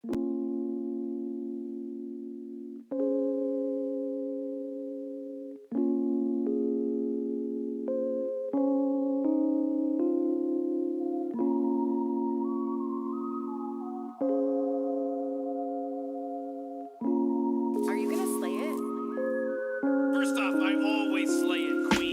Are you gonna slay it? First off, I always slay it, queen.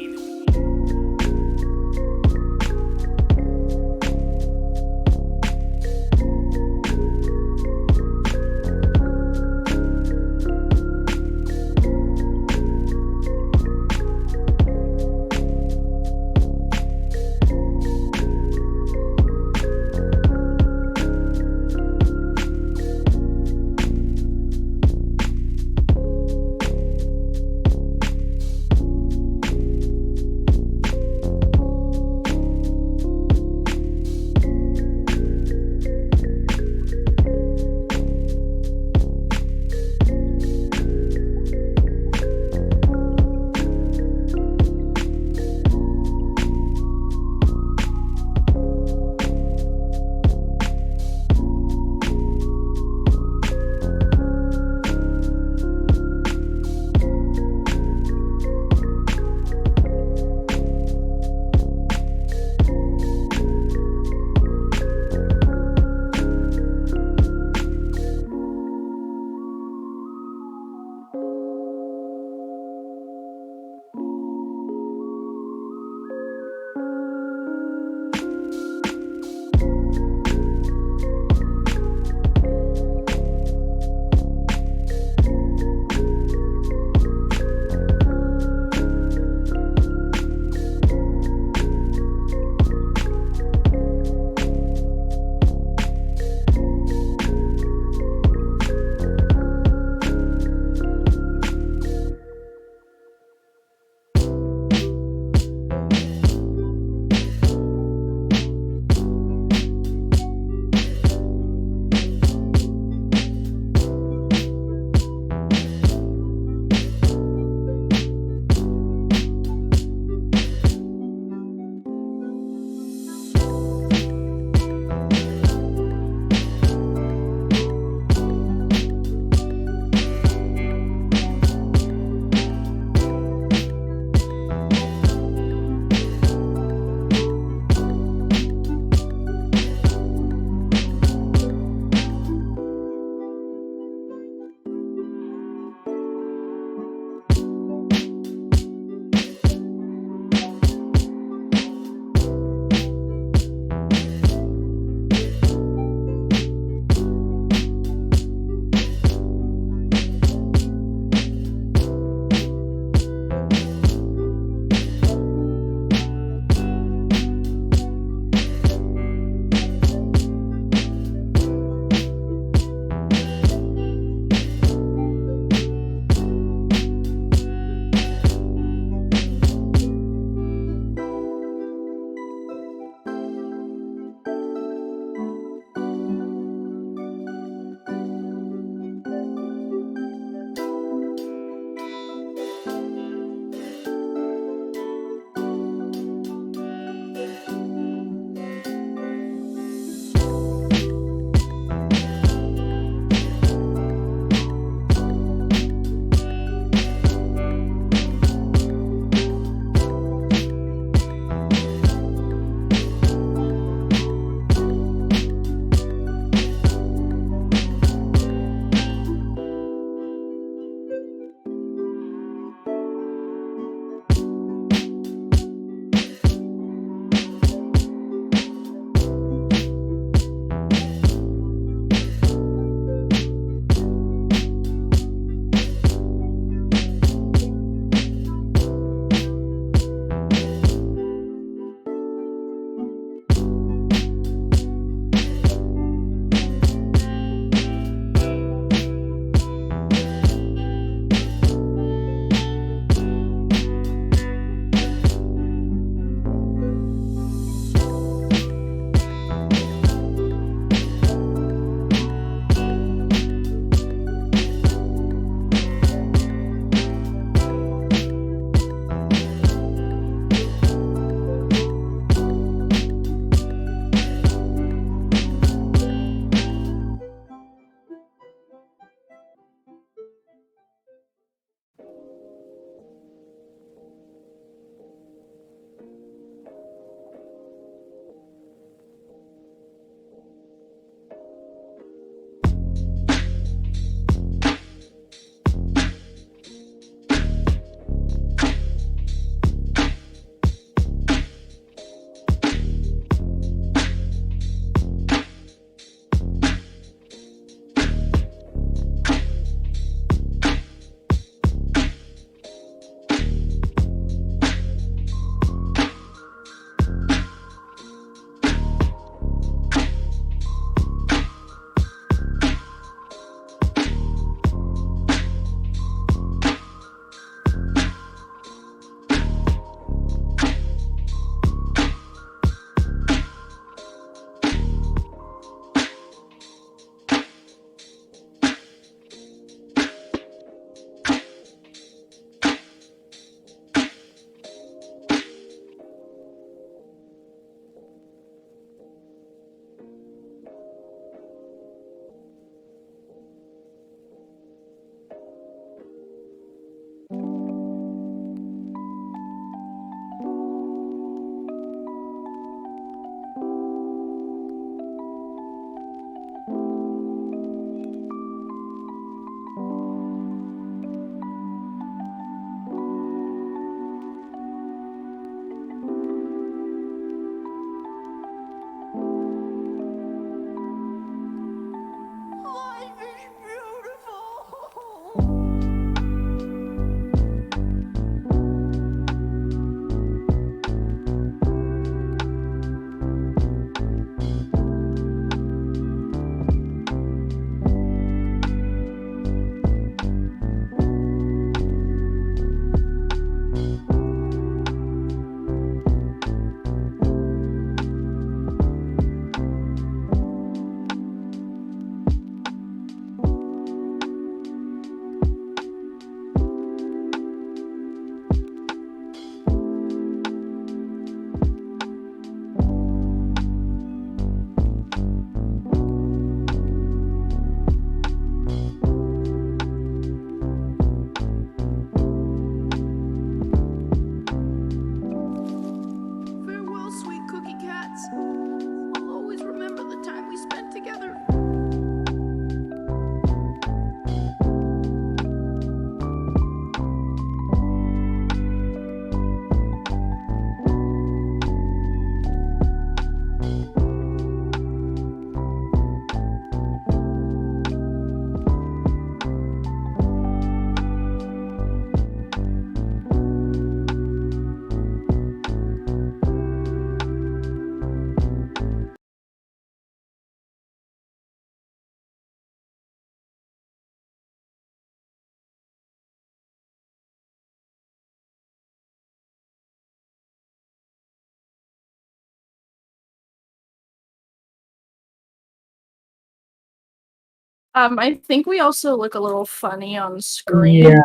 I think we also look a little funny on screen. Yeah.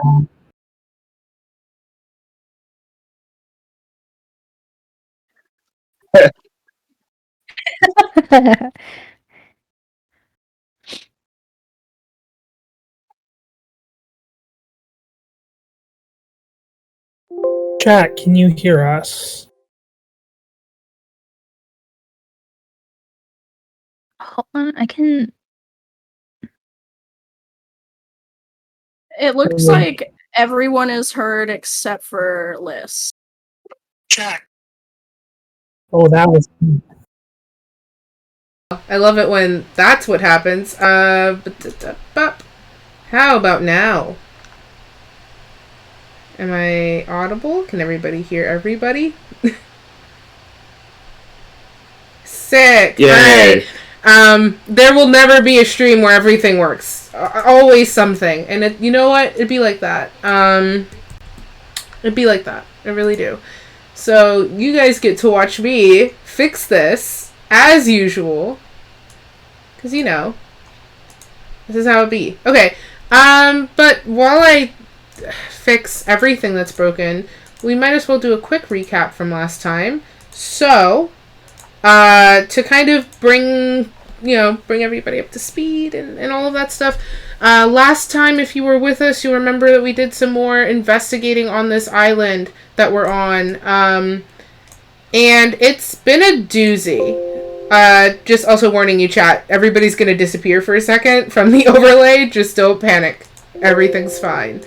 Chat, can you hear us? Hold on, I can. It looks like everyone is heard except for Liz. Chat. Oh, that was. I love it when that's what happens. How about now? Am I audible? Can everybody hear everybody? Sick. Yay. Alright. There will never be a stream where everything works. Always something. And you know what? It'd be like that. It'd be like that. I really do. So you guys get to watch me fix this as usual. Because, you know, this is how it be. Okay. But while I fix everything that's broken, we might as well do a quick recap from last time. So, to kind of bring everybody up to speed and all of that stuff. Last time, if you were with us, you'll remember that we did some more investigating on this island that we're on. And it's been a doozy. Just also warning you, chat, everybody's gonna disappear for a second from the overlay. Just don't panic. Everything's fine.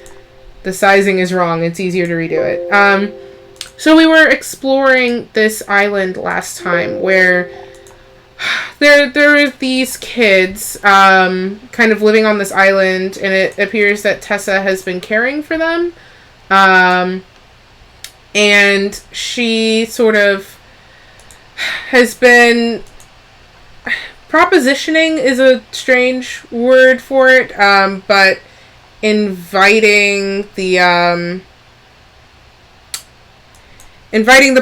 The sizing is wrong. It's easier to redo it. So we were exploring this island last time where there are these kids kind of living on this island, and it appears that Tessa has been caring for them. And she sort of has been... Propositioning is a strange word for it, but inviting the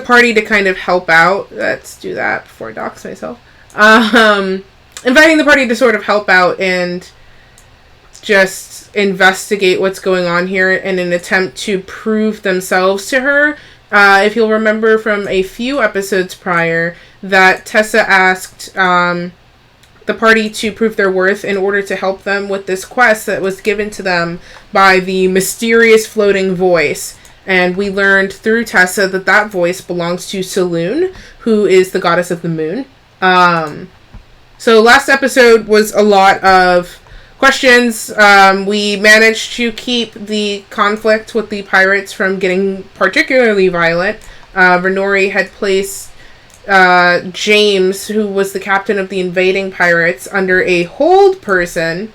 party to kind of help out. Let's do that before I dox myself. Inviting the party to sort of help out and just investigate what's going on here in an attempt to prove themselves to her. If you'll remember from a few episodes prior, that Tessa asked the party to prove their worth in order to help them with this quest that was given to them by the mysterious floating voice. And we learned through Tessa that that voice belongs to Saloon, who is the goddess of the moon. So last episode was a lot of questions. We managed to keep the conflict with the pirates from getting particularly violent. Renori had placed James, who was the captain of the invading pirates, under a hold person,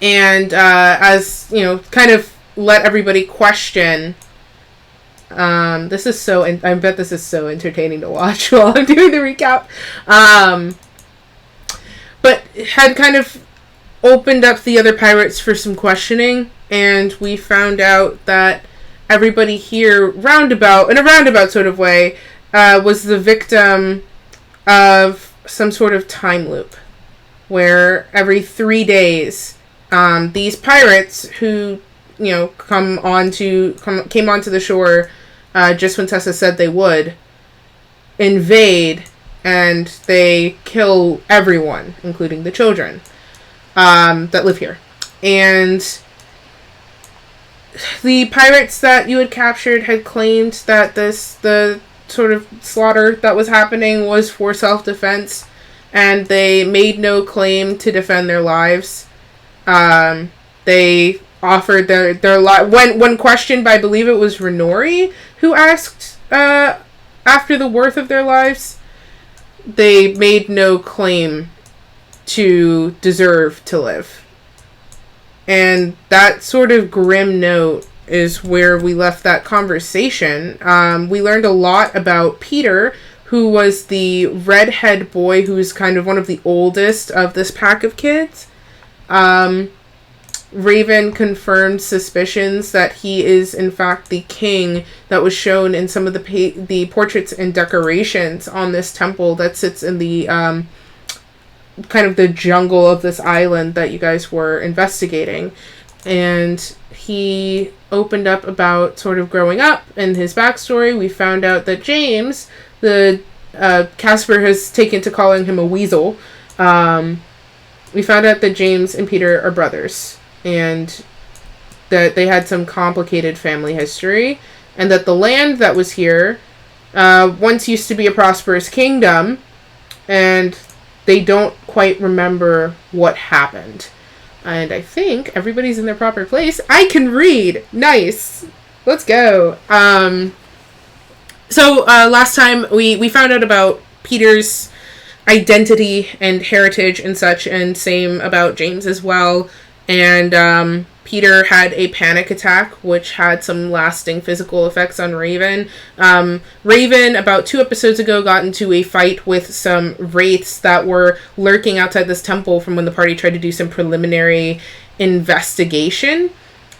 and as you know, kind of let everybody question. This is so, I bet this is so entertaining to watch while I'm doing the recap. But had kind of opened up the other pirates for some questioning, and we found out that everybody here, in a roundabout sort of way, was the victim of some sort of time loop, where every 3 days, these pirates who, you know, came onto the shore just when Tessa said they would, invade, and they kill everyone, including the children that live here. And the pirates that you had captured had claimed that the sort of slaughter that was happening was for self-defense, and they made no claim to defend their lives. They offered their when questioned by, I believe it was Renori, who asked after the worth of their lives, they made no claim to deserve to live. And that sort of grim note is where we left that conversation. We learned a lot about Peter, who was the redhead boy who's kind of one of the oldest of this pack of kids. Raven confirmed suspicions that he is in fact the king that was shown in some of the portraits and decorations on this temple that sits in the kind of the jungle of this island that you guys were investigating. And he opened up about sort of growing up and his backstory. We found out that James, Casper has taken to calling him a weasel. We found out that James and Peter are brothers, and that they had some complicated family history, and that the land that was here once used to be a prosperous kingdom, and they don't quite remember what happened. And I think everybody's in their proper place. I can read! Nice! Let's go! So last time we found out about Peter's identity and heritage and such, and same about James as well. And Peter had a panic attack, which had some lasting physical effects on Raven. Raven, about 2 episodes ago, got into a fight with some wraiths that were lurking outside this temple from when the party tried to do some preliminary investigation.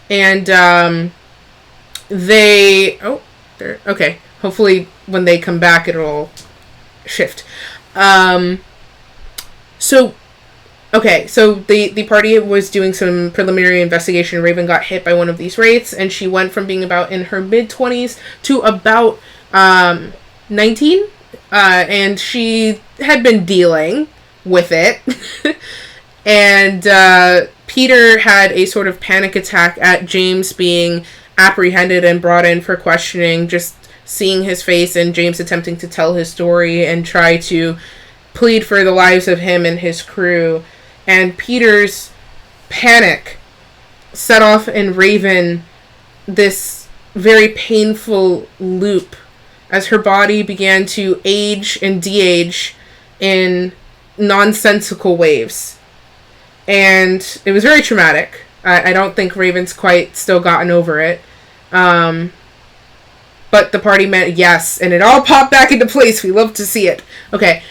And okay. Hopefully when they come back, it'll shift. So the party was doing some preliminary investigation. Raven got hit by one of these wraiths, and she went from being about in her mid-20s to about 19. And she had been dealing with it. And Peter had a sort of panic attack at James being apprehended and brought in for questioning, just seeing his face and James attempting to tell his story and try to plead for the lives of him and his crew. And Peter's panic set off in Raven this very painful loop as her body began to age and de-age in nonsensical waves. And it was very traumatic. I don't think Raven's quite still gotten over it. But the party meant yes, and it all popped back into place. We love to see it. Okay.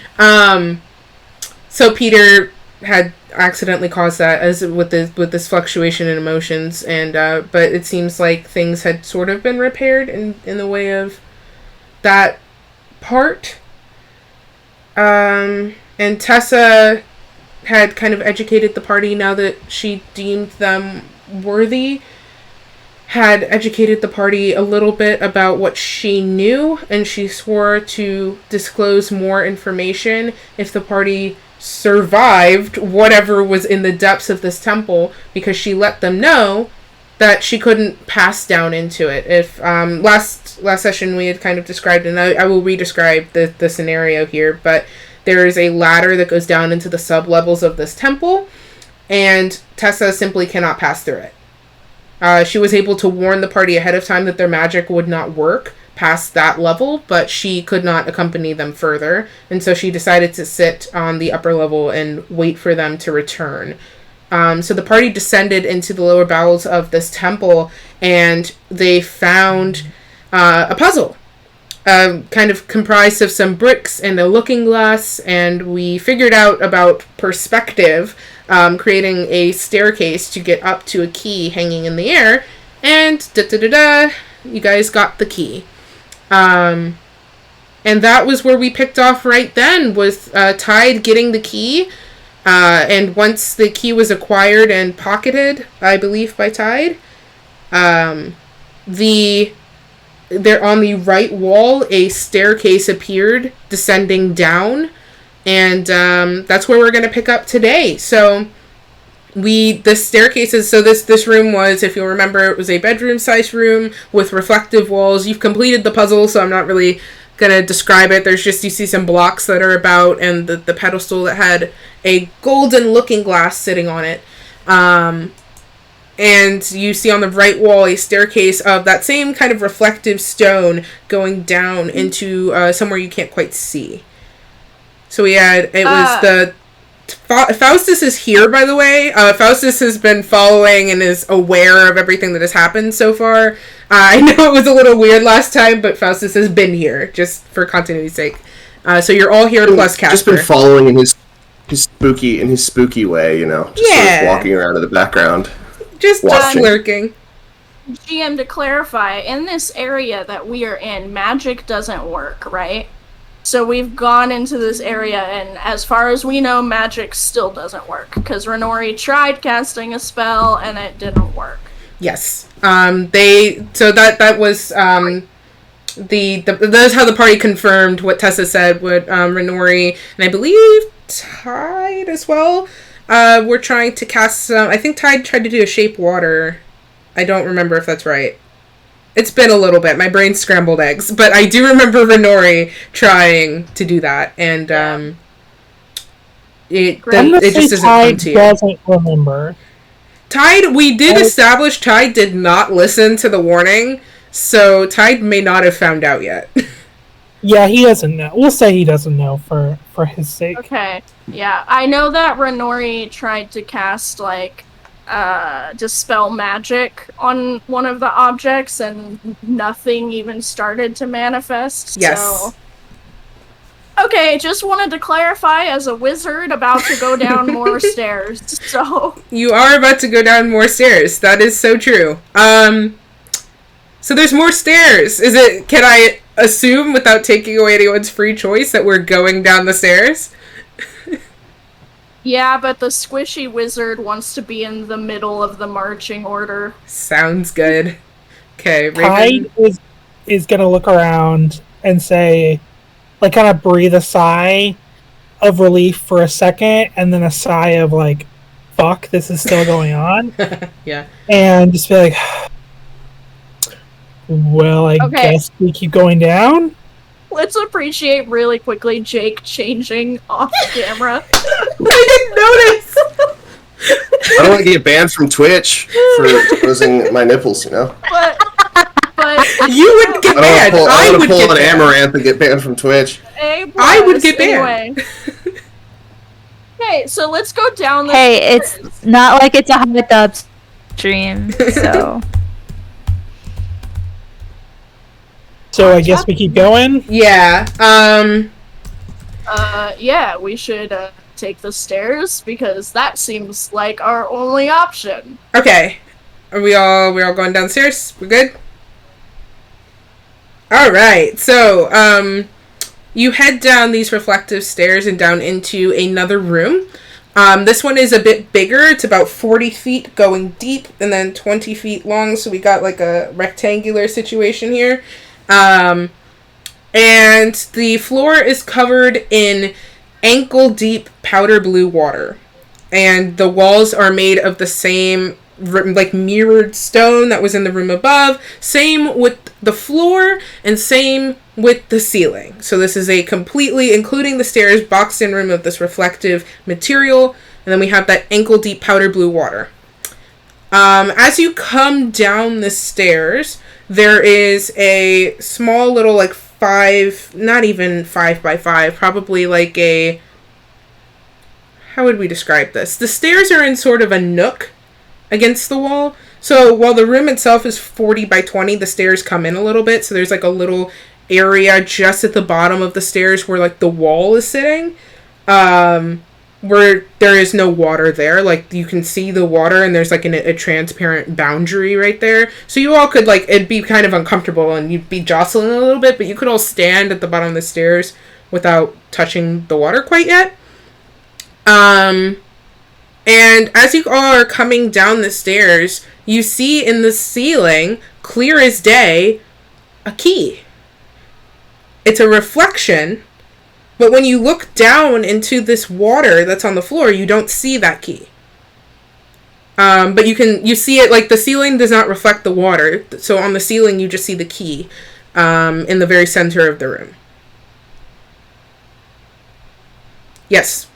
So Peter had accidentally caused that as with this fluctuation in emotions, and but it seems like things had sort of been repaired in the way of that part. And Tessa had kind of educated the party now that she deemed them worthy. Had educated the party a little bit about what she knew, and she swore to disclose more information if the party survived whatever was in the depths of this temple, because she let them know that she couldn't pass down into it. If last session we had kind of described, and I will re-describe the scenario here, but there is a ladder that goes down into the sub-levels of this temple, and Tessa simply cannot pass through it. She was able to warn the party ahead of time that their magic would not work past that level, but she could not accompany them further, and so she decided to sit on the upper level and wait for them to return. So the party descended into the lower bowels of this temple, and they found a puzzle, kind of comprised of some bricks and a looking glass, and we figured out about perspective, creating a staircase to get up to a key hanging in the air, and you guys got the key. And that was where we picked off right then, with Tide getting the key, and once the key was acquired and pocketed, I believe, by Tide, there on the right wall, a staircase appeared descending down, and that's where we're going to pick up today. So the staircases, so this room was, if you'll remember, it was a bedroom-sized room with reflective walls. You've completed the puzzle, so I'm not really going to describe it. There's just, you see some blocks that are about, and the pedestal that had a golden looking glass sitting on it. And you see on the right wall a staircase of that same kind of reflective stone going down into somewhere you can't quite see. So Faustus is here, by the way. Faustus has been following and is aware of everything that has happened so far. I know it was a little weird last time, but Faustus has been here, just for continuity's sake. So you're all here plus Casper. Just been following in his spooky way, you know. Just sort of walking around in the background. Just lurking. GM, to clarify, in this area that we are in, magic doesn't work, right? So we've gone into this area, and as far as we know, magic still doesn't work. Because Renori tried casting a spell, and it didn't work. Yes. That was that's how the party confirmed what Tessa said. What Renori and I believe Tide as well were trying to cast some. I think Tide tried to do a shape water. I don't remember if that's right. It's been a little bit. My brain's scrambled eggs, but I do remember Renori trying to do that, and it just doesn't come to you. Doesn't remember. Tide, we did establish Tide did not listen to the warning, so Tide may not have found out yet. Yeah, he doesn't know. We'll say he doesn't know for his sake. Okay, yeah. I know that Renori tried to cast, dispel magic on one of the objects, and nothing even started to manifest. Yes. So. Okay, just wanted to clarify, as a wizard about to go down more stairs, so... You are about to go down more stairs. That is so true. So there's more stairs. Can I assume, without taking away anyone's free choice, that we're going down the stairs? Yeah, but the squishy wizard wants to be in the middle of the marching order. Sounds good. Okay, Raven. Tide is gonna look around and say, kind of breathe a sigh of relief for a second, and then a sigh of, fuck, this is still going on. Yeah. And just be like, well, I guess we keep going down? Let's appreciate really quickly Jake changing off camera. I didn't notice! I don't want to get banned from Twitch for exposing my nipples, you know? But you would get banned. I would pull an Amaranth and get banned from Twitch. I would get banned. Anyway. Okay, so let's go down the stairs. It's not like it's a hot tub stream, so... So I guess we keep going? Yeah, yeah, we should, take the stairs, because that seems like our only option. Okay. We're all going downstairs? We're good? Alright, so, you head down these reflective stairs and down into another room. This one is a bit bigger. It's about 40 feet going deep and then 20 feet long, so we got a rectangular situation here. And the floor is covered in ankle-deep powder blue water. And the walls are made of the same, mirrored stone that was in the room above. Same with the floor, and same with the ceiling. So this is a completely, including the stairs, boxed-in room of this reflective material. And then we have that ankle-deep powder blue water. As you come down the stairs... There is a small little, not even 5 by 5, probably how would we describe this? The stairs are in sort of a nook against the wall. So while the room itself is 40 by 20, the stairs come in a little bit. So there's a little area just at the bottom of the stairs where the wall is sitting. Where there is no water there. You can see the water, and there's a transparent boundary right there. So you all could it'd be kind of uncomfortable and you'd be jostling a little bit, but you could all stand at the bottom of the stairs without touching the water quite yet. And as you all are coming down the stairs, you see in the ceiling, clear as day, a key. It's a reflection. But when you look down into this water that's on the floor, you don't see that key. But you see it, the ceiling does not reflect the water. So on the ceiling, you just see the key in the very center of the room. Yes,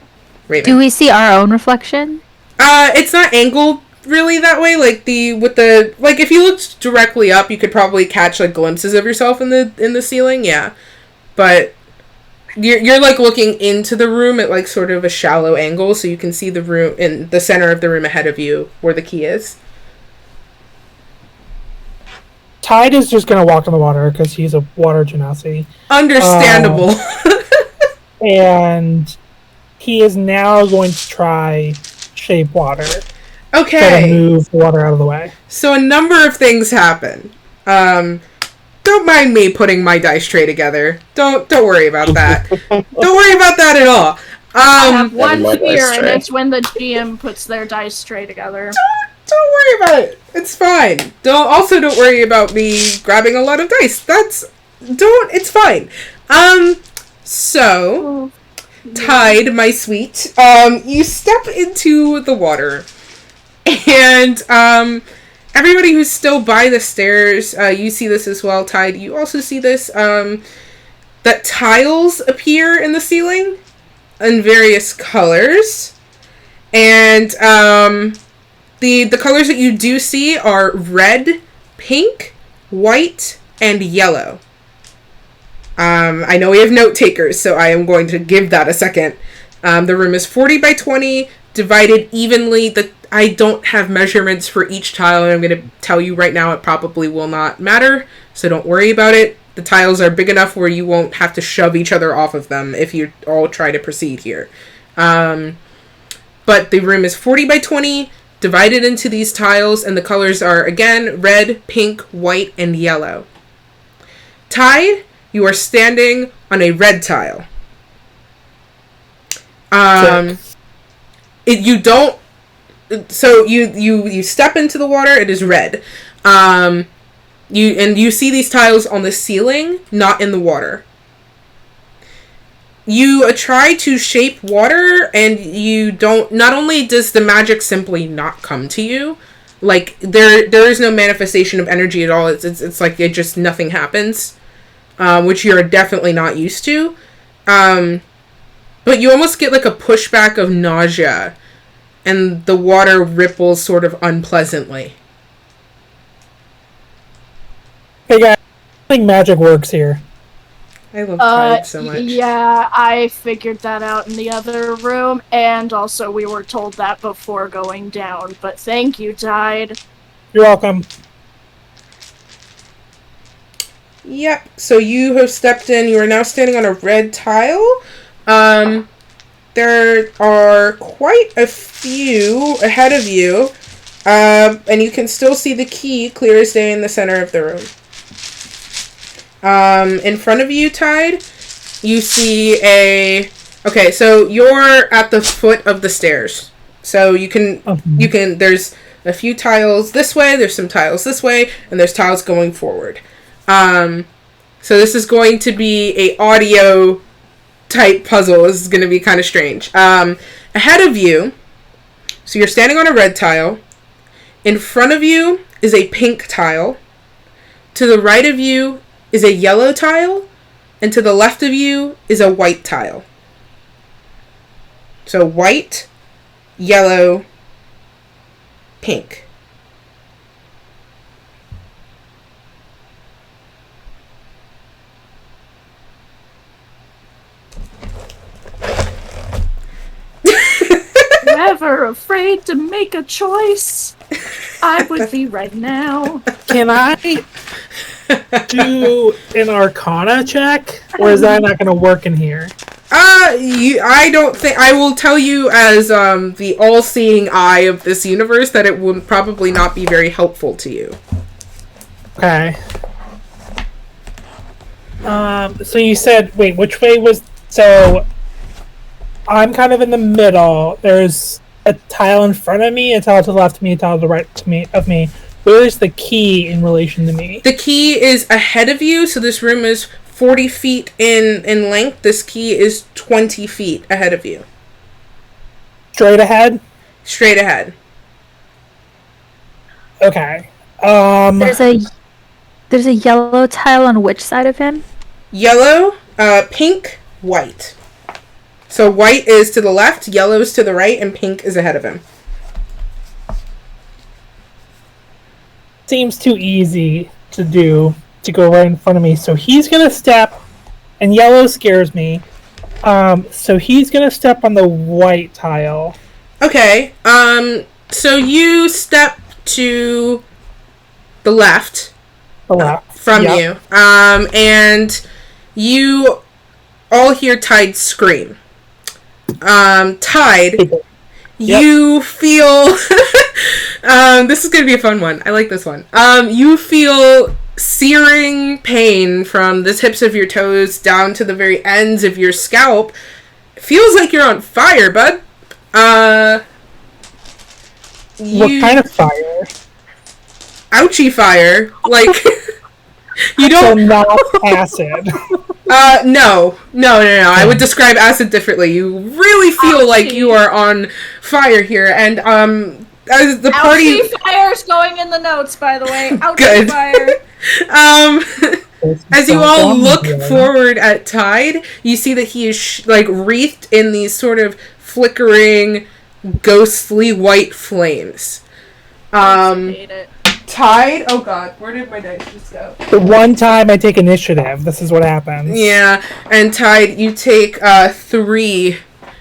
Raven. Do we see our own reflection? It's not angled really that way. If you looked directly up, you could probably catch glimpses of yourself in the ceiling. Yeah, but. You're looking into the room at sort of a shallow angle, so you can see the room in the center of the room ahead of you where the key is. Tide is just gonna walk in the water because he's a water genasi. Understandable. And he is now going to try shape water. Okay. To move the water out of the way. So a number of things happen. Go don't mind me putting my dice tray together. Don't worry about that. Don't worry about that at all. I have one my dice fear, and tray. it's when the GM puts their dice tray together. Don't worry about it. It's fine. Don't worry about me grabbing a lot of dice. It's fine. So Tide, my sweet, you step into the water, and everybody who's still by the stairs, you see this as well. Tide, you also see this, that tiles appear in the ceiling in various colors, and the colors that you do see are red, pink, white, and yellow. I know we have note takers, so I am going to give that a second. The room is 40 by 20, divided evenly. I don't have measurements for each tile, and I'm going to tell you right now it probably will not matter, so don't worry about it. The tiles are big enough where you won't have to shove each other off of them if you all try to proceed here. But the room is 40 by 20, divided into these tiles, and the colors are, again, red, pink, white, and yellow. Tide, you are standing on a red tile. You step into the water, it is red. You see these tiles on the ceiling, not in the water. You try to shape water, and you don't. Not only does the magic simply not come to you, like there is no manifestation of energy at all. It's like it just nothing happens, which you're definitely not used to. But you almost get like a pushback of nausea, and the water ripples sort of unpleasantly. Hey guys, I think magic works here. I love Tide so much. Yeah, I figured that out in the other room, and also we were told that before going down, but thank you, Tide. You're welcome. Yep, so you have stepped in. You are now standing on a red tile. There are quite a few ahead of you, and you can still see the key clear as day in the center of the room. In front of you, Tide, you see okay, so you're at the foot of the stairs. So you can, there's a few tiles this way, there's some tiles this way, and there's tiles going forward. So this is going to be a audio type puzzle. This is going to be kind of strange. Ahead of you, so you're standing on a red tile. In front of you is a pink tile. To the right of you is a yellow tile, and to the left of you is a white tile. So white, yellow, pink. Never afraid to make a choice. I would be right now. Can I do an Arcana check, or is that not going to work in here? I don't think. I will tell you as the all-seeing eye of this universe that it would probably not be very helpful to you. Okay. So you said, wait, which way was... So, I'm kind of in the middle. There's a tile in front of me, a tile to the left of me, a tile to the right of me. Where's the key in relation to me? The key is ahead of you, so this room is 40 feet in length. This key is 20 feet ahead of you. Straight ahead? Straight ahead. Okay. There's a yellow tile on which side of him? Yellow, pink, white. So white is to the left, yellow is to the right, and pink is ahead of him. Seems too easy to do, to go right in front of me. So he's going to step, and yellow scares me. So he's going to step on the white tile. Okay, so you step to the left. From you. And you all hear Tide scream. Tide, you feel... this is going to be a fun one. I like this one. You feel searing pain from the tips of your toes down to the very ends of your scalp. Feels like you're on fire, bud. What kind of fire? Ouchie fire. Like, you So don't... not acid. No. I would describe acid differently. You really feel like you are on fire here, and, as the party... Ouchie fire's going in the notes, by the way. Ouchie Good. fire. As you all look forward at Tide, you see that he is, wreathed in these sort of flickering, ghostly white flames. Hate it. Tide? Oh god, where did my dice just go? The one time I take initiative, this is what happens. Yeah, and Tide, you take 3,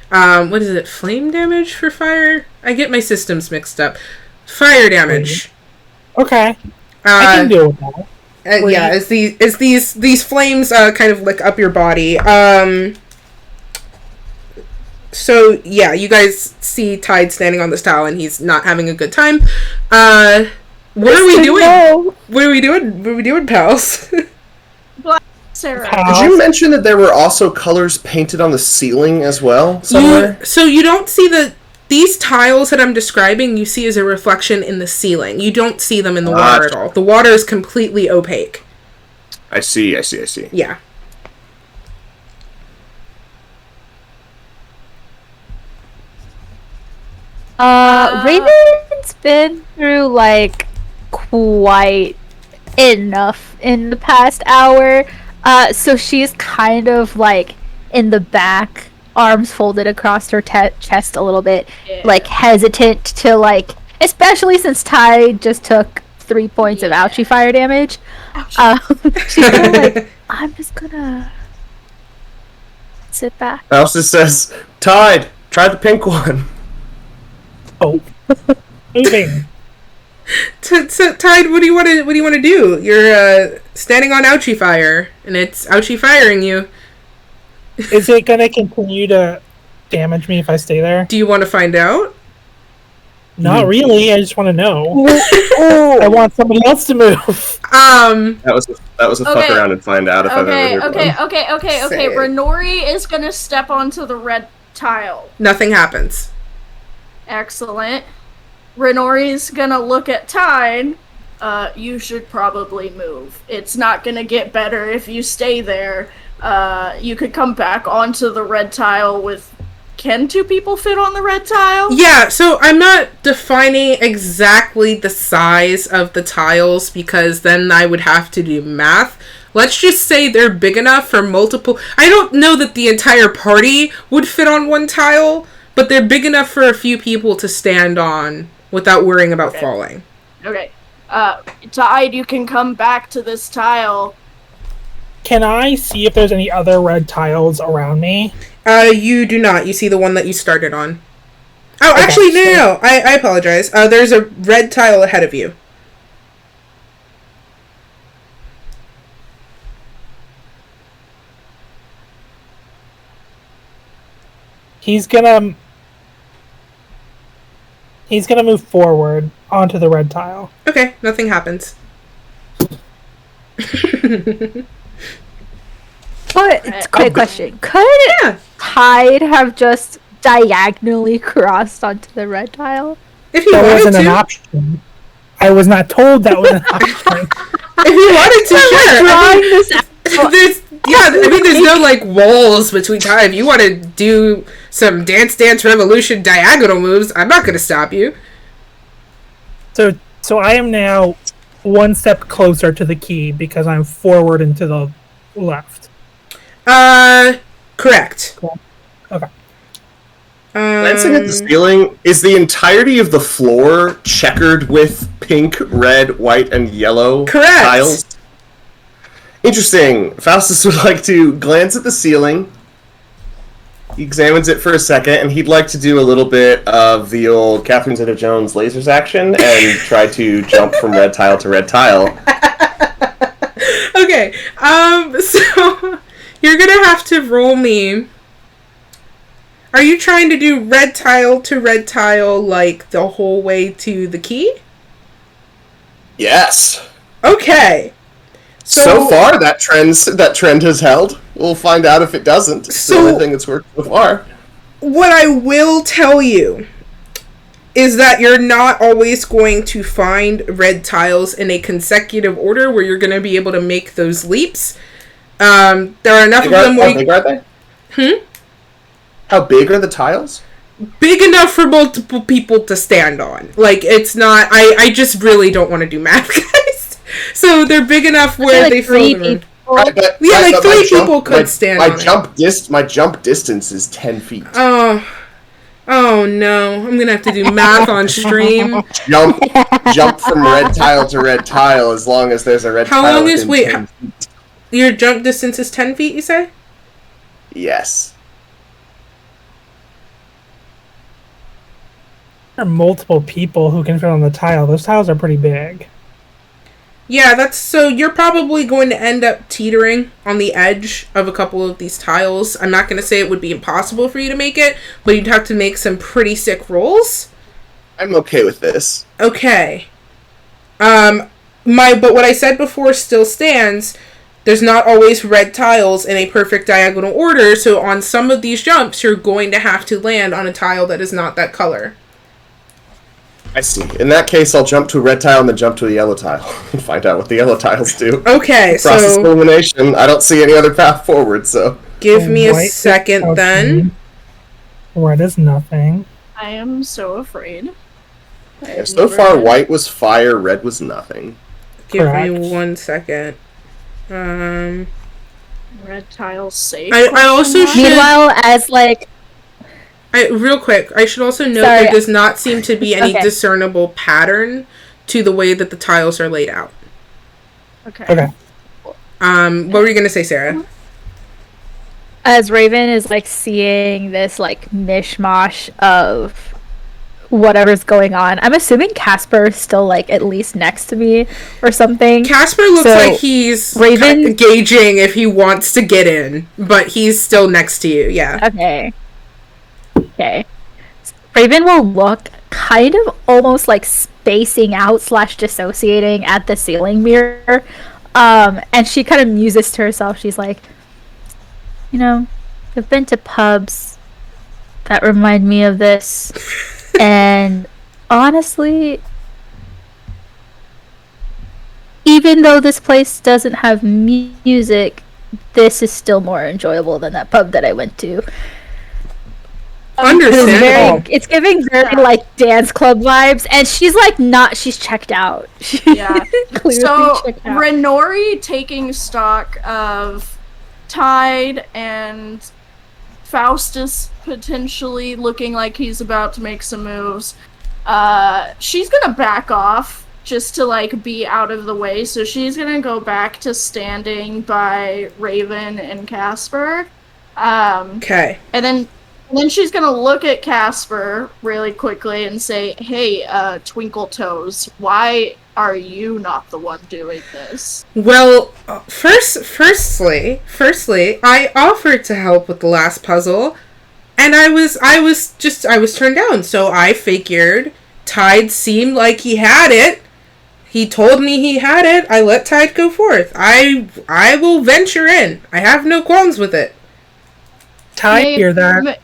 what is it, flame damage for fire? I get my systems mixed up. Fire damage. Okay. I can deal with that. Yeah, as these flames kind of lick up your body. So yeah, you guys see Tide standing on this towel, and he's not having a good time. What are we doing? What are we doing? What are we doing, pals? Sarah. Did you mention that there were also colors painted on the ceiling as well somewhere? So you don't see these tiles that I'm describing, you see as a reflection in the ceiling. You don't see them in the water at all. The water is completely opaque. I see. Yeah. Raven's been through, quite enough in the past hour. So she's kind of, in the back, arms folded across her chest a little bit, hesitant to, especially since Ty just took 3 points of ouchie fire damage. She's kind of I'm just gonna sit back. Faustus says, Tide, try the pink one. Oh. Moving. Tide, what do you want to do? You're standing on ouchie fire, and it's ouchie firing you. Is it gonna continue to damage me if I stay there? Do you want to find out? Not really. I just want to know. I want somebody else to move. That was a fuck around and find out if I've ever heard one. Okay. Renori is gonna step onto the red tile. Nothing happens. Excellent. Renori's gonna look at Tide. You should probably move. It's not gonna get better if you stay there. You could come back onto the red tile with... Can 2 people fit on the red tile? Yeah, so I'm not defining exactly the size of the tiles because then I would have to do math. Let's just say they're big enough for multiple... I don't know that the entire party would fit on one tile, but they're big enough for a few people to stand on without worrying about falling. Okay. Tide, you can come back to this tile. Can I see if there's any other red tiles around me? You do not. You see the one that you started on. Oh, okay, actually, no. I apologize. There's a red tile ahead of you. He's gonna move forward onto the red tile. Okay, nothing happens. Quick question. Could Tide have just diagonally crossed onto the red tile? If you that wanted wasn't to. An option. I was not told that was an option. If you wanted to, sure. Drawing this out. There's no walls between time. If you want to do some Dance Dance Revolution diagonal moves, I'm not going to stop you. So I am now one step closer to the key because I'm forward and to the left. Correct. Cool. Okay. Glancing at the ceiling, is the entirety of the floor checkered with pink, red, white, and yellow tiles? Interesting. Faustus would like to glance at the ceiling. He examines it for a second, and he'd like to do a little bit of the old Catherine Zeta-Jones lasers action and try to jump from red tile to red tile. Okay, so you're gonna have to roll me. Are you trying to do red tile to red tile, the whole way to the key? Yes. Okay. So far, that trend has held. We'll find out if it doesn't. It's the only thing that's worked so far. What I will tell you is that you're not always going to find red tiles in a consecutive order where you're going to be able to make those leaps. There are enough of them where... How big are they? How big are the tiles? Big enough for multiple people to stand on. Like, it's not... I just really don't want to do math, guys. So they're big enough where they fill the room. Right, like 3 people could stand on it. My jump distance is 10 feet. Oh no, I'm gonna have to do math on stream. Jump from red tile to red tile as long as there's a red tile. How long is... Wait, your jump distance is 10 feet, you say? Yes. There are multiple people who can fit on the tile. Those tiles are pretty big. Yeah, that's... So you're probably going to end up teetering on the edge of a couple of these tiles. I'm not going to say it would be impossible for you to make it, but you'd have to make some pretty sick rolls. I'm okay with this. Okay. But what I said before still stands. There's not always red tiles in a perfect diagonal order, so on some of these jumps, you're going to have to land on a tile that is not that color. I see. In that case, I'll jump to a red tile and then jump to a yellow tile and find out what the yellow tiles do. Okay, Process so... elimination. I don't see any other path forward, so... Give me a second, then. Red is nothing. I am so afraid. Yeah, so far, white was fire, red was nothing. Give me 1 second. Red tiles safe. I also should... Meanwhile, as like... real quick, I should also note there does not seem to be any discernible pattern to the way that the tiles are laid out. Okay. What were you going to say, Sarah? As Raven is like seeing this like mishmash of whatever's going on, I'm assuming Casper is still like at least next to me or something. Casper looks like he's Raven gauging if he wants to get in, but he's still next to you. Yeah. Okay. Raven will look kind of almost like spacing out / dissociating at the ceiling mirror. And she kind of muses to herself. She's like, you know, I've been to pubs that remind me of this. And honestly, even though this place doesn't have music, this is still more enjoyable than that pub that I went to. Understandable. It's giving very like dance club vibes, and she's like she's checked out. Yeah. So checked out. Renori taking stock of Tide and Faustus potentially looking like he's about to make some moves. She's gonna back off just to like be out of the way, so she's gonna go back to standing by Raven and Casper. Okay. And then she's gonna look at Casper really quickly and say, "Hey, Twinkle Toes, why are you not the one doing this?" Well, firstly, I offered to help with the last puzzle, and I was turned down. So I figured Tide seemed like he had it. He told me he had it. I let Tide go forth. I will venture in. I have no qualms with it. Tide, you're there.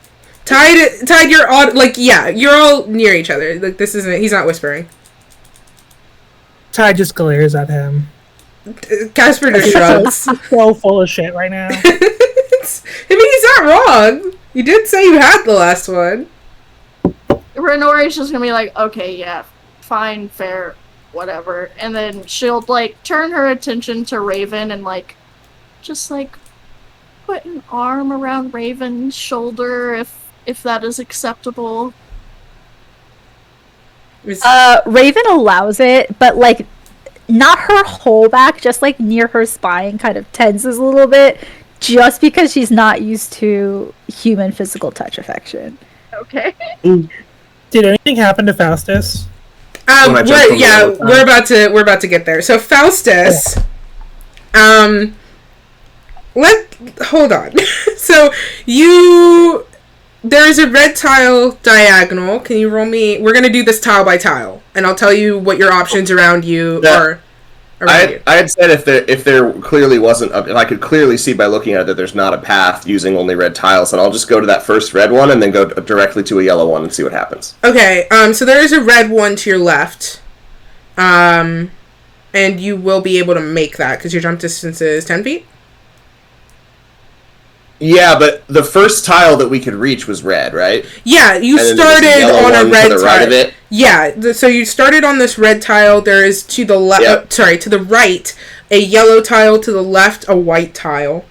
Tide, you're on, like, yeah, you're all near each other. Like, this isn't, he's not whispering. Tide just glares at him. Casper just shrugs. So full of shit right now. I mean, he's not wrong. You did say you had the last one. Renori's just gonna be like, okay, yeah, fine, fair, whatever. And then she'll, like, turn her attention to Raven and, like, just, like, put an arm around Raven's shoulder if that is acceptable. Raven allows it, but like not her whole back, just like near her spine kind of tenses a little bit, just because she's not used to human physical touch affection. Okay. Did anything happen to Faustus? We're about to get there. So Faustus, hold on. So there's a red tile diagonal. Can you roll me? We're gonna do this tile by tile, and I'll tell you what your options around you are. around you. I had said if there clearly wasn't, if I could clearly see by looking at it that there's not a path using only red tiles, then I'll just go to that first red one and then go directly to a yellow one and see what happens. Okay, so there is a red one to your left. And you will be able to make that because your jump distance is 10 feet. Yeah, but the first tile that we could reach was red, right? Yeah, you And then there was started yellow on a one red to the tile. right of it. Yeah, so you started on this red tile. There is to the left. Yep. To the right, a yellow tile. To the left, a white tile.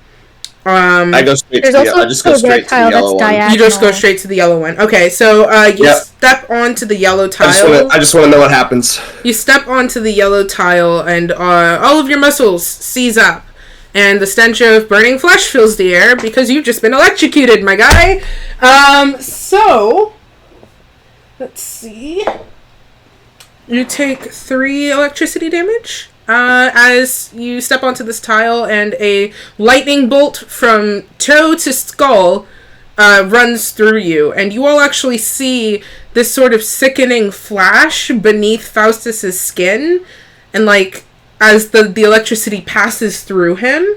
I go straight to There's the, also I just go a red straight to tile the yellow that's one. diagonal. You just go straight to the yellow one. Okay, so you Yep. step onto the yellow I tile. just want to know what happens. You step onto the yellow tile, and all of your muscles seize up, and the stench of burning flesh fills the air because you've just been electrocuted, my guy. So let's see. You take 3 electricity damage as you step onto this tile, and a lightning bolt from toe to skull runs through you, and you all actually see this sort of sickening flash beneath Faustus's skin, and like as the electricity passes through him.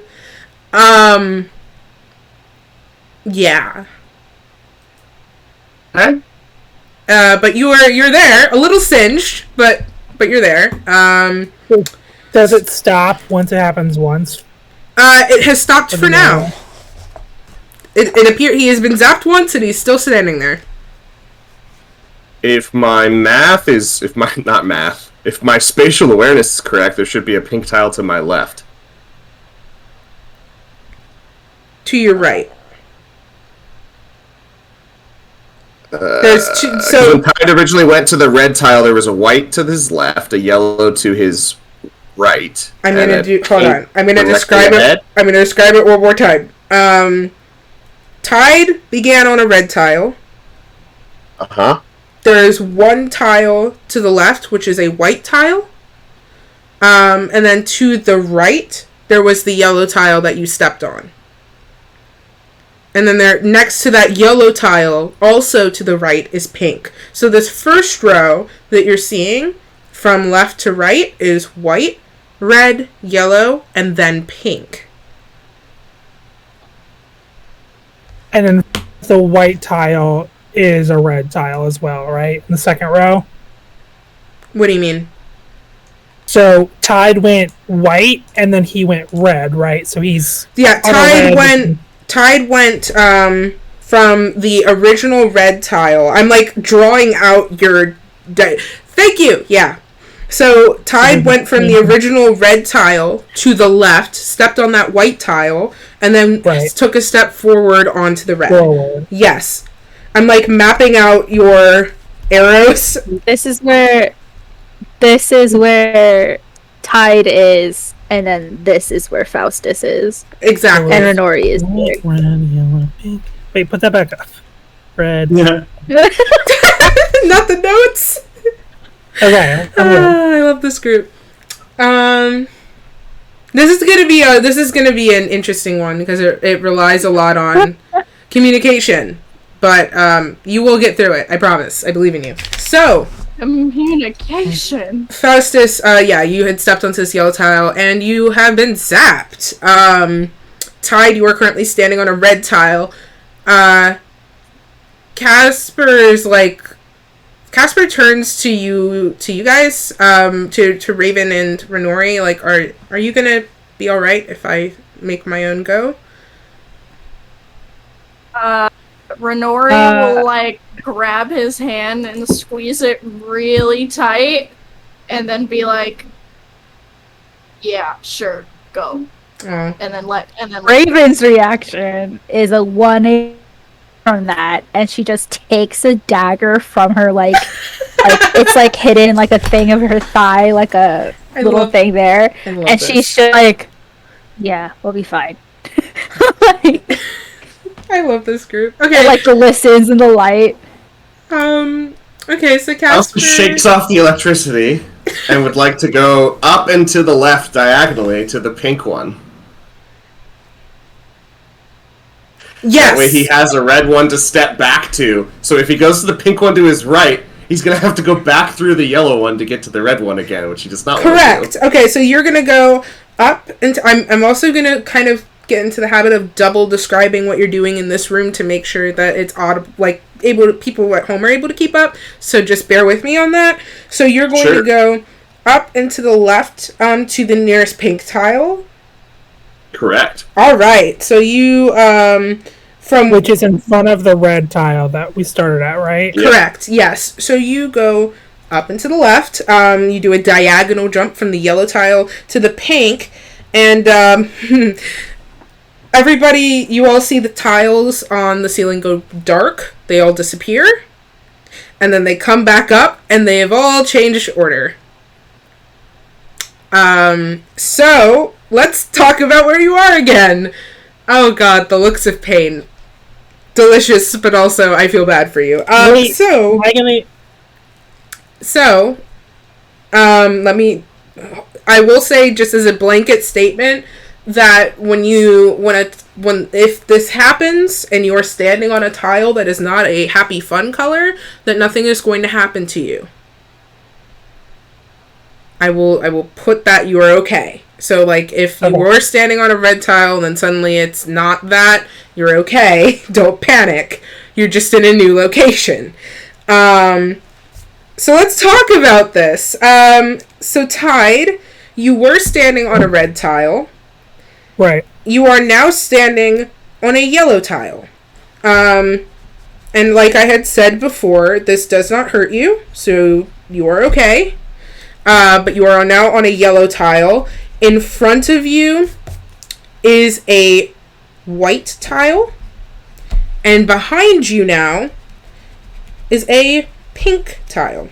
Yeah. Okay. But you're there, a little singed, but you're there. Does it stop once it happens once? It has stopped for now. It appears he has been zapped once and he's still standing there. If my if my spatial awareness is correct, there should be a pink tile to my left. To your right. There's two, so When Tide originally went to the red tile, there was a white to his left, a yellow to his right. I'm and gonna a do. Hold pink on. I'm gonna directly describe ahead. it. I'm gonna describe it one more time. Tide began on a red tile. Uh-huh. There is one tile to the left, which is a white tile. And then to the right, there was the yellow tile that you stepped on. And then there, next to that yellow tile, also to the right, is pink. So this first row that you're seeing, from left to right, is white, red, yellow, and then pink. And then the white tile is a red tile as well, right? In the second row. What do you mean? So Tide went white and then he went red, right? So he's Yeah, on a red- Tide went from the original red tile. I'm like drawing out your thank you. Yeah. So Tide went from the original red tile to the left, stepped on that white tile, and then took a step forward onto the red. forward. Yes. I'm like mapping out your arrows. This is where Tide is, and then this is where Faustus is, Exactly. and Renori is there. Red, yellow, pink. Wait, put that back up. Red. Yeah. Not the notes. Okay. I'm good. I love this group. This is gonna be an interesting one because it relies a lot on communication, but you will get through it. I promise. I believe in you. So, Communication. Faustus, you had stepped onto this yellow tile and you have been zapped. Tide, you are currently standing on a red tile. Casper turns to you guys, to Raven and Renori, like, are you gonna be alright if I make my own go? Renori will like grab his hand and squeeze it really tight and then be like, yeah, sure, go. Oh. And then Raven's reaction is a 180 from that, and she just takes a dagger from her, like it's like hidden like a thing of her thigh, like a little thing there, and she's just like, yeah, we'll be fine. Like, I love this group. Okay. it, like glistens in the light. Okay, so Casper Also shakes off the electricity and would like to go up and to the left diagonally to the pink one. Yes. That way he has a red one to step back to. So if he goes to the pink one to his right, he's gonna have to go back through the yellow one to get to the red one again, which he does not Correct. want to do. Okay, so you're gonna go up, and I'm also gonna kind of get into the habit of double describing what you're doing in this room to make sure that it's audible, like people at home are able to keep up. So just bear with me on that. So you're going to go up and to the left to the nearest pink tile. Correct. All right. So you from Which is in front of the red tile that we started at, right? Correct. Yes. So you go up and to the left. You do a diagonal jump from the yellow tile to the pink, and everybody, you all see the tiles on the ceiling go dark. They all disappear. And then they come back up, and they have all changed order. So, let's talk about where you are again. Oh god, the looks of pain. Delicious, but also I feel bad for you. Wait, So, am I gonna... I will say, just as a blanket statement, that if this happens and you're standing on a tile that is not a happy fun color, that nothing is going to happen to you. I will put that you are okay. So, like, if you were standing on a red tile and then suddenly it's not that, you're okay. Don't panic. You're just in a new location. So let's talk about this. So Tide, you were standing on a red tile. Right. You are now standing on a yellow tile. And like I had said before, this does not hurt you, so you are okay. But you are now on a yellow tile. In front of you is a white tile. And behind you now is a pink tile.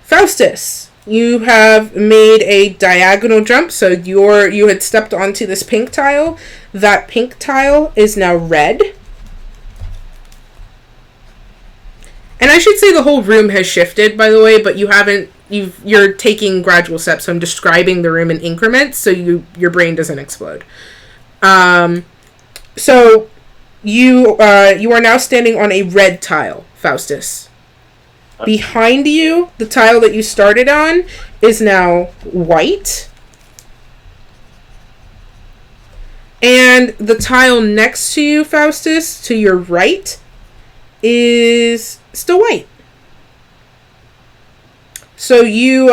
Faustus, you have made a diagonal jump, so you had stepped onto this pink tile. That pink tile is now red. And I should say the whole room has shifted, by the way, but you're taking gradual steps, so I'm describing the room in increments, so your brain doesn't explode. So you are now standing on a red tile, Faustus. Behind you, the tile that you started on is now white. And the tile next to you, Faustus, to your right, is still white. So you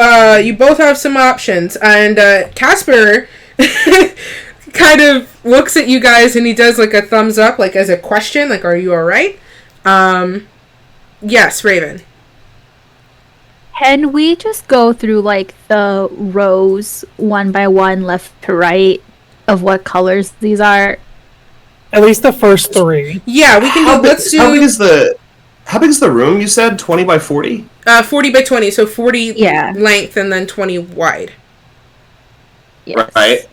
both have some options. And Casper kind of looks at you guys and he does like a thumbs up, like as a question, like, are you alright? Yes, Raven. Can we just go through, like, the rows one by one, left to right, of what colors these are? At least the first three. Yeah, we can do. Let's do. How big is the room? You said 20 by 40. 40 by 20, so 40 Yeah. length and then 20 wide. Yes. Right.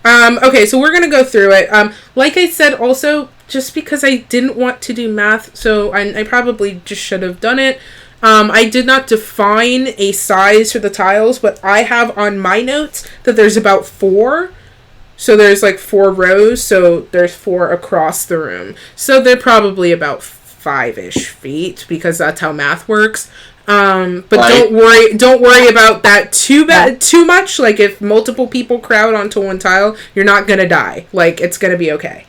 Okay, so we're gonna go through it. Like I said, also just because I didn't want to do math, so I probably just should have done it. I did not define a size for the tiles, but I have on my notes that there's about 4. So there's like 4 rows, so there's 4 across the room. So they're probably about 5-ish feet because that's how math works. But don't worry about that too much. Like, if multiple people crowd onto one tile, you're not gonna die. Like, it's gonna be okay.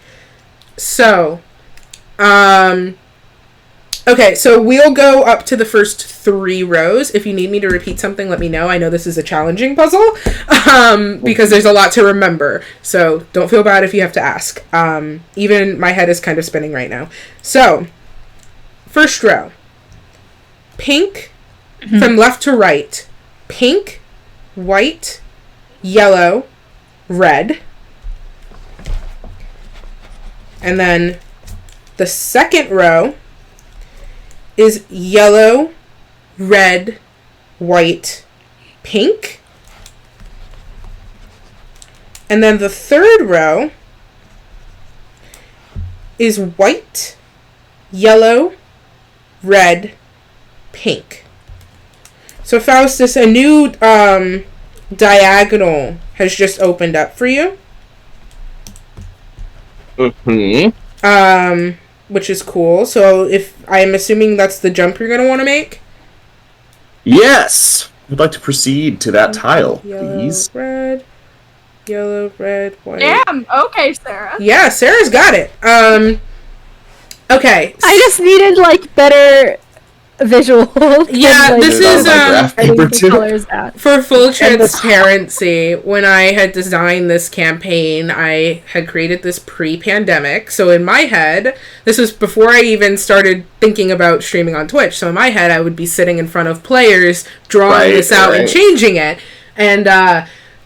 So, okay, so we'll go up to the first 3 rows. If you need me to repeat something, let me know. I know this is a challenging puzzle, because there's a lot to remember. So don't feel bad if you have to ask. Even my head is kind of spinning right now. So, first row. Pink, from left to right. Pink, white, yellow, red. And then the second row is yellow, red, white, pink. And then the third row is white, yellow, red, pink. So Faustus, a new diagonal has just opened up for you. Mm-hmm. which is cool. So if I'm assuming that's the jump you're going to want to make. Yes! I'd like to proceed to that tile, Yellow, please. red, white. Damn. Okay, Sarah. Yeah, Sarah's got it. Okay. I just needed like better visual. Yeah, than, like, this is graph writing paper the too. colors out. for full transparency. When I had designed this campaign, I had created this pre-pandemic. So in my head, this was before I even started thinking about streaming on Twitch. So in my head, I would be sitting in front of players, drawing this out and changing it. And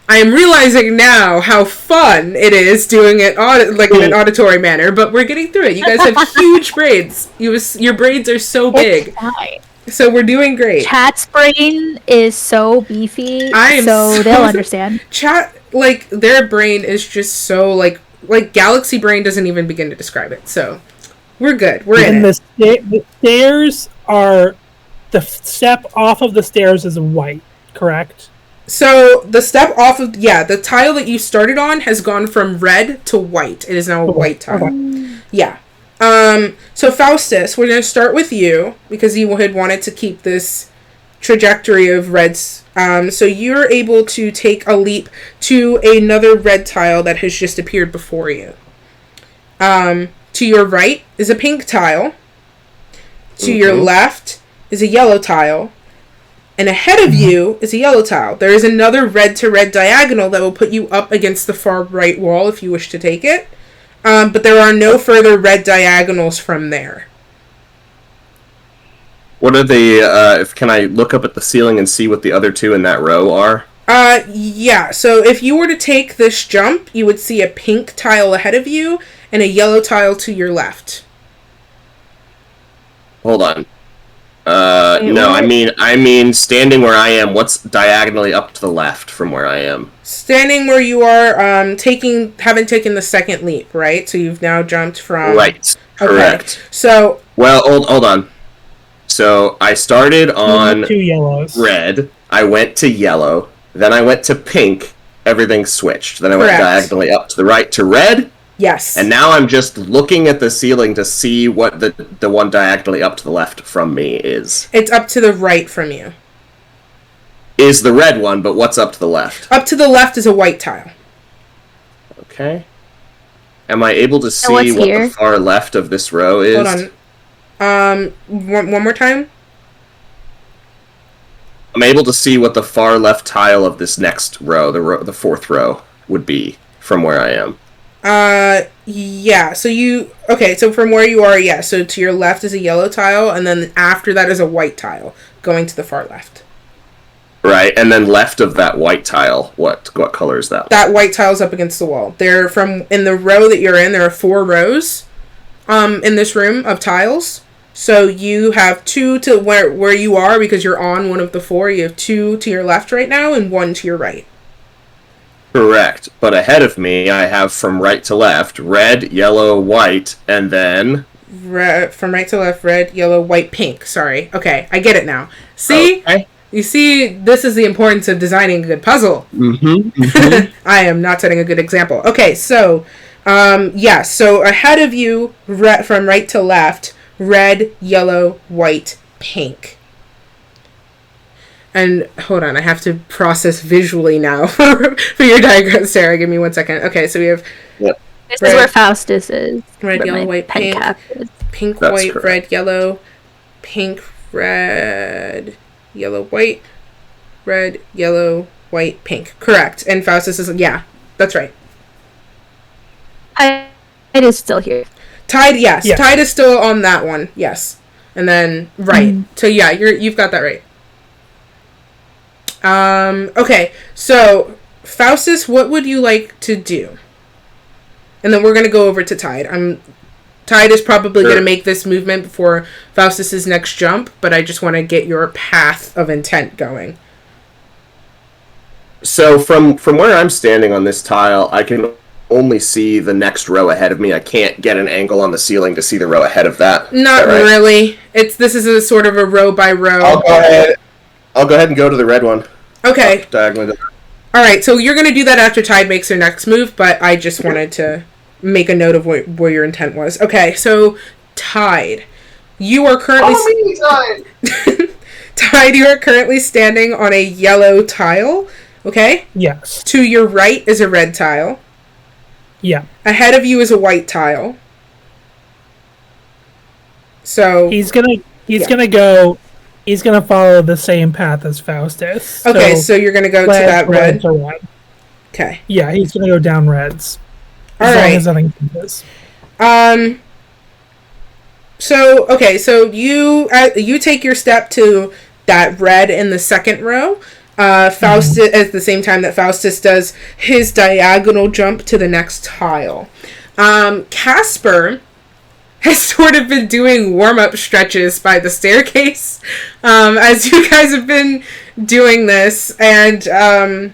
I am realizing now how fun it is doing it in an auditory manner, but we're getting through it. You guys have huge braids. Your braids are so big. It's fine. So we're doing great. Chat's brain is so beefy, I am so they'll understand. Chat, like, their brain is just so, like Galaxy Brain doesn't even begin to describe it. So we're good. We're in it. The stairs are... The step off of the stairs is white, correct? So the step off of the tile that you started on has gone from red to white. It is now a white tile. Okay. Yeah. So Faustus, we're gonna start with you because you had wanted to keep this trajectory of reds. So you're able to take a leap to another red tile that has just appeared before you. To your right is a pink tile. To your left is a yellow tile. And ahead of you is a yellow tile. There is another red to red diagonal that will put you up against the far right wall if you wish to take it. But there are no further red diagonals from there. What are the, can I look up at the ceiling and see what the other two in that row are? Yeah. So if you were to take this jump, you would see a pink tile ahead of you and a yellow tile to your left. Hold on. No, I mean standing where I am, what's diagonally up to the left from where I am? Standing where you are, haven't taken the second leap, right? So you've now jumped from... Right, correct. Okay. So... Well, hold on. So I started on 2 yellows. red, I went to yellow, then I went to pink, everything switched. Then I went diagonally up to the right to red. Yes. And now I'm just looking at the ceiling to see what the one diagonally up to the left from me is. It's up to the right from you. Is the red one, but what's up to the left? Up to the left is a white tile. Okay. Am I able to see what's what here? the far left of this row is? Hold on. One more time? I'm able to see what the far left tile of this next row, the fourth row, would be from where I am. Yeah, so from where you are, yeah, so to your left is a yellow tile, and then after that is a white tile, going to the far left. Right, and then left of that white tile, what color is that? That white tile's up against the wall. In the row that you're in, there are 4 rows, in this room of tiles. So you have 2 to where you are, because you're on one of the 4, you have 2 to your left right now, and 1 to your right. Correct, but ahead of me, I have from right to left, red, yellow, white, and then... From right to left, red, yellow, white, pink. Sorry. Okay, I get it now. See? Okay. You see, this is the importance of designing a good puzzle. Mm-hmm. I am not setting a good example. Okay, so, so ahead of you, from right to left, red, yellow, white, pink. And hold on, I have to process visually now for your diagram, Sarah. Give me 1 second. Okay, so we have This is where Faustus is. red, where yellow, my white, pen pink. cap is. Pink, That's white, correct. red, yellow, pink, red, yellow, white, red, yellow, white, pink. Correct. And Faustus is, yeah, that's right. It is still here. Tide, yes. Yeah. Tide is still on that one, yes. And then, right. So yeah, you've got that right. Okay, so Faustus, what would you like to do? And then we're gonna go over to Tide. Tide is probably gonna make this movement before Faustus's next jump, but I just want to get your path of intent going. So from where I'm standing on this tile, I can only see the next row ahead of me. I can't get an angle on the ceiling to see the row ahead of that. Not Is that right? really. This is a sort of a row by row. I'll go ahead and go to the red one. Okay. Diagonally. All right. So you're gonna do that after Tide makes her next move, but I just wanted to make a note of where your intent was. Okay. So tied. You are currently tied. You are currently standing on a yellow tile. Okay. Yes. To your right is a red tile. Yeah. Ahead of you is a white tile. So He's gonna follow the same path as Faustus. Okay, so you're gonna go to that red. Okay. Yeah, he's gonna go down reds. As long as nothing changes. So you take your step to that red in the second row. Faustus at the same time that Faustus does his diagonal jump to the next tile. Casper has sort of been doing warm-up stretches by the staircase as you guys have been doing this, and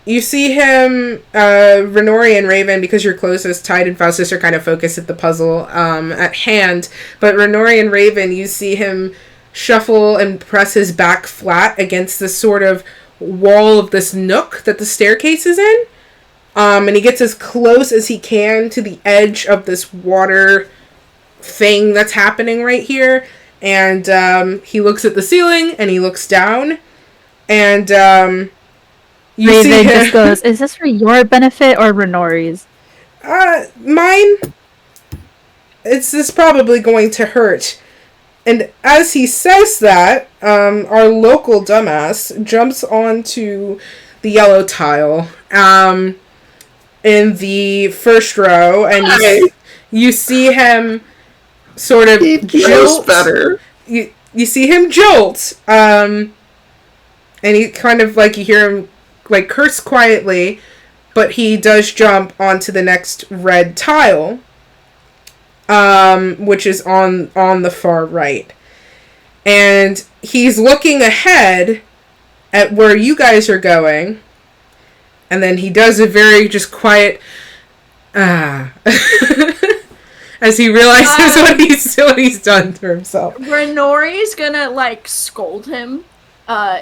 you see him, Renori and Raven, because you're closest, Tide and Faustus are kind of focused at the puzzle at hand, but Renori and Raven, you see him shuffle and press his back flat against the sort of wall of this nook that the staircase is in, and he gets as close as he can to the edge of this water thing that's happening right here, and he looks at the ceiling and he looks down, and Raven just goes, "Is this for your benefit or Renori's?" Mine. This is probably going to hurt. And as he says that, our local dumbass jumps onto the yellow tile in the first row, and you see him sort of jolt. Better. You see him jolt, and he kind of you hear him curse quietly, but he does jump onto the next red tile, which is on the far right. And he's looking ahead at where you guys are going, and then he does a very just quiet as he realizes what he's done to himself. Renori's gonna scold him.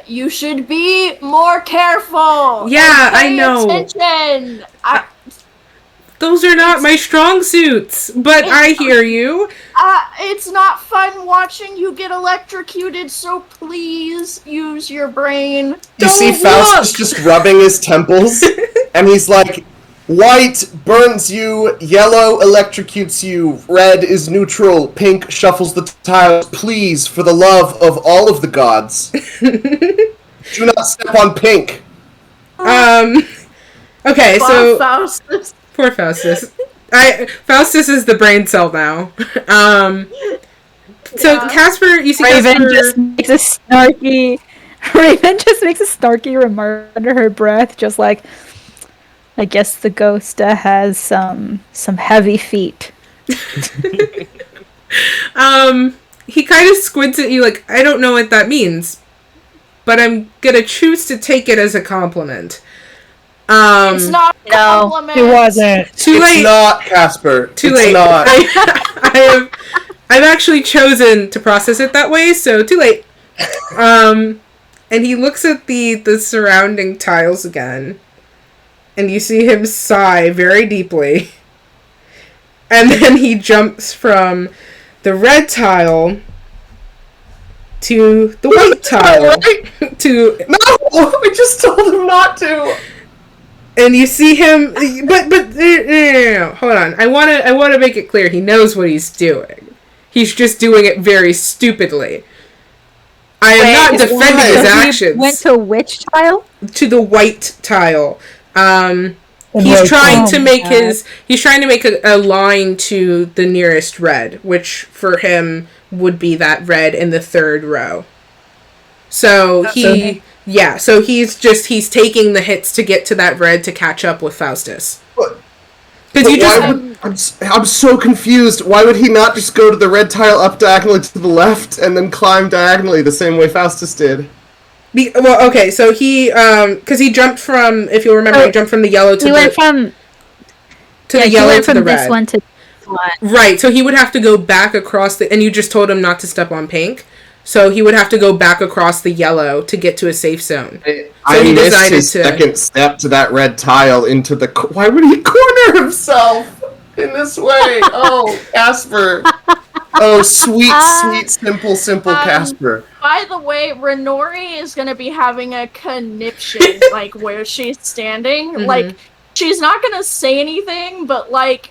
You should be more careful. Yeah, I know. Attention. Those are not my strong suits, but I hear you. It's not fun watching you get electrocuted, so please use your brain. You see Faustus just rubbing his temples, and he's like, white burns you, yellow electrocutes you, red is neutral, pink shuffles the tiles. Please, for the love of all of the gods, do not step on pink. Okay, so Faustus. Poor Faustus. Faustus is the brain cell now. So Casper, you see Raven just makes a snarky remark under her breath, just like, I guess the ghost has some heavy feet. He kind of squints at you like, I don't know what that means, but I'm gonna choose to take it as a compliment. It's not a compliment. It wasn't. Too late. It's not, Casper. Too it's late. Not. I've actually chosen to process it that way, so too late. And he looks at the surrounding tiles again, and you see him sigh very deeply. And then he jumps from the red tile to the white tile. No! I just told him not to! And you see him, but no, hold on. I want to make it clear. He knows what he's doing. He's just doing it very stupidly. I am not defending his actions. He went to which tile? To the white tile. He's trying to make a line to the nearest red, which for him would be that red in the third row. So so he's taking the hits to get to that red to catch up with Faustus. I'm so confused. Why would he not just go to the red tile up diagonally to the left and then climb diagonally the same way Faustus did? Okay, so he because he jumped from, if you'll remember, he jumped from the yellow to the red. This one to this one. Right, so he would have to go back across and you just told him not to step on pink. So he would have to go back across the yellow to get to a safe zone. I missed his second step to that red tile into the... Why would he corner himself in this way? Oh, Casper. Oh, sweet, simple Casper. By the way, Renori is gonna be having a conniption, like, where she's standing. Mhm. Like, she's not gonna say anything, but, like,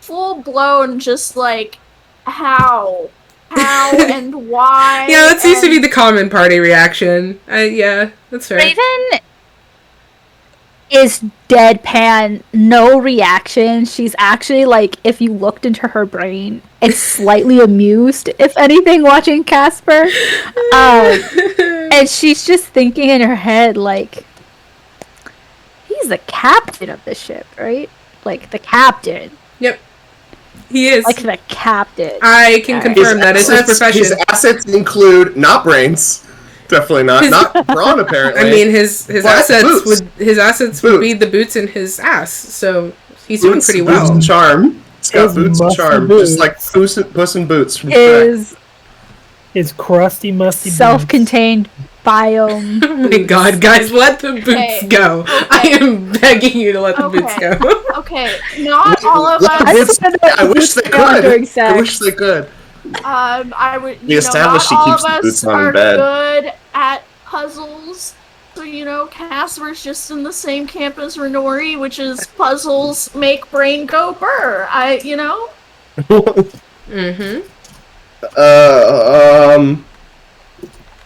full-blown just, like, how? How and why? Yeah, that seems to and- be the common party reaction. Yeah, that's fair. Raven is deadpan, no reaction. She's actually like, if you looked into her brain, it's slightly amused, if anything, watching Casper. And she's just thinking in her head, like, he's the captain of the ship, right? Like, the captain. Yep. He is. Like, the captain. I can confirm that is his profession. His assets include not brains. Definitely not brawn, apparently. I mean, his But assets boots. would be the boots in his ass. So he's doing pretty well. Boots and charm. It's got His boots and musty charm, boots. just like Puss in Boots from Shrek. Is His crusty, musty self-contained biome. Oh my god, guys, let the boots Okay. go. I am begging you to let the boots Okay. go. Okay, not all of Let the us. boots- I wish they could. During I sex. wish they could. I would. We You know, established not he all keeps of the us boots on in are bed. good at puzzles. So, you know, Casper's just in the same camp as Renori, which is puzzles make brain go burr. You know? Mm-hmm.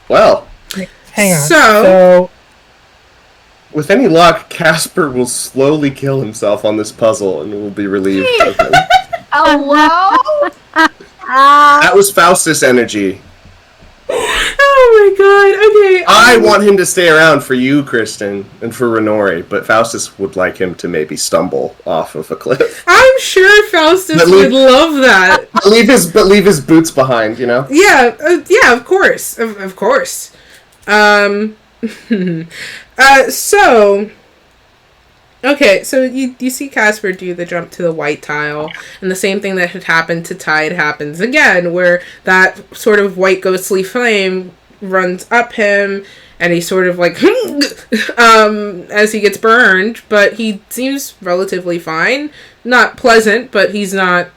Well, Hang on. So- with any luck, Casper will slowly kill himself on this puzzle and will be relieved of him. Hello? That was Faustus energy. Oh my god, okay. I want him to stay around for you, Kristen, and for Renori, but Faustus would like him to maybe stumble off of a cliff. I'm sure Faustus But would love that. But leave his boots behind, you know? Yeah, of course. Of course. So... Okay, so you see Casper do the jump to the white tile, and the same thing that had happened to Tide happens again, where that sort of white ghostly flame runs up him, and he's sort of like, as he gets burned, but he seems relatively fine. Not pleasant, but he's not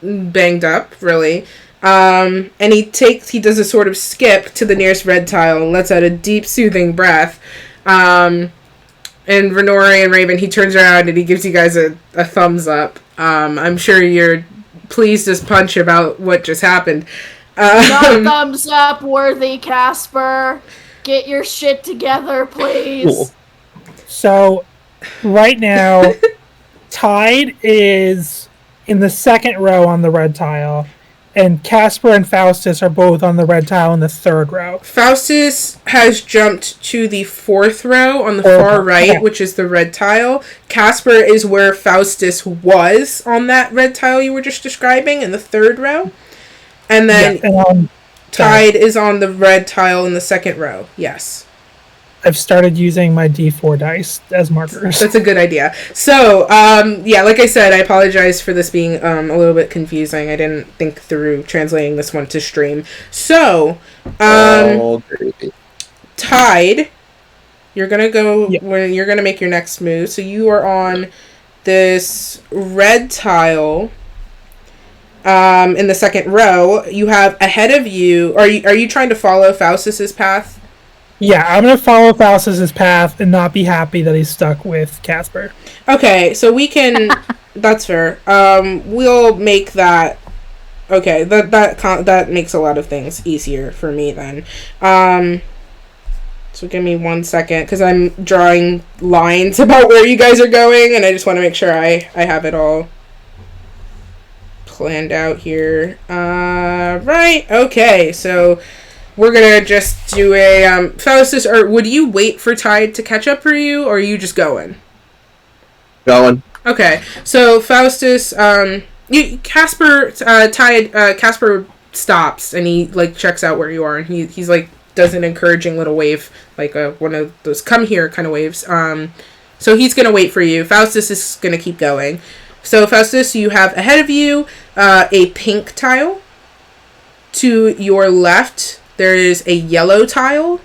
banged up, really. And he does a sort of skip to the nearest red tile and lets out a deep, soothing breath. And Renori and Raven, he turns around and he gives you guys a thumbs up. I'm sure you're pleased as punch about what just happened. No thumbs up, worthy Casper. Get your shit together, please. Cool. So, right now, Tide is in the second row on the red tile, and Casper and Faustus are both on the red tile in the third row. Faustus has jumped to the fourth row on the Fourth far row, right, okay. which is the red tile. Casper is where Faustus was on that red tile you were just describing in the third row. And then Yeah, and, Tide is on the red tile in the second row. Yes. I've started using my D4 dice as markers. That's a good idea. So, yeah, like I said, I apologize for this being a little bit confusing. I didn't think through translating this one to stream. So, Oh, baby. Tide, you're gonna go Yep. when you're gonna make your next move. So you are on this red tile. In the second row, you have ahead of you. Are you trying to follow Faustus's path? Yeah, I'm gonna follow Faustus's path and not be happy that he's stuck with Casper. Okay, so we can. That's fair. We'll make that. Okay, that makes a lot of things easier for me then. So give me 1 second, because I'm drawing lines about where you guys are going, and I just want to make sure I have it all planned out here. Right. Okay, so we're gonna just do a Faustus. Or would you wait for Tide to catch up for you, or are you just going? Going. Okay, so Faustus, Casper stops and he like checks out where you are, and he's like does an encouraging little wave, like one of those "come here" kind of waves. So he's gonna wait for you. Faustus is gonna keep going. So Faustus, you have ahead of you a pink tile. To your left, there is a yellow tile,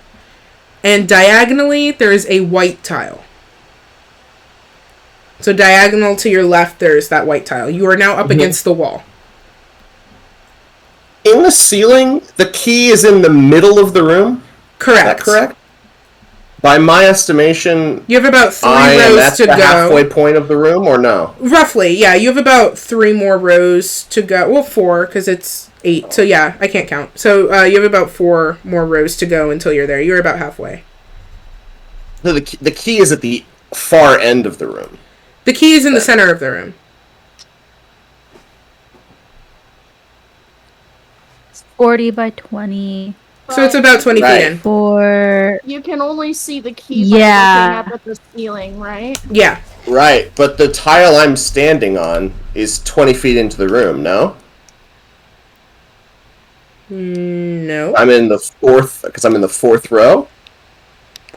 and diagonally there is a white tile. So diagonal to your left, there's that white tile. You are now up against the wall. In the ceiling, the key is in the middle of the room. Correct. Is that correct? By my estimation, You have about 3 I am rows at to the go. halfway point of the room, or no? Roughly, yeah. You have about 3 more rows to go. Well, 4, because it's 8. So, yeah, I can't count. So, you have about 4 more rows to go until you're there. You're about halfway. No, the key is at the far end of the room. The key is in the center of the room. 40 by 20. So, it's about 20 Right. feet in. For You can only see the key Yeah. by looking up at the ceiling, right? Yeah. Right, but the tile I'm standing on is 20 feet into the room, no? No. I'm in the fourth row.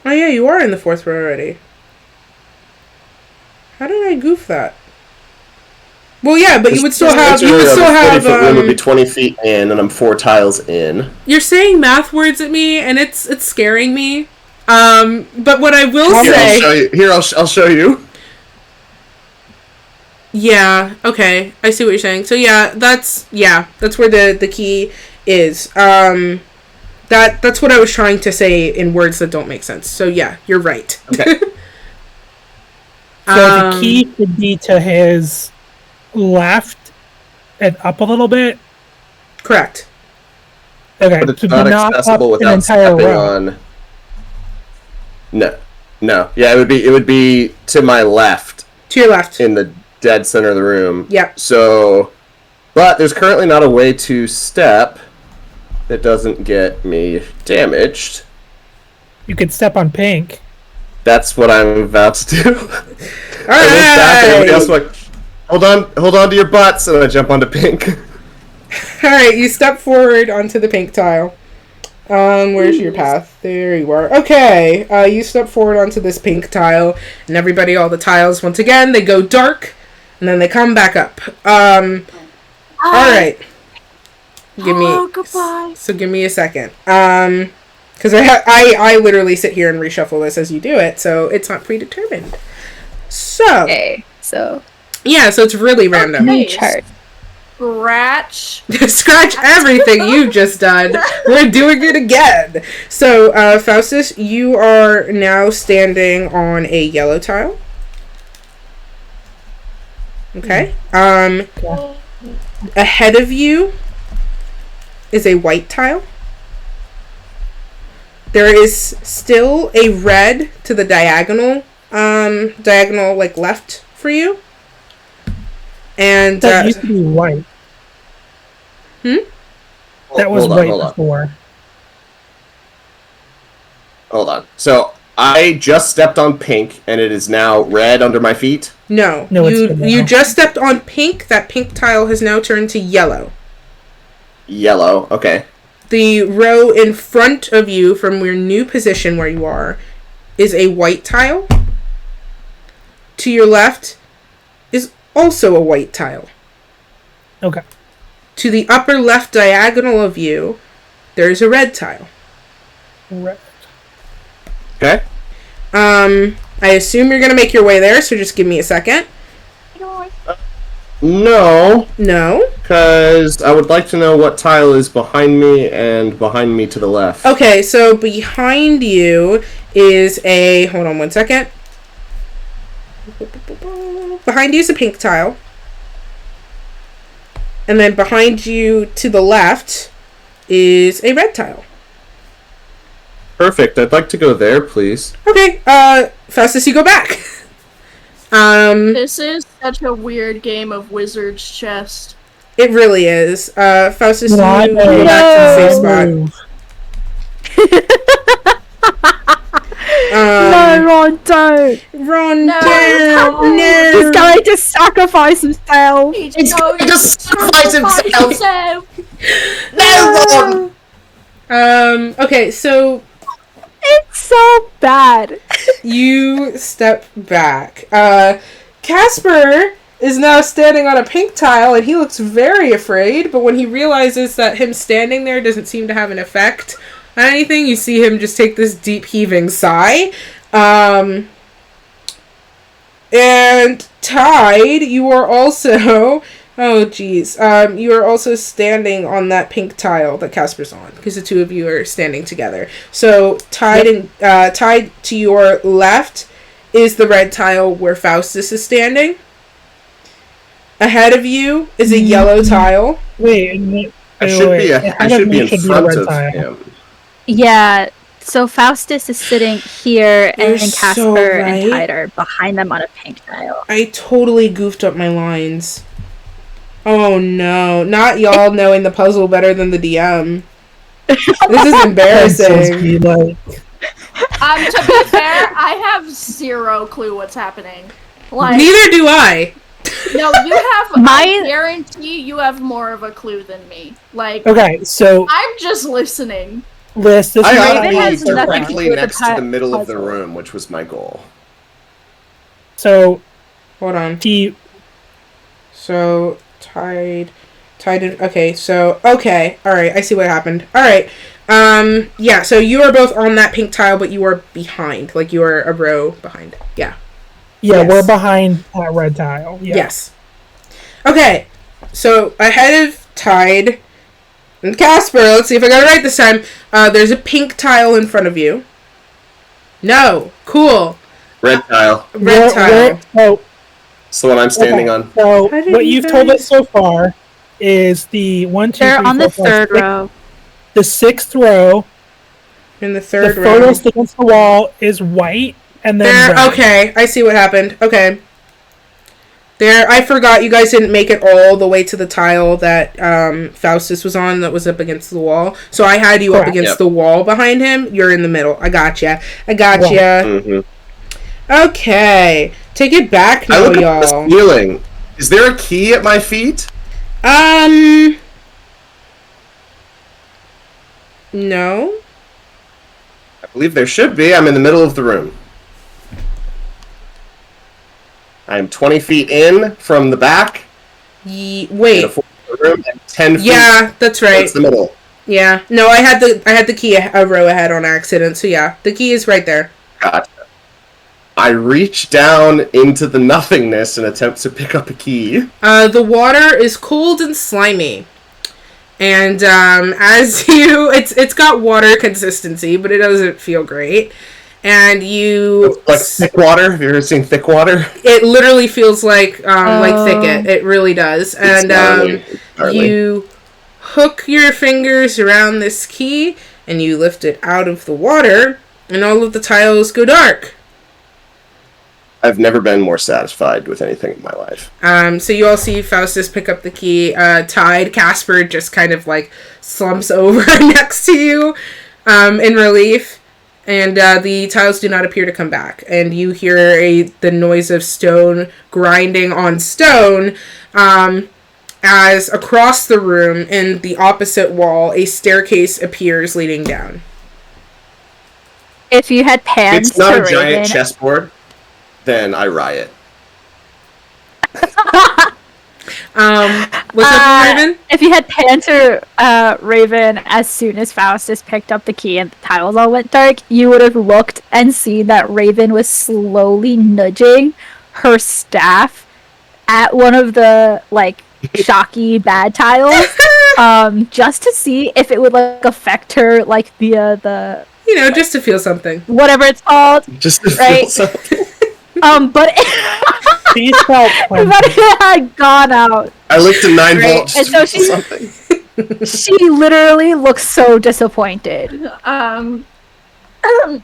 Oh, yeah, you are in the 4th row already. How did I goof that? Well, yeah, but you would still have. You would still have. 40-foot room would be 20 feet in, and I'm 4 tiles in. You're saying math words at me, and it's scaring me. But what I will Here, say. I'll show you. Here, I'll show you. Yeah. Okay. I see what you're saying. So yeah, that's where the key is. That's what I was trying to say in words that don't make sense. So yeah, you're right. Okay. So the key would be to his left and up a little bit. Correct. Okay, But it's so not not accessible up an without entire stepping row. on. No. Yeah, it would be to my left To your left. in the dead center of the room. Yep. So, but there's currently not a way to step that doesn't get me damaged. You could step on pink. That's what I'm about to do. All I look back and everybody else is like, hold on to your butts, and I jump onto pink. All right. You step forward onto the pink tile. Where's your path? There you are. Okay. You step forward onto this pink tile, and all the tiles, once again, they go dark, and then they come back up. All right. Goodbye. So give me a second. Because I literally sit here and reshuffle this as you do it, so it's not predetermined. So okay, so yeah, so it's really random. Okay. new chart. Scratch. Scratch everything you've just done. We're doing it again. So Faustus, you are now standing on a yellow tile. Okay. Ahead of you is a white tile. There is still a red to the diagonal like left for you. And That used to be white. That was Hold on, white hold on. before. Hold on. So I just stepped on pink, and it is now red under my feet. no, No, it's you good now. you just stepped on pink. That pink tile has now turned to yellow. Yellow. Okay. The row in front of you from your new position where you are is a white tile. To your left is also a white tile. Okay. To the upper left diagonal of you, there's a red tile. Right. Okay. I assume you're gonna make your way there, so just give me a second. No, No. because I would like to know what tile is behind me and behind me to the left. Okay, so behind you is a... Hold on one second. Behind you is a pink tile. And then behind you to the left is a red tile. Perfect. I'd like to go there, please. Okay, Faustus, you go back. This is such a weird game of wizard's chest. It really is. Faustus, you Why go back to the safe spot. No, Ron, don't. Ron, No, no. He's going to sacrifice himself. He's going to sacrifice himself. No! Okay, so It's so bad. you step back. Casper is now standing on a pink tile, and he looks very afraid, but when he realizes that him standing there doesn't seem to have an effect on anything, you see him just take this deep heaving sigh. And Tide, you are also Oh, geez. You are also standing on that pink tile that Casper's on, because the two of you are standing together. So, tied to your left is the red tile where Faustus is standing. Ahead of you is a yellow tile. I should be in front of him. Yeah, so Faustus is sitting here, and Casper so right. and Tide are behind them on a pink tile. I totally goofed up my lines. Oh no, not y'all knowing the puzzle better than the DM. This is embarrassing. To be fair, I have zero clue what's happening. Like, neither do I. No, you have. I guarantee you have more of a clue than me. Like, okay, so I'm just listening. This is I has was nothing to directly do with next the to the middle of the puzzle. room, which was my goal. So Hold on. he So Tide. Okay, so okay, all right. I see what happened. All right. Yeah. So you are both on that pink tile, but you are behind. Like you are a row behind. Yeah. Yes. we're behind that red tile. Yeah. Yes. Okay. So ahead of Tide and Casper, let's see if I got it right this time. There's a pink tile in front of you. No. Cool. Red tile. Red tile. So It's the one I'm standing on. So How did what you you've told guys- us so far is the 1, 2, They're 3, on the 4, 5, third 6 row. The 6th row. In the The third row. furthest against the wall is white, and then There. red. Okay. I see what happened. Okay. There. I forgot you guys didn't make it all the way to the tile that Faustus was on that was up against the wall. So I had you up Correct. against Yep. the wall behind him. You're in the middle. I gotcha. Right. Mm-hmm. Okay. Take it back I now, look at y'all. the ceiling. Is there a key at my feet? No. I believe there should be. I'm in the middle of the room. I'm 20 feet in from the back. Wait. In a 4-foot room, and 10 feet. Yeah, that's right. Towards the middle. Yeah. No, I had the key a row ahead on accident. So yeah, the key is right there. Gotcha. I reach down into the nothingness and attempt to pick up a key. The water is cold and slimy. And as you it's got water consistency, but it doesn't feel great. And you Like thick water. Have you ever seen thick water? it literally feels like thicket. It really does. And gnarly. you hook your fingers around this key and you lift it out of the water and all of the tiles go dark. I've never been more satisfied with anything in my life. So you all see Faustus pick up the key. Tide, Casper just kind of like slumps over next to you in relief. And the tiles do not appear to come back. And you hear the noise of stone grinding on stone as across the room in the opposite wall, a staircase appears leading down. If you had pans It's not to a giant Raven, chessboard, then I riot. What's up, Raven? if you had panned to Raven as soon as Faustus picked up the key and the tiles all went dark, you would have looked and seen that Raven was slowly nudging her staff at one of the like shocky bad tiles, just to see if it would like affect her like via the Just to feel something. whatever it's called. Just to Right. feel something. But She felt but it had gone out. I licked a 9 Right, volt just and to so feel she- something. She literally looks so disappointed.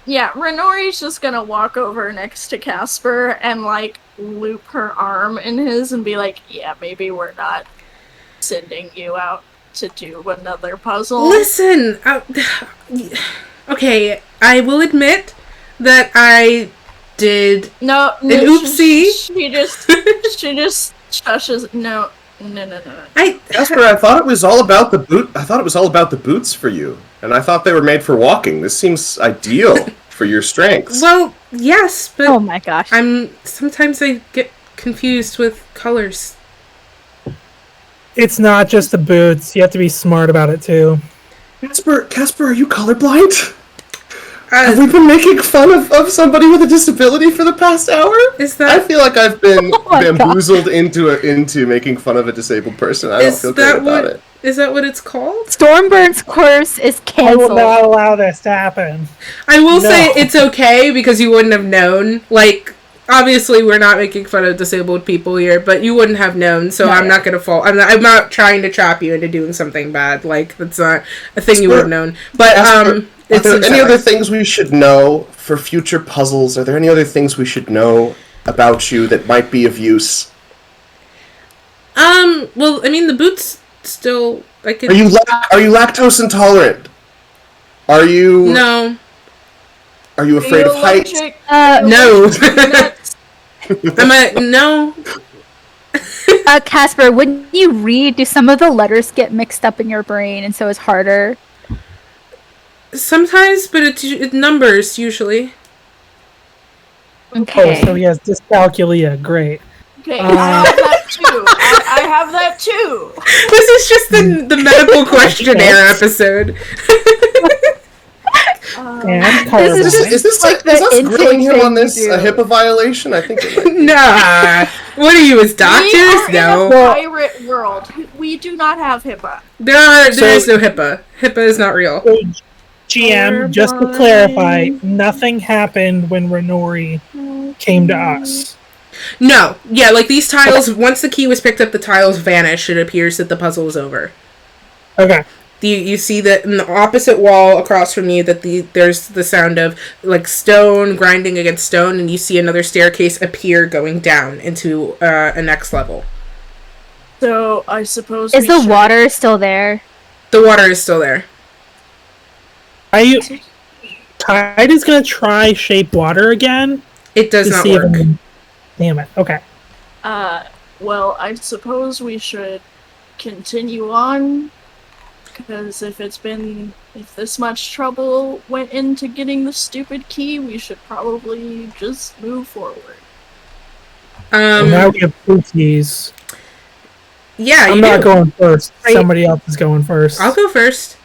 Yeah, Renori's just gonna walk over next to Casper and like loop her arm in his and be like, yeah, maybe we're not sending you out to do another puzzle. Listen, okay, I will admit that I did. No, An oopsie. She just shushes. No. Casper, I thought it was all about the boot. I thought it was all about the boots for you, and I thought they were made for walking. This seems ideal for your strengths. Well, yes, but Oh my gosh. sometimes I get confused with colors. It's not just the boots. You have to be smart about it too. Casper, are you colorblind? Have we been making fun of somebody with a disability for the past hour? Is that- I feel like I've been my bamboozled into making fun of a disabled person. I don't feel great about it. Is that what it's called? Stormburn's course is I will canceled. not allow this to happen. I will No. say it's okay because you wouldn't have known. Like, obviously, we're not making fun of disabled people here, but you wouldn't have known. So I'm not gonna fall. I'm not trying to trap you into doing something bad. Like, that's not a thing you would have known. But Are there any other things we should know for future puzzles? Are there any other things we should know about you that might be of use? Well, I mean, the boots still. I could. Are you lactose intolerant? Are you? No. Are you afraid of heights? No. Nuts. No. Casper, when you read, do some of the letters get mixed up in your brain, and so it's harder? Sometimes, but it's numbers usually. Okay. Oh, so he has dyscalculia. Great. Okay, I have that too. I have that too. This is just the medical questionnaire episode. And This is Is like the us intake grilling him thing on this you do. a HIPAA violation? I think it might be. Nah. What are you, his We doctors? are in No. a pirate world. We do not have HIPAA. There is no HIPAA. HIPAA is not real. GM, just to clarify, nothing happened when Renori came to us. No. Yeah, like these tiles, once the key was picked up, the tiles vanish. It appears that the puzzle is over. Okay. You see that in the opposite wall across from you that there's the sound of like stone grinding against stone, and you see another staircase appear going down into a next level. So I suppose Is we the should- water still there? The water is still there. Tide is gonna try shape water again. It does to not see if work. Damn it. Okay. Well, I suppose we should continue on, because if this much trouble went into getting the stupid key, we should probably just move forward. So now we have two keys. Yeah, I'm you not do. going first. Right. Somebody else is going first. I'll go first.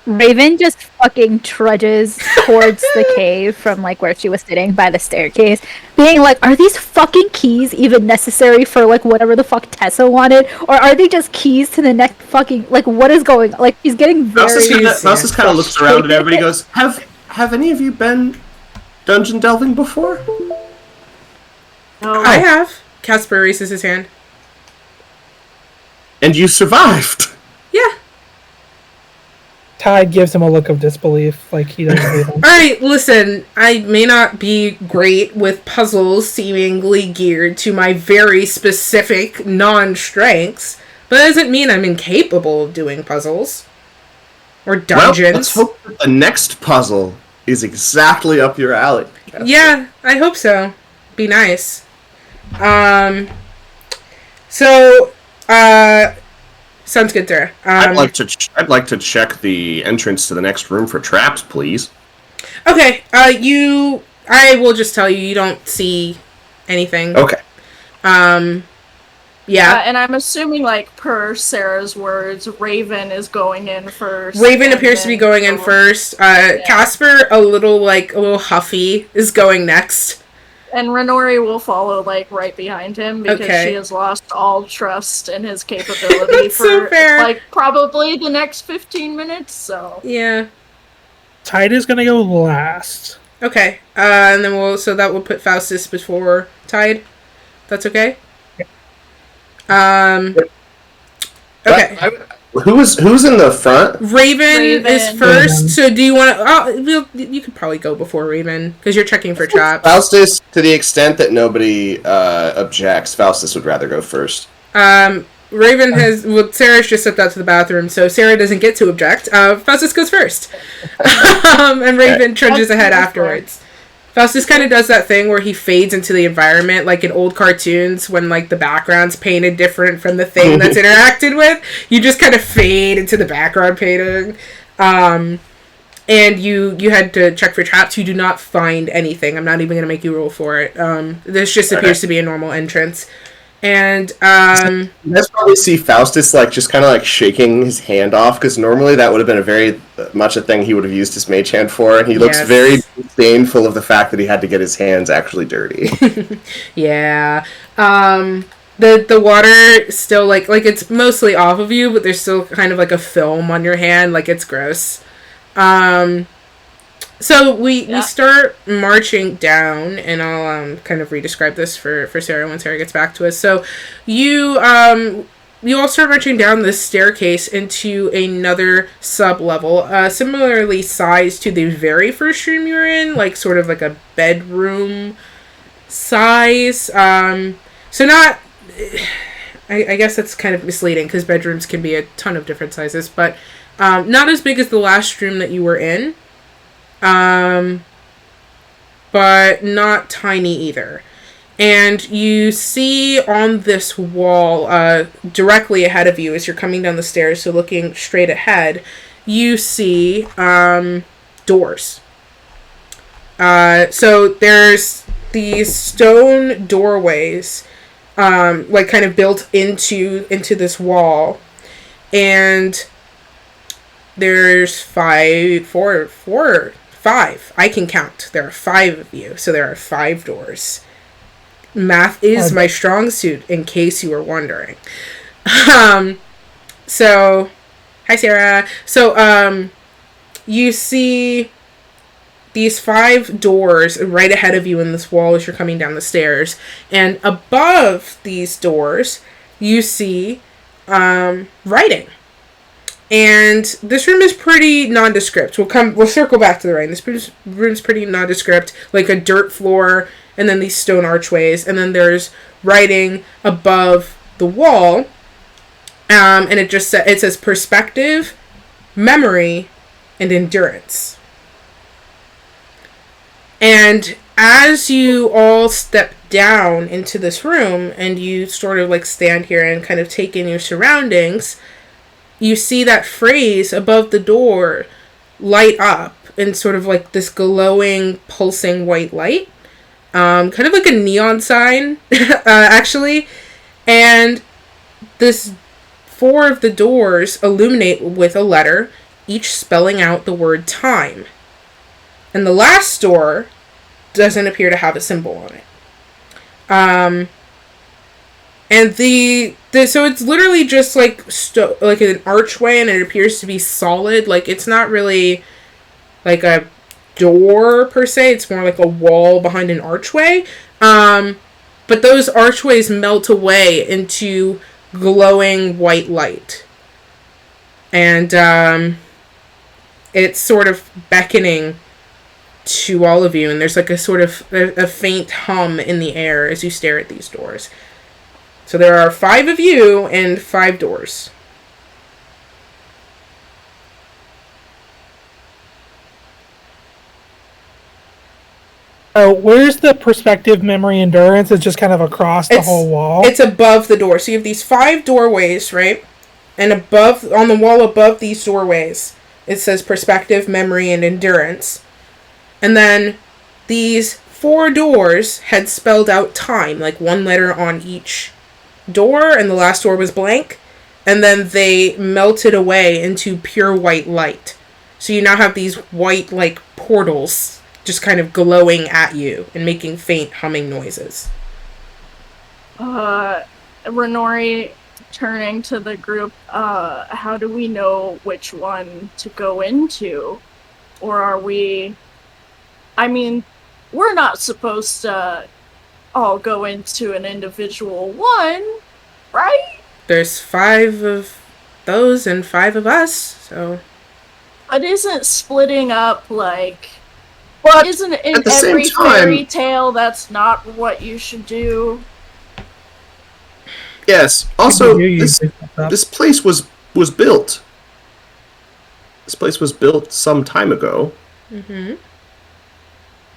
Raven just fucking trudges towards the cave from like where she was sitting by the staircase, being like, are these fucking keys even necessary for like whatever the fuck Tessa wanted? Or are they just keys to the next fucking, like, what is going on? Like, she's getting very... Mouse kind of looks around and everybody goes, Have any of you been dungeon delving before? No, I have. Casper raises his hand. And you survived! Yeah. Tide gives him a look of disbelief, like he doesn't believe him. Alright, listen, I may not be great with puzzles seemingly geared to my very specific non-strengths, but that doesn't mean I'm incapable of doing puzzles. Or dungeons. Well, let's hope that the next puzzle is exactly up your alley. Yeah, I hope so. Be nice. Sounds good, Dara. I'd like to check the entrance to the next room for traps, please. Okay, I will just tell you, you don't see anything. Okay. Yeah. and I'm assuming, like, per Sarah's words, Raven is going in first. Raven and appears to be then going in first. Casper, a little huffy, is going next. And Renori will follow, like, right behind him, because Okay. she has lost all trust in his capability So for, fair. like, probably the next 15 minutes, so... Yeah. Tide is gonna go last. Okay. And then that will put Faustus before Tide. That's okay? Okay. Who's in the front? Raven is Raven. first, so do you want to... you could probably go before Raven, because you're checking for traps. Faustus, to the extent that nobody objects, Faustus would rather go first. Raven has... Well, Sarah's just stepped out to the bathroom, so Sarah doesn't get to object. Faustus goes first. And Raven trudges ahead afterwards. Faustus kind of does that thing where he fades into the environment, like in old cartoons when, like, the background's painted different from the thing that's interacted with. You just kind of fade into the background painting. And you had to check for traps. You do not find anything. I'm not even going to make you roll for it. This just appears to be a normal entrance. And You guys probably see Faustus like just kind of like shaking his hand off because normally that would have been a very much a thing he would have used his mage hand for, and he looks Yes. very disdainful of the fact that he had to get his hands actually dirty. yeah, the water still like it's mostly off of you, but there's still kind of like a film on your hand, like it's gross. So we start marching down, and I'll kind of re-describe this for Sarah when Sarah gets back to us. So you all start marching down this staircase into another sub-level, similarly sized to the very first room you're in, like sort of like a bedroom size. So not... I guess that's kind of misleading, because bedrooms can be a ton of different sizes, but not as big as the last room that you were in. But not tiny either. And you see on this wall, directly ahead of you as you're coming down the stairs, so looking straight ahead, you see doors. So there's these stone doorways, like kind of built into this wall, and there's five. I can count. There are 5 of you, so there are 5 doors. Math is my strong suit, in case you were wondering. So, hi Sarah. So, you see these 5 doors right ahead of you in this wall as you're coming down the stairs, and above these doors, you see writing. And this room is pretty nondescript. We'll circle back to the writing. This room's pretty nondescript, like a dirt floor, and then these stone archways, and then there's writing above the wall, and it says perspective, memory, and endurance. And as you all step down into this room, and you sort of like stand here and kind of take in your surroundings, you see that phrase above the door light up in sort of like this glowing, pulsing white light. Kind of like a neon sign, actually. And this 4 of the doors illuminate with a letter, each spelling out the word time. And the last door doesn't appear to have a symbol on it. And so it's literally just like like an archway, and it appears to be solid. Like it's not really like a door per se. It's more like a wall behind an archway. But those archways melt away into glowing white light, and it's sort of beckoning to all of you. And there's like a sort of a faint hum in the air as you stare at these doors. So there are 5 of you and 5 doors. Oh, where's the perspective, memory, endurance? It's just kind of across the whole wall. It's above the door. So you have these 5 doorways, right? And above, on the wall above these doorways, it says perspective, memory, and endurance. And then these 4 doors had spelled out time, like 1 letter on each door, and the last door was blank, and then they melted away into pure white light. So you now have these white like portals just kind of glowing at you and making faint humming noises. Renori turning to the group, how do we know which one to go into? Or are we... I mean, we're not supposed to all go into an individual one, right? There's 5 of those and 5 of us, so... But isn't splitting up, like... Well, isn't it in every fairy tale that's not what you should do? Yes. Also, this place was built. This place was built some time ago. Mm-hmm.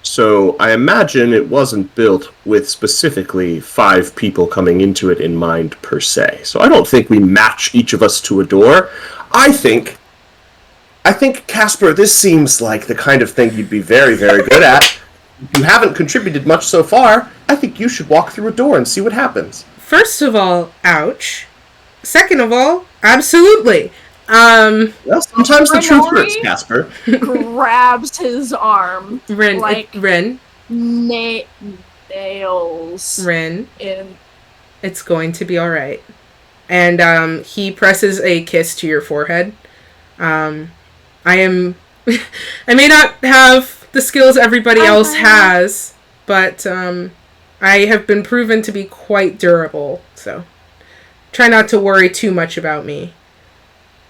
So I imagine it wasn't built with specifically 5 people coming into it in mind per se. So I don't think we match each of us to a door. I think, Casper, this seems like the kind of thing you'd be very, very good at. you haven't contributed much so far. I think you should walk through a door and see what happens. First of all, ouch. Second of all, absolutely. Well, sometimes the truth Rinori? hurts, Casper. Grabs his arm. Rin, Like- Rin, Nails. Rin, In. it's going to be all right. And he presses a kiss to your forehead. I am. I may not have the skills everybody else has, but I have been proven to be quite durable. So try not to worry too much about me.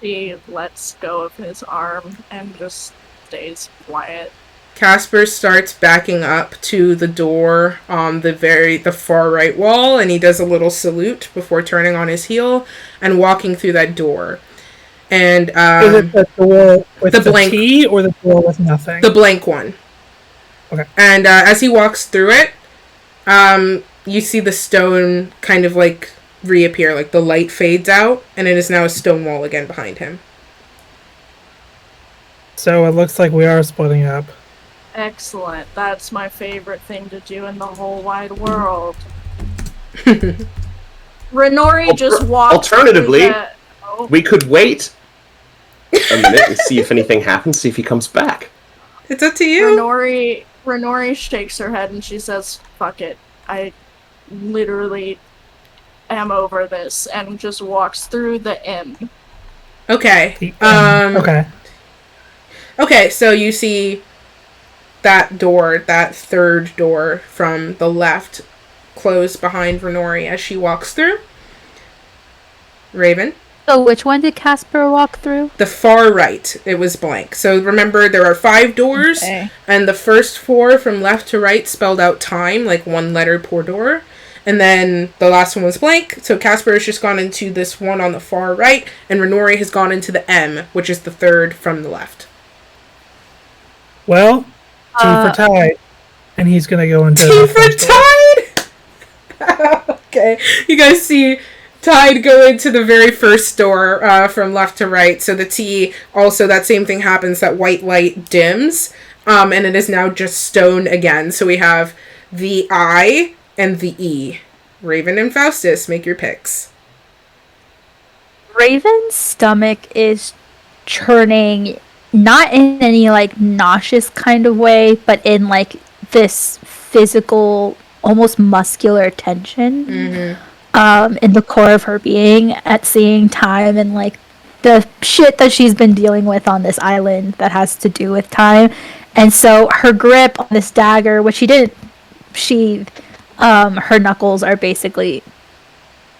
He lets go of his arm and just stays quiet. Casper starts backing up to the door on the far right wall, and he does a little salute before turning on his heel and walking through that door. And Is it the door with the the blank- T or the door with nothing? the blank one. Okay. And as he walks through it, you see the stone kind of like reappear, like the light fades out, and it is now a stone wall again behind him. So it looks like we are splitting up. Excellent. That's my favorite thing to do in the whole wide world. Renori just walks. Alternatively, through the- Oh, we could wait a minute and see if anything happens, see if he comes back. It's up to you. Renori shakes her head and she says, "Fuck it. I literally am over this," and just walks through the inn. Okay. Okay. Okay, so you see that door, that third door from the left, close behind Renori as she walks through. Raven? So which one did Casper walk through? The far right, it was blank. So remember, there are 5 doors, Okay. and the first 4 from left to right spelled out time, like 1 letter per door. And then the last one was blank, so Casper has just gone into this one on the far right, and Renori has gone into the M, which is the third from the left. Well, T for Tide. And he's going to go into T the for first door. Tide! Okay, you guys see Tide go into the very first door from left to right, so the T, also that same thing happens, that white light dims, and it is now just stone again. So we have the I and the E. Raven and Faustus, make your picks. Raven's stomach is churning, not in any like nauseous kind of way, but in like this physical, almost muscular tension in the core of her being at seeing time and like the shit that she's been dealing with on this island that has to do with time. And so her grip on this dagger, which she didn't sheathe, her knuckles are basically,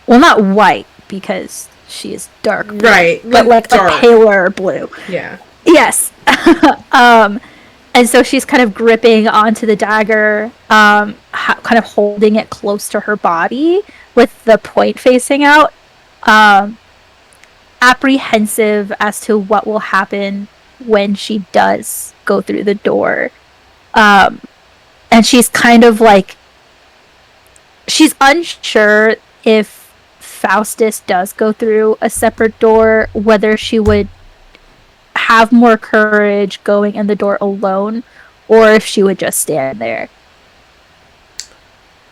well, not white because she is dark blue, Right, but like dark. a paler blue. Yeah. Yes. And so she's kind of gripping onto the dagger, kind of holding it close to her body with the point facing out, apprehensive as to what will happen when she does go through the door. And she's kind of like, she's unsure if Faustus does go through a separate door, whether she would have more courage going in the door alone, or if she would just stand there.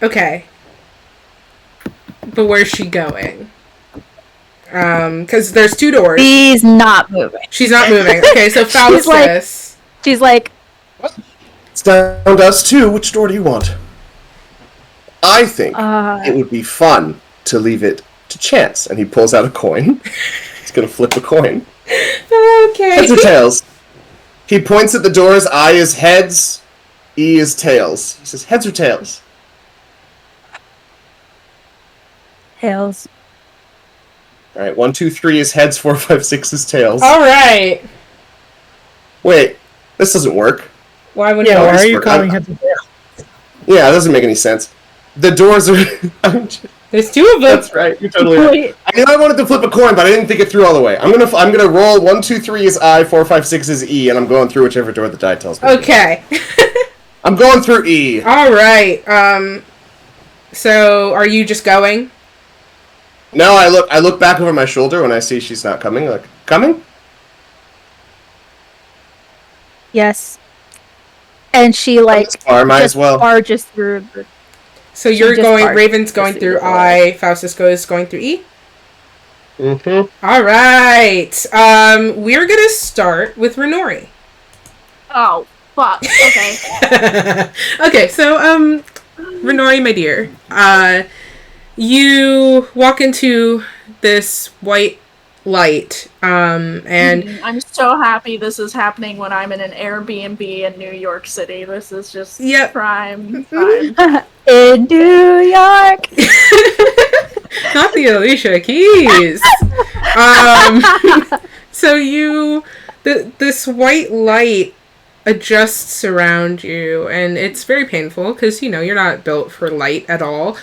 Okay. But where's she going? Because there's 2 doors. She's not moving. She's not moving. Okay, so Faustus. She's like, It's down to us too. Which door do you want? I think Uh. it would be fun to leave it to chance. And he pulls out a coin. He's gonna flip a coin. Okay. Heads or tails? He points at the doors. I is heads. E is tails. He says, heads or tails? tails. All right, 1, 2, 3 is heads. 4, 5, 6 is tails. All right. Wait, this doesn't work. Why would Yeah, you? why are this you work? calling it the Yeah, it doesn't make any sense. The doors are. There's 2 of them. That's right. You're totally right. I knew I wanted to flip a coin, but I didn't think it through all the way. I'm gonna roll 1, 2, 3 is I, 4, 5, 6 is E, and I'm going through whichever door the die tells me. Okay. I'm going through E. All right. So are you just going? No, I look back over my shoulder when I see she's not coming. Like, coming? Yes. and she like bar might just as well. barges through. So you're just going. barges Raven's going through the door. I. Faustus is going through E. Mm-hmm. All right. We're gonna start with Renori. Oh, fuck. Okay. Okay, so Renori, my dear, you walk into this white light, and I'm so happy this is happening when I'm in an Airbnb in New York City. This is just prime time. In New York. not the Alicia Keys. So this white light adjusts around you, and it's very painful because you're not built for light at all.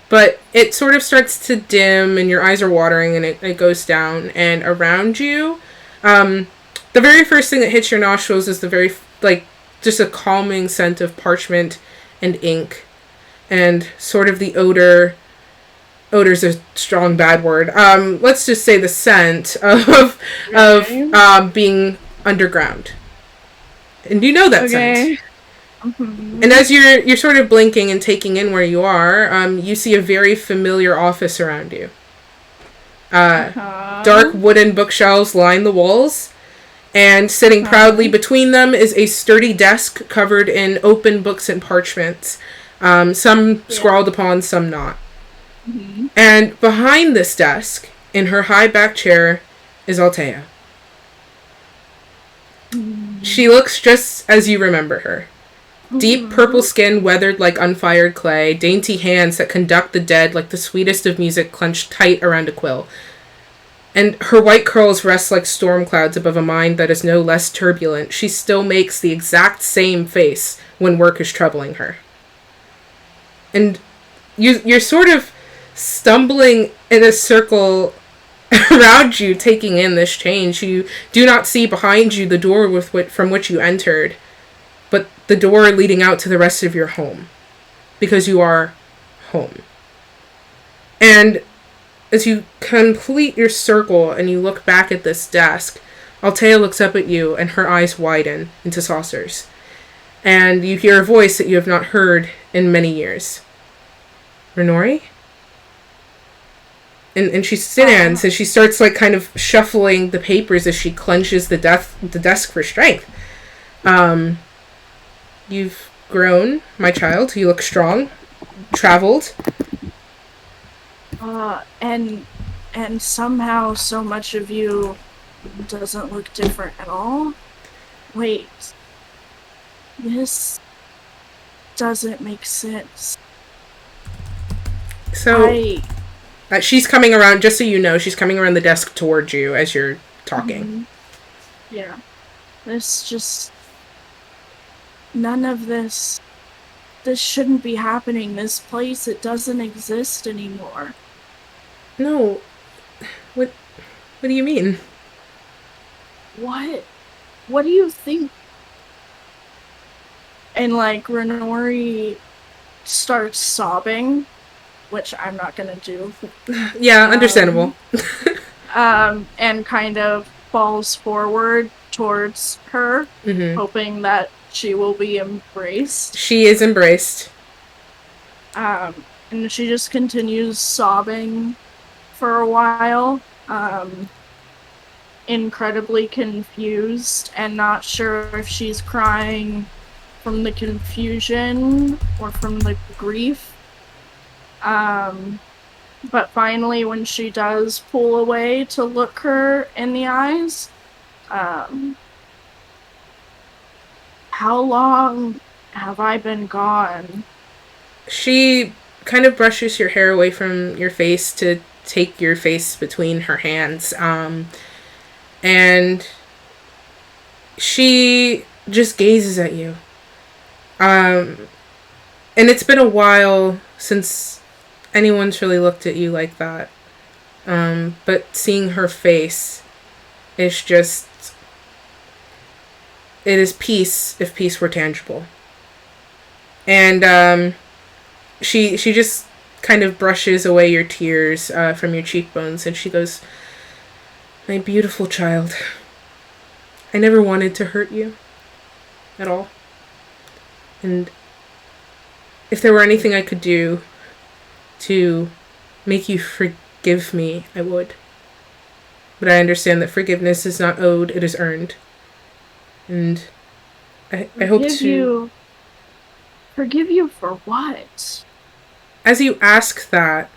But it sort of starts to dim, and your eyes are watering, and it goes down. And around you, the very first thing that hits your nostrils is just a calming scent of parchment and ink, and sort of the odor. Odor's a strong bad word. Let's just say the scent of being underground. And you know that scent. Mm-hmm. And as you're sort of blinking and taking in where you are, you see a very familiar office around you. Dark wooden bookshelves line the walls, and sitting proudly between them is a sturdy desk covered in open books and parchments. Some scrawled upon, some not. Mm-hmm. And behind this desk, in her high back chair, is Altea. She looks just as you remember her. Deep purple skin weathered like unfired clay, dainty hands that conduct the dead like the sweetest of music clenched tight around a quill. And her white curls rest like storm clouds above a mind that is no less turbulent. She still makes the exact same face when work is troubling her. And you're sort of stumbling in a circle around you, taking in this change. You do not see behind you the door from which you entered, but the door leading out to the rest of your home, because you are home. And as you complete your circle and you look back at this desk, Altea looks up at you and her eyes widen into saucers. And you hear a voice that you have not heard in many years. Renori? And she stands and she starts kind of shuffling the papers as she clenches the desk for strength. You've grown, my child. You look strong, traveled. And somehow so much of you doesn't look different at all. Wait. This doesn't make sense. So, she's coming around, just so you know, she's coming around the desk towards you as you're talking. Mm-hmm. Yeah. This just... None of this... This shouldn't be happening. This place, it doesn't exist anymore. No. What do you mean? What? What do you think? And, Renori starts sobbing, which I'm not gonna do. Yeah, understandable. And kind of falls forward towards her, hoping that she will be embraced. She is embraced. And she just continues sobbing for a while, incredibly confused and not sure if she's crying from the confusion or from the grief. But finally, when she does pull away to look her in the eyes, how long have I been gone? She kind of brushes your hair away from your face to take your face between her hands. And she just gazes at you. And it's been a while since anyone's really looked at you like that. But seeing her face is just... It is peace, if peace were tangible. And she just kind of brushes away your tears from your cheekbones, and she goes, "My beautiful child, I never wanted to hurt you. at all. And if there were anything I could do to make you forgive me, I would. But I understand that forgiveness is not owed, it is earned. And I hope to... Forgive you for what? As you ask that,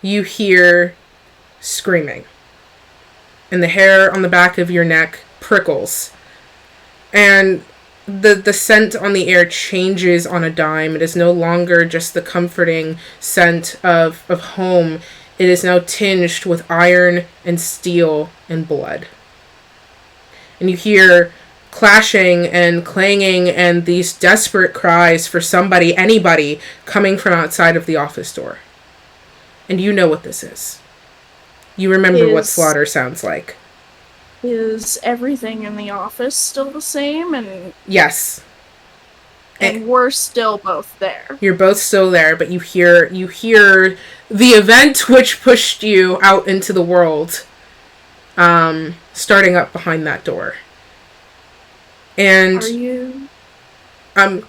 you hear screaming. And the hair on the back of your neck prickles. And the scent on the air changes on a dime. It is no longer just the comforting scent of home. It is now tinged with iron and steel and blood. And you hear clashing and clanging and these desperate cries for somebody, anybody, coming from outside of the office door. And you know what this is. You remember what slaughter sounds like. Is everything in the office still the same? And yes. And we're still both there. You're both still there, but you hear the event which pushed you out into the world starting up behind that door. And are you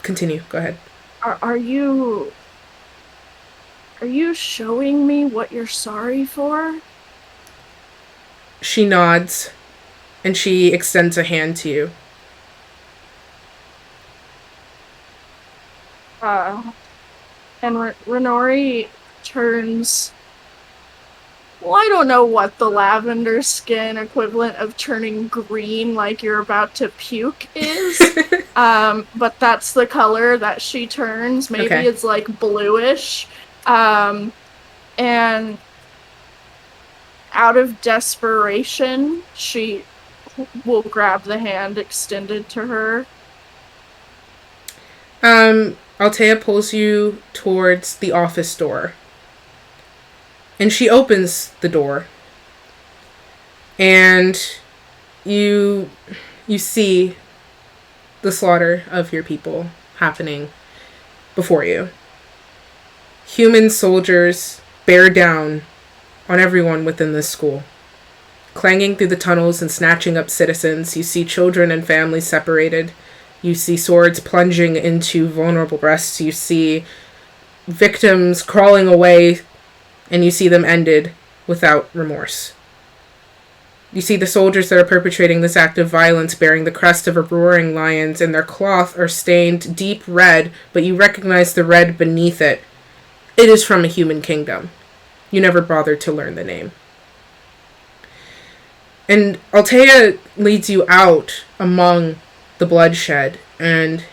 continue, go ahead. Are you showing me what you're sorry for? She nods and she extends a hand to you. And Renori turns... Well, I don't know what the lavender skin equivalent of turning green like you're about to puke is. But that's the color that she turns. Maybe okay. It's like bluish. And out of desperation, she will grab the hand extended to her. Altea pulls you towards the office door. And she opens the door. And you see the slaughter of your people happening before you. Human soldiers bear down on everyone within this school. Clanging through the tunnels and snatching up citizens, you see children and families separated. You see swords plunging into vulnerable breasts. You see victims crawling away, and you see them ended without remorse. You see the soldiers that are perpetrating this act of violence bearing the crest of a roaring lion, and their cloth are stained deep red, but you recognize the red beneath it. It is from a human kingdom. You never bothered to learn the name. And Altea leads you out among the bloodshed, and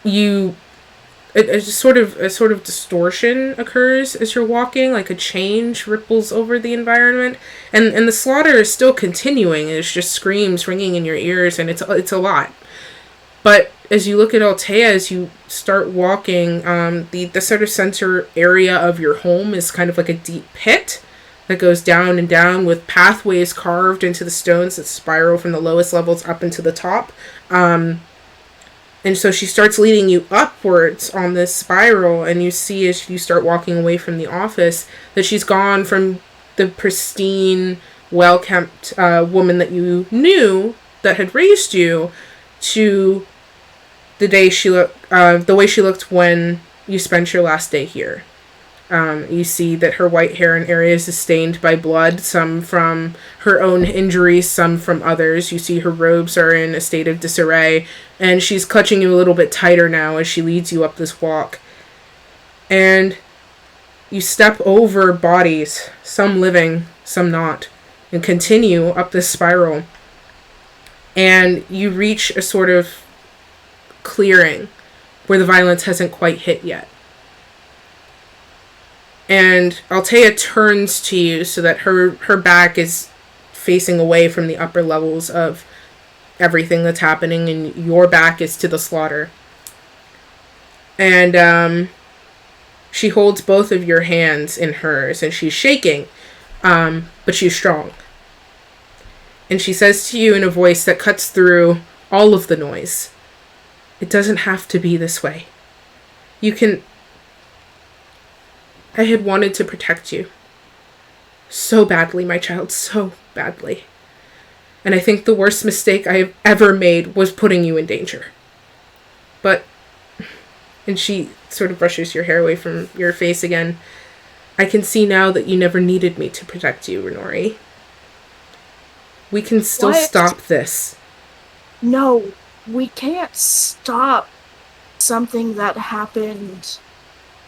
a sort of distortion occurs as you're walking, like a change ripples over the environment, and the slaughter is still continuing. It's just screams ringing in your ears, and it's a lot. But as you look at Altea, as you start walking, the sort of center area of your home is kind of like a deep pit that goes down and down with pathways carved into the stones that spiral from the lowest levels up into the top. And so she starts leading you upwards on this spiral, and you see as you start walking away from the office that she's gone from the pristine, well-kept woman that you knew that had raised you to the way she looked when you spent your last day here. You see that her white hair in areas is stained by blood, some from her own injuries, some from others. You see her robes are in a state of disarray, and she's clutching you a little bit tighter now as she leads you up this walk. And you step over bodies, some living, some not, and continue up this spiral. And you reach a sort of clearing where the violence hasn't quite hit yet. And Altea turns to you so that her back is facing away from the upper levels of everything that's happening, and your back is to the slaughter. And she holds both of your hands in hers, and she's shaking, but she's strong. And she says to you in a voice that cuts through all of the noise, "It doesn't have to be this way. You can... I had wanted to protect you. So badly, my child, so badly. And I think the worst mistake I have ever made was putting you in danger. But, and she sort of brushes your hair away from your face again. I can see now that you never needed me to protect you, Renori. We can still What? stop this. No, we can't stop something that happened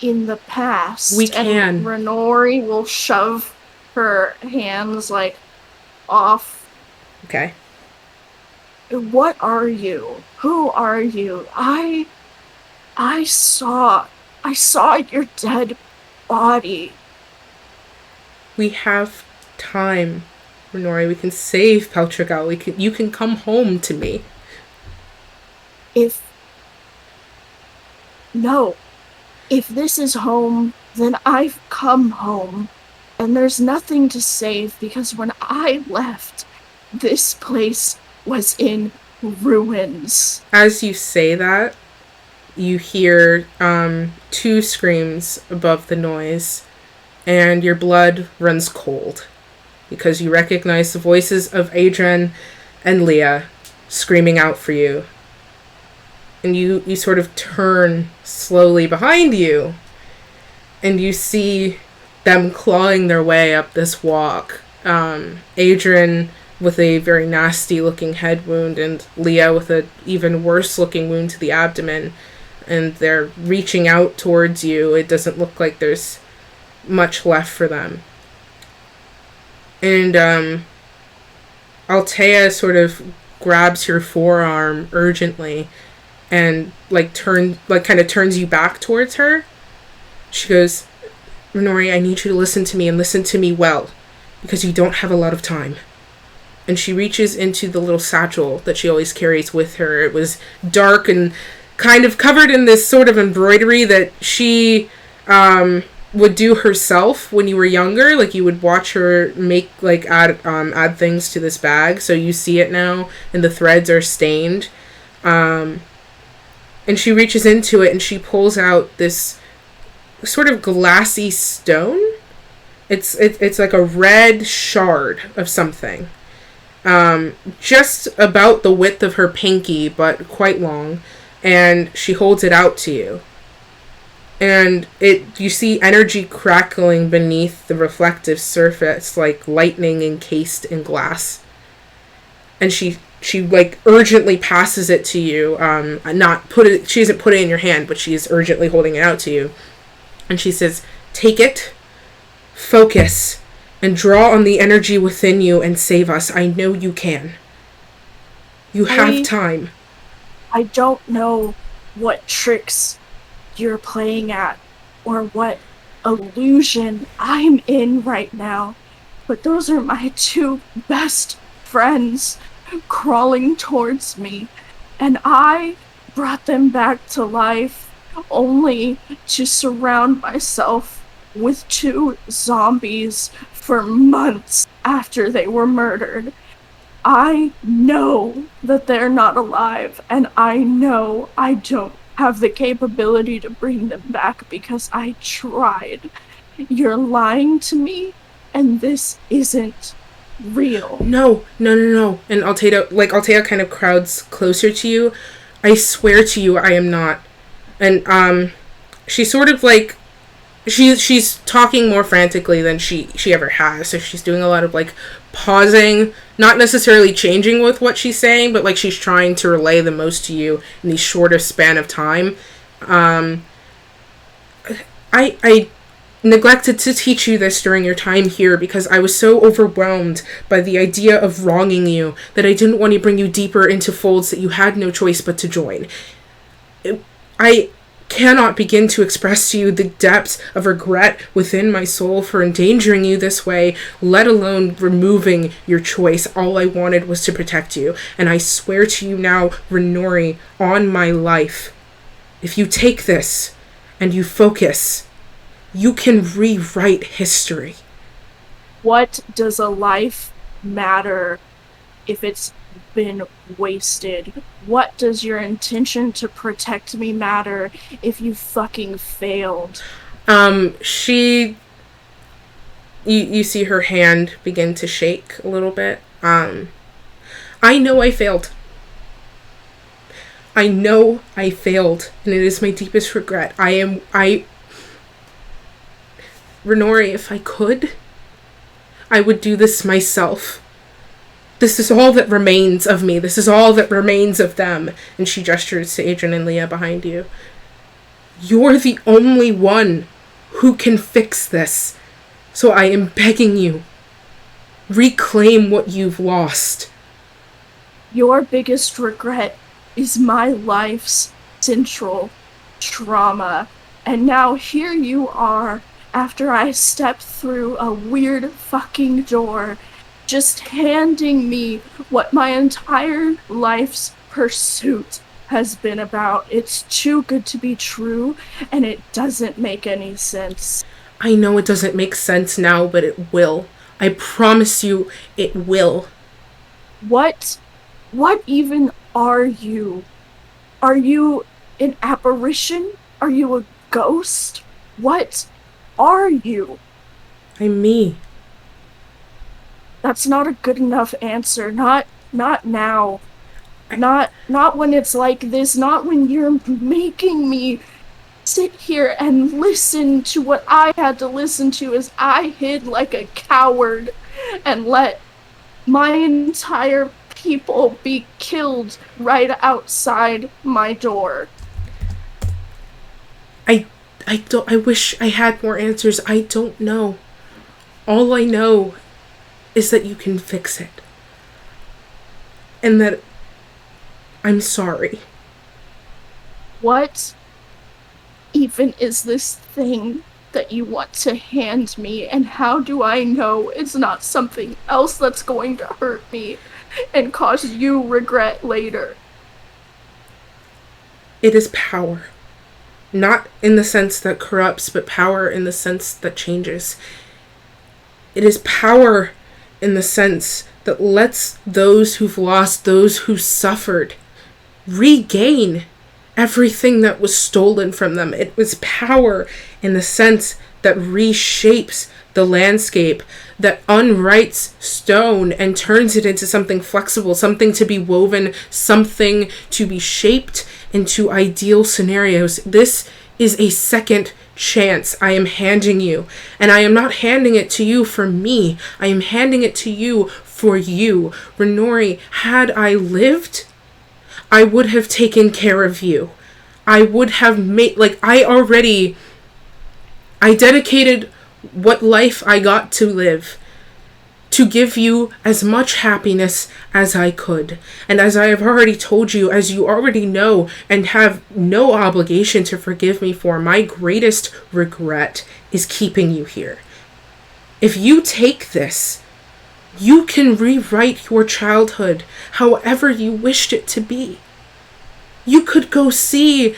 in the past. We can. And Renori will shove her hands, like, off. Okay. What are you? Who are you? I saw your dead body. We have time, Renori. We can save Peltragal. You can come home to me. If this is home, then I've come home. And there's nothing to save because when I left, this place was in ruins. As you say that, you hear 2 screams above the noise, and your blood runs cold because you recognize the voices of Adrian and Leah screaming out for you. And you sort of turn slowly behind you, and you see them clawing their way up this walk. Adrian with a very nasty looking head wound, and Leah with an even worse looking wound to the abdomen. And they're reaching out towards you. It doesn't look like there's much left for them. And Altea sort of grabs your forearm urgently and kind of turns you back towards her. She goes, Renori, I need you to listen to me and listen to me well, because you don't have a lot of time. And she reaches into the little satchel that she always carries with her. It was dark and kind of covered in this sort of embroidery that she would do herself when you were younger. Like, you would watch her make, like, add things to this bag. So you see it now, and the threads are stained. And she reaches into it, and she pulls out this sort of glassy stone. It's like a red shard of something. Just about the width of her pinky, but quite long. And she holds it out to you. And you see energy crackling beneath the reflective surface, like lightning encased in glass. And she like urgently passes it to you. She doesn't put it in your hand, but she's urgently holding it out to you. And she says, take it, focus, and draw on the energy within you and save us. I know you can. You have time. I don't know what tricks you're playing at or what illusion I'm in right now, but those are my 2 best friends crawling towards me, and I brought them back to life only to surround myself with 2 zombies for months after they were murdered. I know that they're not alive, and I know I don't have the capability to bring them back because I tried. You're lying to me, and this isn't real. No. And Altea kind of crowds closer to you. I swear to you, I am not. And she sort of like, she's talking more frantically than she ever has. So she's doing a lot of like pausing, not necessarily changing with what she's saying, but like she's trying to relay the most to you in the shortest span of time. I neglected to teach you this during your time here because I was so overwhelmed by the idea of wronging you that I didn't want to bring you deeper into folds that you had no choice but to join. I cannot begin to express to you the depths of regret within my soul for endangering you this way, let alone removing your choice. All I wanted was to protect you, and I swear to you now, Renori, on my life, if you take this and you focus, you can rewrite history. What does a life matter if it's been wasted? What does your intention to protect me matter if you fucking failed? You see her hand begin to shake a little bit. I know I failed. I know I failed, and it is my deepest regret. Renori, if I could, I would do this myself. This is all that remains of me. This is all that remains of them. And she gestures to Adrian and Leah behind you. You're the only one who can fix this. So I am begging you, reclaim what you've lost. Your biggest regret is my life's central trauma. And now here you are, after I stepped through a weird fucking door, just handing me what my entire life's pursuit has been about. It's too good to be true, and it doesn't make any sense. I know it doesn't make sense now, but it will. I promise you, it will. What even are you? Are you an apparition? Are you a ghost? What are you? I'm me. That's not a good enough answer. Not now. Not when it's like this. Not when you're making me sit here and listen to what I had to listen to as I hid like a coward and let my entire people be killed right outside my door. I wish I had more answers. I don't know. All I know is that you can fix it. And that I'm sorry. What even is this thing that you want to hand me, and how do I know it's not something else that's going to hurt me and cause you regret later? It is power. Not in the sense that corrupts, but power in the sense that changes. It is power in the sense that lets those who've lost, those who suffered, regain everything that was stolen from them. It was power in the sense that reshapes the landscape, that unwrites stone and turns it into something flexible, something to be woven, something to be shaped into ideal scenarios. This is a second chance I am handing you, and I am not handing it to you for me. I am handing it to you for you. Renori, had I lived, I would have taken care of you. I would have made, I dedicated what life I got to live to give you as much happiness as I could. And as I have already told you, as you already know and have no obligation to forgive me for, my greatest regret is keeping you here. If you take this, you can rewrite your childhood however you wished it to be. You could go see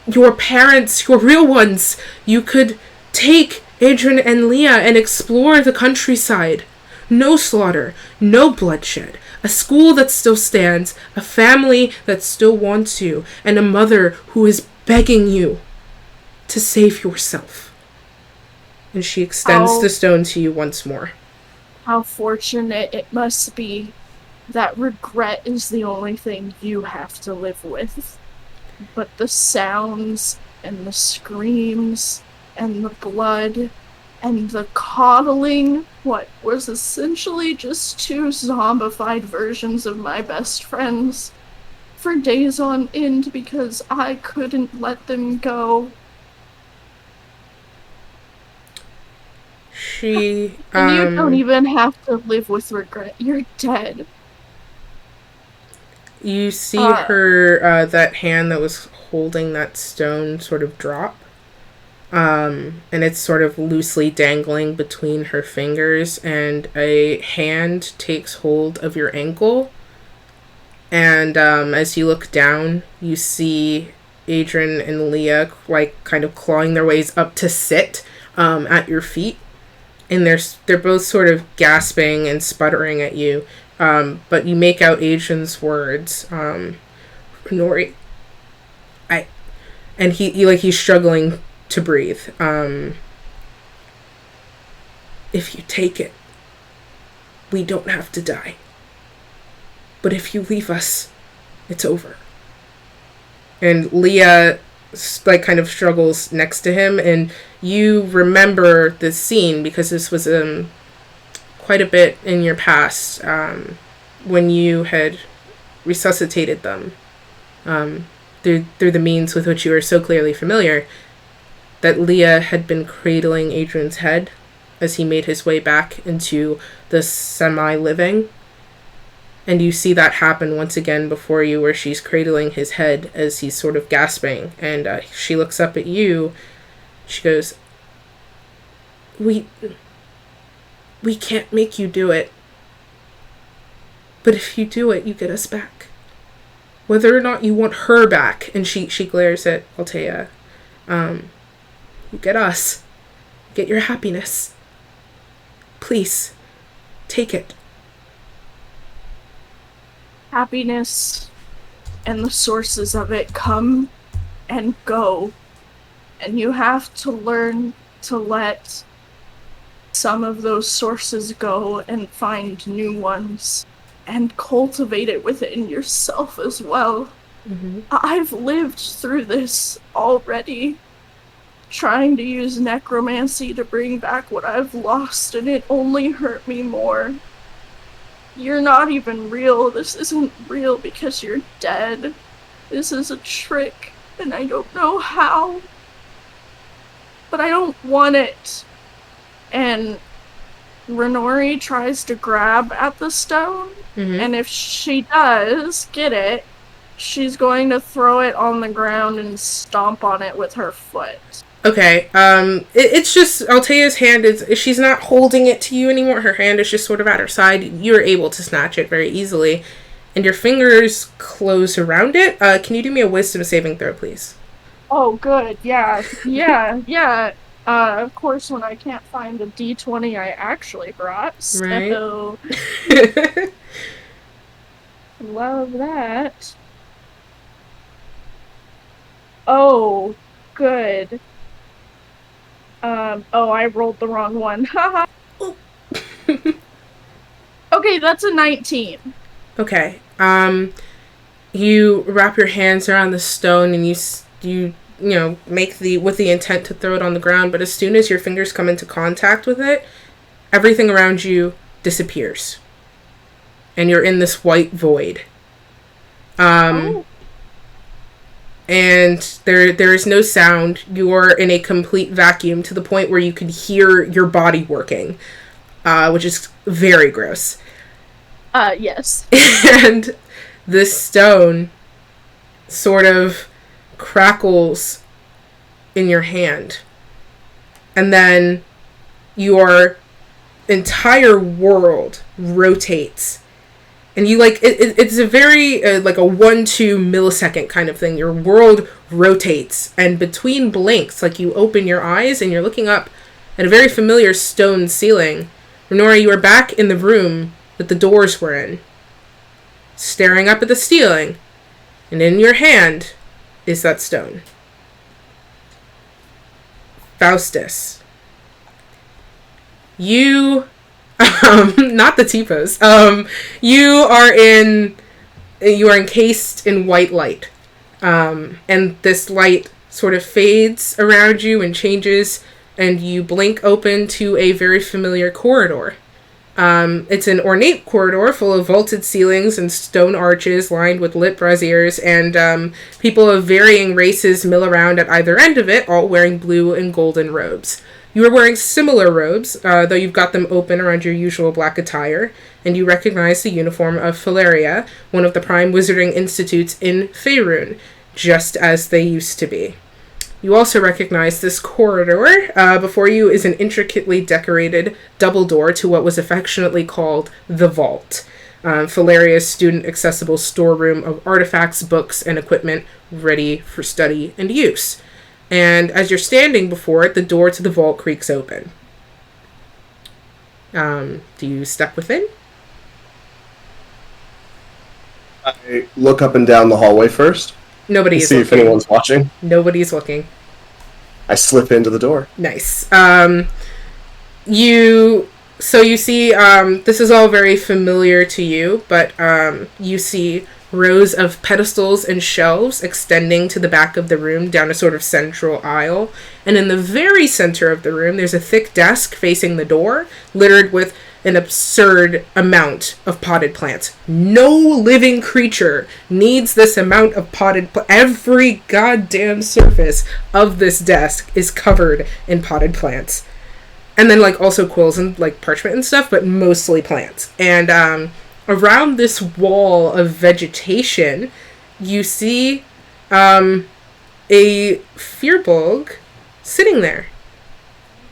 your parents, your real ones. You could take Adrian and Leah and explore the countryside. No slaughter, no bloodshed. A school that still stands, a family that still wants you, and a mother who is begging you to save yourself. And she extends the stone to you once more. How fortunate it must be that regret is the only thing you have to live with. But the sounds and the screams and the blood and the coddling what was essentially just two zombified versions of my best friends for days on end because I couldn't let them go. And you don't even have to live with regret. You're dead. You see her, that hand that was holding that stone sort of drop. And it's sort of loosely dangling between her fingers, and a hand takes hold of your ankle. And as you look down, you see Adrian and Leah kind of clawing their ways up to sit at your feet. And they're both sort of gasping and sputtering at you. But you make out Adrian's words. Nori, and he's struggling to breathe. If you take it, we don't have to die. But if you leave us, it's over. And Leah, like, kind of struggles next to him, and you remember this scene because this was quite a bit in your past, when you had resuscitated them, through the means with which you were so clearly familiar, that Leah had been cradling Adrian's head as he made his way back into the semi-living. And you see that happen once again before you, where she's cradling his head as he's sort of gasping. And she looks up at you. She goes, We can't make you do it. But if you do it, you get us back. Whether or not you want her back. And she glares at Altea. You get us. Get your happiness. Please, take it. Happiness and the sources of it come and go. And you have to learn to let some of those sources go and find new ones. And cultivate it within yourself as well. Mm-hmm. I've lived through this already. Trying to use necromancy to bring back what I've lost, and it only hurt me more. You're not even real. This isn't real because you're dead. This is a trick, and I don't know how. But I don't want it. And Renori tries to grab at the stone, and if she does get it, she's going to throw it on the ground and stomp on it with her foot. Okay, it's just, Altea's hand she's not holding it to you anymore. Her hand is just sort of at her side. You're able to snatch it very easily, and your fingers close around it. Can you do me a wisdom saving throw, please? Oh, good, yeah. Of course, when I can't find the D20 I actually brought, so... Right. Love that. Oh, good. I rolled the wrong one. Haha. Okay, that's a 19. Okay. You wrap your hands around the stone and you make with the intent to throw it on the ground, but as soon as your fingers come into contact with it, everything around you disappears. And you're in this white void. And there is no sound. You're in a complete vacuum to the point where you can hear your body working, which is very gross. Yes. And this stone sort of crackles in your hand. And then your entire world rotates. And you, it's a very, a 1-2 millisecond kind of thing. Your world rotates. And between blinks, you open your eyes and you're looking up at a very familiar stone ceiling. Renora, you are back in the room that the doors were in, staring up at the ceiling. And in your hand is that stone. Faustus. You... not the T-pose. You are encased in white light. And this light sort of fades around you and changes, and you blink open to a very familiar corridor. It's an ornate corridor full of vaulted ceilings and stone arches lined with lit braziers, and people of varying races mill around at either end of it, all wearing blue and golden robes. You are wearing similar robes, though you've got them open around your usual black attire, and you recognize the uniform of Philaria, one of the prime wizarding institutes in Faerun, just as they used to be. You also recognize this corridor. Before you is an intricately decorated double door to what was affectionately called the Vault, Philaria's student-accessible storeroom of artifacts, books, and equipment ready for study and use. And as you're standing before it, the door to the vault creaks open. Do you step within? I look up and down the hallway first. Nobody is see looking. if anyone's watching. Nobody's looking. I slip into the door. Nice. You So you see, this is all very familiar to you, but you see rows of pedestals and shelves extending to the back of the room down a sort of central aisle. And in the very center of the room, there's a thick desk facing the door, littered with an absurd amount of potted plants. No living creature needs this amount of potted every goddamn surface of this desk is covered in potted plants. And then, like, also quills and, like, parchment and stuff, but mostly plants. And, around this wall of vegetation, you see, a Firbolg sitting there.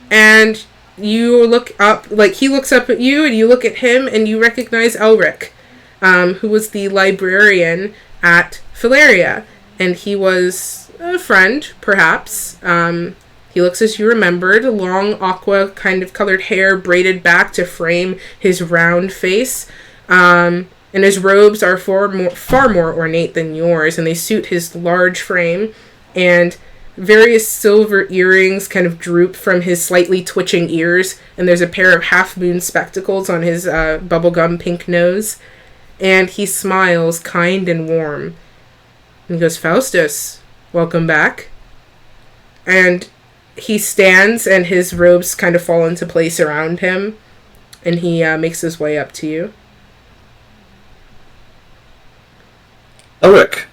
And you look up, like, he looks up at you, and you look at him, and you recognize Elric, who was the librarian at Philaria. And he was a friend, perhaps. He looks as you remembered, long aqua kind of colored hair braided back to frame his round face. And his robes are far more ornate than yours, and they suit his large frame. And various silver earrings kind of droop from his slightly twitching ears, and there's a pair of half-moon spectacles on his bubblegum pink nose. And he smiles, kind and warm. And he goes, "Faustus, welcome back." And he stands, and his robes kind of fall into place around him, and he makes his way up to you. Elric.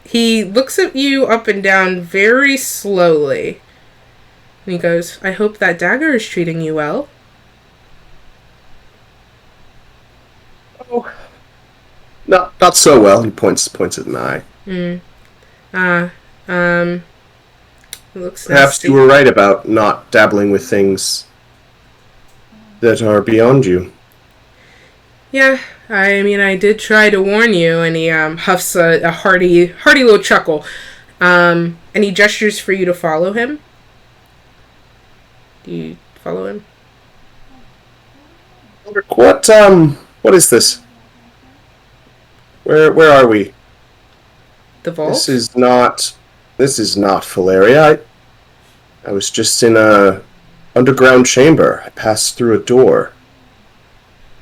He looks at you up and down very slowly, and he goes, "I hope that dagger is treating you well." Oh, not so well. He points at an eye. Looks Perhaps nasty. you were right about not dabbling with things that are beyond you. Yeah, I mean, I did try to warn you, and he huffs a hearty little chuckle, and he gestures for you to follow him. Do you follow him? What is this? Where are we? The vault? This is not Philaria. I was just in a underground chamber. I passed through a door.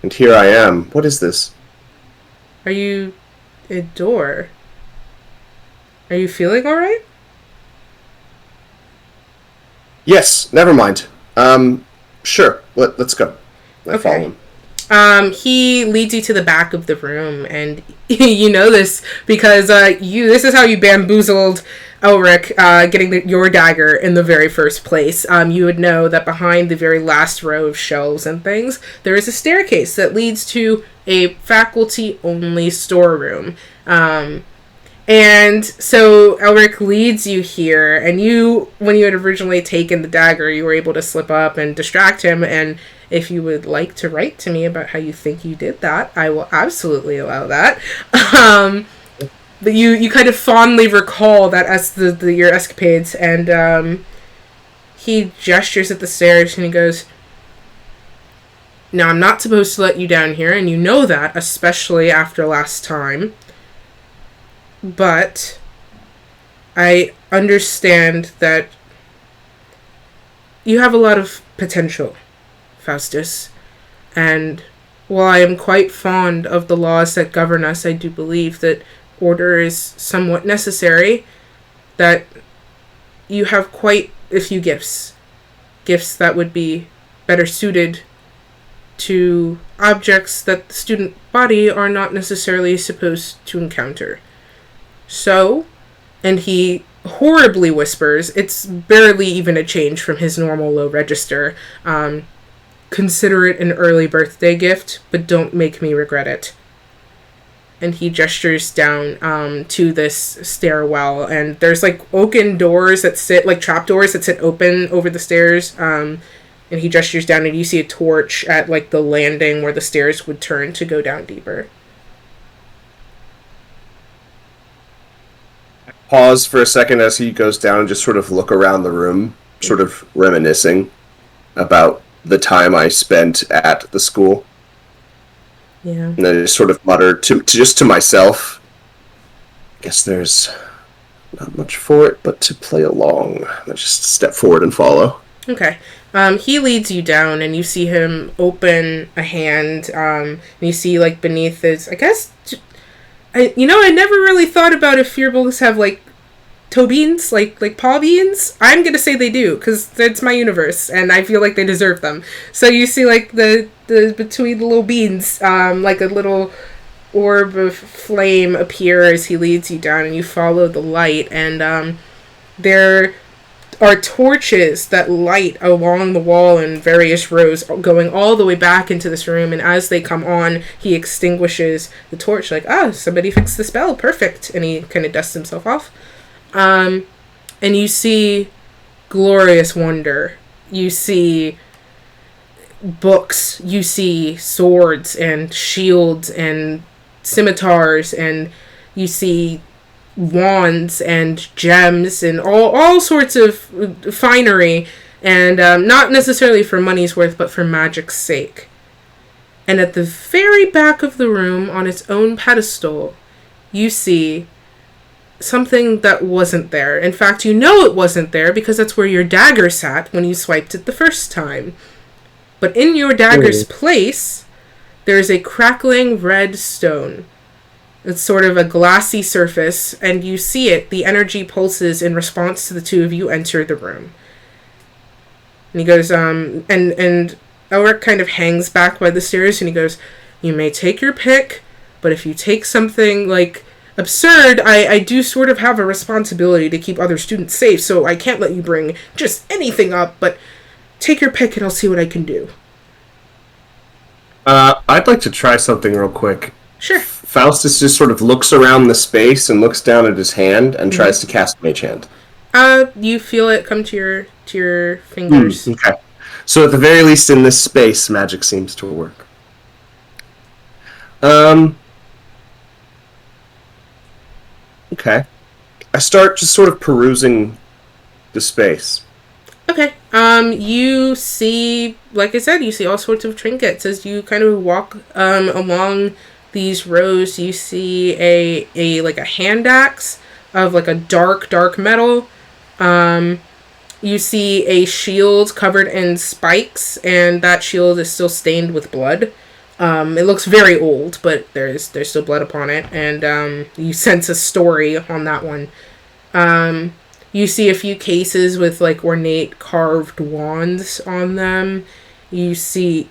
And here I am. What is this? Are you a door? Are you feeling alright? Yes, never mind. Sure. Let's go. I follow him. He leads you to the back of the room, and you know this because this is how you bamboozled Elric, getting your dagger in the very first place. You would know that behind the very last row of shelves and things, there is a staircase that leads to a faculty-only storeroom. And so Elric leads you here, and when you had originally taken the dagger, you were able to slip up and distract him, and if you would like to write to me about how you think you did that, I will absolutely allow that. But you kind of fondly recall that as your escapades, and he gestures at the stairs and he goes, "Now, I'm not supposed to let you down here, and you know that, especially after last time. But I understand that you have a lot of potential, Faustus, and while I am quite fond of the laws that govern us, I do believe that order is somewhat necessary, that you have quite a few gifts that would be better suited to objects that the student body are not necessarily supposed to encounter. So," and he horribly whispers, it's barely even a change from his normal low register, "consider it an early birthday gift, but don't make me regret it." And he gestures down to this stairwell, and there's like oaken doors that sit, like trapdoors that sit open over the stairs, and he gestures down, and you see a torch at like the landing where the stairs would turn to go down deeper. Pause for a second as he goes down and just sort of look around the room, sort of reminiscing about the time I spent at the school. Yeah. And then I just sort of mutter to myself, "Guess there's not much for it but to play along." I just step forward and follow. Okay. He leads you down, and you see him open a hand. And you see, like, beneath his, I guess, I never really thought about if fearbolgs have, like, toe beans, like paw beans. I'm gonna say they do, because it's my universe, and I feel like they deserve them. So you see, like, the between the little beans, like a little orb of flame appear as he leads you down, and you follow the light, and there are torches that light along the wall in various rows going all the way back into this room, and as they come on, he extinguishes the torch like, somebody fixed the spell, perfect, and he kind of dusts himself off. And you see glorious wonder. You see books, you see swords and shields and scimitars, and you see wands and gems and all sorts of finery, and not necessarily for money's worth, but for magic's sake. And at the very back of the room, on its own pedestal, you see something that wasn't there. In fact, you know it wasn't there because that's where your dagger sat when you swiped it the first time. But in your dagger's place, there's a crackling red stone. It's sort of a glassy surface, and you see it. The energy pulses in response to the two of you enter the room. And he goes, and Elric kind of hangs back by the stairs, and he goes, you may take your pick, but if you take something, like, absurd, I do sort of have a responsibility to keep other students safe, so I can't let you bring just anything up, but take your pick and I'll see what I can do. I'd like to try something real quick. Sure. Faustus just sort of looks around the space and looks down at his hand and tries to cast Mage Hand. You feel it come to your fingers. Okay. So at the very least in this space, magic seems to work. Okay. I start just sort of perusing the space. Okay. You see, like I said, you see all sorts of trinkets as you kind of walk along these rows. You see a like a hand axe of like a dark metal. You see a shield covered in spikes, and that shield is still stained with blood. It looks very old, but there's still blood upon it, and you sense a story on that one. You see a few cases with like ornate carved wands on them. You see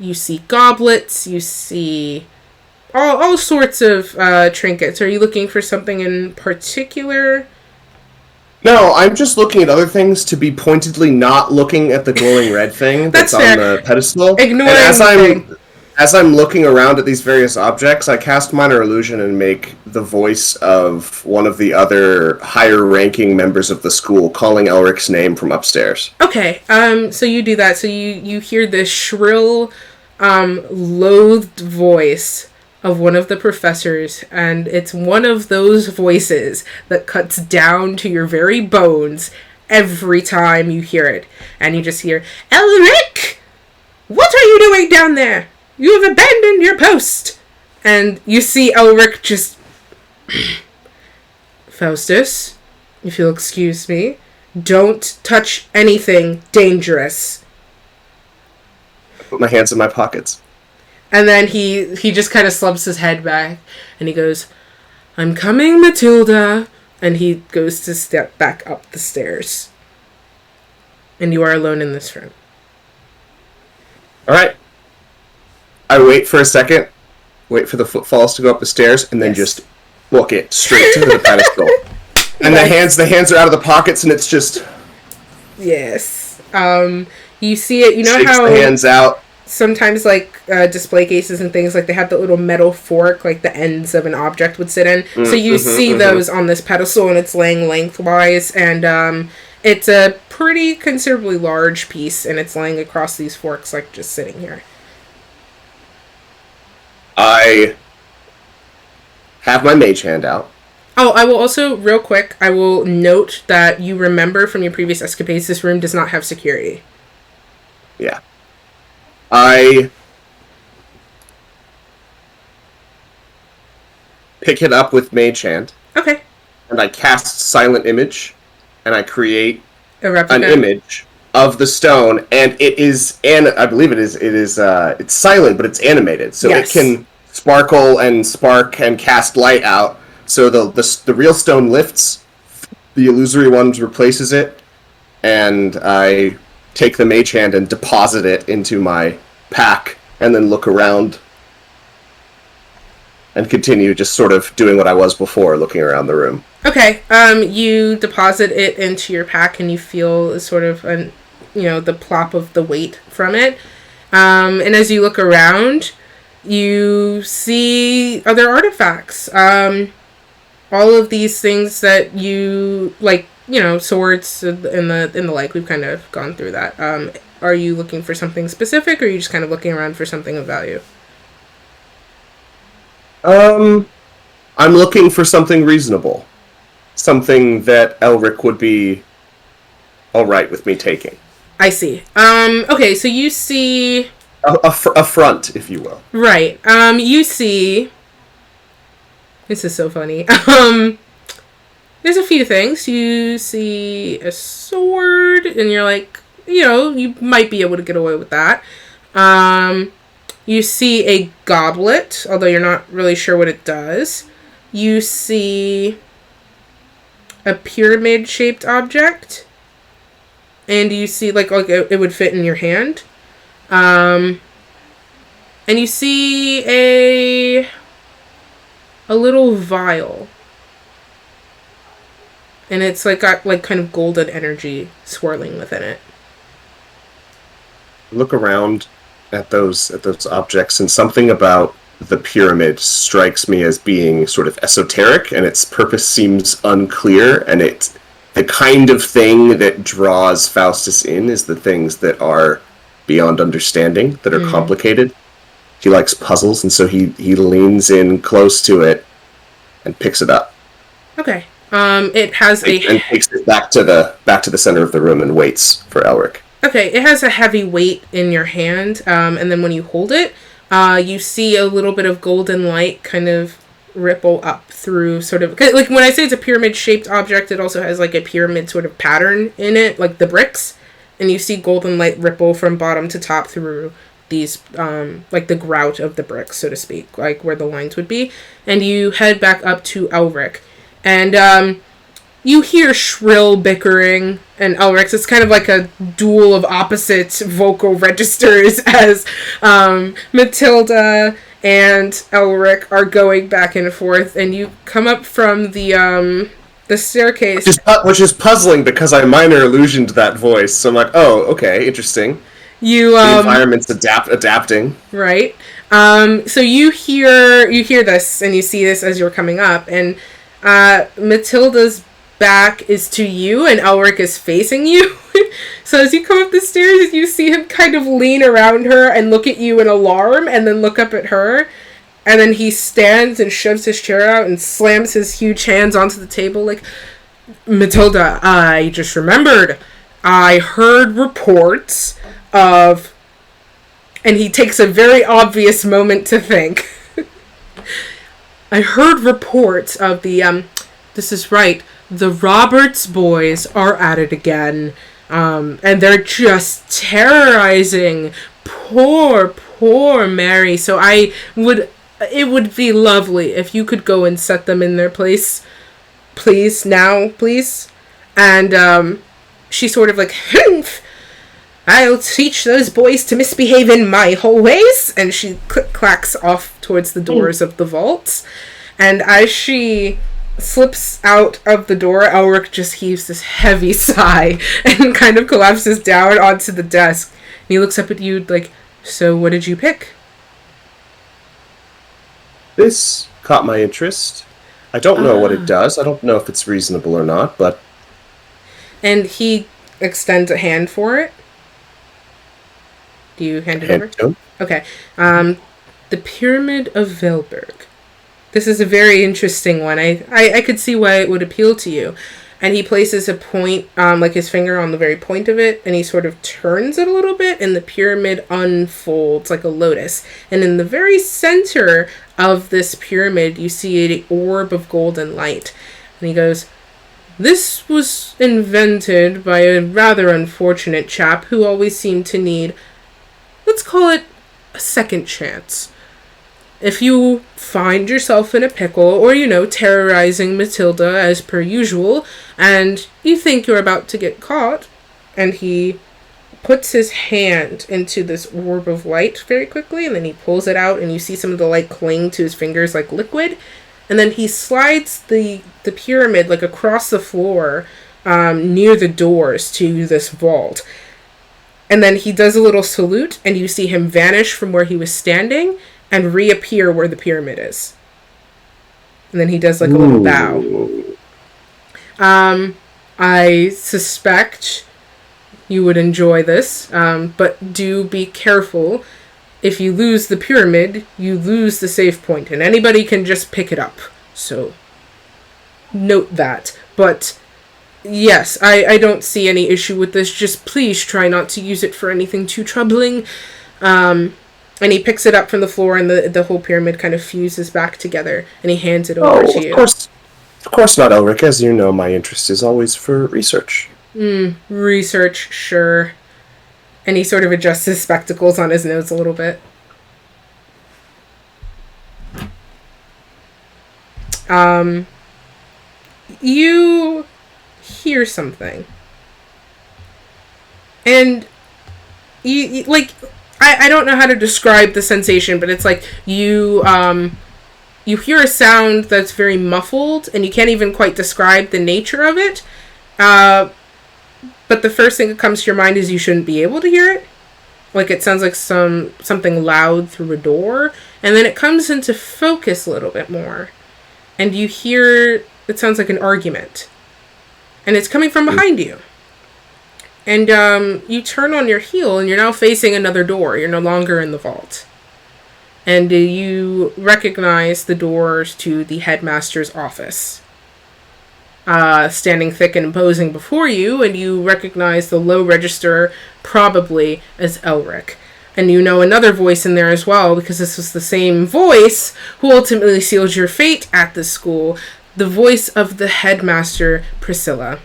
you see goblets. You see all sorts of trinkets. Are you looking for something in particular? No, I'm just looking at other things to be pointedly not looking at the glowing red thing that's on the pedestal. Ignoring and as I'm looking around at these various objects, I cast Minor Illusion and make the voice of one of the other higher-ranking members of the school calling Elric's name from upstairs. Okay, so you do that. So you hear this shrill, loathed voice of one of the professors, and it's one of those voices that cuts down to your very bones every time you hear it. And you just hear, Elric! What are you doing down there? You have abandoned your post! And you see Elric just... Faustus, if you'll excuse me, don't touch anything dangerous. I put my hands in my pockets. And then he just kind of slumps his head back, and he goes, I'm coming, Matilda. And he goes to step back up the stairs. And you are alone in this room. Alright. I wait for a second, wait for the footfalls to go up the stairs, and then just book it straight to the pedestal. And the hands are out of the pockets, and it's just... Yes. You see it, you know shakes how... the hands out. Sometimes, like, display cases and things, like, they have the little metal fork, like, the ends of an object would sit in. So you see those on this pedestal, and it's laying lengthwise, and, it's a pretty considerably large piece, and it's laying across these forks, like, just sitting here. I have my mage hand out. Oh, I will also, real quick, I will note that you remember from your previous escapades, this room does not have security. Yeah. I pick it up with Mage Hand. Okay. And I cast Silent Image, and I create A replica? an image of the stone, and it is, and I believe it's silent, but it's animated, so Yes. it can sparkle and spark and cast light out. So the real stone lifts, the illusory one replaces it, and I take the mage hand and deposit it into my pack, and then look around and continue just sort of doing what I was before, looking around the room. Okay. You deposit it into your pack, and you feel sort of the plop of the weight from it. And as you look around, you see other artifacts. All of these things that you like, swords and the like. We've kind of gone through that. Are you looking for something specific, or are you just kind of looking around for something of value? I'm looking for something reasonable. Something that Elric would be alright with me taking. I see. Okay, so you see... A front, if you will. Right. You see... This is so funny. There's a few things. You see a sword, and you're like, you might be able to get away with that. You see a goblet, although you're not really sure what it does. You see a pyramid-shaped object, and you see like it would fit in your hand. And you see a little vial, and it's like got like kind of golden energy swirling within it. Look around at those objects, and something about the pyramid strikes me as being sort of esoteric, and its purpose seems unclear, and it's the kind of thing that draws Faustus in is the things that are beyond understanding, that are complicated. He likes puzzles, and so he leans in close to it and picks it up. Okay. It has and takes it back to the center of the room and waits for Elric. Okay, it has a heavy weight in your hand, and then when you hold it, you see a little bit of golden light kind of ripple up through sort of... Like, when I say it's a pyramid-shaped object, it also has, like, a pyramid sort of pattern in it, like the bricks, and you see golden light ripple from bottom to top through these, like, the grout of the bricks, so to speak, like, where the lines would be, and you head back up to Elric, and, you hear shrill bickering, and Elric's, it's kind of like a duel of opposite vocal registers as Matilda and Elric are going back and forth, and you come up from the staircase. Which is puzzling because I minor illusioned that voice, so I'm like, oh, okay, interesting. The environment's adapting. Right. So you hear this, and you see this as you're coming up, and Matilda's back is to you, and Elric is facing you. So as you come up the stairs, you see him kind of lean around her and look at you in alarm, and then look up at her, and then he stands and shoves his chair out and slams his huge hands onto the table like, Matilda, I just remembered. I heard reports of... And he takes a very obvious moment to think. I heard reports of the, this is right, the Roberts boys are at it again, and they're just terrorizing poor Mary, so it would be lovely if you could go and set them in their place, please, now, please, and, she sort of like, humph, I'll teach those boys to misbehave in my hallways, and she click-clacks off towards the doors of the vaults, and as she slips out of the door, Elric just heaves this heavy sigh and kind of collapses down onto the desk. And he looks up at you like, so what did you pick? This caught my interest. I don't know what it does. I don't know if it's reasonable or not, but... And he extends a hand for it. Do you hand it over? to him. Okay. The Pyramid of Velberg. This is a very interesting one. I could see why it would appeal to you. And he places a point, like his finger on the very point of it, and he sort of turns it a little bit, and the pyramid unfolds like a lotus. And in the very center of this pyramid, you see an orb of golden light. And he goes, This was invented by a rather unfortunate chap who always seemed to need, let's call it, a second chance. If you find yourself in a pickle, or, terrorizing Matilda as per usual, and you think you're about to get caught, and he puts his hand into this orb of light very quickly, and then he pulls it out, and you see some of the light cling to his fingers like liquid, and then he slides the pyramid like across the floor near the doors to this vault. And then he does a little salute, and you see him vanish from where he was standing and reappear where the pyramid is. And then he does like a little bow. I suspect you would enjoy this, but do be careful. If you lose the pyramid, you lose the save point, and anybody can just pick it up. So, note that. But, yes, I don't see any issue with this. Just please try not to use it for anything too troubling. And he picks it up from the floor, and the whole pyramid kind of fuses back together, and he hands it over to you. Of course not, Elric. As you know, my interest is always for research. Research, sure. And he sort of adjusts his spectacles on his nose a little bit. You hear something. And you like, I don't know how to describe the sensation, but it's like you hear a sound that's very muffled, and you can't even quite describe the nature of it. But the first thing that comes to your mind is you shouldn't be able to hear it. Like, it sounds like something loud through a door. And then it comes into focus a little bit more. And you hear, it sounds like an argument. And it's coming from behind you. And you turn on your heel, and you're now facing another door. You're no longer in the vault. And you recognize the doors to the headmaster's office. Standing thick and imposing before you, and you recognize the low register probably as Elric. And you know another voice in there as well, because this was the same voice who ultimately sealed your fate at the school, the voice of the headmaster, Priscilla.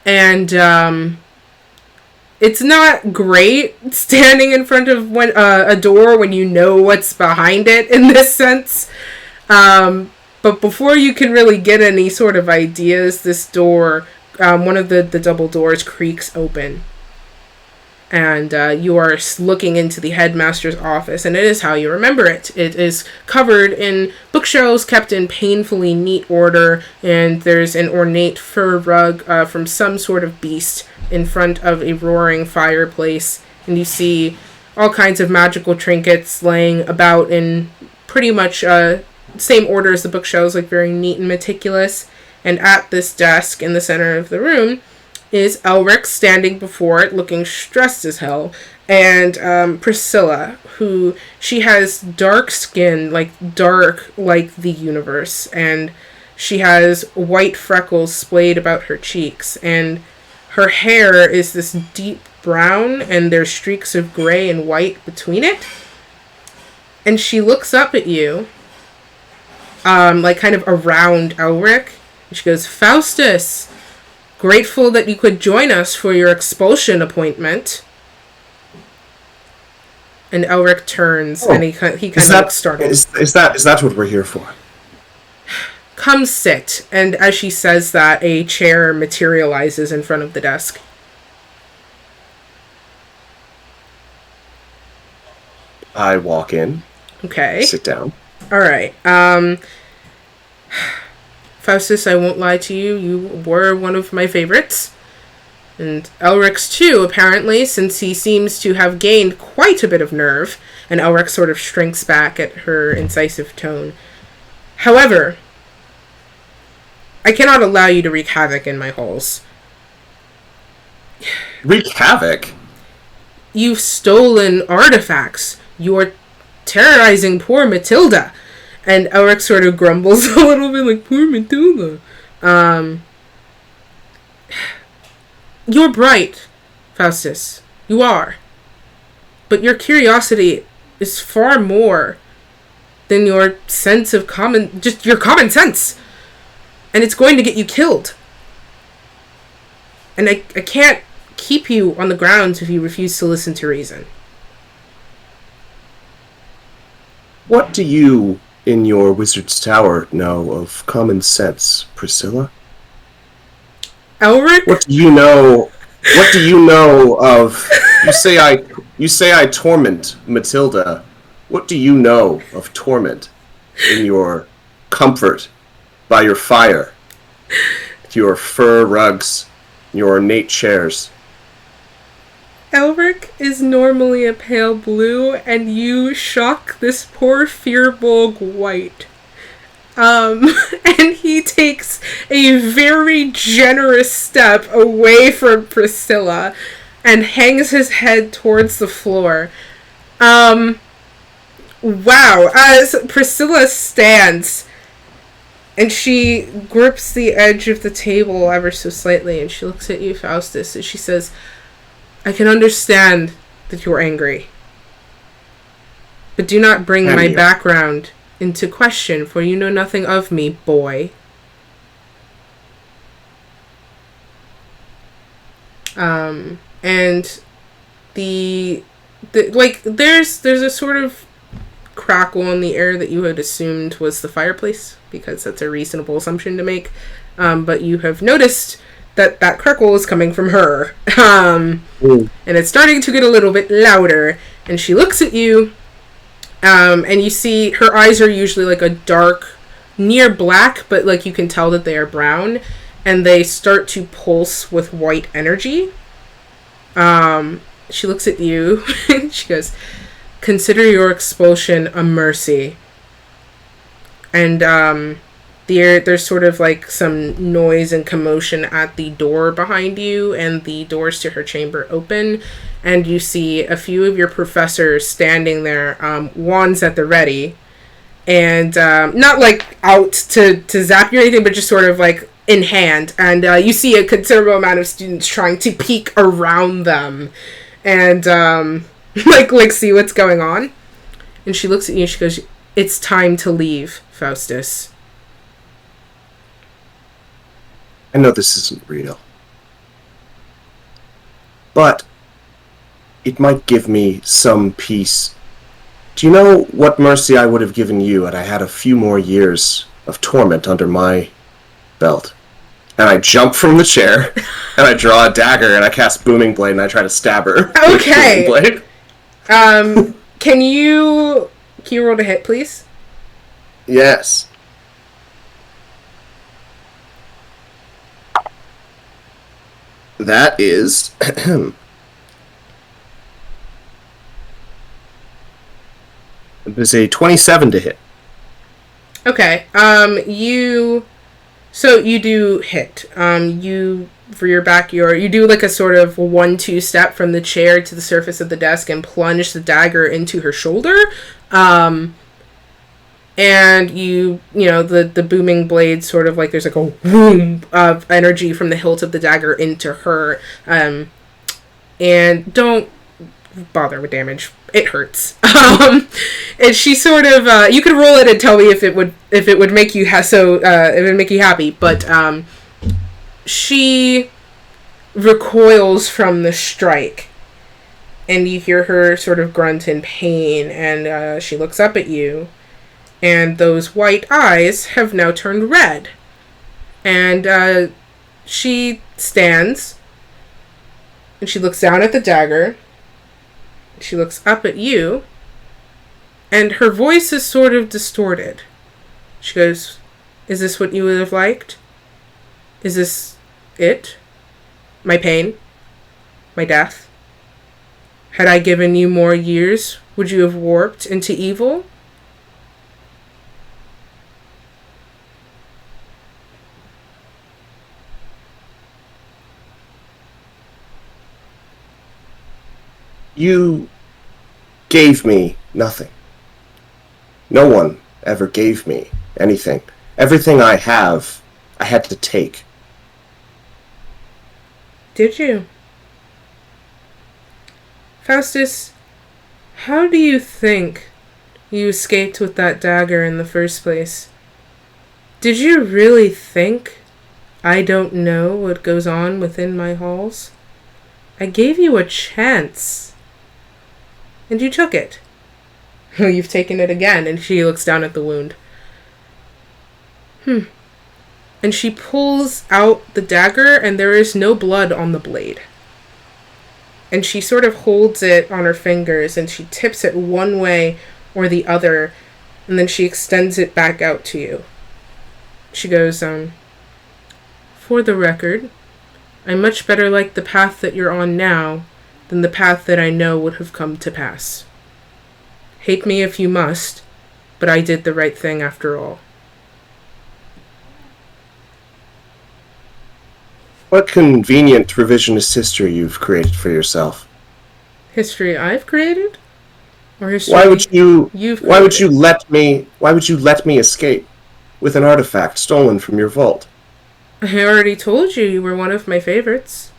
And it's not great standing in front of a door when you know what's behind it in this sense. But before you can really get any sort of ideas, this door, one of the double doors creaks open. And you are looking into the headmaster's office, and it is how you remember it. It is covered in bookshelves kept in painfully neat order, and there's an ornate fur rug from some sort of beast in front of a roaring fireplace. And you see all kinds of magical trinkets laying about in pretty much same order as the bookshelves, like very neat and meticulous. And at this desk in the center of the room is Elric standing before it, looking stressed as hell, and Priscilla, who she has dark skin, dark like the universe, and she has white freckles splayed about her cheeks, and her hair is this deep brown, and there's streaks of gray and white between it. And she looks up at you, kind of around Elric, and she goes, "Faustus, grateful that you could join us for your expulsion appointment." And Elric turns, and he kind of looks startled. Is that what we're here for? "Come sit." And as she says that, a chair materializes in front of the desk. I walk in. Okay. Sit down. All right. Faustus, I won't lie to you. You were one of my favorites. And Elric's too, apparently, since he seems to have gained quite a bit of nerve. And Elric sort of shrinks back at her incisive tone. "However, I cannot allow you to wreak havoc in my halls." Wreak havoc? "You've stolen artifacts. You're terrorizing poor Matilda." And Elric sort of grumbles a little bit, like, "Poor Matilda." You're bright, Faustus. You are. But your curiosity is far more than your sense of just your common sense. And it's going to get you killed. And I can't keep you on the grounds if you refuse to listen to reason. What do you, in your wizard's tower, know of common sense, Priscilla? Elric? What do you know? What do you know of? You say I torment Matilda. What do you know of torment in your comfort by your fire, your fur rugs, your ornate chairs? Elric is normally a pale blue, and you shock this poor Fearbolg white. And he takes a very generous step away from Priscilla and hangs his head towards the floor. Wow. As Priscilla stands, and she grips the edge of the table ever so slightly, and she looks at you, Faustus, and she says, I can understand that you're angry. But do not bring my background into question, for you know nothing of me, boy. And there's a sort of crackle in the air that you had assumed was the fireplace, because that's a reasonable assumption to make. But you have noticed that crackle is coming from her. And it's starting to get a little bit louder. And she looks at you, and you see her eyes are usually like a dark, near black, but like you can tell that they are brown. And they start to pulse with white energy. She looks at you, and she goes, consider your expulsion a mercy. And there's sort of like some noise and commotion at the door behind you, and the doors to her chamber open, and you see a few of your professors standing there, wands at the ready, and not like out to zap you or anything, but just sort of like in hand. And you see a considerable amount of students trying to peek around them and like see what's going on. And she looks at you and she goes, it's time to leave, Faustus. I know this isn't real, but it might give me some peace. Do you know what mercy I would have given you had I had a few more years of torment under my belt? And I jump from the chair, and I draw a dagger, and I cast Booming Blade, and I try to stab her. Okay. With Booming Blade. Can you roll to hit, please? Yes. That is... It is a 27 to hit. Okay. So you do hit. For your back, you do like a sort of 1-2 step from the chair to the surface of the desk and plunge the dagger into her shoulder. And you know, the booming blade sort of like, there's like a whoom of energy from the hilt of the dagger into her. And don't bother with damage. It hurts. And she sort of, you could roll it and tell me if it would make you if it would make you happy, but she recoils from the strike, and you hear her sort of grunt in pain, and she looks up at you, and those white eyes have now turned red, and she stands, and she looks down at the dagger. She looks up at you, and her voice is sort of distorted. She goes, is this what you would have liked? Is this it? My pain? My death? Had I given you more years, would you have warped into evil? You gave me nothing. No one ever gave me anything. Everything I have, I had to take. Did you? Faustus, how do you think you escaped with that dagger in the first place. Did you really think I don't know what goes on within my halls? I gave you a chance. And you took it. You've taken it again, and she looks down at the wound. And she pulls out the dagger, and there is no blood on the blade. And she sort of holds it on her fingers, and she tips it one way or the other, and then she extends it back out to you. She goes, for the record, I much better like the path that you're on now than the path that I know would have come to pass. Hate me if you must, but I did the right thing after all. What convenient revisionist history you've created for yourself. History I've created? Or history Why would you you've why would you created? let me escape with an artifact stolen from your vault? I already told you were one of my favorites.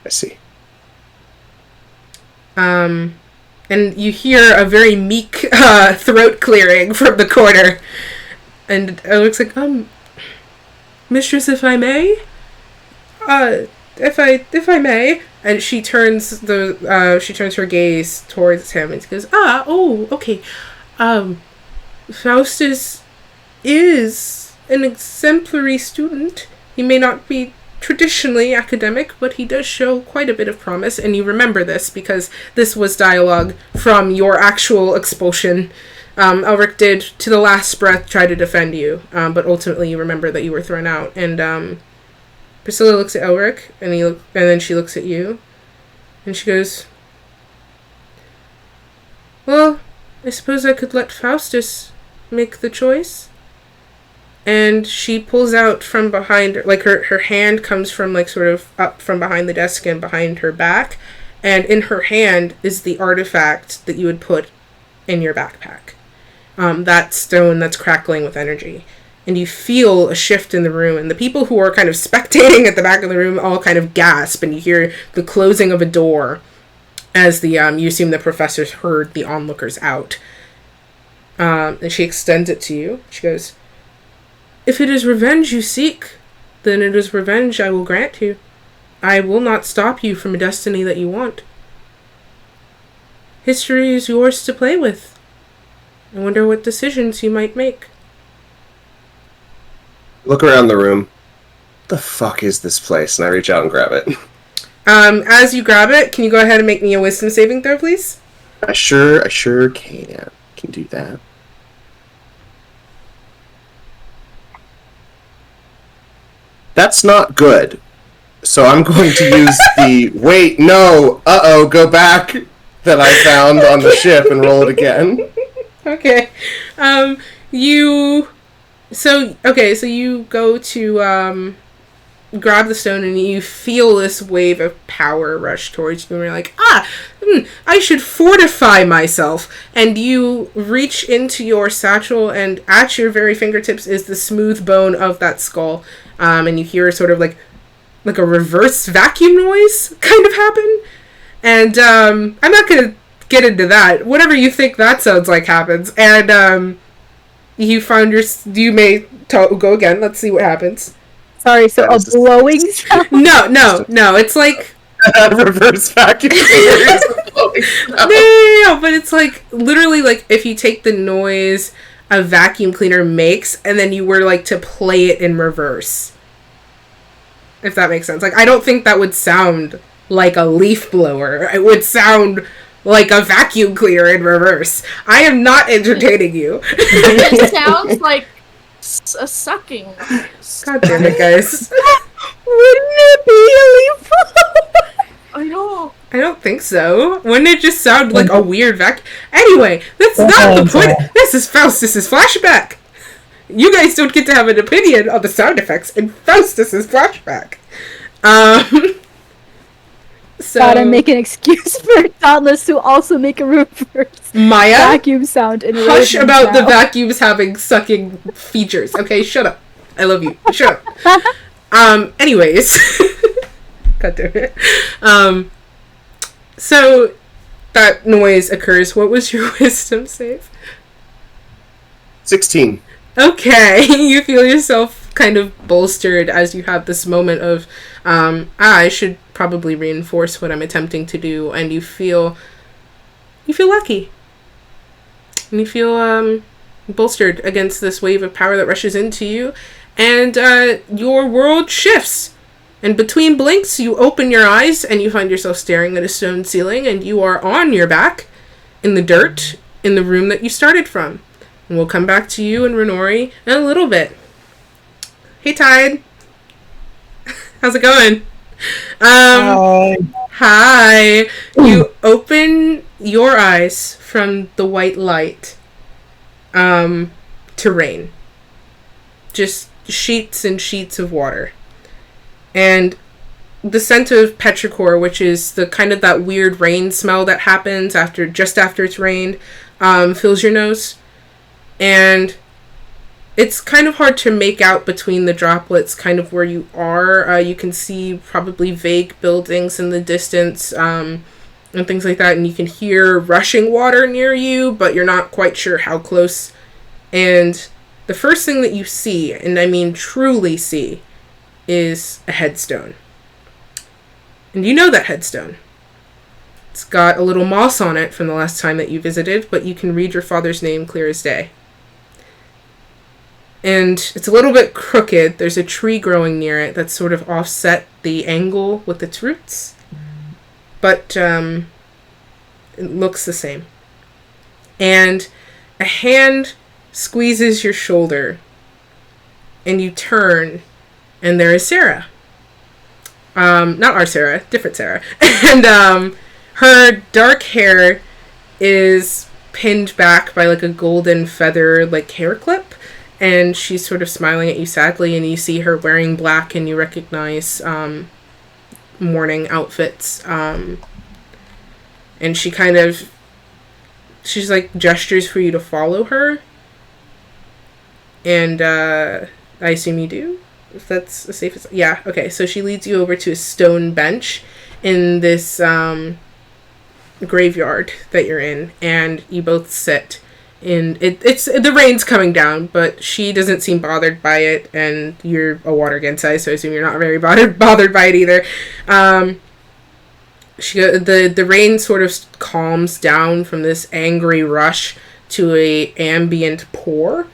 I see. And you hear a very meek throat clearing from the corner. And it looks like, Mistress, if I may? If I may. And she turns her gaze towards him and she goes, okay. Faustus is an exemplary student. He may not be traditionally academic, but he does show quite a bit of promise, and you remember this because this was dialogue from your actual expulsion. Elric did, to the last breath, try to defend you, but ultimately you remember that you were thrown out. And Priscilla looks at Elric, and then she looks at you, and she goes, well, I suppose I could let Faustus make the choice. And she pulls out from behind her, like her hand comes from like sort of up from behind the desk and behind her back. And in her hand is the artifact that you would put in your backpack. That stone that's crackling with energy. And you feel a shift in the room. And the people who are kind of spectating at the back of the room all kind of gasp. And you hear the closing of a door as you assume the professors heard the onlookers out. And she extends it to you. She goes, if it is revenge you seek, then it is revenge I will grant you. I will not stop you from a destiny that you want. History is yours to play with. I wonder what decisions you might make. Look around the room. What the fuck is this place? And I reach out and grab it. As you grab it, can you go ahead and make me a wisdom saving throw, please? I sure can do that. That's not good. So I'm going to use the go back that I found on the ship and roll it again. Okay. So you go to grab the stone and you feel this wave of power rush towards you and you're like, I should fortify myself. And you reach into your satchel and at your very fingertips is the smooth bone of that skull. And you hear sort of like a reverse vacuum noise kind of happen. And I'm not going to get into that. Whatever you think that sounds like happens. And you may go again. Let's see what happens. Sorry, so a blowing sound? No, it's like... reverse vacuum. No, but it's like, literally, like, if you take the noise a vacuum cleaner makes, and then you were, like, to play it in reverse. If that makes sense. Like, I don't think that would sound like a leaf blower. It would sound like a vacuum cleaner in reverse. I am not entertaining you. It sounds like a sucking noise. God damn it, guys. Wouldn't it be a leaf blower? I I don't think so. Wouldn't it just sound like a weird vacuum? Anyway, that's not the point. This is Faustus's flashback. You guys don't get to have an opinion on the sound effects in Faustus's flashback. So Gotta make an excuse for Dauntless to also make a reverse Maya, vacuum sound in hush Raven's about the mouth. vacuums having sucking features. Okay, shut up. I love you. Shut up. Anyways. God damn it. So that noise occurs. What was your wisdom save? 16. Okay, you feel yourself kind of bolstered as you have this moment of, I should probably reinforce what I'm attempting to do, and you feel lucky. And you feel, bolstered against this wave of power that rushes into you, and, your world shifts. And between blinks, you open your eyes, and you find yourself staring at a stone ceiling, and you are on your back, in the dirt, in the room that you started from. And we'll come back to you and Renori in a little bit. Hey, Tide. How's it going? Hi. You open your eyes from the white light to rain. Just sheets and sheets of water. And the scent of petrichor, which is the kind of that weird rain smell that happens just after it's rained, fills your nose. And it's kind of hard to make out between the droplets kind of where you are. You can see probably vague buildings in the distance and things like that. And you can hear rushing water near you, but you're not quite sure how close. And the first thing that you see, and I mean truly see, is a headstone. And you know that headstone. It's got a little moss on it from the last time that you visited, but you can read your father's name clear as day. And it's a little bit crooked. There's a tree growing near it that's sort of offset the angle with its roots. But it looks the same. And a hand squeezes your shoulder. And you turn. And there is Sarah. Not our Sarah. Different Sarah. And her dark hair is pinned back by like a golden feather like hair clip. And she's sort of smiling at you sadly, and you see her wearing black, and you recognize mourning outfits. And she's like gestures for you to follow her. And I assume you do, if that's the safest. Yeah, okay. So she leads you over to a stone bench in this graveyard that you're in, and you both sit. And it's the rain's coming down, but she doesn't seem bothered by it, and you're a water Gensai, so I assume you're not very bothered by it either. The rain sort of calms down from this angry rush to a ambient pour.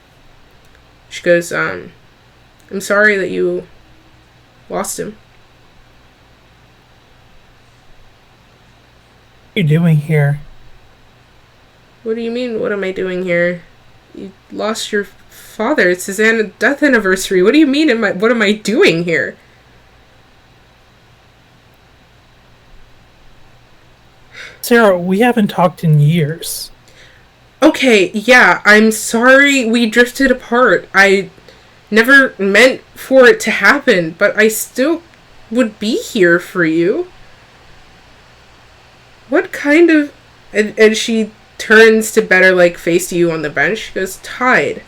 She goes, I'm sorry that you lost him. What are you doing here? What do you mean, what am I doing here? You lost your father. It's his death anniversary. What do you mean, what am I doing here? Sarah, we haven't talked in years. Okay, yeah, I'm sorry we drifted apart. I never meant for it to happen, but I still would be here for you. What kind of... And she turns to better like face you on the bench. She goes, Tide,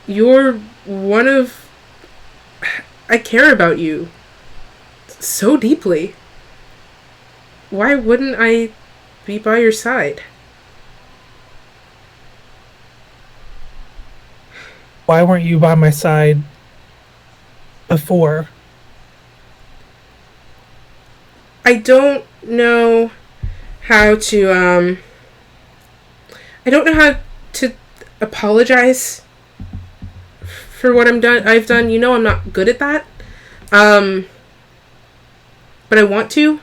you're one of... I care about you so deeply. Why wouldn't I be by your side? Why weren't you by my side before? I don't know how to, I don't know how to apologize for what I've done. You know I'm not good at that. But I want to.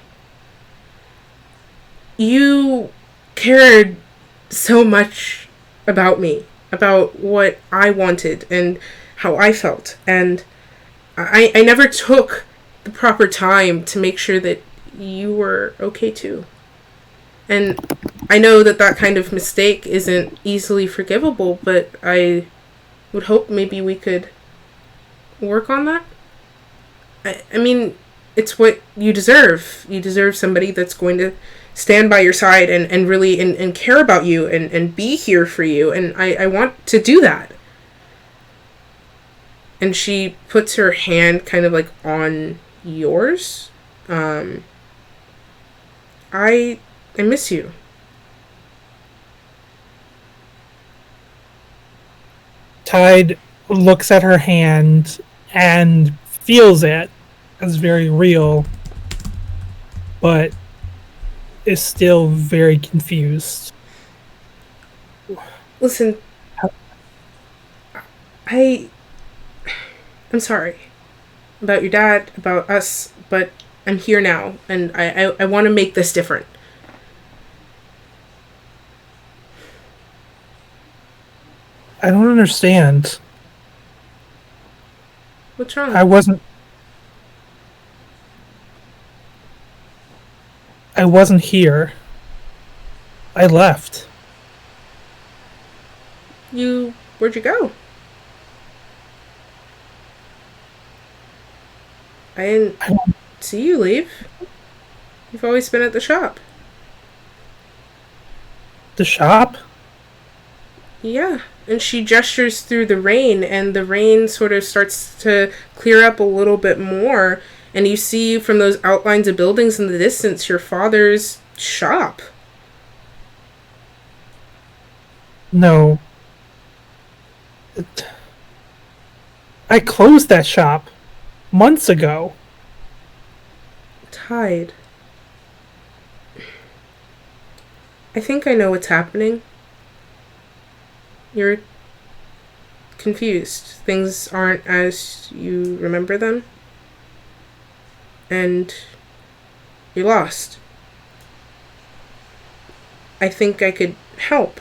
You cared so much about me, about what I wanted and how I felt. And I never took the proper time to make sure that you were okay too. And I know that kind of mistake isn't easily forgivable, but I would hope maybe we could work on that. I mean, it's what you deserve. You deserve somebody that's going to stand by your side and really and care about you and be here for you. And I want to do that. And she puts her hand kind of like on yours. I miss you. Tide looks at her hand and feels it as very real, but is still very confused. Listen, I'm sorry about your dad, about us, but I'm here now, and I want to make this different. I don't understand. What's wrong? I wasn't here. I left. Where'd you go? I didn't see you leave. You've always been at the shop. The shop? Yeah. And she gestures through the rain, and the rain sort of starts to clear up a little bit more. And you see from those outlines of buildings in the distance your father's shop. No. I closed that shop months ago. Tide. I think I know what's happening. You're confused. Things aren't as you remember them. And you're lost. I think I could help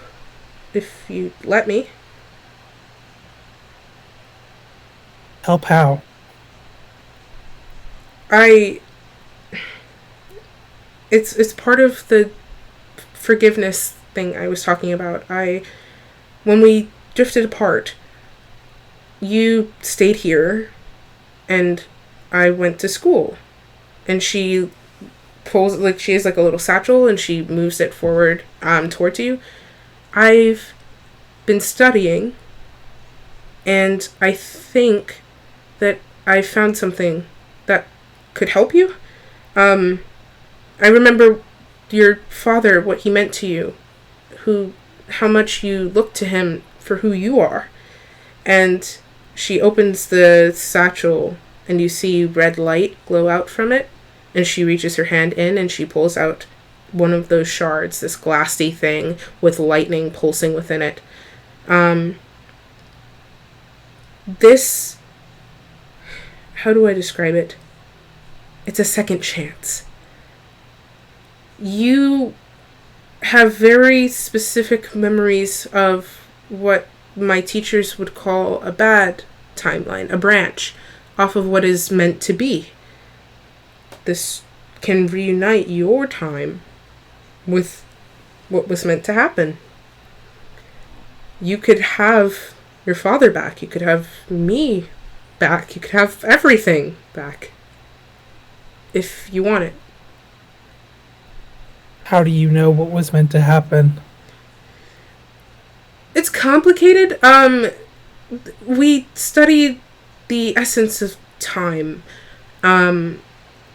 if you'd let me. Help how? It's part of the forgiveness thing I was talking about. When we drifted apart, you stayed here and I went to school. And she pulls, she has a little satchel and she moves it forward towards you. I've been studying, and I think that I found something that could help you. I remember your father, what he meant to you, how much you look to him for who you are. And she opens the satchel and you see red light glow out from it, and she reaches her hand in and she pulls out one of those shards, this glassy thing with lightning pulsing within it. This, how do I describe it? It's a second chance. You have very specific memories of what my teachers would call a bad timeline, a branch off of what is meant to be. This can reunite your time with what was meant to happen. You could have your father back. You could have me back. You could have everything back. If you want it. How do you know what was meant to happen? It's complicated. We studied the essence of time.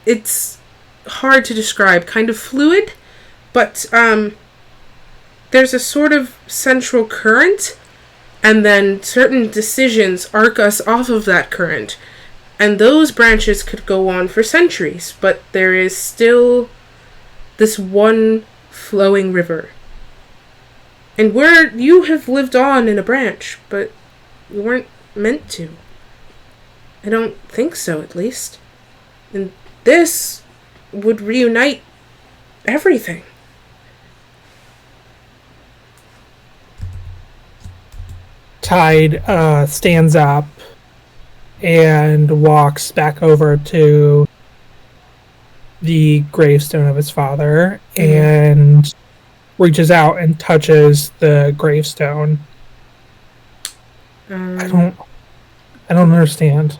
It's hard to describe, kind of fluid, but there's a sort of central current, and then certain decisions arc us off of that current. And those branches could go on for centuries, but there is still this one flowing river. And where you have lived on in a branch, but you weren't meant to. I don't think so, at least. And this would reunite everything. Tide stands up and walks back over to the gravestone of his father and reaches out and touches the gravestone. I don't understand.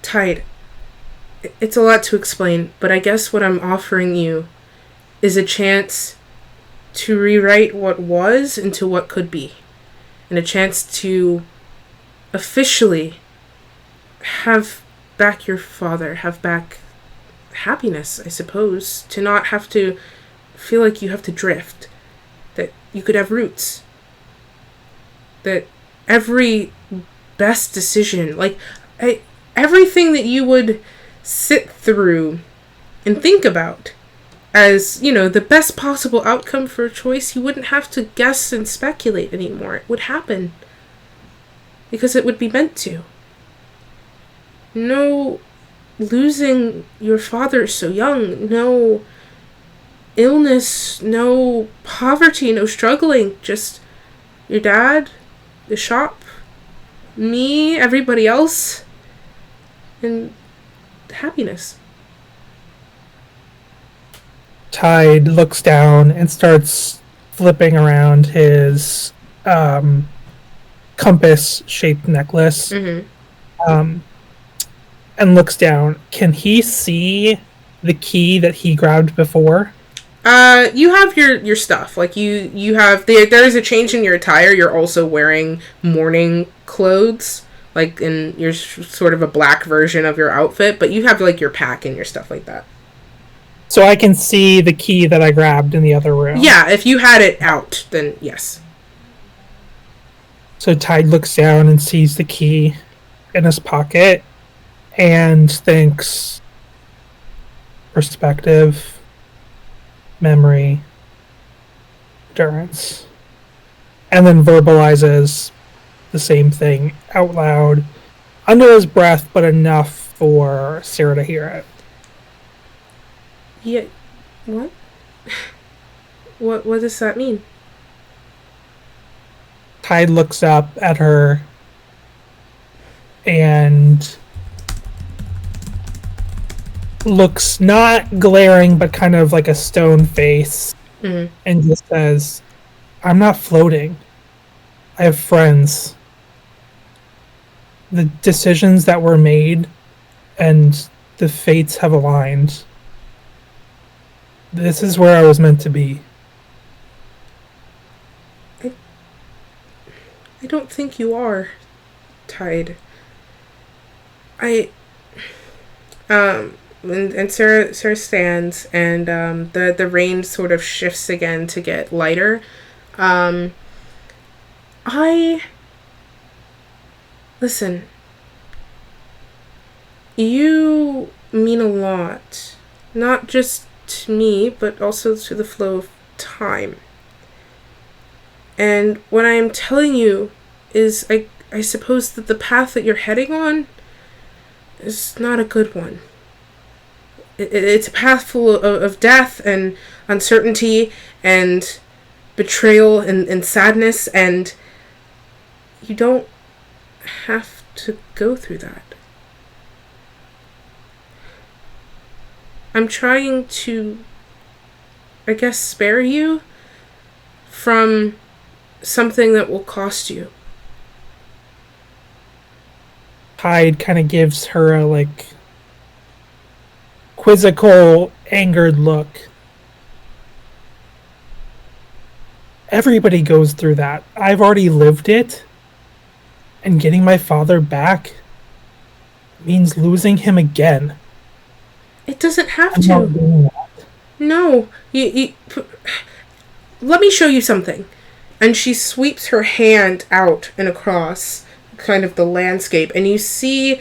Tide, it's a lot to explain, but I guess what I'm offering you is a chance to rewrite what was into what could be, and a chance to officially have back your father, have back happiness, I suppose. To not have to feel like you have to drift. That you could have roots. That every best decision, everything that you would sit through and think about as, the best possible outcome for a choice, you wouldn't have to guess and speculate anymore. It would happen. Because it would be meant to. No losing your father so young, no illness, no poverty, no struggling, just your dad, the shop, me, everybody else, and happiness. Tide looks down and starts flipping around his compass-shaped necklace. And looks down. Can he see the key that he grabbed before? You have your stuff. Like, you have... There is a change in your attire. You're also wearing mourning clothes. Like, in your sort of a black version of your outfit. But you have, like, your pack and your stuff like that. So I can see the key that I grabbed in the other room? Yeah, if you had it out, then yes. So Tide looks down and sees the key in his pocket and thinks perspective, memory, endurance, and then verbalizes the same thing out loud under his breath, but enough for Sarah to hear it. Yeah, what? What does that mean? Tide looks up at her and looks not glaring, but kind of like a stone face, and just says, I'm not floating. I have friends. The decisions that were made and the fates have aligned. This is where I was meant to be. I don't think you are, Tide. And Sarah stands, and the rain sort of shifts again to get lighter. Listen. You mean a lot. Not just to me, but also to the flow of time. And what I am telling you is, I suppose that the path that you're heading on is not a good one. It's a path full of death and uncertainty and betrayal and sadness, and you don't have to go through that. I'm trying to, I guess, spare you from something that will cost you. Tide kind of gives her a, quizzical, angered look. Everybody goes through that. I've already lived it. And getting my father back means losing him again. It doesn't have I'm to. not doing that. No. Let me show you something. And she sweeps her hand out and across kind of the landscape. And you see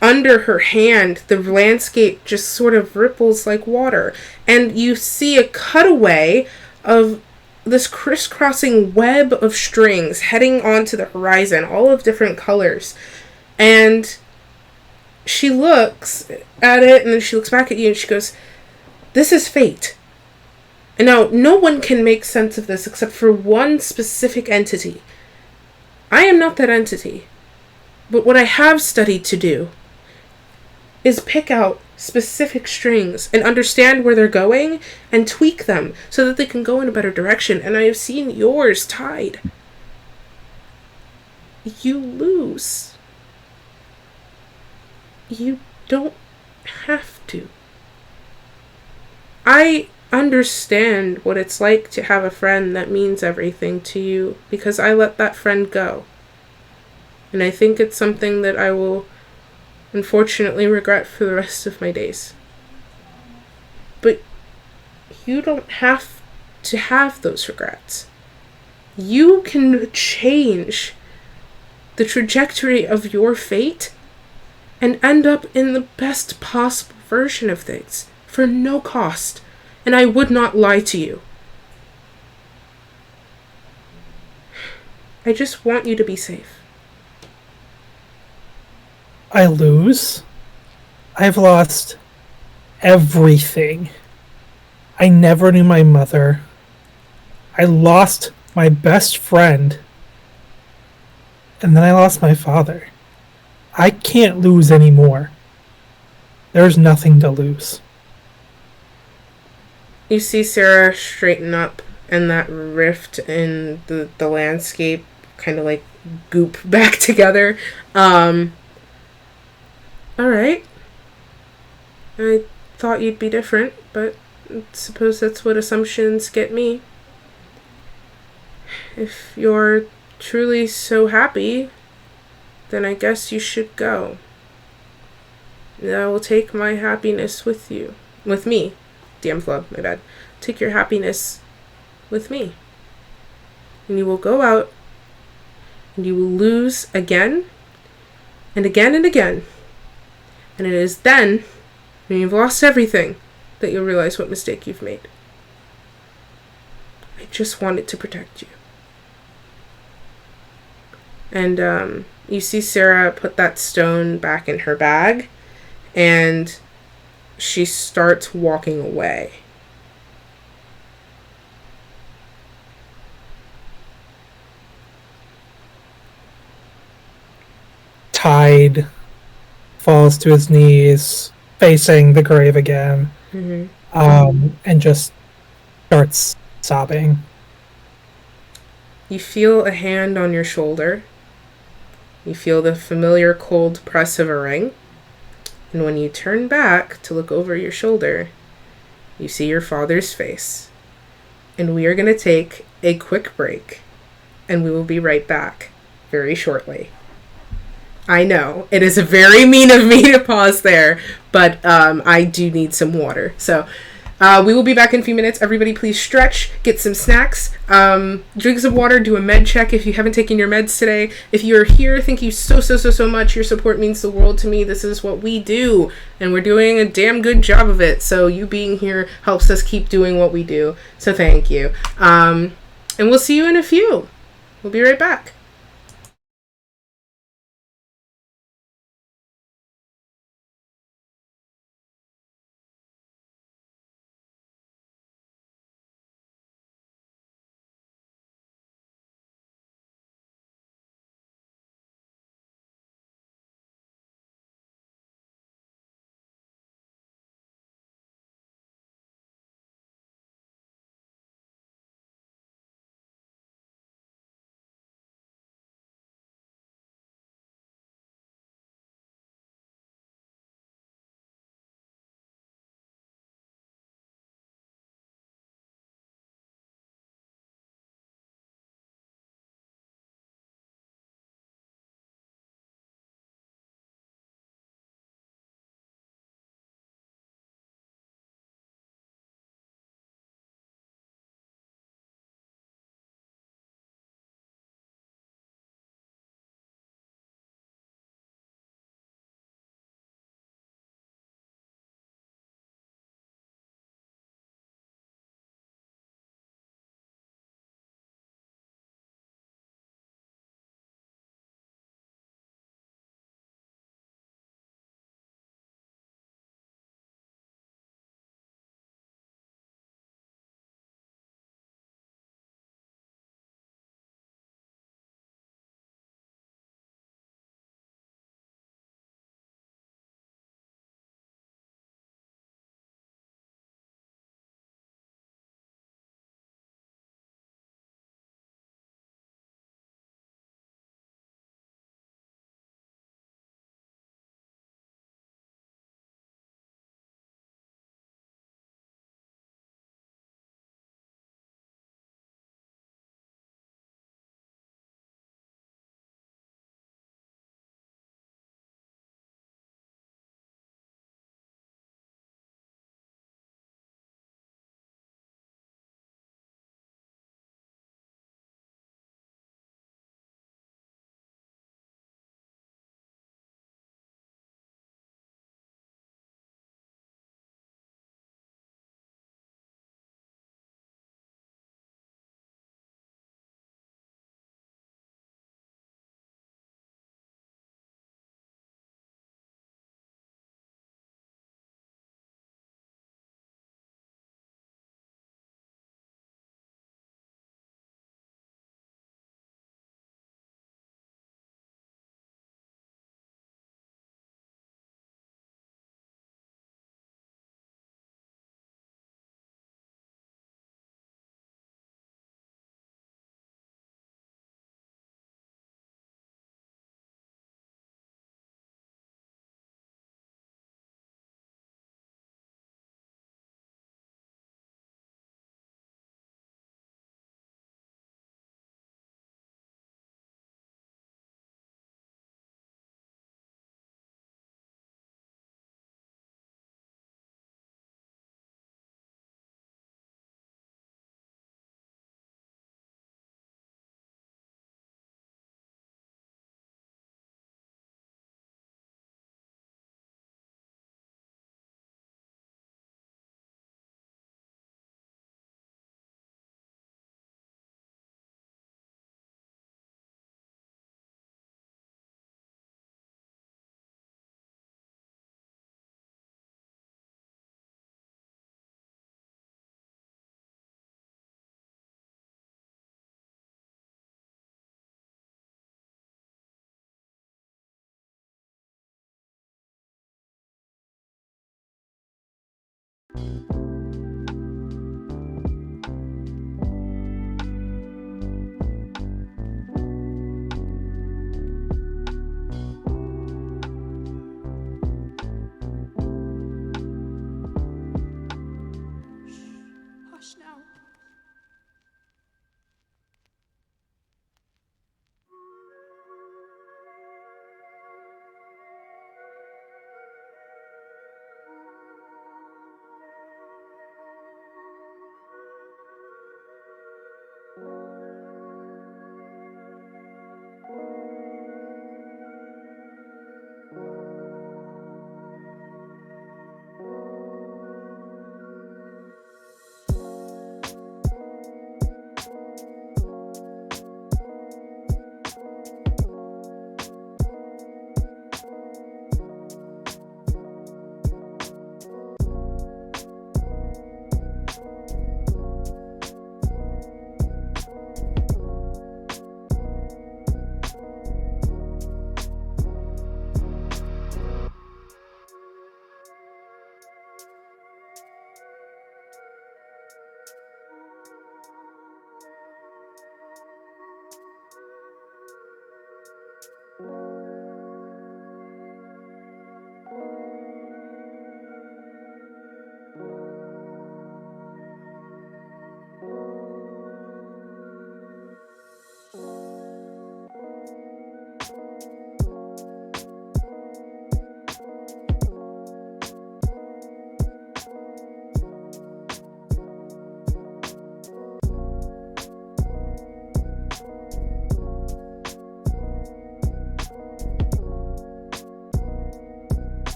under her hand, the landscape just sort of ripples like water. And you see a cutaway of this crisscrossing web of strings heading onto the horizon, all of different colors. And she looks at it, and then she looks back at you, and she goes, "This is fate." And now, no one can make sense of this except for one specific entity. I am not that entity. But what I have studied to do is pick out specific strings and understand where they're going and tweak them so that they can go in a better direction. And I have seen yours tied. You lose. You don't have to. I understand what it's like to have a friend that means everything to you, because I let that friend go. And I think it's something that I will unfortunately regret for the rest of my days. But you don't have to have those regrets. You can change the trajectory of your fate and end up in the best possible version of things for no cost. And I would not lie to you. I just want you to be safe. I lose. I've lost everything. I never knew my mother. I lost my best friend. And then I lost my father. I can't lose anymore. There's nothing to lose. You see Sarah straighten up, and that rift in the landscape kind of like goop back together. Alright. I thought you'd be different, but I suppose that's what assumptions get me. If you're truly so happy, then I guess you should go. I will take my happiness with you. With me. DM Flub, my bad. Take your happiness with me. And you will go out, and you will lose again, and again, and again. And it is then, when you've lost everything, that you'll realize what mistake you've made. I just wanted to protect you. And you see Sarah put that stone back in her bag, and she starts walking away. Tide falls to his knees, facing the grave again, and just starts sobbing. You feel a hand on your shoulder. You feel the familiar cold press of a ring. And when you turn back to look over your shoulder, you see your father's face. And we are going to take a quick break. And we will be right back very shortly. I know, it is very mean of me to pause there, but I do need some water. So we will be back in a few minutes. Everybody please stretch, get some snacks, drink some water, do a med check if you haven't taken your meds today. If you're here, thank you so much. Your support means the world to me. This is what we do, and we're doing a damn good job of it. So you being here helps us keep doing what we do. So thank you. And we'll see you in a few. We'll be right back.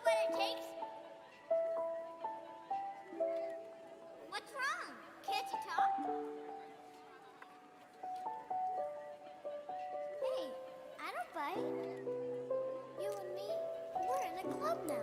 what it takes? What's wrong? Can't you talk? Hey, I don't bite. You and me, we're in a club now.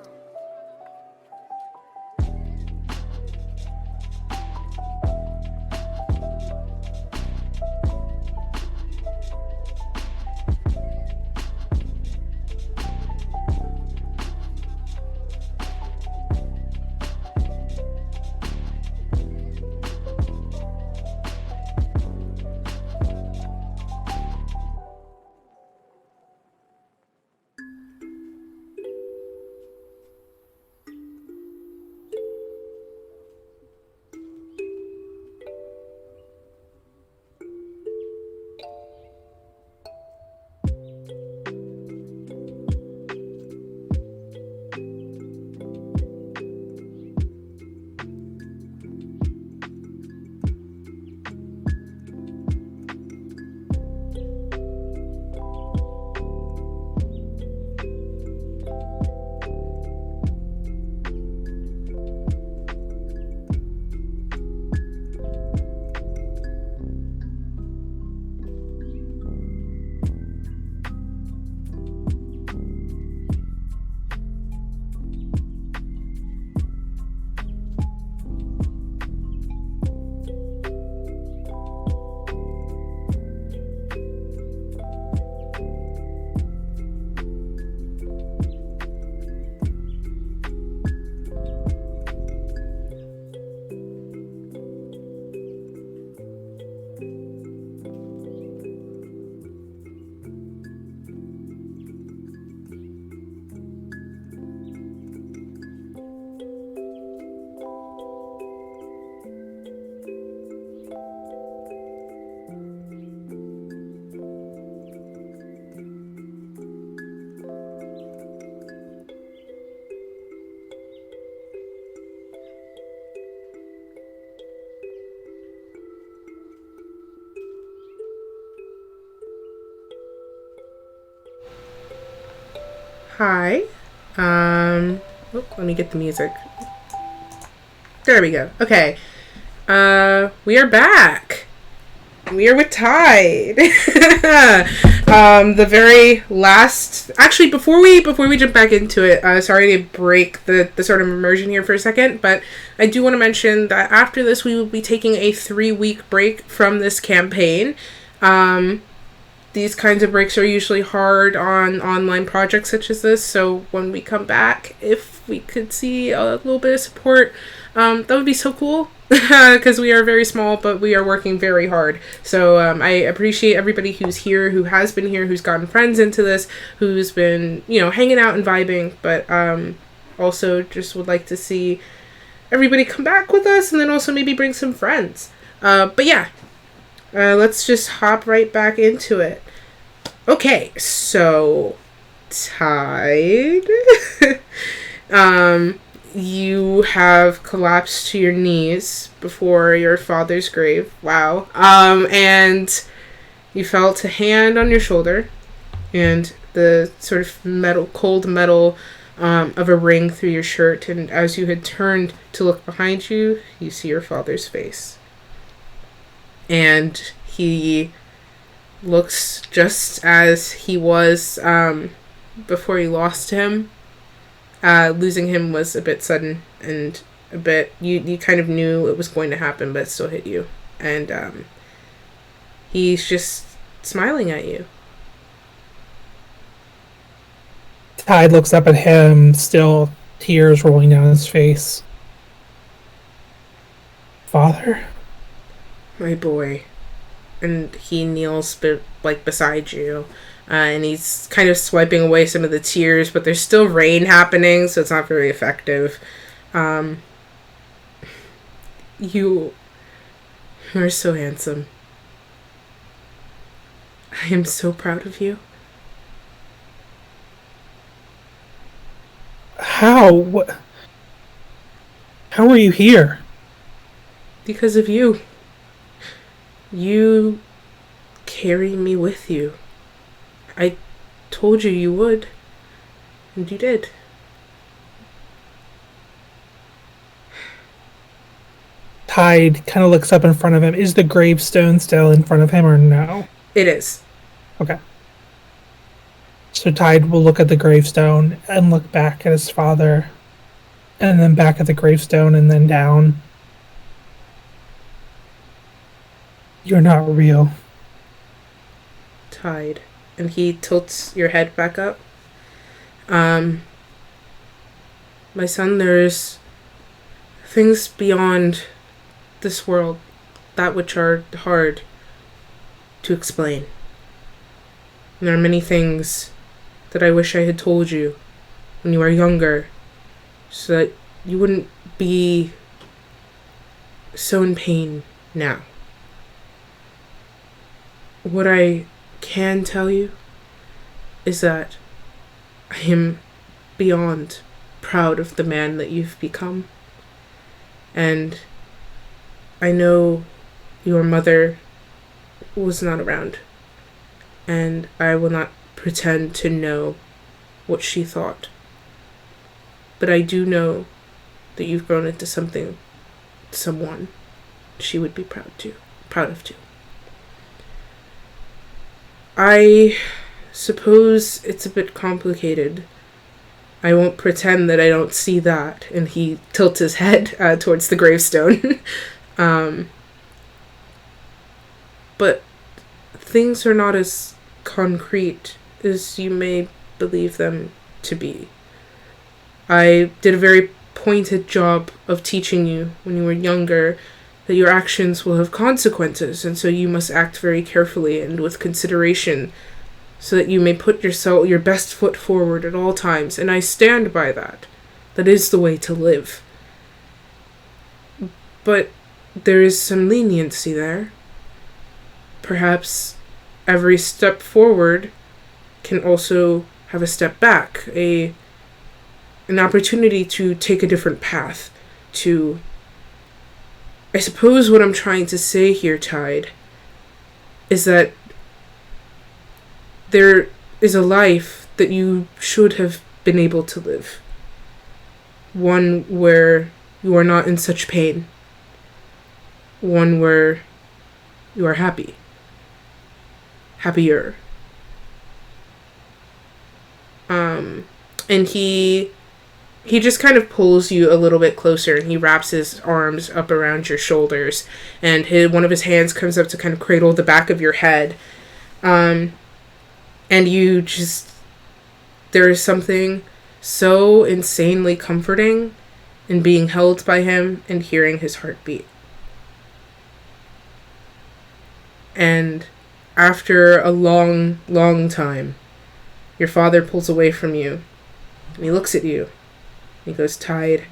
Hi. Let me get the music. There we go. Okay. We are back. We are with Tide. The very last. Actually, before we jump back into it, sorry to break the sort of immersion here for a second, but I do want to mention that after this, we will be taking a 3-week break from this campaign. These kinds of breaks are usually hard on online projects such as this, so when we come back, if we could see a little bit of support, that would be so cool, because we are very small, but we are working very hard. So I appreciate everybody who's here, who has been here, who's gotten friends into this, who's been, hanging out and vibing, but also just would like to see everybody come back with us, and then also maybe bring some friends. But yeah. Let's just hop right back into it. Okay, so Tide, you have collapsed to your knees before your father's grave. Wow. And you felt a hand on your shoulder, and the sort of cold metal of a ring through your shirt. And as you had turned to look behind you, you see your father's face. And he looks just as he was before you lost him. Losing him was a bit sudden and a bit... You kind of knew it was going to happen, but it still hit you. And he's just smiling at you. Tide looks up at him, still tears rolling down his face. Father? My boy. And he kneels beside you, and he's kind of swiping away some of the tears, but there's still rain happening, so it's not very effective. You are so handsome. I am so proud of you. How? How are you here? Because of you. You carry me with you. I told you you would. And you did. Tide kind of looks up in front of him. Is the gravestone still in front of him or no? It is. Okay. So Tide will look at the gravestone and look back at his father, and then back at the gravestone and then down. You're not real. Tide. And he tilts your head back up. My son, there's things beyond this world, that which are hard to explain. And there are many things that I wish I had told you when you were younger, so that you wouldn't be so in pain now. What I can tell you is that I am beyond proud of the man that you've become. And I know your mother was not around, and I will not pretend to know what she thought. But I do know that you've grown into someone she would be proud of too. I suppose it's a bit complicated. I won't pretend that I don't see that. And he tilts his head towards the gravestone. But things are not as concrete as you may believe them to be. I did a very pointed job of teaching you when you were younger that your actions will have consequences, and so you must act very carefully and with consideration so that you may put your best foot forward at all times, and I stand by that. That is the way to live. But there is some leniency there. Perhaps every step forward can also have a step back, an opportunity to take a different path, I suppose what I'm trying to say here, Tide, is that there is a life that you should have been able to live. One where you are not in such pain. One where you are happy. Happier. And he just kind of pulls you a little bit closer, and he wraps his arms up around your shoulders, and one of his hands comes up to kind of cradle the back of your head. And there is something so insanely comforting in being held by him and hearing his heartbeat. And after a long, long time, your father pulls away from you, and he looks at you. He goes, Tide,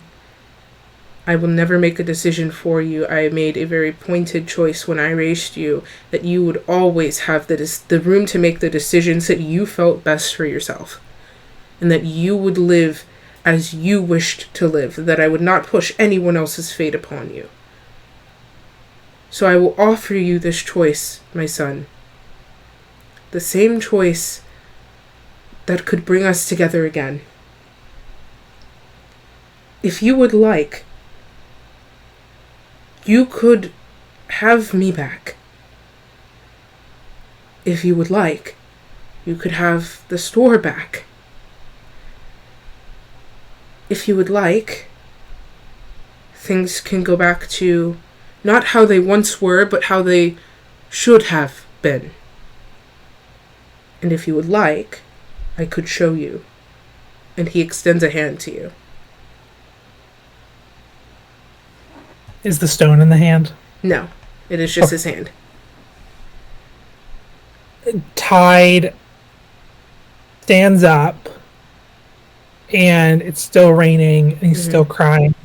I will never make a decision for you. I made a very pointed choice when I raised you, that you would always have the room to make the decisions that you felt best for yourself. And that you would live as you wished to live. That I would not push anyone else's fate upon you. So I will offer you this choice, my son. The same choice that could bring us together again. If you would like, you could have me back. If you would like, you could have the store back. If you would like, things can go back to not how they once were, but how they should have been. And if you would like, I could show you. And he extends a hand to you. Is the stone in the hand? No, it is just his hand. Tide stands up, and it's still raining, and he's still crying.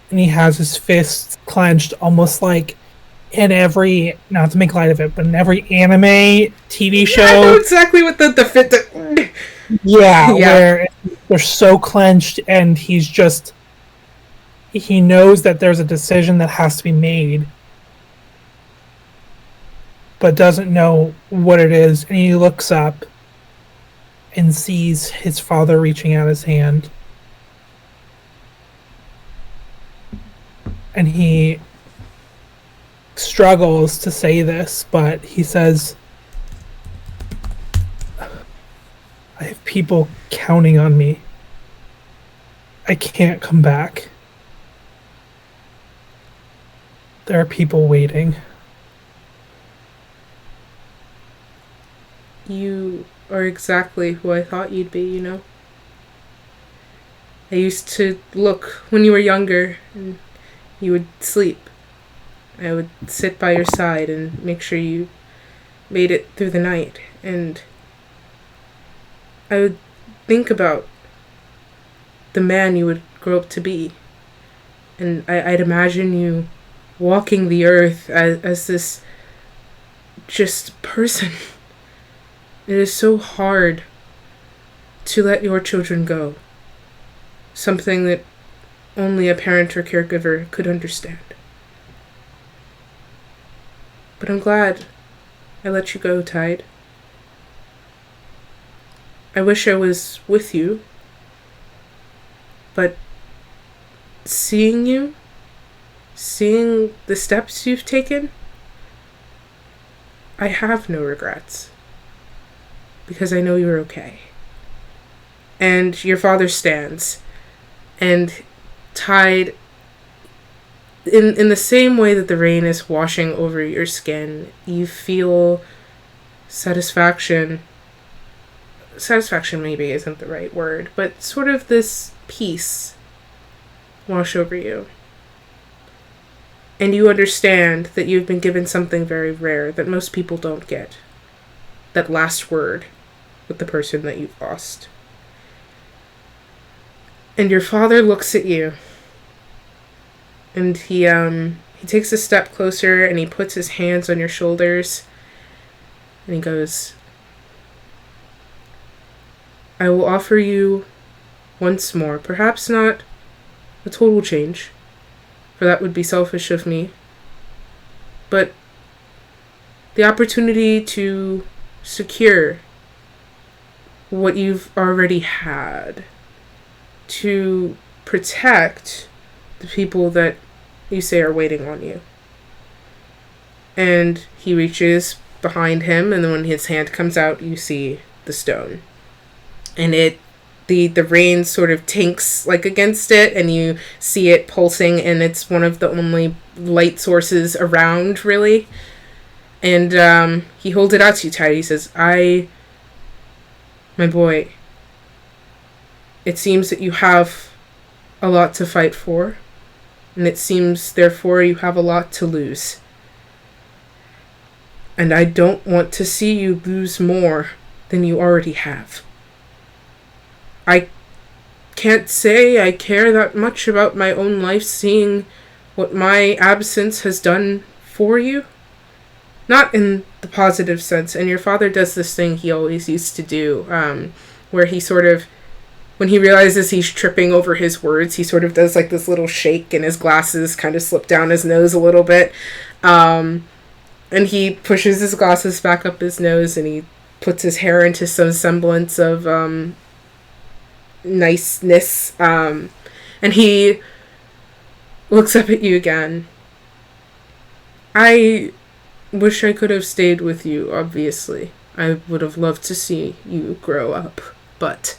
And he has his fists clenched, almost like in every, not to make light of it, but in every anime, TV show. I know exactly what the fit... Yeah, where they're so clenched, and he knows that there's a decision that has to be made, but doesn't know what it is. And he looks up and sees his father reaching out his hand. And he struggles to say this, but he says, I have people counting on me. I can't come back. There are people waiting. You are exactly who I thought you'd be, you know? I used to look when you were younger and you would sleep. I would sit by your side and make sure you made it through the night. And I would think about the man you would grow up to be. And I'd imagine you walking the earth as this just person. It is so hard to let your children go. Something that only a parent or caregiver could understand. But I'm glad I let you go, Tide. I wish I was with you, but seeing you, seeing the steps you've taken, I have no regrets. Because I know you're okay. And your father stands. And Tide, in the same way that the rain is washing over your skin, you feel satisfaction. Satisfaction maybe isn't the right word, but sort of this peace wash over you. And you understand that you've been given something very rare that most people don't get. That last word with the person that you've lost. And your father looks at you. And he takes a step closer and he puts his hands on your shoulders. And he goes, I will offer you once more, perhaps not a total change, for that would be selfish of me, but the opportunity to secure what you've already had, to protect the people that you say are waiting on you. And he reaches behind him, and then when his hand comes out, you see the stone. And the rain sort of tinks like against it, and you see it pulsing, and it's one of the only light sources around, really. And he holds it out to you, Tide. He says, my boy, it seems that you have a lot to fight for, and it seems, therefore, you have a lot to lose. And I don't want to see you lose more than you already have. I can't say I care that much about my own life, seeing what my absence has done for you. Not in the positive sense. And your father does this thing he always used to do, where he sort of, when he realizes he's tripping over his words, he sort of does like this little shake, and his glasses kind of slip down his nose a little bit. And he pushes his glasses back up his nose, and he puts his hair into some semblance of niceness. And he looks up at you again. I wish I could have stayed with you, obviously. I would have loved to see you grow up, but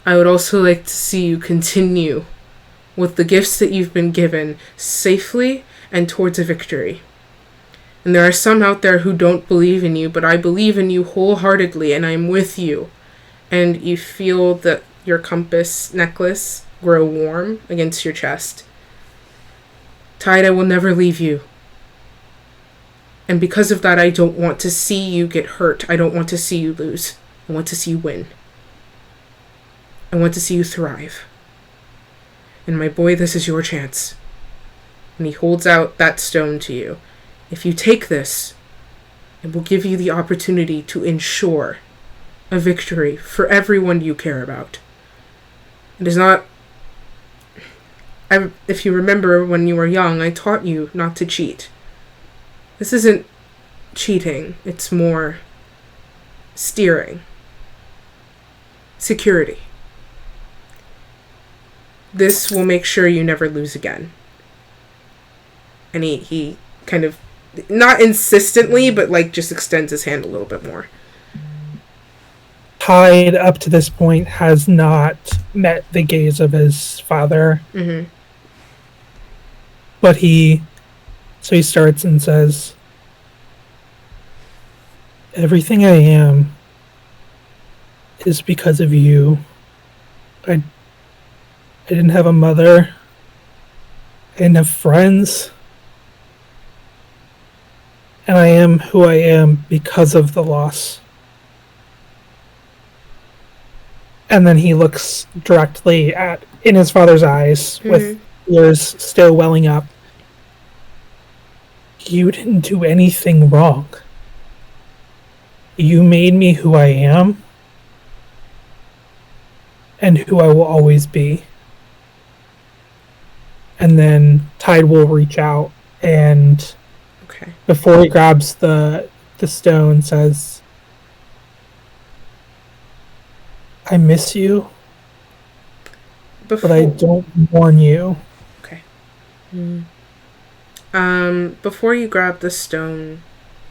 I would also like to see you continue with the gifts that you've been given safely and towards a victory. And there are some out there who don't believe in you, but I believe in you wholeheartedly, and I'm with you. And you feel that your compass necklace grow warm against your chest. Tide, I will never leave you. And because of that, I don't want to see you get hurt. I don't want to see you lose. I want to see you win. I want to see you thrive. And my boy, this is your chance. And he holds out that stone to you. If you take this, it will give you the opportunity to ensure a victory for everyone you care about. It is not... if you remember when you were young, I taught you not to cheat. This isn't cheating. It's more steering. Security. This will make sure you never lose again. And he kind of, not insistently, but like just extends his hand a little bit more. Tide, up to this point, has not met the gaze of his father. Mm-hmm. But he starts and says, everything I am is because of you. I didn't have a mother. I didn't have friends. And I am who I am because of the loss. And then he looks directly in his father's eyes, with tears still welling up. You didn't do anything wrong. You made me who I am, and who I will always be. And then Tide will reach out, and before he grabs the stone, says, I miss you, but I don't warn you. Okay. Before you grab the stone,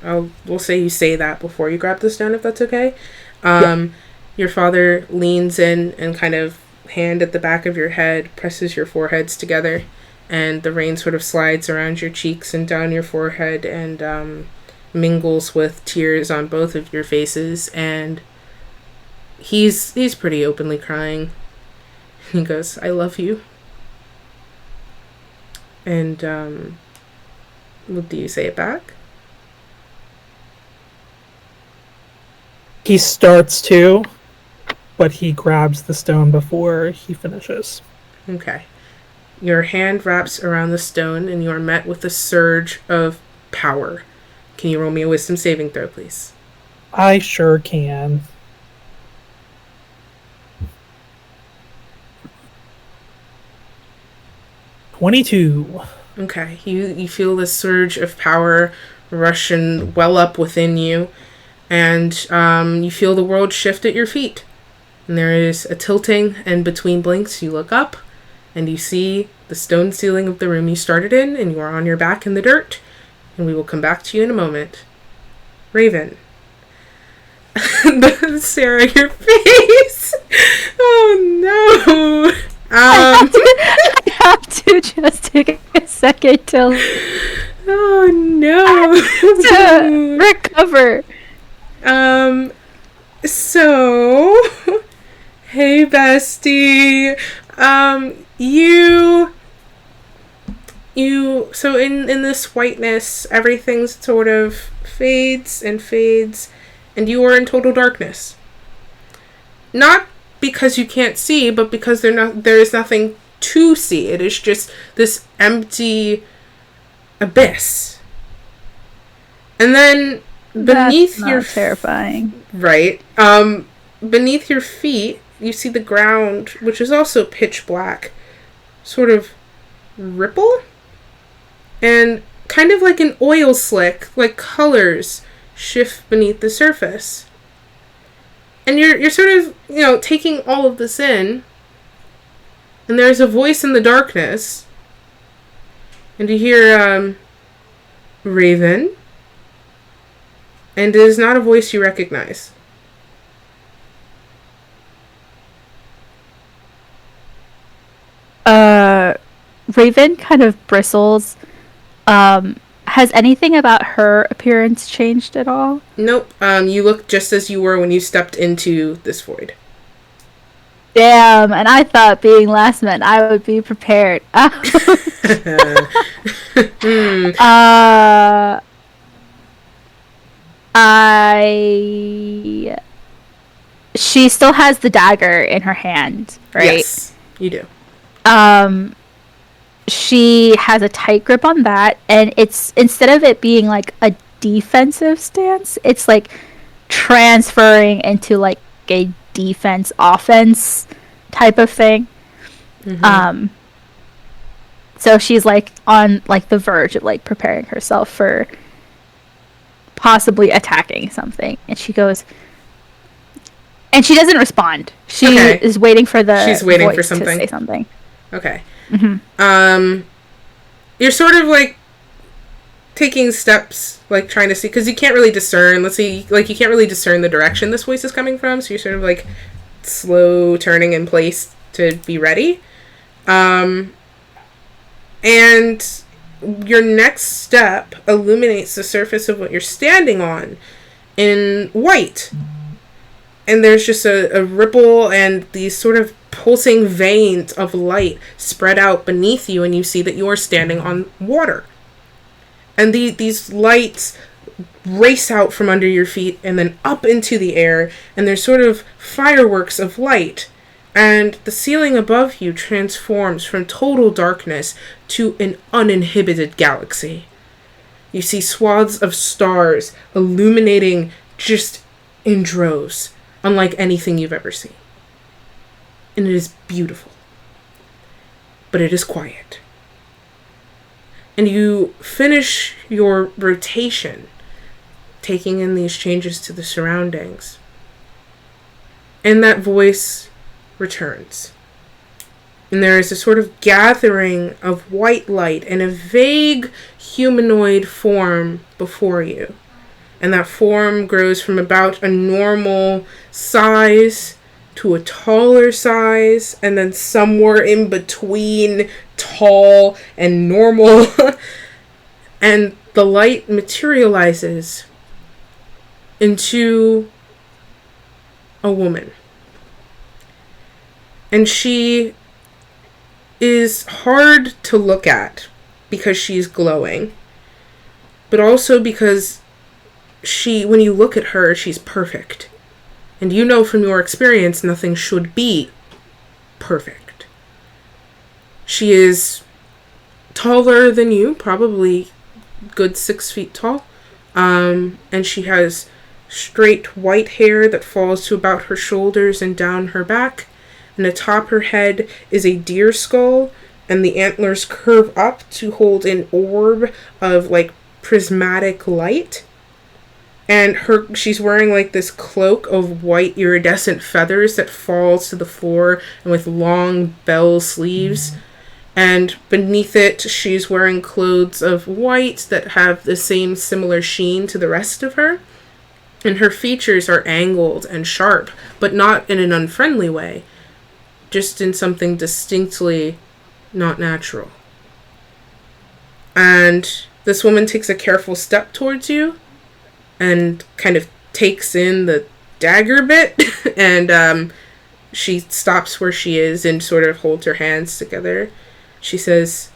we'll say you say that before you grab the stone, if that's okay. Your father leans in and kind of, hand at the back of your head, presses your foreheads together, and the rain sort of slides around your cheeks and down your forehead and mingles with tears on both of your faces, and he's pretty openly crying. He goes, I love you. And do you say it back? He starts to, but he grabs the stone before he finishes. Okay. Your hand wraps around the stone and you are met with a surge of power. Can you roll me a wisdom saving throw, please? I sure can. $22. Okay. You feel this surge of power rush and well up within you, and you feel the world shift at your feet. And there is a tilting, and between blinks you look up and you see the stone ceiling of the room you started in, and you are on your back in the dirt, and we will come back to you in a moment. Raven. Sarah, your face. Oh no. I have to just take a second to recover. So, hey bestie, so in this whiteness, everything sort of fades, and you are in total darkness. Not because you can't see, but because there is nothing to see. It is just this empty abyss. And then beneath terrifying. Right. Beneath your feet, you see the ground, which is also pitch black, sort of ripple, and kind of like an oil slick, like colors shift beneath the surface. And you're sort of, taking all of this in, and there's a voice in the darkness, and you hear, Raven, and it is not a voice you recognize. Raven kind of bristles. Has anything about her appearance changed at all? Nope. You look just as you were when you stepped into this void. Damn, and I thought being last meant I would be prepared. She still has the dagger in her hand, right? Yes, you do. She has a tight grip on that, and it's, instead of it being like a defensive stance, it's like transferring into like a defense offense type of thing. Mm-hmm. So she's like on like the verge of like preparing herself for possibly attacking something, and she goes, and she doesn't respond. She is waiting for She's waiting voice for something. to say something. Okay. Mm-hmm. You're sort of like taking steps, like trying to see, because you can't really discern. Let's see, like you can't really discern the direction this voice is coming from. So you're sort of like slow turning in place to be ready. And your next step illuminates the surface of what you're standing on in white. And there's just a ripple and these sort of pulsing veins of light spread out beneath you, and you see that you are standing on water. And these lights race out from under your feet and then up into the air, and there's sort of fireworks of light. And the ceiling above you transforms from total darkness to an uninhibited galaxy. You see swaths of stars illuminating just in droves, unlike anything you've ever seen. And it is beautiful. But it is quiet. And you finish your rotation, taking in these changes to the surroundings. And that voice returns. And there is a sort of gathering of white light and a vague humanoid form before you. And that form grows from about a normal size to a taller size, and then somewhere in between tall and normal. And the light materializes into a woman. And she is hard to look at because she's glowing, but also because when you look at her, she's perfect. And you know from your experience, nothing should be perfect. She is taller than you, probably good 6 feet tall. And she has straight white hair that falls to about her shoulders and down her back. And atop her head is a deer skull, and the antlers curve up to hold an orb of like prismatic light. And she's wearing like this cloak of white iridescent feathers that falls to the floor, and with long bell sleeves. And beneath it, she's wearing clothes of white that have the same similar sheen to the rest of her. And her features are angled and sharp, but not in an unfriendly way, just in something distinctly not natural. And this woman takes a careful step towards you and kind of takes in the dagger bit, and she stops where she is and sort of holds her hands together. She says,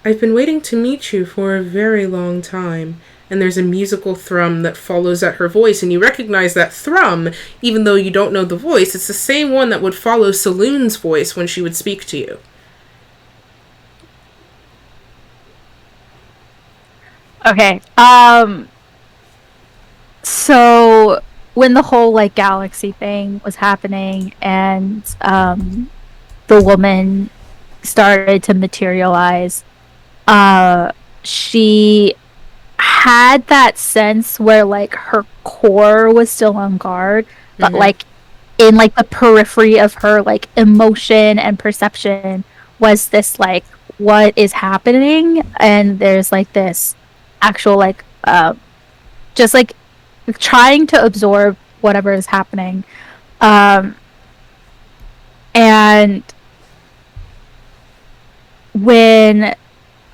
"I've been waiting to meet you for a very long time." And there's a musical thrum that follows at her voice, and you recognize that thrum, even though you don't know the voice. It's the same one that would follow Saloon's voice when she would speak to you. Okay. So when the whole like galaxy thing was happening, and the woman started to materialize, she had that sense where like her core was still on guard, but like in like the periphery of her like emotion and perception was this like what is happening, and there's like this actual like just like trying to absorb whatever is happening, and when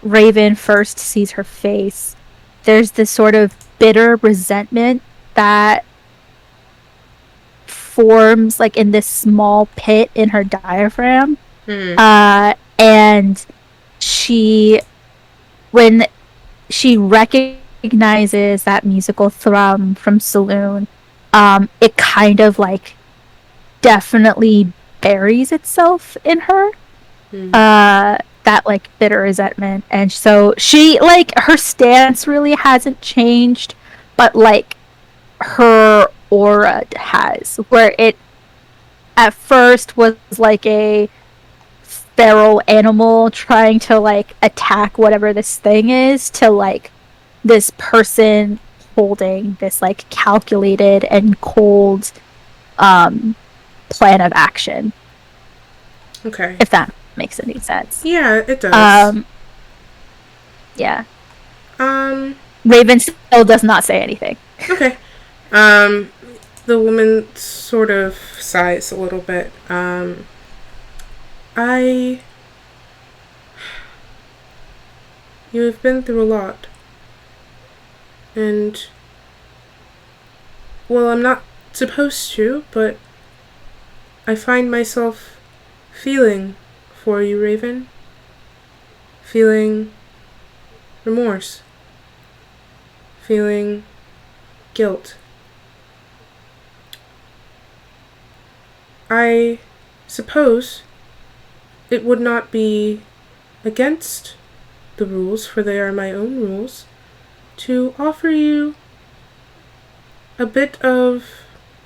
Raven first sees her face, there's this sort of bitter resentment that forms like in this small pit in her diaphragm. And when she recognizes that musical thrum from Saloon, it kind of like definitely buries itself in her. That like bitter resentment. And so she like her stance really hasn't changed, but like her aura has, where it at first was like a feral animal trying to like attack whatever this thing is, to like this person holding this like calculated and cold plan of action. Okay. If that makes any sense. Yeah, it does. Yeah. Raven still does not say anything. Okay. The woman sort of sighs a little bit. You have been through a lot. And, well, I'm not supposed to, but I find myself feeling for you, Raven. Feeling remorse. Feeling guilt. I suppose it would not be against the rules, for they are my own rules, to offer you a bit of,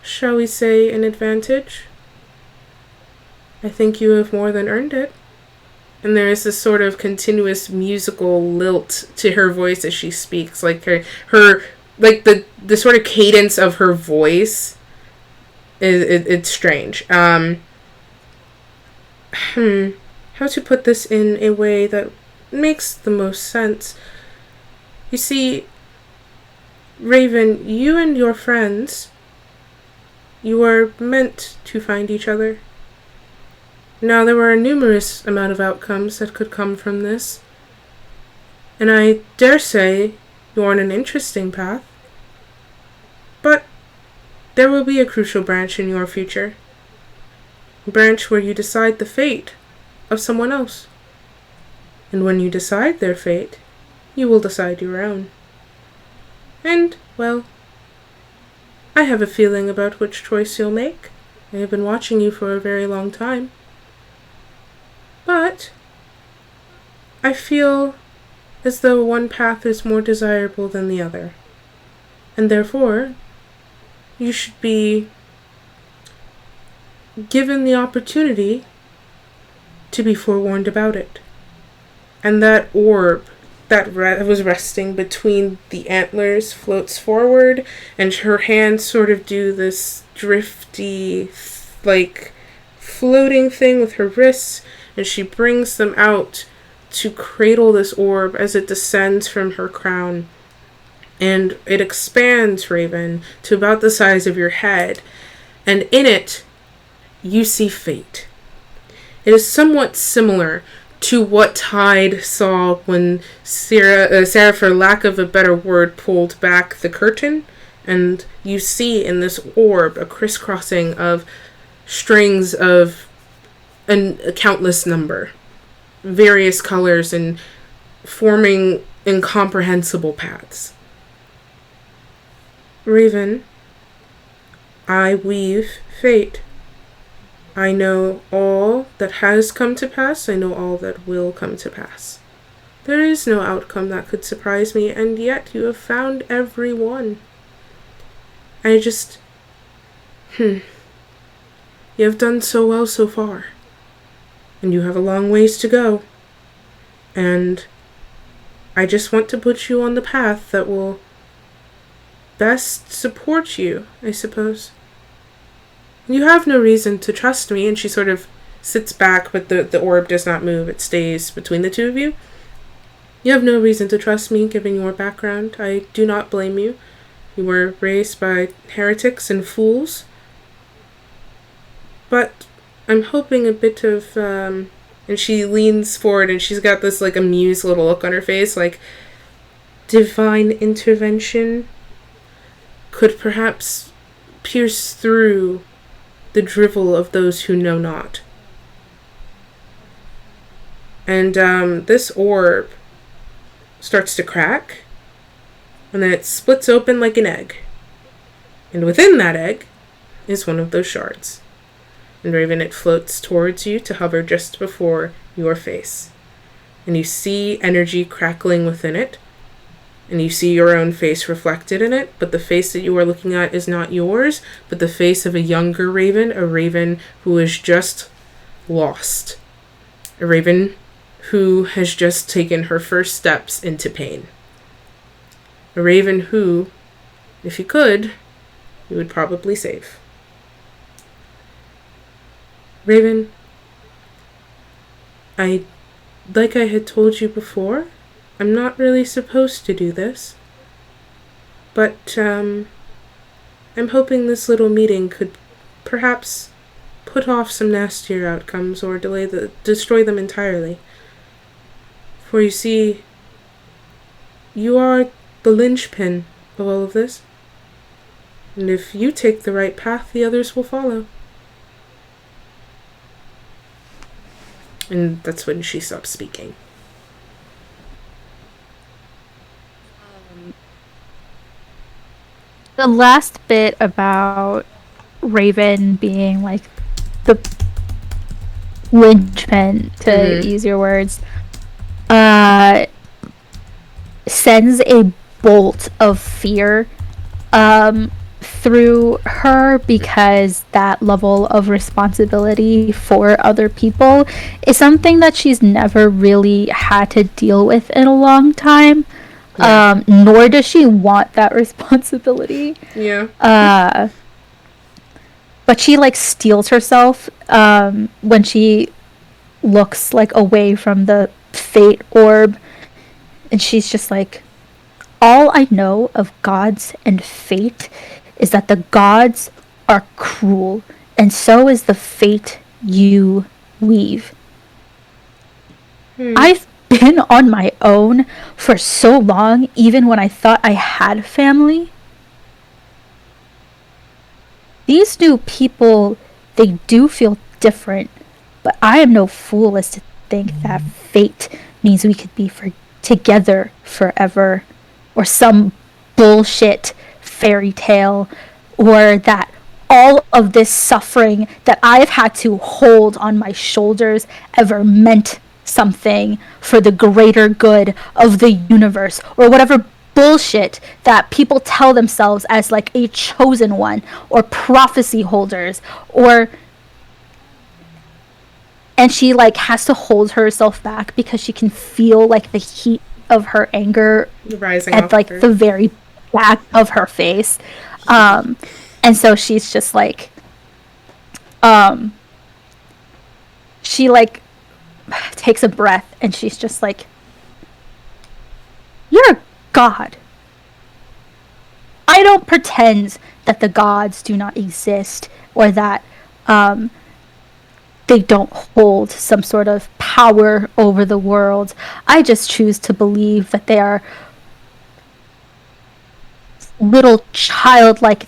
shall we say, an advantage. I think you have more than earned it. And there is this sort of continuous musical lilt to her voice as she speaks, like her like the sort of cadence of her voice it's strange. How to put this in a way that makes the most sense? You see, Raven, you and your friends, you are meant to find each other. Now, there were a numerous amount of outcomes that could come from this, and I dare say you're on an interesting path. But there will be a crucial branch in your future. A branch where you decide the fate of someone else. And when you decide their fate, you will decide your own. And, well, I have a feeling about which choice you'll make. I have been watching you for a very long time. But I feel as though one path is more desirable than the other. And therefore, you should be given the opportunity to be forewarned about it. And that orb that was resting between the antlers floats forward, and her hands sort of do this drifty, like, floating thing with her wrists, and she brings them out to cradle this orb as it descends from her crown. And it expands, Raven, to about the size of your head. And in it, you see fate. It is somewhat similar to what Tide saw when Sarah, for lack of a better word, pulled back the curtain. And you see in this orb a crisscrossing of strings of a countless number. Various colors and forming incomprehensible paths. Raven, I weave fate. I know all that has come to pass. I know all that will come to pass. There is no outcome that could surprise me, and yet you have found every one. I just... You have done so well so far. And you have a long ways to go. And I just want to put you on the path that will best support you, I suppose. You have no reason to trust me. And she sort of sits back, but the orb does not move. It stays between the two of you. You have no reason to trust me, given your background. I do not blame you. You were raised by heretics and fools. But I'm hoping a bit of, and she leans forward and she's got this, like, amused little look on her face, like, divine intervention could perhaps pierce through the drivel of those who know not. And this orb starts to crack, and then it splits open like an egg. And within that egg is one of those shards. And Raven, it floats towards you to hover just before your face. And you see energy crackling within it. And you see your own face reflected in it, but the face that you are looking at is not yours, but the face of a younger Raven, a Raven who is just lost. A Raven who has just taken her first steps into pain. A Raven who, if you could, you would probably save. Raven, like I had told you before, I'm not really supposed to do this, but I'm hoping this little meeting could perhaps put off some nastier outcomes or destroy them entirely. For you see, you are the linchpin of all of this. And if you take the right path, the others will follow. And that's when she stops speaking. The last bit about Raven being like the linchpin, to use your words, sends a bolt of fear through her, because that level of responsibility for other people is something that she's never really had to deal with in a long time. Yeah. Nor does she want that responsibility. Yeah. But she like steels herself when she looks like away from the fate orb, and she's just like, all I know of gods and fate is that the gods are cruel, and so is the fate you weave. I've been on my own for so long, even when I thought I had family. These new people, they do feel different, but I am no fool as to think that fate means we could be together forever, or some bullshit fairy tale, or that all of this suffering that I've had to hold on my shoulders ever meant something for the greater good of the universe, or whatever bullshit that people tell themselves as like a chosen one, or prophecy holders, and she like has to hold herself back because she can feel like the heat of her anger rising at like the very back of her face. And so she's just like, she like takes a breath, and she's just like, you're a god. I don't pretend that the gods do not exist, or that they don't hold some sort of power over the world. I just choose to believe that they are little childlike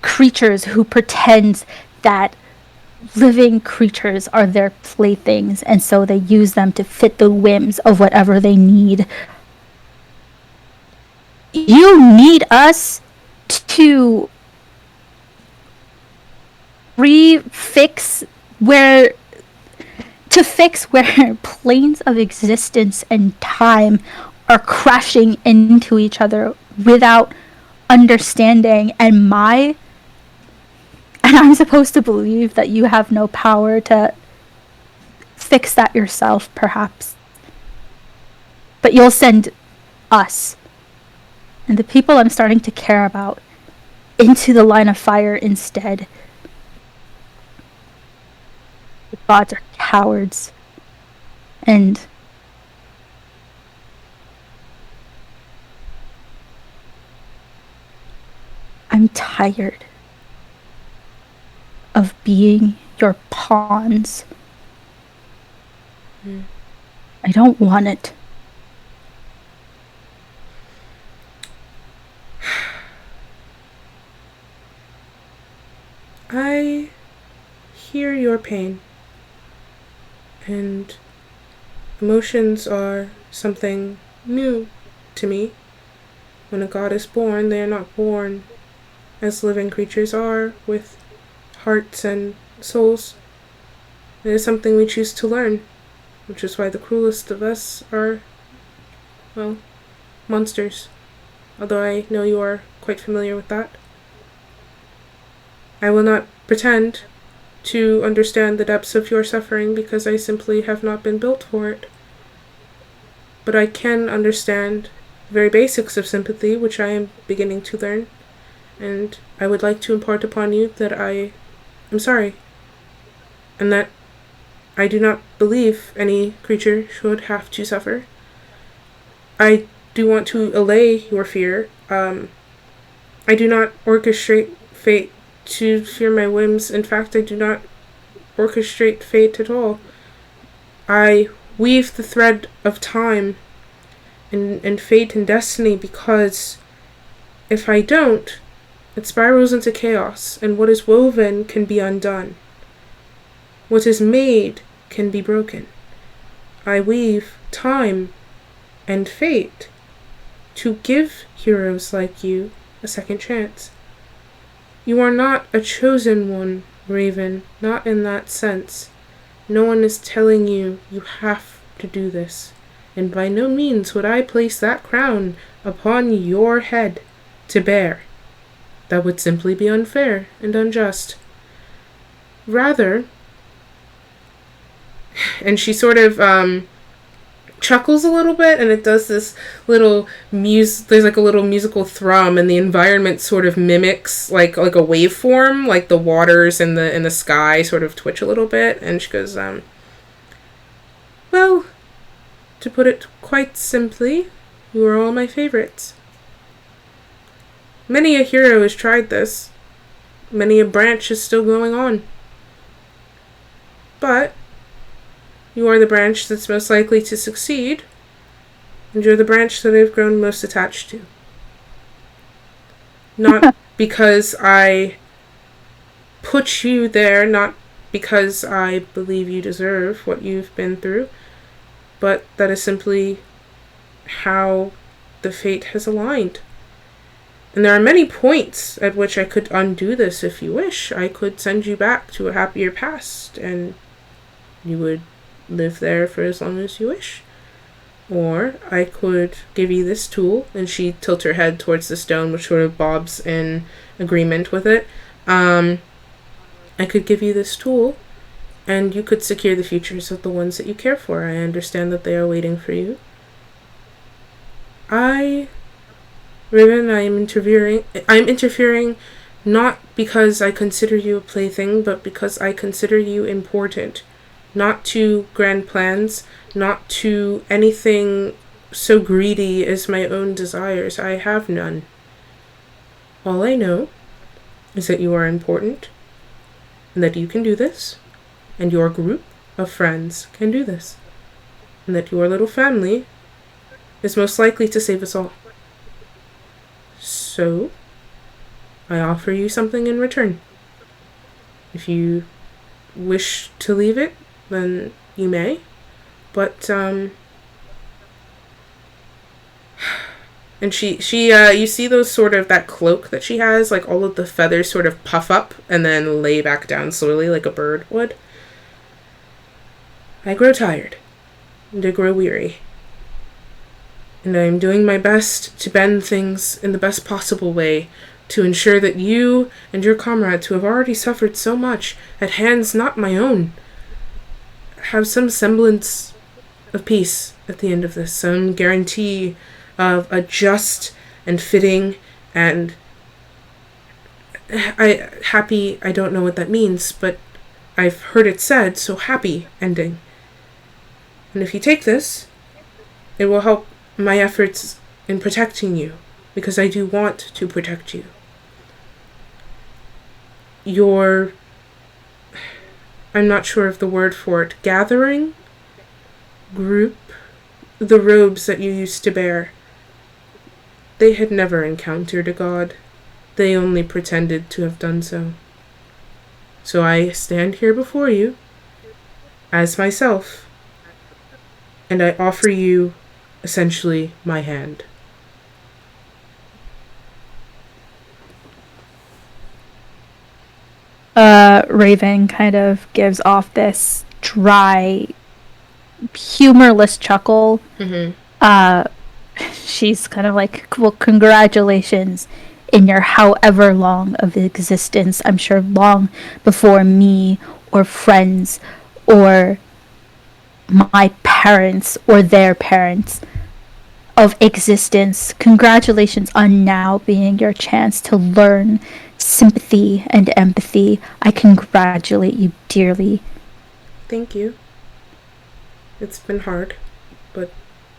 creatures who pretend that living creatures are their playthings, and so they use them to fit the whims of whatever they need. You need us to fix where planes of existence and time are crashing into each other without understanding, and I'm supposed to believe that you have no power to fix that yourself, perhaps. But you'll send us and the people I'm starting to care about into the line of fire instead. The gods are cowards. And I'm tired of being your pawns. I don't want it. I hear your pain, and emotions are something new to me. When a god is born, they are not born as living creatures are, with hearts and souls. It is something we choose to learn, which is why the cruelest of us are, well, monsters. Although I know you are quite familiar with that. I will not pretend to understand the depths of your suffering because I simply have not been built for it. But I can understand the very basics of sympathy, which I am beginning to learn, and I would like to impart upon you that I am sorry, and that I do not believe any creature should have to suffer, I do want to allay your fear. I do not orchestrate fate to fear my whims. In fact, I do not orchestrate fate at all. I weave the thread of time and fate and destiny because if I don't, it spirals into chaos, and what is woven can be undone. What is made can be broken. I weave time and fate to give heroes like you a second chance. You are not a chosen one, Raven, not in that sense. No one is telling you you have to do this, and by no means would I place that crown upon your head to bear. That would simply be unfair and unjust. Rather, and she sort of chuckles a little bit, and it does this little there's like a little musical thrum, and the environment sort of mimics like a waveform, like the waters and the sky sort of twitch a little bit, and she goes, well, to put it quite simply, you are all my favorites. Many a hero has tried this. Many a branch is still going on. But you are the branch that's most likely to succeed, and you're the branch that I've grown most attached to. Not because I put you there, not because I believe you deserve what you've been through, but that is simply how the fate has aligned. And there are many points at which I could undo this if you wish. I could send you back to a happier past, and you would live there for as long as you wish. Or I could give you this tool, and she tilts her head towards the stone, which sort of bobs in agreement with it. I could give you this tool, and you could secure the futures of the ones that you care for. I understand that they are waiting for you. Raven, I'm interfering not because I consider you a plaything, but because I consider you important. Not to grand plans, not to anything so greedy as my own desires. I have none. All I know is that you are important, and that you can do this, and your group of friends can do this, and that your little family is most likely to save us all. So, I offer you something in return. If you wish to leave it, then you may. But, and she you see those sort of, that cloak that she has, like all of the feathers sort of puff up and then lay back down slowly like a bird would. I grow tired, and I grow weary. And I am doing my best to bend things in the best possible way to ensure that you and your comrades who have already suffered so much at hands not my own have some semblance of peace at the end of this, some guarantee of a just and fitting and happy, I don't know what that means, but I've heard it said, so happy ending. And if you take this, it will help my efforts in protecting you, because I do want to protect you. I'm not sure of the word for it, gathering, group, the robes that you used to bear. They had never encountered a god. They only pretended to have done so. So I stand here before you as myself, and I offer you essentially my hand. Raven kind of gives off this dry, humorless chuckle. Mm-hmm. She's kind of like, well, congratulations in your however long of existence. I'm sure long before me or friends or my parents or their parents of existence. Congratulations on now being your chance to learn sympathy and empathy. I congratulate you dearly. Thank you. It's been hard, but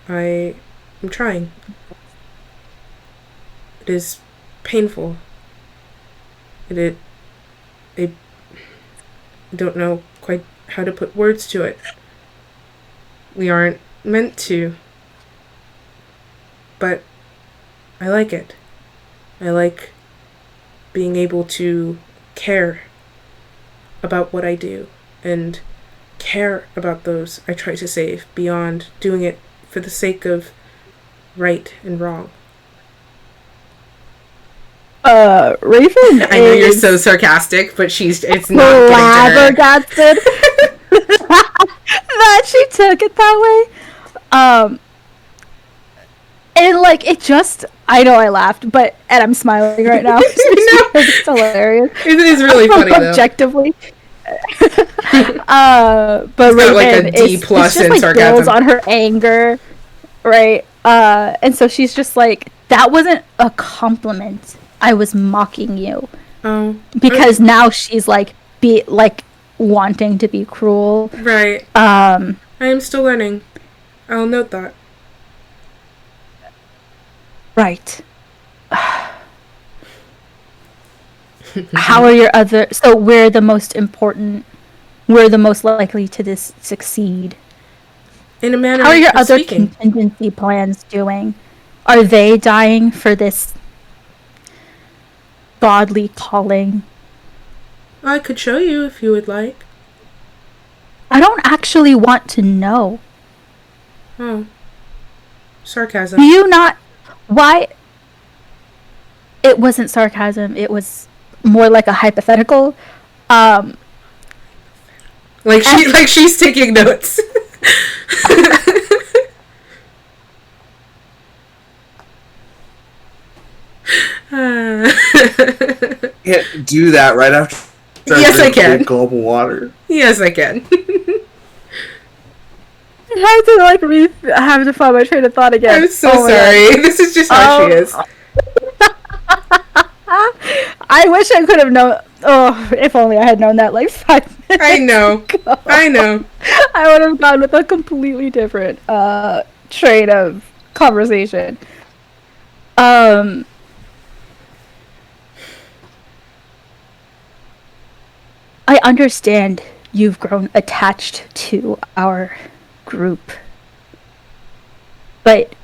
I I'm trying. It is painful. I don't know quite how to put words to it. We aren't meant to. But I like it. I like being able to care about what I do and care about those I try to save beyond doing it for the sake of right and wrong. Raven I know you're is so sarcastic, but it's not getting to her. flabbergasted that she took it that way. And like it just, I know I laughed, and I'm smiling right now because it's hilarious. It is really funny though. Objectively. But It's got, like, a Raven D+ it's just, in like, sarcasm. builds on her anger, right? And so she's just like, that wasn't a compliment. I was mocking you. Oh. Because now she's like wanting to be cruel. Right. I am still learning. I'll note that. Right. How are your other? So we're the most important. We're the most likely to succeed. In a manner How are your of other speaking. contingency plans doing? Are they dying for this godly calling? I could show you if you would like. I don't actually want to know. Oh. Sarcasm. Do you not? Why? It wasn't sarcasm. It was more like a hypothetical. Like she's taking notes. Can't do that right after. Yes, I can. Big gulp of water. Yes, I can. I have to find my train of thought again. I'm so sorry. This is just how she is. I wish I could have known. Oh, if only I had known that like 5 minutes I know. ago. I know. I would have gone with a completely different train of conversation. I understand you've grown attached to our group. But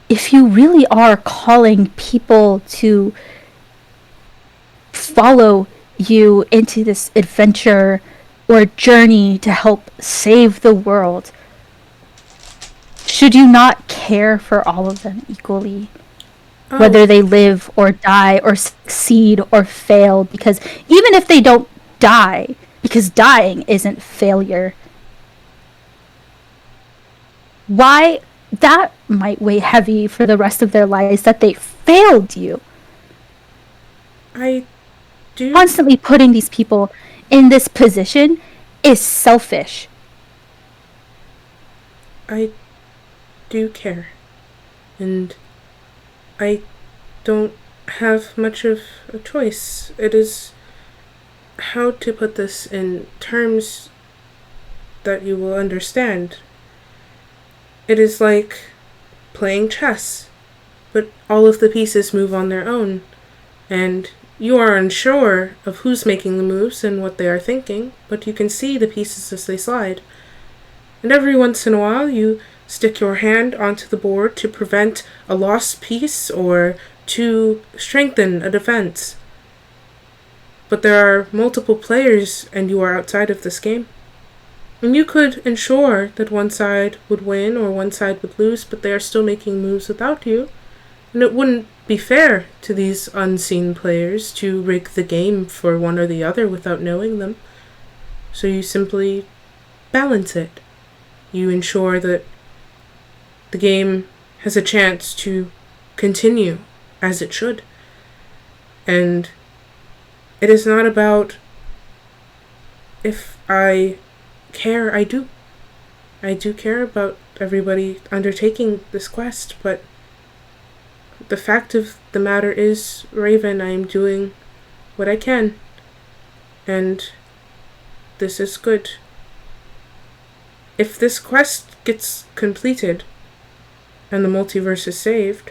if you really are calling people to follow you into this adventure or journey to help save the world, should you not care for all of them equally? Oh. Whether they live or die or succeed or fail, because even if they don't die, because dying isn't failure, why that might weigh heavy for the rest of their lives that they failed you. I do. Constantly putting these people in this position is selfish. I do care. And I don't have much of a choice. It is how to put this in terms that you will understand. It is like playing chess, but all of the pieces move on their own, and you are unsure of who's making the moves and what they are thinking, but you can see the pieces as they slide. And every once in a while you stick your hand onto the board to prevent a lost piece or to strengthen a defense. But there are multiple players and you are outside of this game. And you could ensure that one side would win or one side would lose, but they are still making moves without you. And it wouldn't be fair to these unseen players to rig the game for one or the other without knowing them. So you simply balance it. You ensure that the game has a chance to continue as it should. And it is not about if I care. I do. I do care about everybody undertaking this quest, but the fact of the matter is, Raven, I am doing what I can. And this is good. If this quest gets completed, and the multiverse is saved,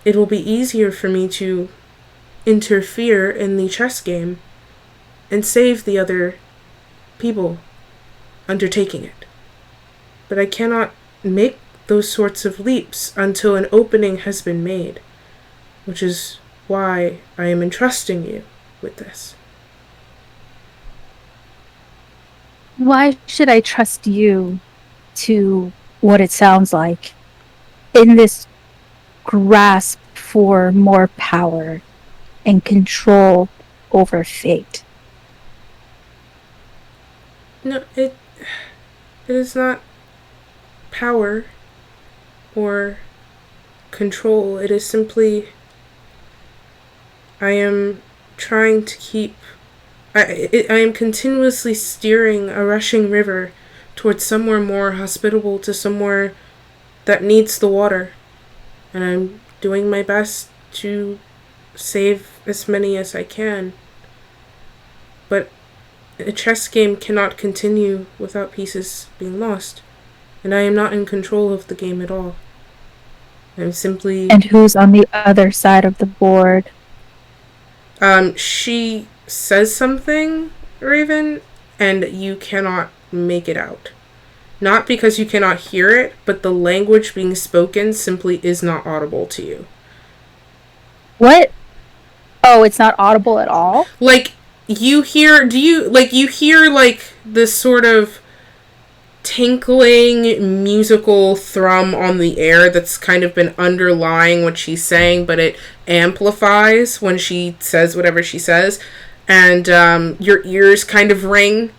it will be easier for me to interfere in the chess game and save the other people undertaking it. But I cannot make those sorts of leaps until an opening has been made, which is why I am entrusting you with this. Why should I trust you to what it sounds like in this grasp for more power and control over fate? No, it is not power or control. It is simply I am trying to keep I am continuously steering a rushing river towards somewhere more hospitable, to somewhere that needs the water. And I'm doing my best to save as many as I can. But a chess game cannot continue without pieces being lost. And I am not in control of the game at all. I'm simply... And who's on the other side of the board? She says something, Raven, and you cannot make it out. Not because you cannot hear it, but the language being spoken simply is not audible to you. What? Oh, it's not audible at all? Like, you hear this sort of tinkling musical thrum on the air that's kind of been underlying what she's saying, but it amplifies when she says whatever she says, and your ears kind of ring.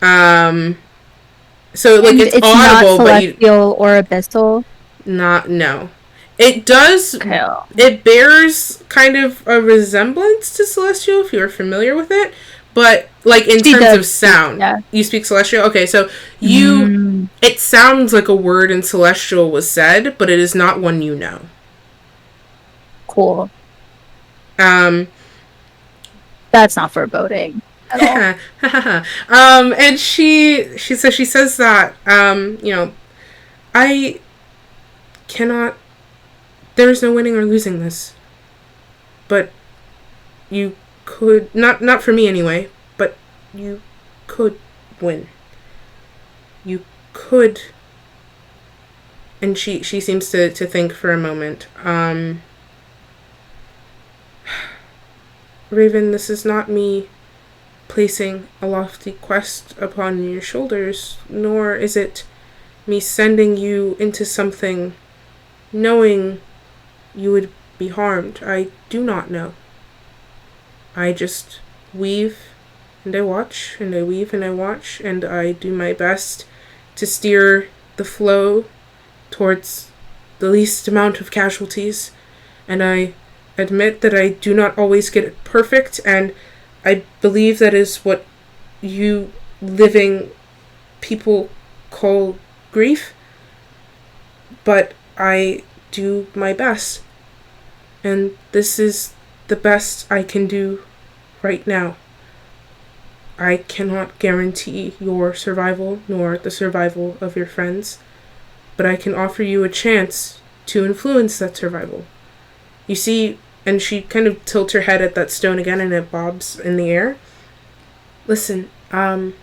So like it's audible, not but celestial or abyssal. No. It does. Okay. It bears kind of a resemblance to celestial if you're familiar with it, but like in terms of sound, yeah. You speak celestial. Okay, so it sounds like a word in celestial was said, but it is not one you know. Cool. That's not foreboding at all. And she says that I cannot. There is no winning or losing this, but you could not for me anyway. But you could win. You could. And she seems to think for a moment. Raven, this is not me placing a lofty quest upon your shoulders, nor is it me sending you into something knowing you would be harmed. I do not know. I just weave and I watch, and I weave and I watch, and I do my best to steer the flow towards the least amount of casualties, and I admit that I do not always get it perfect, and I believe that is what you living people call grief, but I do my best, and this is the best I can do right now. I cannot guarantee your survival nor the survival of your friends, but I can offer you a chance to influence that survival. You see, and she kind of tilts her head at that stone again and it bobs in the air. Listen, the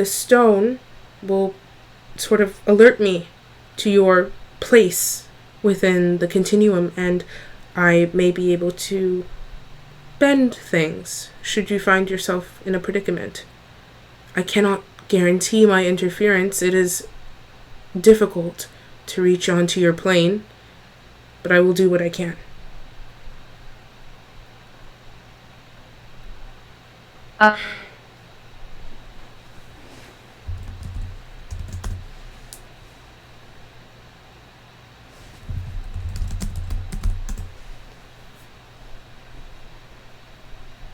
stone will sort of alert me to your place within the continuum, and I may be able to bend things should you find yourself in a predicament. I cannot guarantee my interference. It is difficult to reach onto your plane, but I will do what I can.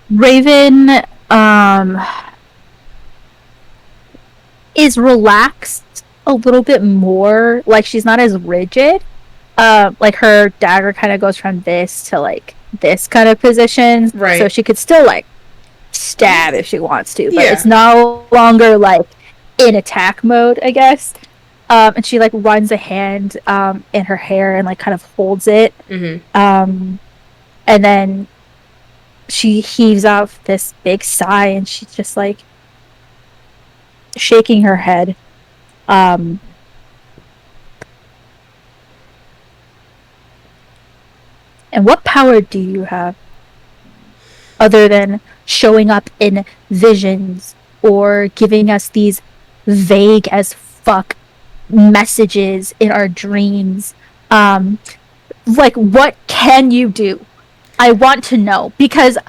Raven is relaxed a little bit more, like she's not as rigid. Like her dagger kind of goes from this to like this kind of position, right? So she could still like stab if she wants to, but Yeah. it's no longer like in attack mode, I guess. And she like runs a hand in her hair and like kind of holds it. Mm-hmm. And then she heaves out this big sigh, and she's just like shaking her head. And what power do you have other than showing up in visions or giving us these vague as fuck messages in our dreams? Like, what can you do? I want to know, because,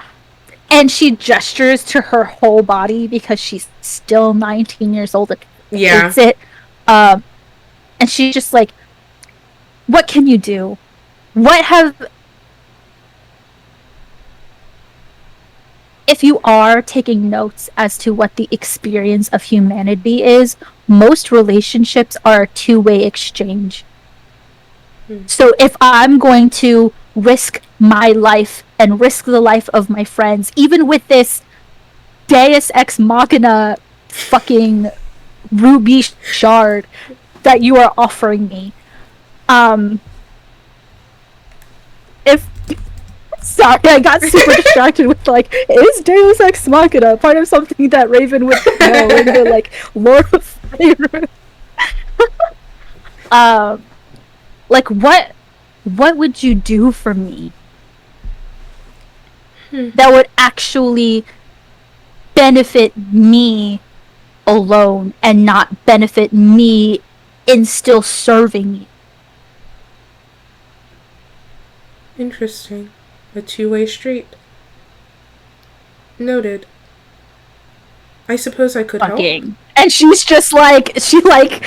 and she gestures to her whole body because she's still 19 years old. Yeah. It's it. And she's just like, what can you do? What have, if you are taking notes as to what the experience of humanity is, most relationships are a two-way exchange. So if I'm going to risk my life and risk the life of my friends, even with this Deus Ex Machina fucking ruby shard that you are offering me, if sorry, I got super distracted with like, is Deus Ex Machina part of something that Raven would know in the like Lord of Fire? Like, what would you do for me that would actually benefit me alone and not benefit me in still serving you? Interesting. A two-way street. Noted. I suppose I could help. And she's just like, she like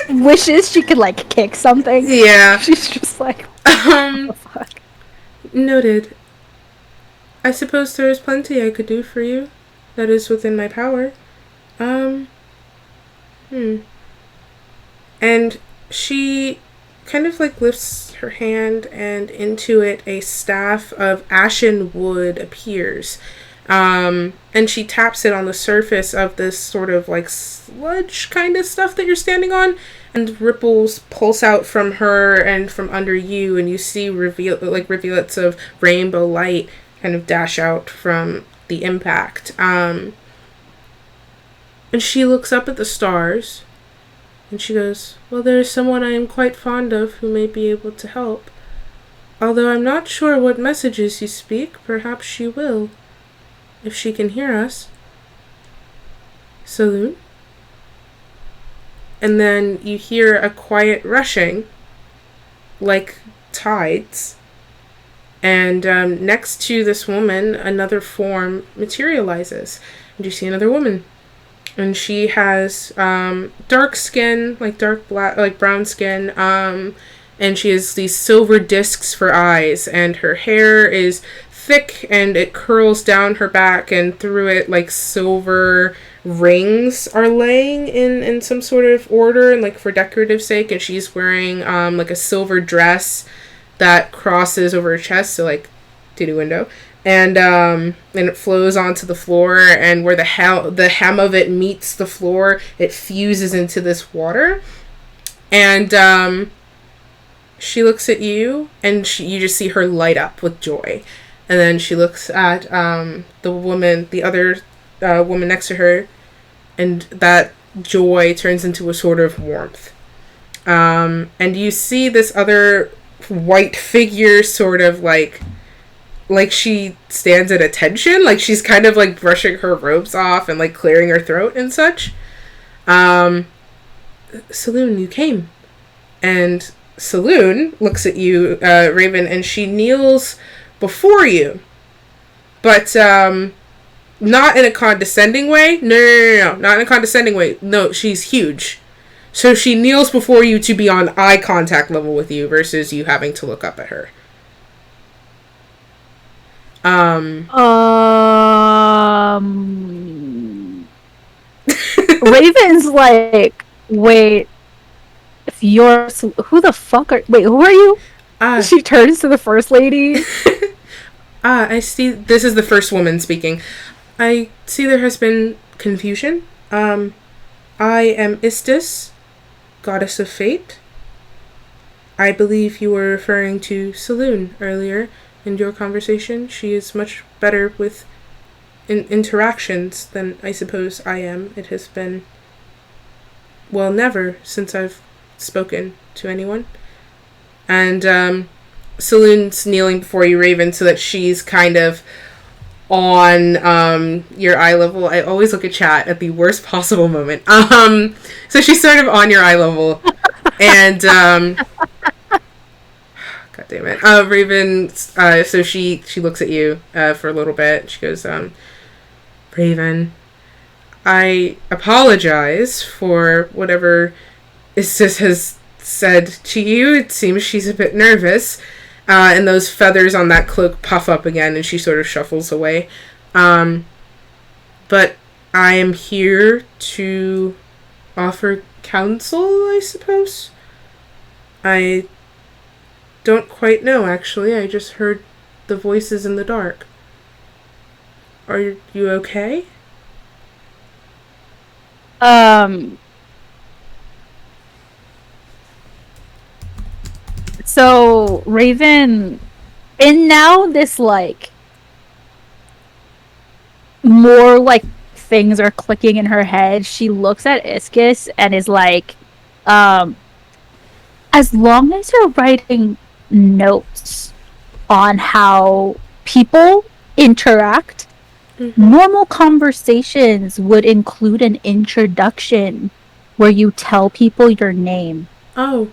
wishes she could like kick something. Yeah. She's just like, what the fuck? Noted. I suppose there is plenty I could do for you that is within my power. And she kind of like lifts her hand, and into it a staff of ashen wood appears. And she taps it on the surface of this sort of like sludge kind of stuff that you're standing on, and ripples pulse out from her and from under you, and you see rivulets of rainbow light kind of dash out from the impact. And she looks up at the stars, and she goes, well, there is someone I am quite fond of who may be able to help. Although I'm not sure what messages you speak, perhaps she will, if she can hear us. Saloon? And then you hear a quiet rushing, like tides. And next to this woman, another form materializes. And you see another woman. And she has dark skin, like dark black, like brown skin. And she has these silver discs for eyes. And her hair is thick, and it curls down her back, and through it like silver rings are laying in some sort of order, and like for decorative sake. And she's wearing like a silver dress that crosses over her chest, so like titty window, and it flows onto the floor, and where the hem of it meets the floor, it fuses into this water. And she looks at you, and you just see her light up with joy. And then she looks at the other woman next to her, and that joy turns into a sort of warmth. And you see this other white figure sort of like she stands at attention, like she's kind of like brushing her robes off and like clearing her throat and such. Saloon, you came. And Saloon looks at you, Raven, and she kneels before you, but not in a condescending way. No, not in a condescending way. No, she's huge. So she kneels before you to be on eye contact level with you versus you having to look up at her. Raven's like, wait, if you're, who the fuck who are you? She turns to the first lady. I see, this is the first woman speaking. I see there has been confusion. I am Istis, goddess of fate? I believe you were referring to Saloon earlier in your conversation. She is much better with interactions than I suppose I am. It has been, well, never since I've spoken to anyone. And Saloon's kneeling before you, Raven, so that she's kind of on your eye level. I always look at chat at the worst possible moment. So she's sort of on your eye level. And God damn it. Raven, so she looks at you for a little bit. She goes, Raven, I apologize for whatever Istis has said to you. It seems she's a bit nervous. And those feathers on that cloak puff up again, and she sort of shuffles away. But I am here to offer counsel, I suppose. I don't quite know, actually. I just heard the voices in the dark. Are you okay? So Raven, and now this like more like things are clicking in her head. She looks at Iskis and is like, as long as you're writing notes on how people interact, normal conversations would include an introduction where you tell people your name. Oh.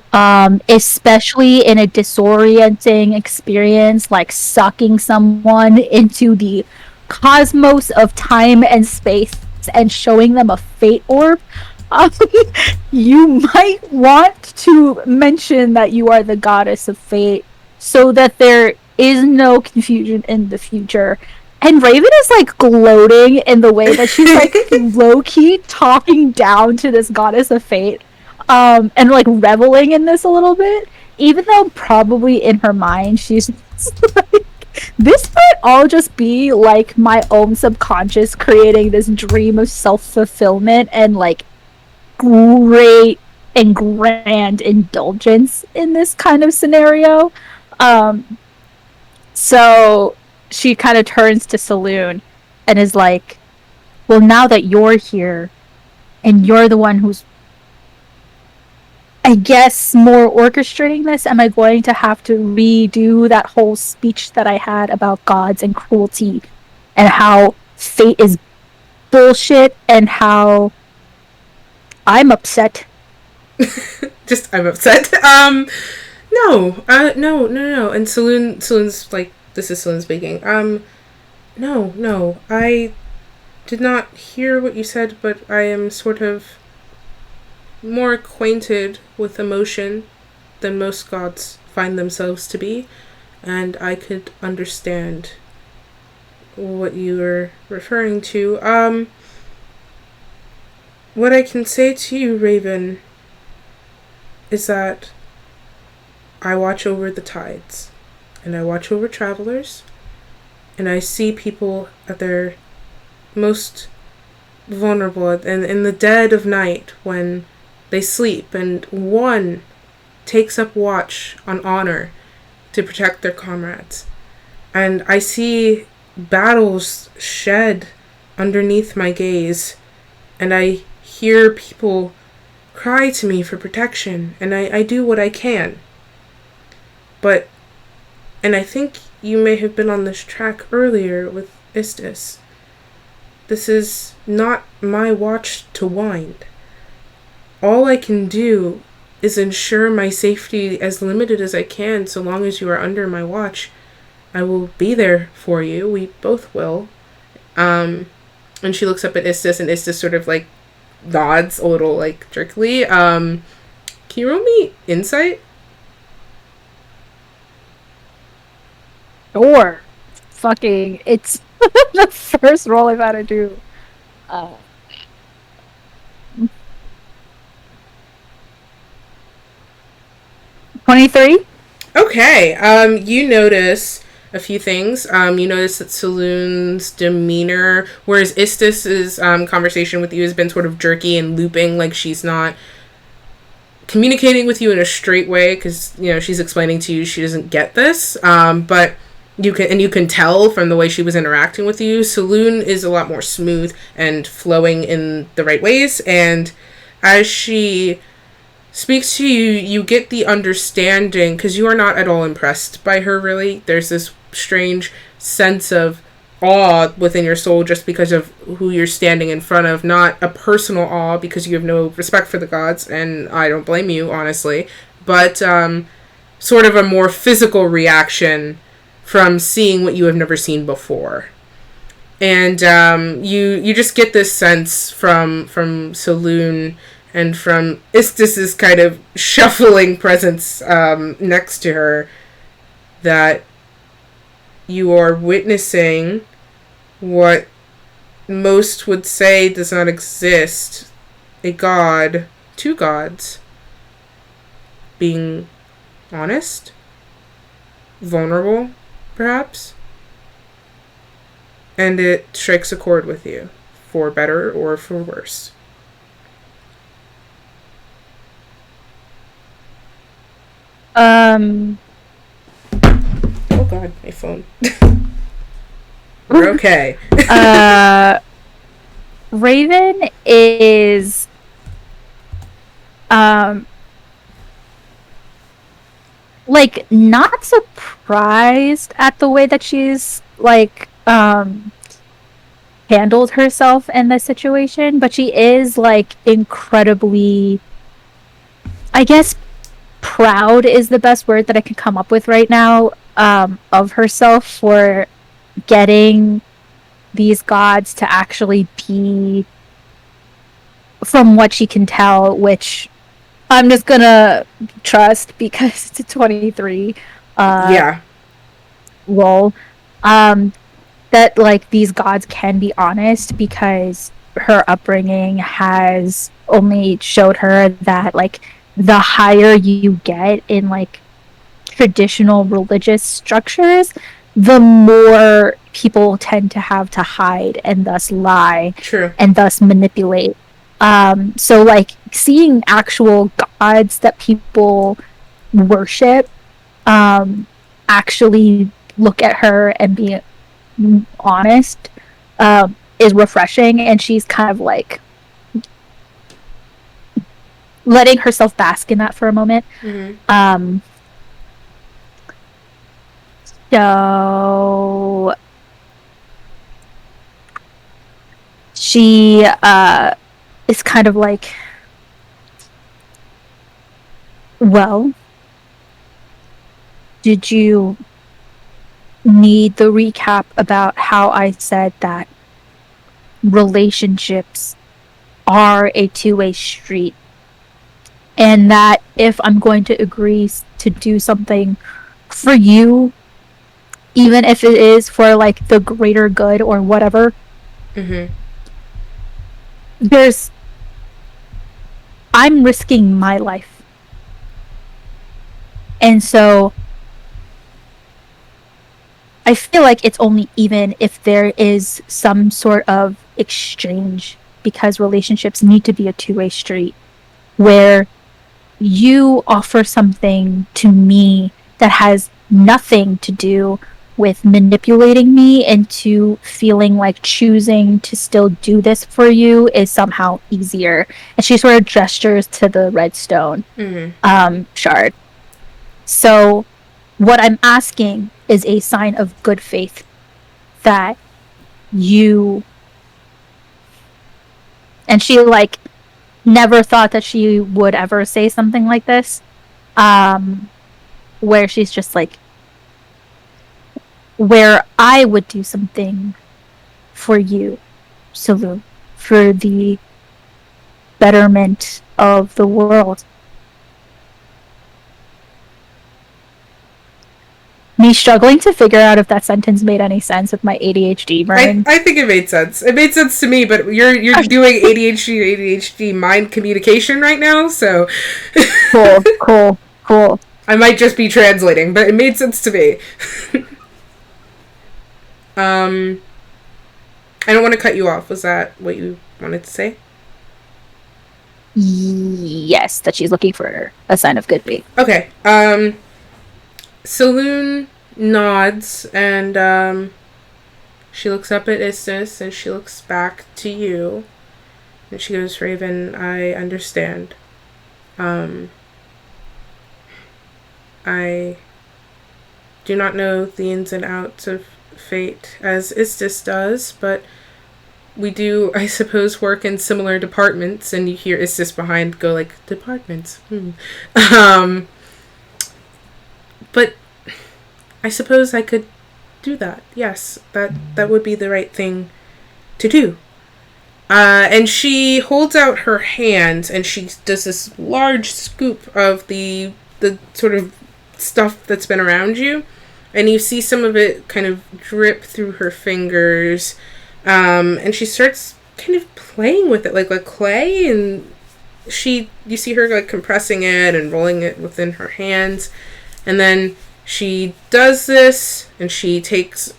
Especially in a disorienting experience like sucking someone into the cosmos of time and space and showing them a fate orb. You might want to mention that you are the goddess of fate so that there is no confusion in the future. And Raven is like gloating in the way that she's like low-key talking down to this goddess of fate. And like reveling in this a little bit, even though probably in her mind she's like, this might all just be like my own subconscious creating this dream of self-fulfillment and like great and grand indulgence in this kind of scenario. So she kind of turns to Saloon and is like, well, now that you're here and you're the one who's, I guess, more orchestrating this, am I going to have to redo that whole speech that I had about gods and cruelty and how fate is bullshit and how I'm upset? Just, I'm upset. No. And Saloon's like, this is Saloon speaking. No. I did not hear what you said, but I am sort of more acquainted with emotion than most gods find themselves to be, and I could understand what you were referring to. What I can say to you, Raven, is that I watch over the tides, and I watch over travelers, and I see people at their most vulnerable, and in the dead of night when they sleep, and one takes up watch on honor to protect their comrades. And I see battles shed underneath my gaze, and I hear people cry to me for protection, and I do what I can. And I think you may have been on this track earlier with Istis. This is not my watch to wind. All I can do is ensure my safety as limited as I can so long as you are under my watch. I will be there for you. We both will. And she looks up at Istis, and Istis sort of like nods a little like jerkily. Can you roll me insight? Sure. Fucking, it's the first roll I've had to do. 23? Okay. You notice a few things. You notice that Saloon's demeanor, whereas Istis's conversation with you has been sort of jerky and looping, like she's not communicating with you in a straight way, because she's explaining to you she doesn't get this, but you can tell from the way she was interacting with you, Saloon is a lot more smooth and flowing in the right ways. And as she speaks to you, you get the understanding, because you are not at all impressed by her, really. There's this strange sense of awe within your soul just because of who you're standing in front of. Not a personal awe because you have no respect for the gods, and I don't blame you, honestly, but sort of a more physical reaction from seeing what you have never seen before. And you just get this sense from Saloon and from Istis's kind of shuffling presence next to her, that you are witnessing what most would say does not exist. A god, two gods, being honest, vulnerable, perhaps. And it strikes a chord with you, for better or for worse. Oh god, my phone. We're okay. Raven is like not surprised at the way that she's like handled herself in this situation, but she is like incredibly, I guess, proud is the best word that I can come up with right now, of herself for getting these gods to actually be, from what she can tell, which I'm just gonna trust because it's a 23 roll, that like these gods can be honest, because her upbringing has only showed her that like the higher you get in like traditional religious structures, the more people tend to have to hide and thus lie. True. And thus manipulate. So like seeing actual gods that people worship actually look at her and be honest is refreshing, and she's kind of like letting herself bask in that for a moment. Mm-hmm. So she is kind of like, well, did you need the recap about how I said that relationships are a two-way street, and that if I'm going to agree to do something for you, even if it is for like the greater good or whatever, Mm-hmm. I'm risking my life. And so I feel like it's only even if there is some sort of exchange, because relationships need to be a two-way street, where you offer something to me that has nothing to do with manipulating me into feeling like choosing to still do this for you is somehow easier. And she sort of gestures to the redstone shard. So what I'm asking is a sign of good faith that you... And she like never thought that she would ever say something like this, where she's just like, where I would do something for you, Saloon, for the betterment of the world. Me struggling to figure out if that sentence made any sense with my ADHD brain. I think it made sense. It made sense to me, but you're doing ADHD mind communication right now, so Cool. I might just be translating, but it made sense to me. I don't want to cut you off. Was that what you wanted to say? Yes, that she's looking for a sign of good faith. Okay. Saloon nods and she looks up at Istis and she looks back to you. And she goes, Raven, I understand. I do not know the ins and outs of fate as Istis does, but we do, I suppose, work in similar departments, and you hear Istis behind go like, departments. But I suppose I could do that. Yes, that would be the right thing to do. And she holds out her hand, and she does this large scoop of the sort of stuff that's been around you, and you see some of it kind of drip through her fingers, and she starts kind of playing with it like clay, and you see her like compressing it and rolling it within her hands, and then she does this, and she takes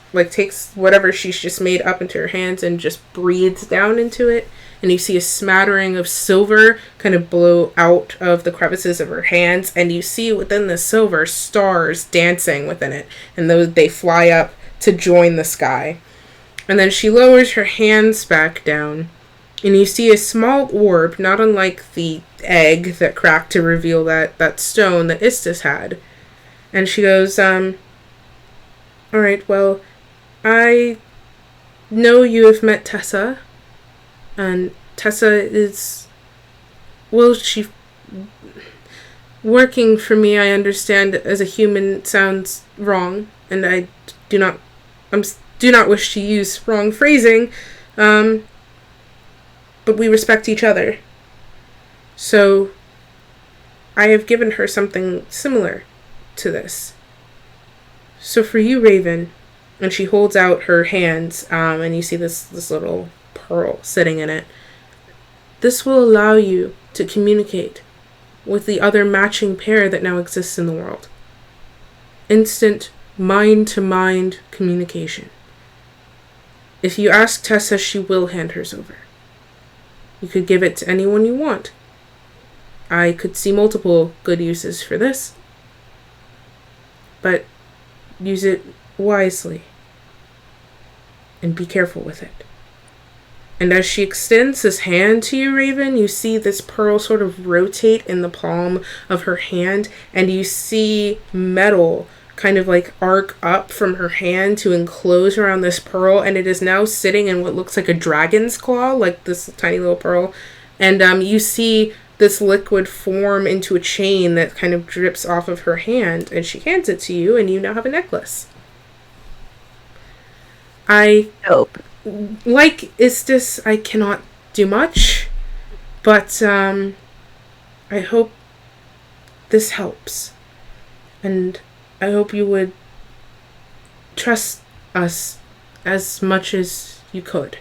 whatever she's just made up into her hands and just breathes down into it. And you see a smattering of silver kind of blow out of the crevices of her hands. And you see within the silver stars dancing within it. And they fly up to join the sky. And then she lowers her hands back down. And you see a small orb, not unlike the egg that cracked to reveal that stone that Istis had. And she goes, alright, well, I know you have met Tessa, and Tessa is, well, she, working for me, I understand, as a human sounds wrong, and I do not wish to use wrong phrasing, but we respect each other. So, I have given her something similar to this. So for you, Raven, and she holds out her hands, and you see this little pearl sitting in it. This will allow you to communicate with the other matching pair that now exists in the world. Instant mind-to-mind communication. If you ask Tessa, she will hand hers over. You could give it to anyone you want. I could see multiple good uses for this. But use it wisely. And be careful with it. And as she extends this hand to you, Raven, you see this pearl sort of rotate in the palm of her hand, and you see metal kind of like arc up from her hand to enclose around this pearl, and it is now sitting in what looks like a dragon's claw, like this tiny little pearl. And you see this liquid form into a chain that kind of drips off of her hand, and she hands it to you, and you now have a necklace. Dope. Like Istis, I cannot do much, but I hope this helps. And I hope you would trust us as much as you could.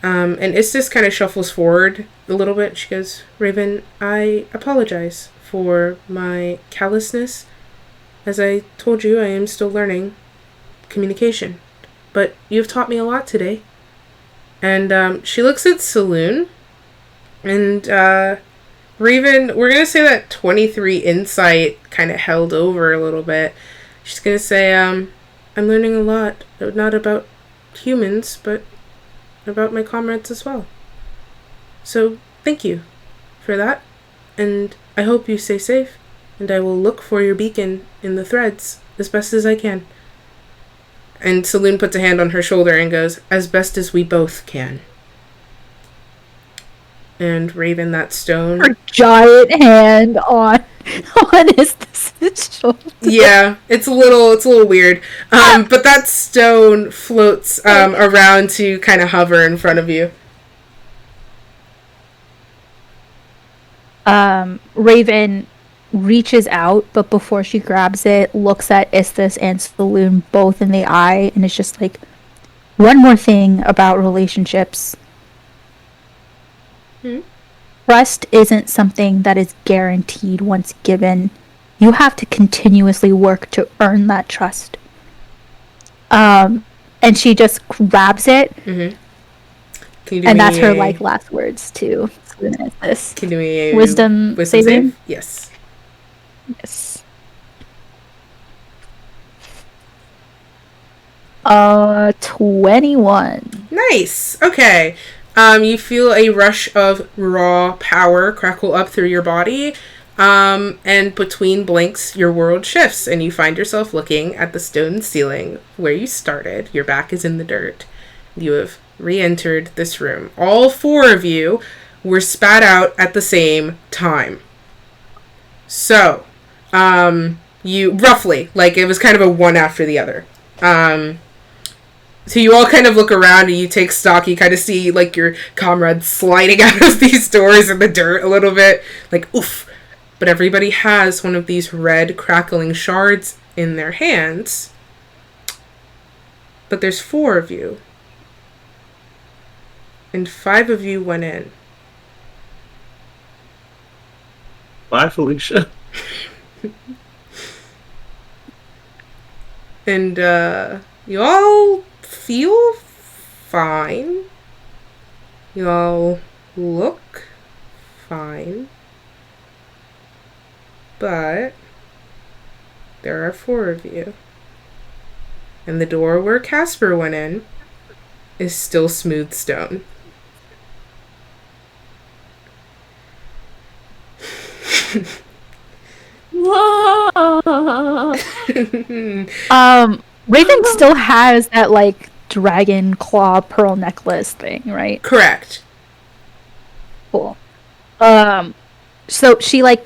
And Istis kind of shuffles forward a little bit. She goes, Raven, I apologize for my callousness. As I told you, I am still learning communication. But you've taught me a lot today. And she looks at Saloon. And Raven, we're going to say that 23 insight kind of held over a little bit. She's going to say, I'm learning a lot. Not about humans, but about my comrades as well. So, thank you for that. And I hope you stay safe. And I will look for your beacon in the threads as best as I can. And Saloon puts a hand on her shoulder and goes, as best as we both can. And Raven, that stone... Her giant hand on his shoulder. Yeah, it's a little weird. But that stone floats around to kind of hover in front of you. Raven reaches out, but before she grabs it, looks at Istis and Saloon both in the eye, and it's just like, one more thing about relationships. Trust isn't something that is guaranteed once given. You have to continuously work to earn that trust. And she just grabs it. Can you do And me that's her a- like last words too. This Can you do me a wisdom saving? save? Yes. Yes. 21. Nice. Okay. You feel a rush of raw power crackle up through your body. And between blinks, your world shifts, and you find yourself looking at the stone ceiling where you started. Your back is in the dirt. You have re-entered this room. All four of you were spat out at the same time. So, you roughly, like, it was kind of a one after the other. So you all kind of look around and you take stock. You kind of see, like, your comrades sliding out of these doors in the dirt a little bit. Like, oof. But everybody has one of these red crackling shards in their hands. But there's 4 of you. And 5 of you went in. Bye, Felicia. And, you all feel fine. You all look fine. But there are 4 of you. And the door where Casper went in is still smooth stone. Raven still has that like dragon claw pearl necklace thing, right? Correct. Cool. So she like,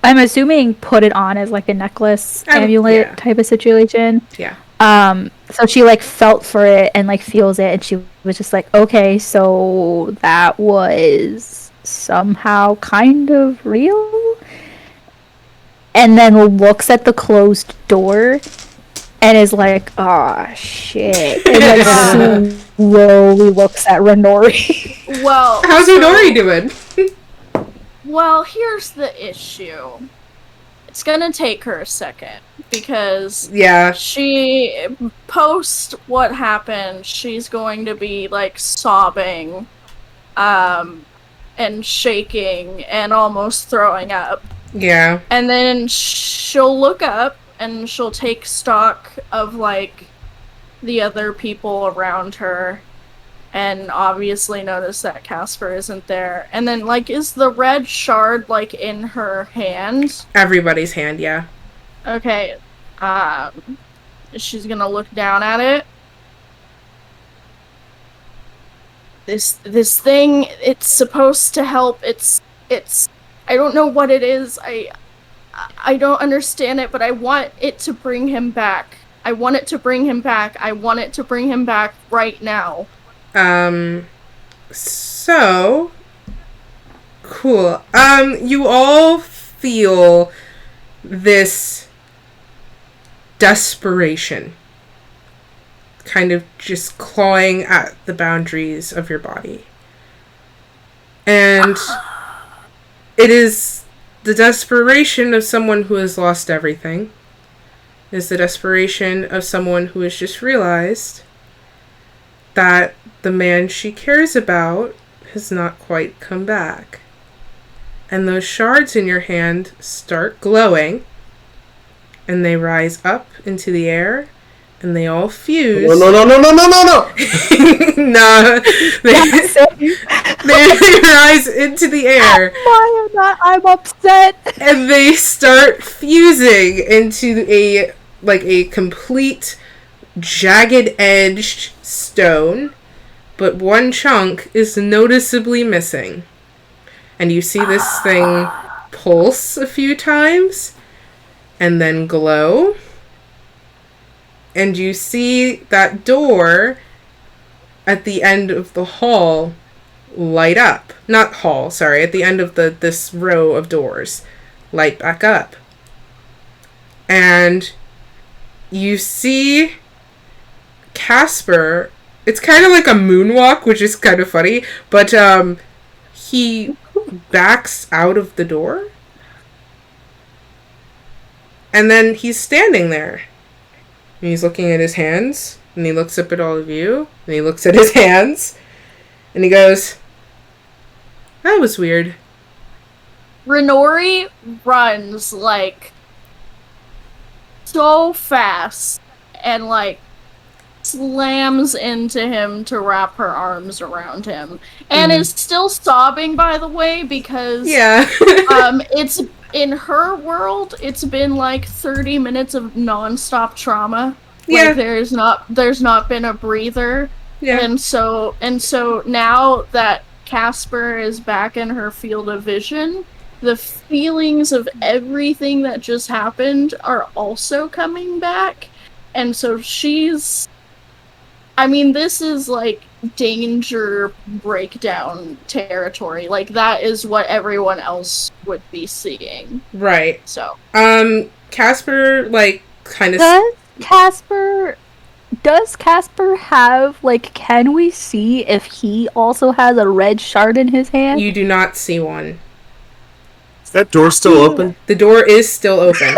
I'm assuming put it on as like a necklace amulet yeah. type of situation. Yeah. So she like felt for it and like feels it, and she was just like, okay, so that was somehow kind of real. And then looks at the closed door and is like, oh shit. And then slowly looks at Renori. Well, How's Renori doing? Well, here's the issue. It's gonna take her a second because Yeah. she post what happened, she's going to be like sobbing, and shaking and almost throwing up. Yeah. And then she'll look up and she'll take stock of like the other people around her. And obviously notice that Casper isn't there. And then, like, is the red shard, like, in her hand? Everybody's hand, yeah. Okay. She's gonna look down at it. This thing, it's supposed to help. It's, I don't know what it is. I don't understand it, but I want it to bring him back. I want it to bring him back. I want it to bring him back right now. So cool. You all feel this desperation kind of just clawing at the boundaries of your body. And it is the desperation of someone who has lost everything. It is the desperation of someone who has just realized that the man she cares about has not quite come back. And those shards in your hand start glowing, and they rise up into the air, and they all fuse. No. Nah, they rise into the air. Why am I? I'm upset. And they start fusing into a complete jagged-edged stone, but one chunk is noticeably missing. And you see this thing pulse a few times, and then glow. And you see that door at the end of the hall light up. Not hall, sorry, at the end of this row of doors light back up. And you see Casper. It's kind of like a moonwalk, which is kind of funny, but he backs out of the door. And then he's standing there. And he's looking at his hands, and he looks up at all of you, and he looks at his hands, And he goes, that was weird. Renori runs, like, so fast and, like, slams into him to wrap her arms around him. And is still sobbing, by the way, because Yeah. it's in her world, it's been like 30 minutes of nonstop trauma. Yeah. Like there's not been a breather. Yeah. And so now that Casper is back in her field of vision, the feelings of everything that just happened are also coming back. And so this is like danger breakdown territory. Like that is what everyone else would be seeing. Right. So Casper, like, kind of... Does Casper have, like, can we see if he also has a red shard in his hand? You do not see one. Is that door still open? The door is still open.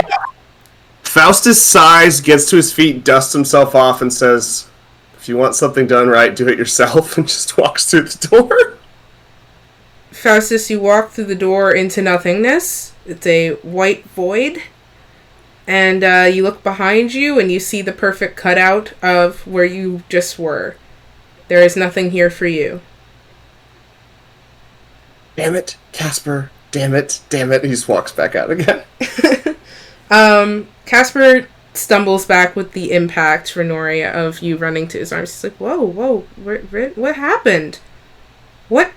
Faustus sighs, gets to his feet, dusts himself off, and says, if you want something done right, do it yourself, and just walks through the door. Faustus, you walk through the door into nothingness. It's a white void. And you look behind you and you see the perfect cutout of where you just were. There is nothing here for you. Damn it, Casper. Damn it. He just walks back out again. Casper stumbles back with the impact, Renoria, of you running to his arms. He's like, whoa, what happened? What?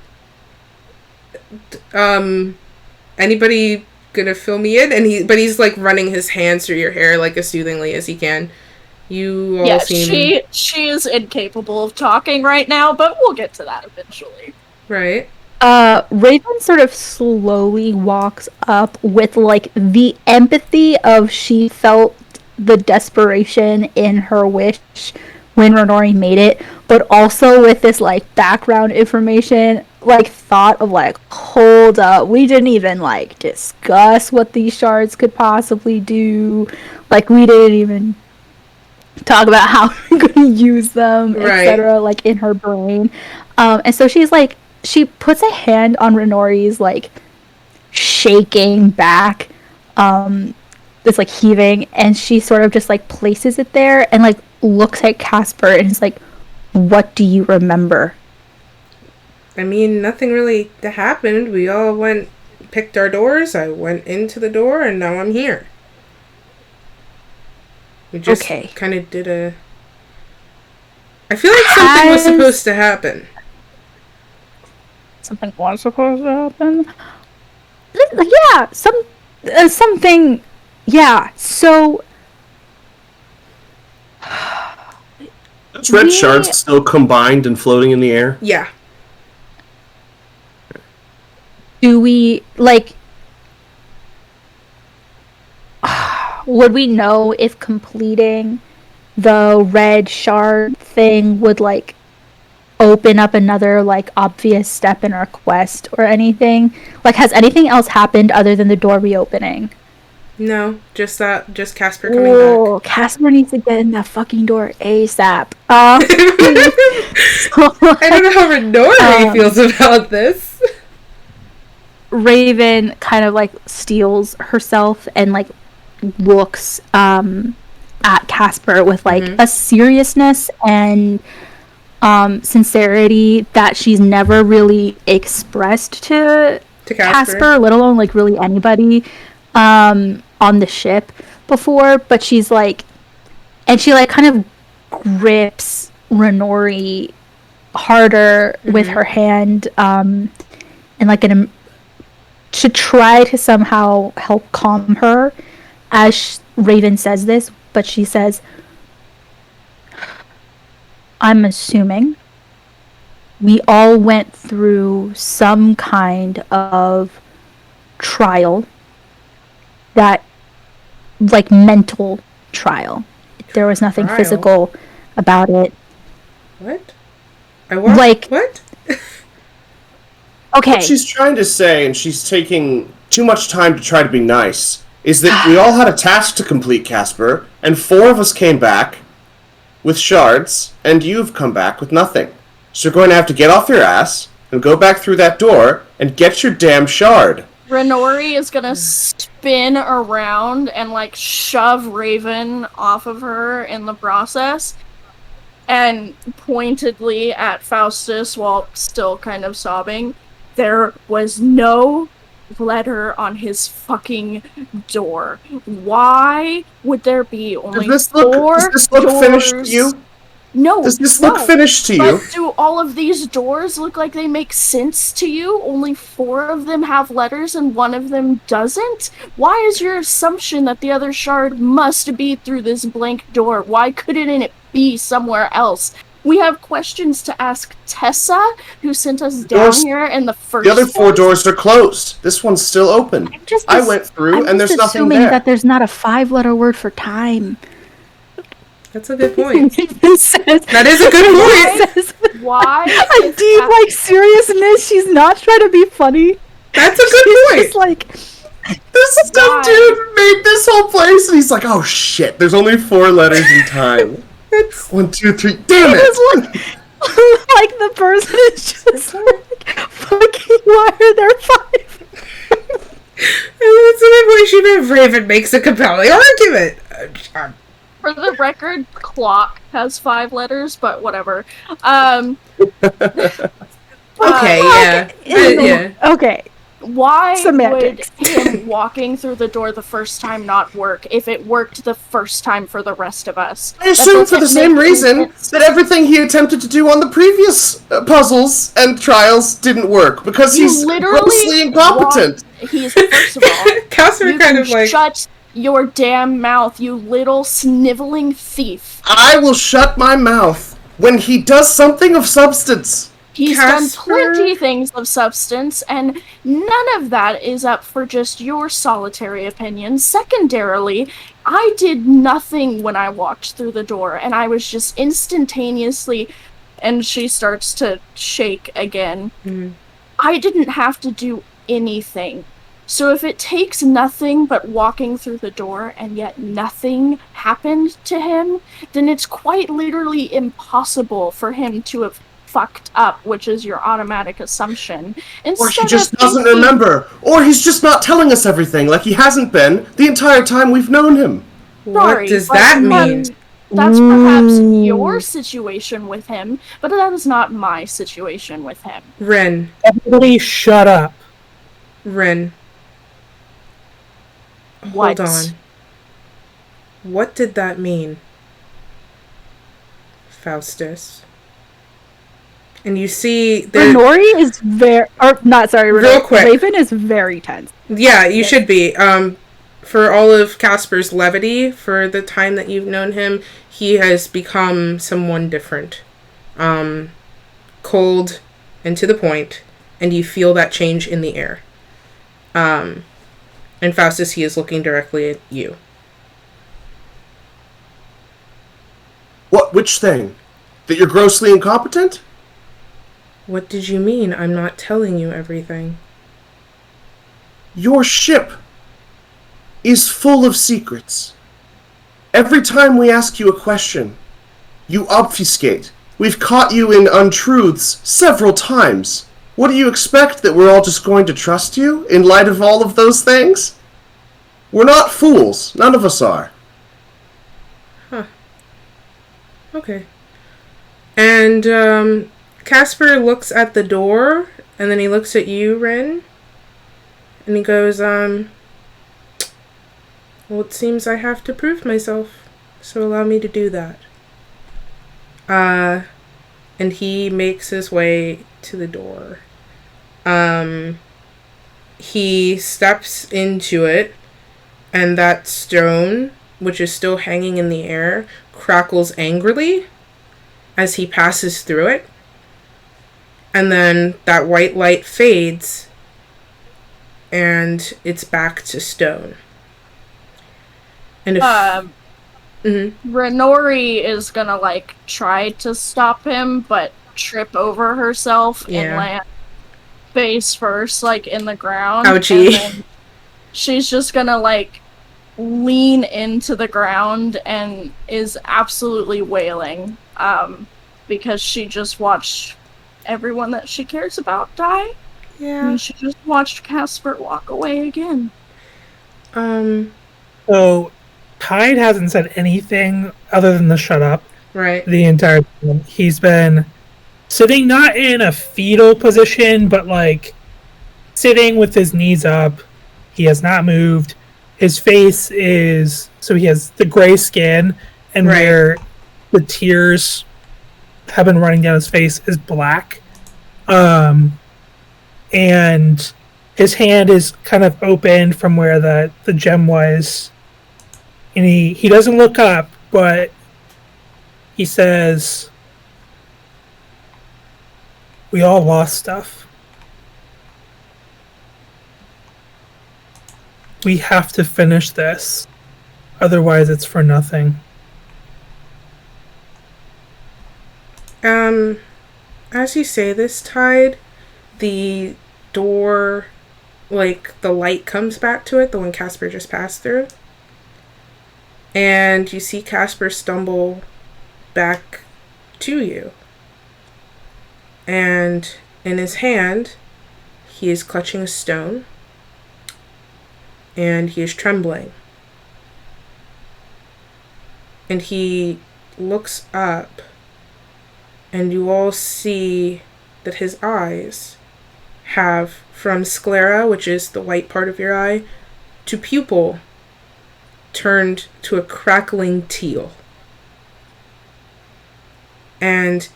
Anybody gonna fill me in? But he's like running his hands through your hair like as soothingly as he can. You all seem... she is incapable of talking right now, but we'll get to that eventually. Right. Raven sort of slowly walks up with, like, the empathy of she felt the desperation in her wish when Renori made it, but also with this, like, background information, like, thought of, like, hold up, we didn't even, like, discuss what these shards could possibly do. Like, we didn't even talk about how we're gonna use them, right, etc., like, in her brain. And so she's, like, she puts a hand on Renori's, like, shaking back, it's, like, heaving, and she sort of just, like, places it there and, like, looks at Casper and is like, what do you remember? I mean, nothing really happened. We all picked our doors, I went into the door, and now I'm here. We just kind of did a... I feel like something was supposed to happen. Something was supposed to happen? Yeah, something... Yeah, so... Those red shards still combined and floating in the air? Yeah. Do we, like... would we know if completing the red shard thing would, like, open up another, like, obvious step in our quest or anything? Like, has anything else happened other than the door reopening? No, just Casper coming back. Casper needs to get in that fucking door ASAP. I don't know how Renori feels about this. Raven kind of, like, steels herself and, like, looks at Casper with, like, a seriousness and sincerity that she's never really expressed to Casper, let alone, like, really anybody on the ship before. But she's like, and she, like, kind of grips Renori harder with her hand and, like, to try to somehow help calm her as Raven says this. But she says, I'm assuming we all went through some kind of trial, that, like, mental trial. There was nothing physical about it. What? What? Okay. What she's trying to say, and she's taking too much time to try to be nice, is that we all had a task to complete, Casper, and 4 of us came back with shards, and you've come back with nothing. So you're going to have to get off your ass and go back through that door and get your damn shard. Renori is gonna spin around and like shove Raven off of her in the process, and pointedly at Faustus while still kind of sobbing. There was no letter on his fucking door. Why would there be only Does four this look doors? finished to you? No. Does this look no. finished to you? But do all of these doors look like they make sense to you? Only 4 of them have letters and 1 of them doesn't? Why is your assumption that the other shard must be through this blank door? Why couldn't it be somewhere else? We have questions to ask Tessa, who sent us down here in the first The other 4 place. doors are closed. This one's still open. I went through and there's nothing assuming there. that there's not a 5-letter word for time. That's a good point. It says, That is a good point. it says, Why? a is deep, that- like, seriousness. She's not trying to be funny. That's a good She's point. just like, This dumb Why? dude made this whole place and he's like, oh shit, there's only 4 letters in time. 1, 2, 3, damn it! like the person is just like, fucking, why are there 5? That's a good point. She meant Raven makes a compelling argument. For the record, clock has 5 letters, but whatever. Okay, yeah. Yeah. Okay. Why Semantics. would him walking through the door the first time not work if it worked the first time for the rest of us? I assume for the same reason that everything he attempted to do on the previous puzzles and trials didn't work, because he's grossly incompetent. He's, first of all, Casper you kind can of like... shut your damn mouth, you little sniveling thief. I will shut my mouth when he does something of substance. He's Casper? done plenty things of substance, and none of that is up for just your solitary opinion. Secondarily, I did nothing when I walked through the door, and I was just instantaneously... And she starts to shake again. Mhm. I didn't have to do anything. So if it takes nothing but walking through the door and yet nothing happened to him, then it's quite literally impossible for him to have fucked up, which is your automatic assumption. Or he Instead just of doesn't thinking- remember. Or he's just not telling us everything, like he hasn't been the entire time we've known him. What Sorry, does but that mean? That's perhaps your situation with him, but that is not my situation with him. Ren. Everybody shut up. Ren. What? Hold on. What did that mean? Faustus. And you see there... Renori is very, or not, sorry, Real quick. Raven is very tense. Yeah, you should be. For all of Casper's levity, for the time that you've known him, he has become someone different. Cold and to the point, and you feel that change in the air. And Faustus, he is looking directly at you. What? Which thing? That you're grossly incompetent? What did you mean? I'm not telling you everything. Your ship is full of secrets. Every time we ask you a question, you obfuscate. We've caught you in untruths several times. What do you expect, that we're all just going to trust you in light of all of those things? We're not fools. None of us are. Okay. And, Casper looks at the door, and then he looks at you, Ren, and he goes, well, it seems I have to prove myself, so allow me to do that. And he makes his way to the door. He steps into it, and that stone, which is still hanging in the air, crackles angrily as he passes through it. And then that white light fades, and it's back to stone. And if... Renori is gonna, like, try to stop him, but trip over herself and Yeah. land face first, like, in the ground. Ouchie. And then she's just gonna, like, lean into the ground and is absolutely wailing, because she just watched everyone that she cares about die. Yeah. And she just watched Casper walk away again. So, Tide hasn't said anything other than the shut up Right. the entire time. He's been sitting not in a fetal position, but like sitting with his knees up. He has not moved. His face is so he has the gray skin, and Right. where the tears have been running down his face is black. And his hand is kind of open from where the gem was. And he doesn't look up, but he says, "We all lost stuff. We have to finish this. Otherwise, it's for nothing." As you say this, Tide, the door, like, the light comes back to it, the one Casper just passed through. And you see Casper stumble back to you. And in his hand, he is clutching a stone. And he is trembling. And he looks up, and you all see that his eyes have, from sclera, which is the white part of your eye, to pupil, turned to a crackling teal. And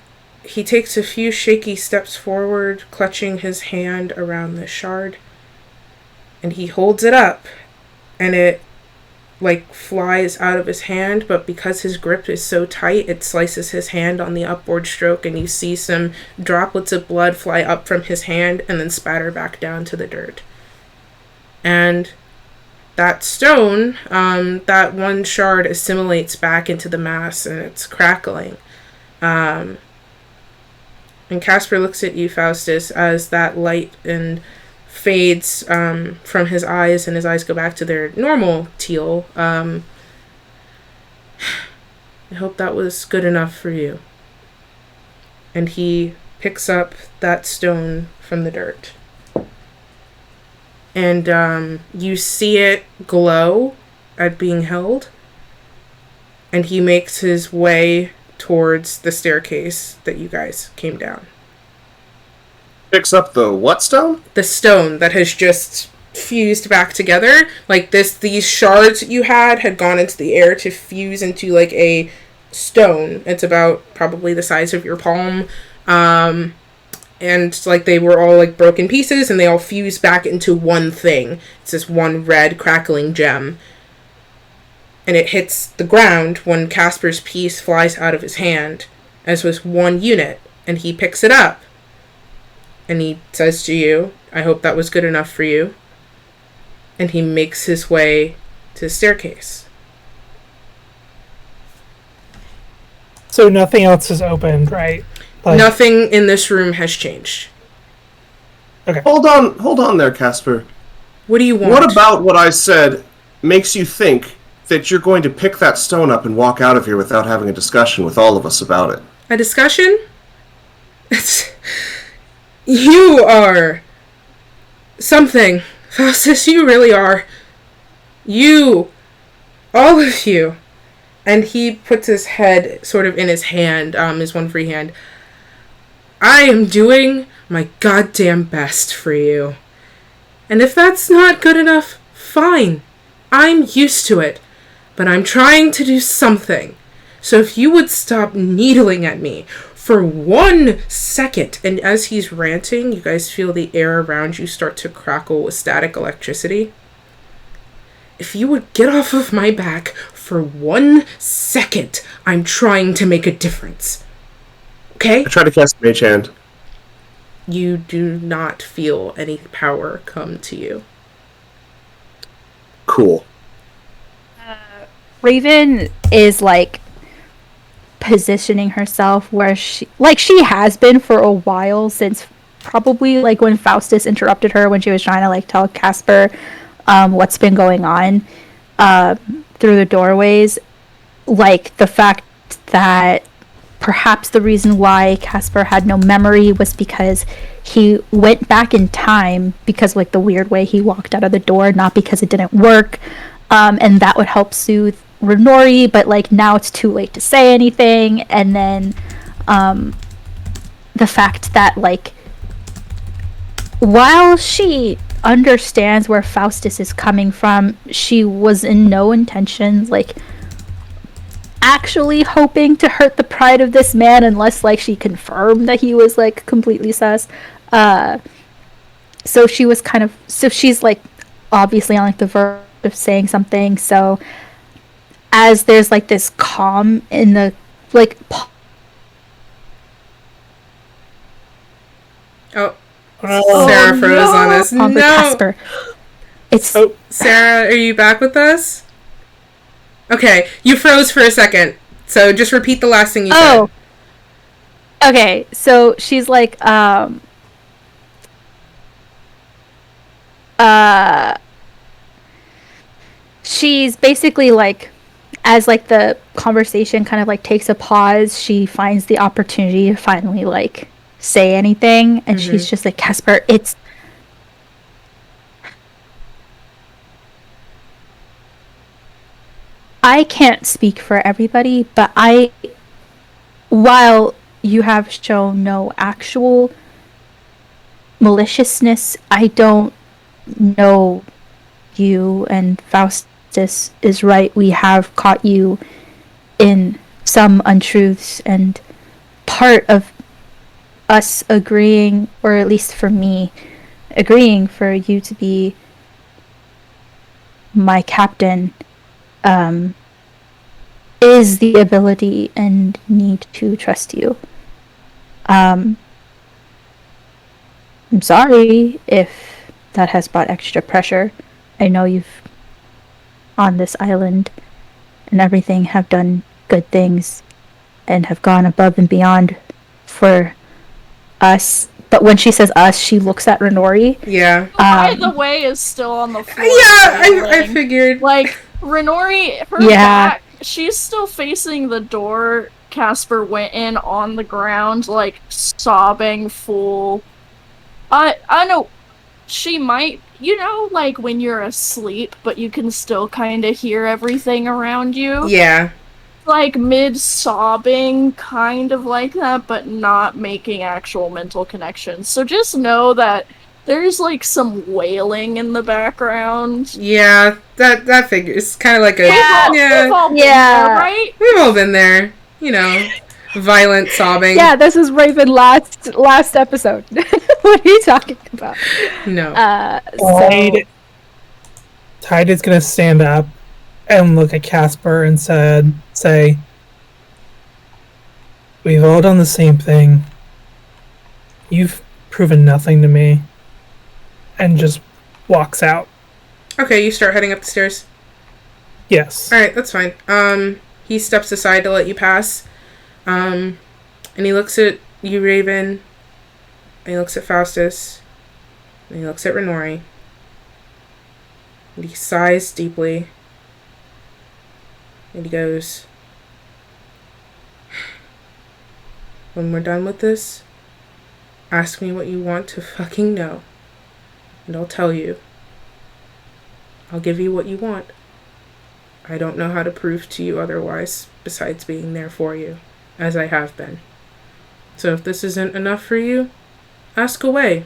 he takes a few shaky steps forward, clutching his hand around the shard. And he holds it up, and it like flies out of his hand, but because his grip is so tight, it slices his hand on the upward stroke, and you see some droplets of blood fly up from his hand and then spatter back down to the dirt. And that stone, that one shard assimilates back into the mass, and it's crackling. And Casper looks at you, Faustus, as that light and fades from his eyes, and his eyes go back to their normal teal. I hope that was good enough for you. And he picks up that stone from the dirt. And you see it glow at being held. And he makes his way towards the staircase that you guys came down. Picks up the what stone? The stone that has just fused back together. Like these shards you had gone into the air to fuse into like a stone. It's about probably the size of your palm. And like they were all like broken pieces, and they all fused back into one thing. It's this one red crackling gem. And it hits the ground when Casper's piece flies out of his hand, as was one unit, and he picks it up. And he says to you, "I hope that was good enough for you." And he makes his way to the staircase. So nothing else is opened, right? Like, Nothing in this room has changed. Hold on there, Casper. What do you want? What about what I said makes you think that you're going to pick that stone up and walk out of here without having a discussion with all of us about it? A discussion? You are something. Faustus, you really are. You. All of you. And he puts his head sort of in his hand, his one free hand. I am doing my goddamn best for you. And if that's not good enough, fine. I'm used to it. But I'm trying to do something. So if you would stop needling at me for 1 second. And as he's ranting, you guys feel the air around you start to crackle with static electricity. If you would get off of my back for 1 second, I'm trying to make a difference. Okay? I try to cast Mage Hand. You do not feel any power come to you. Cool. Raven is like positioning herself where she has been for a while, since probably like when Faustus interrupted her when she was trying to like tell Casper what's been going on through the doorways. Like the fact that perhaps the reason why Casper had no memory was because he went back in time because like the weird way he walked out of the door, not because it didn't work, and that would help soothe Renori, but like now it's too late to say anything. And then the fact that like while she understands where Faustus is coming from, she was in no intentions like actually hoping to hurt the pride of this man, unless like she confirmed that he was like completely sus. So she's like obviously on like the verge of saying something. So as there's like this calm in the like Sarah froze on us. on the No. Casper. It's Sarah, are you back with us? Okay, you froze for a second. So just repeat the last thing you said. Okay, so she's like, she's basically like, as like the conversation kind of like takes a pause, she finds the opportunity to finally like say anything, and she's just like, Casper, it's I can't speak for everybody, but while you have shown no actual maliciousness, I don't know you, and Faustus is right. We have caught you in some untruths, and part of us agreeing, or at least for me, agreeing for you to be my captain, is the ability and need to trust you. I'm sorry if that has brought extra pressure. I know you've on this island and everything have done good things and have gone above and beyond for us. But when she says us, she looks at Renori. Yeah. By the way, is still on the floor. I figured. Like, Renori, her back, she's still facing the door Casper went in on the ground, like, sobbing full. I know, she might, you know, like, when you're asleep, but you can still kind of hear everything around you? Yeah. Like, mid-sobbing, kind of like that, but not making actual mental connections. So just know that there's, like, some wailing in the background. Yeah, that figures. Kind of like a... We've all been there, right? We've all been there. You know, violent sobbing. Yeah, this is Raven last episode. What are you talking about? No. Tide is gonna stand up and look at Casper and say, we've all done the same thing. You've proven nothing to me. And just walks out. Okay, you start heading up the stairs. Yes. Alright, that's fine. He steps aside to let you pass. And he looks at you, Raven. And he looks at Faustus. And he looks at Renori. And he sighs deeply. And he goes, when we're done with this, ask me what you want to fucking know. And I'll tell you. I'll give you what you want. I don't know how to prove to you otherwise, besides being there for you, as I have been. So if this isn't enough for you, ask away.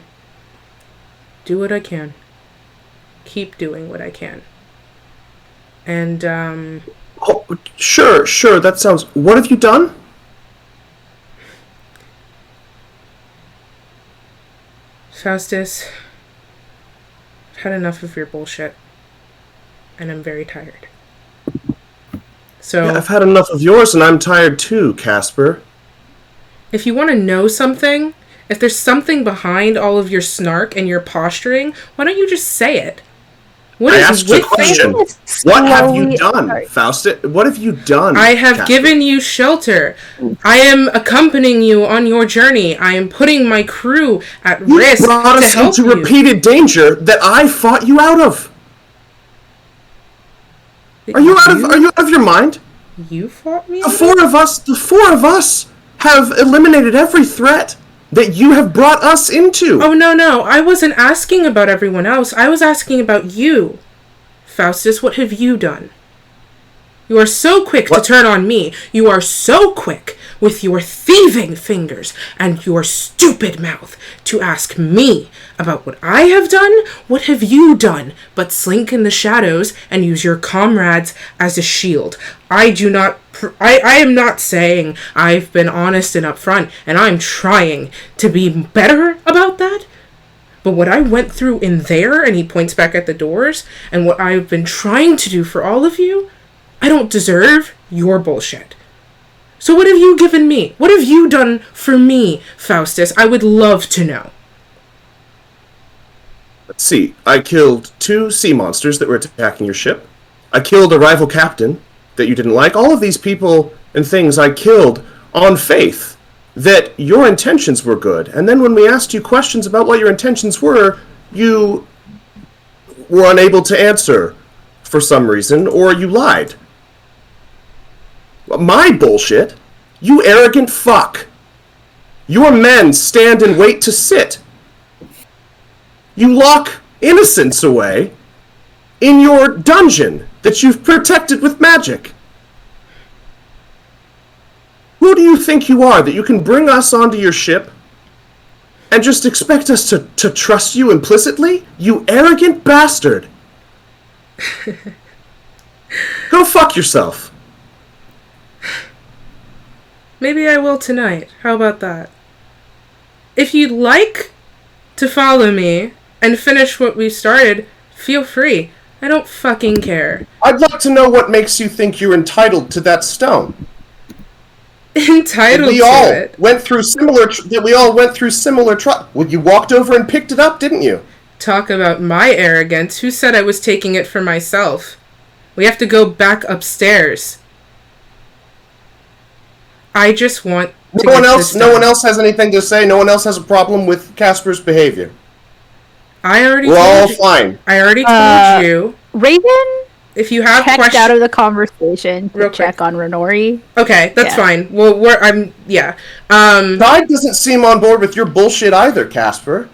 Do what I can. Keep doing what I can. And, Oh, sure, that sounds... What have you done? Faustus, I've had enough of your bullshit. And I'm very tired. So... Yeah, I've had enough of yours, and I'm tired too, Casper. If you want to know something, if there's something behind all of your snark and your posturing, why don't you just say it? What I is asked a question. What have you done, Faustus? What have you done? I have Casper? given you shelter. I am accompanying you on your journey. I am putting my crew at risk You brought to us help into you. repeated danger that I fought you out of. Are you out of your mind? You fought me? The four of us have eliminated every threat that you have brought us into. Oh, no. I wasn't asking about everyone else. I was asking about you. Faustus, what have you done? You are so quick to turn on me. You are so quick with your thieving fingers and your stupid mouth to ask me about what I have done. What have you done but slink in the shadows and use your comrades as a shield? I am not saying I've been honest and upfront, and I'm trying to be better about that. But what I went through in there, and he points back at the doors, and what I've been trying to do for all of you, I don't deserve your bullshit. So what have you given me? What have you done for me, Faustus? I would love to know. Let's see. I killed 2 sea monsters that were attacking your ship. I killed a rival captain that you didn't like. All of these people and things I killed on faith that your intentions were good. And then when we asked you questions about what your intentions were, you were unable to answer for some reason, or you lied. My bullshit? You arrogant fuck. Your men stand and wait to sit. You lock innocents away in your dungeon that you've protected with magic. Who do you think you are that you can bring us onto your ship and just expect us to trust you implicitly? You arrogant bastard. Go fuck yourself. Maybe I will tonight. How about that? If you'd like to follow me and finish what we started, feel free. I don't fucking care. I'd like to know what makes you think you're entitled to that stone. Entitled we to all it? Went through similar. We all went through similar. Well, you walked over and picked it up, didn't you? Talk about my arrogance. Who said I was taking it for myself? We have to go back upstairs. I just want to No one get else. this No done. one else has anything to say. No one else has a problem with Casper's behavior. We're all fine. I already told you. Raven If you have checked questions, out of the conversation to Real check quick. on Renori. okay, that's Yeah. fine. Well, yeah. Tide doesn't seem on board with your bullshit either, Casper.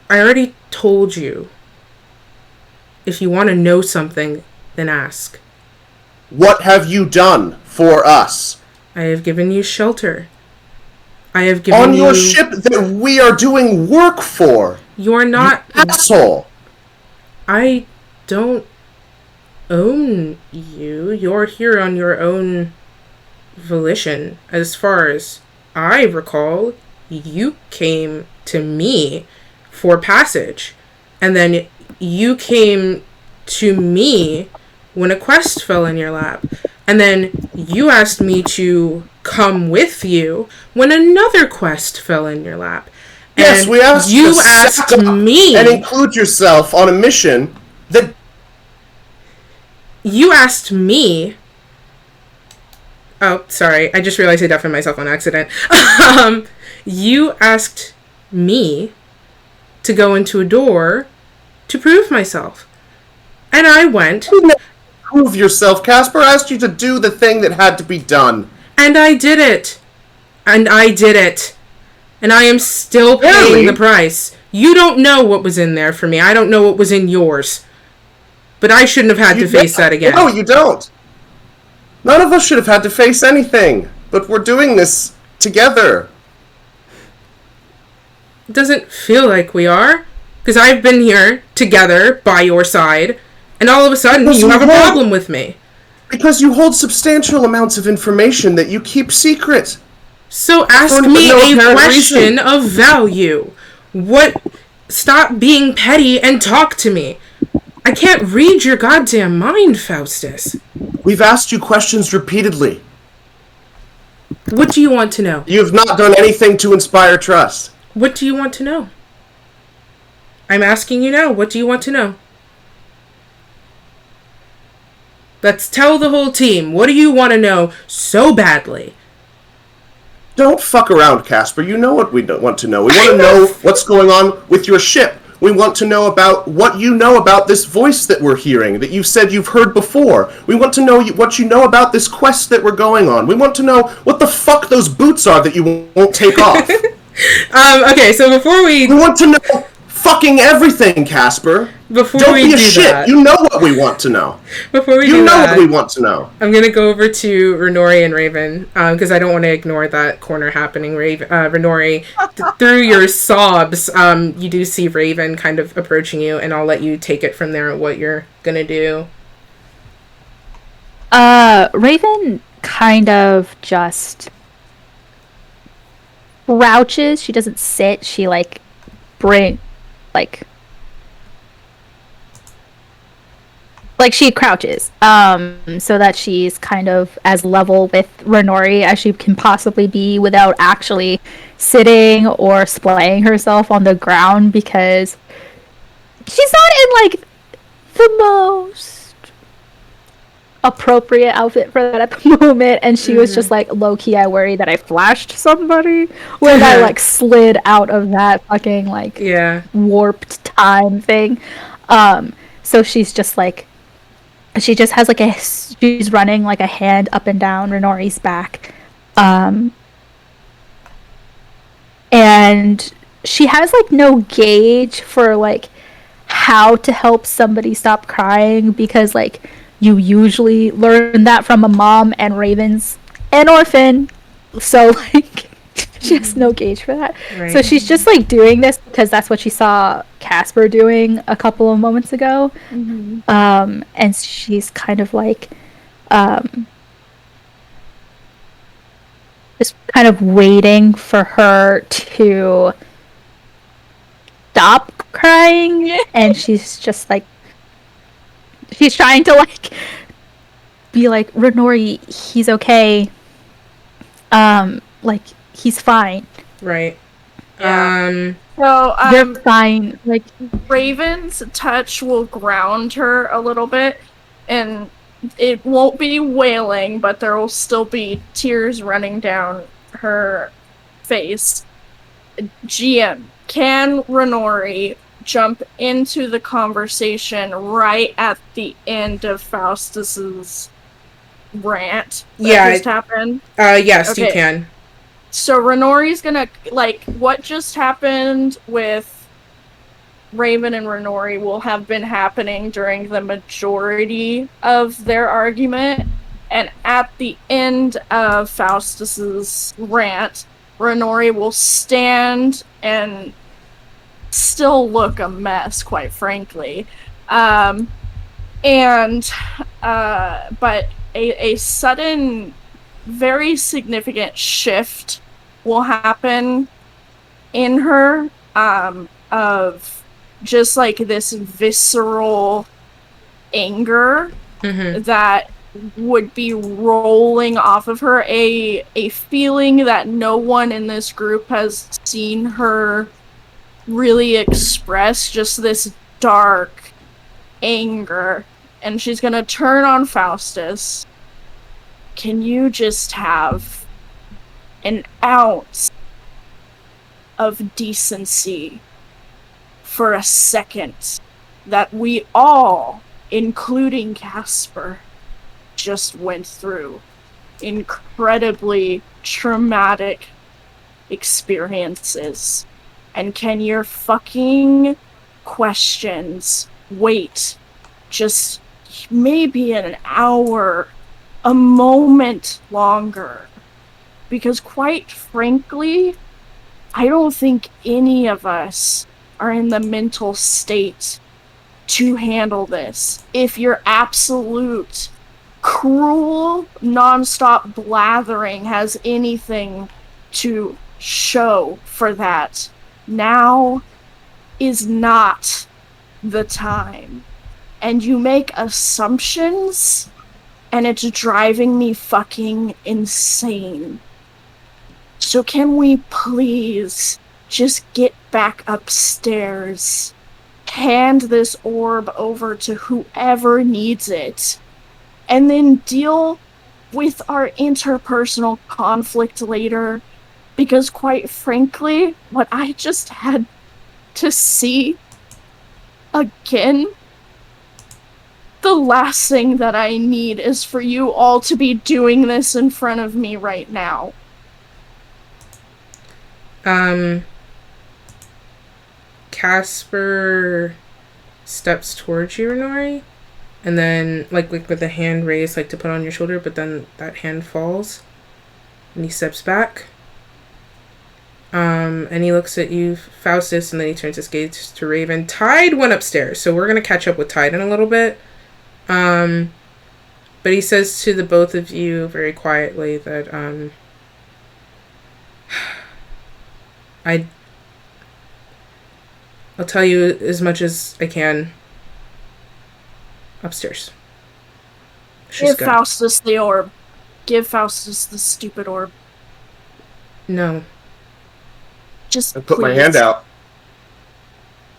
I already told you. If you want to know something, then ask. What have you done for us? I have given you shelter. I have given On you... your ship that we are doing work for. You're not... Asshole. I don't own you. You're here on your own volition. As far as I recall, you came to me for passage. And then you came to me when a quest fell in your lap. And then you asked me to come with you when another quest fell in your lap. Yes, And we asked you you to asked suck up me. and include yourself on a mission that... You asked me. Oh, sorry. I just realized I deafened myself on accident. You asked me to go into a door to prove myself. And I went. Prove yourself. Casper asked you to do the thing that had to be done. And I did it. And I did it. And I am still paying Really? the price. You don't know what was in there for me. I don't know what was in yours. But I shouldn't have had to face that again. No, you don't. None of us should have had to face anything. But we're doing this together. It doesn't feel like we are. Because I've been here together by your side. And all of a sudden Because you you have a won't. problem with me. Because you hold substantial amounts of information that you keep secret. So ask For me no a apparent question reason. of value. What? Stop being petty and talk to me. I can't read your goddamn mind, Faustus. We've asked you questions repeatedly. What do you want to know? You have not done anything to inspire trust. What do you want to know? I'm asking you now. What do you want to know? Let's tell the whole team. What do you want to know so badly? Don't fuck around, Casper. You know what we don't want to know. We want to know what's going on with your ship. We want to know about what you know about this voice that we're hearing, that you've said you've heard before. We want to know what you know about this quest that we're going on. We want to know what the fuck those boots are that you won't take off. Okay, so before we want to know fucking everything, Casper. Don't be a shit. That, you know what we want to know. Before we you do know that, what we want to know. I'm gonna go over to Renori and Raven because I don't want to ignore that corner happening. Raven, Renori, through your sobs, you do see Raven kind of approaching you, and I'll let you take it from there. What you're gonna do? Raven kind of just crouches. She doesn't sit. She she crouches, so that she's kind of as level with Renori as she can possibly be without actually sitting or splaying herself on the ground, because she's not in the most appropriate outfit for that at the moment, and she was just low-key, I worry that I flashed somebody when I slid out of that fucking warped time thing. So she's just she just has she's running a hand up and down Renori's back, and she has no gauge for how to help somebody stop crying, because you usually learn that from a mom, and Raven's an orphan, so she has no gauge for that. Right. So she's just doing this because that's what she saw Casper doing a couple of moments ago. And she's kind of just kind of waiting for her to stop crying, and she's just she's trying to be Renori, he's okay, he's fine. Right. Yeah. You're fine. Raven's touch will ground her a little bit, and it won't be wailing, but there will still be tears running down her face. GM, can Renori jump into the conversation right at the end of Faustus's rant that just happened? Yes, okay. You can. So Renori's gonna, what just happened with Raven and Renori will have been happening during the majority of their argument, and at the end of Faustus's rant, Renori will stand and still look a mess, quite frankly. But a sudden, very significant shift will happen in her, of just this visceral anger that would be rolling off of her, a feeling that no one in this group has seen her really express, just this dark anger. And she's gonna turn on Faustus. Can you just have an ounce of decency for a second that we all, including Casper, just went through incredibly traumatic experiences? And can your fucking questions wait just maybe an hour, a moment longer? Because quite frankly, I don't think any of us are in the mental state to handle this. If your absolute cruel, non-stop blathering has anything to show for that, now is not the time. And you make assumptions, and it's driving me fucking insane. So can we please just get back upstairs, hand this orb over to whoever needs it, and then deal with our interpersonal conflict later? Because quite frankly, what I just had to see Again? The last thing that I need is for you all to be doing this in front of me right now. Casper steps towards you, Renori, and then, like with the hand raised, like to put on your shoulder, but then that hand falls, and he steps back. And he looks at you, Faustus, and then he turns his gaze to Raven. Tide went upstairs, so we're gonna catch up with Tide in a little bit. But he says to the both of you very quietly that, I'll tell you as much as I can upstairs. Give Faustus the orb. Give Faustus the stupid orb. No. Just I put my please. hand out.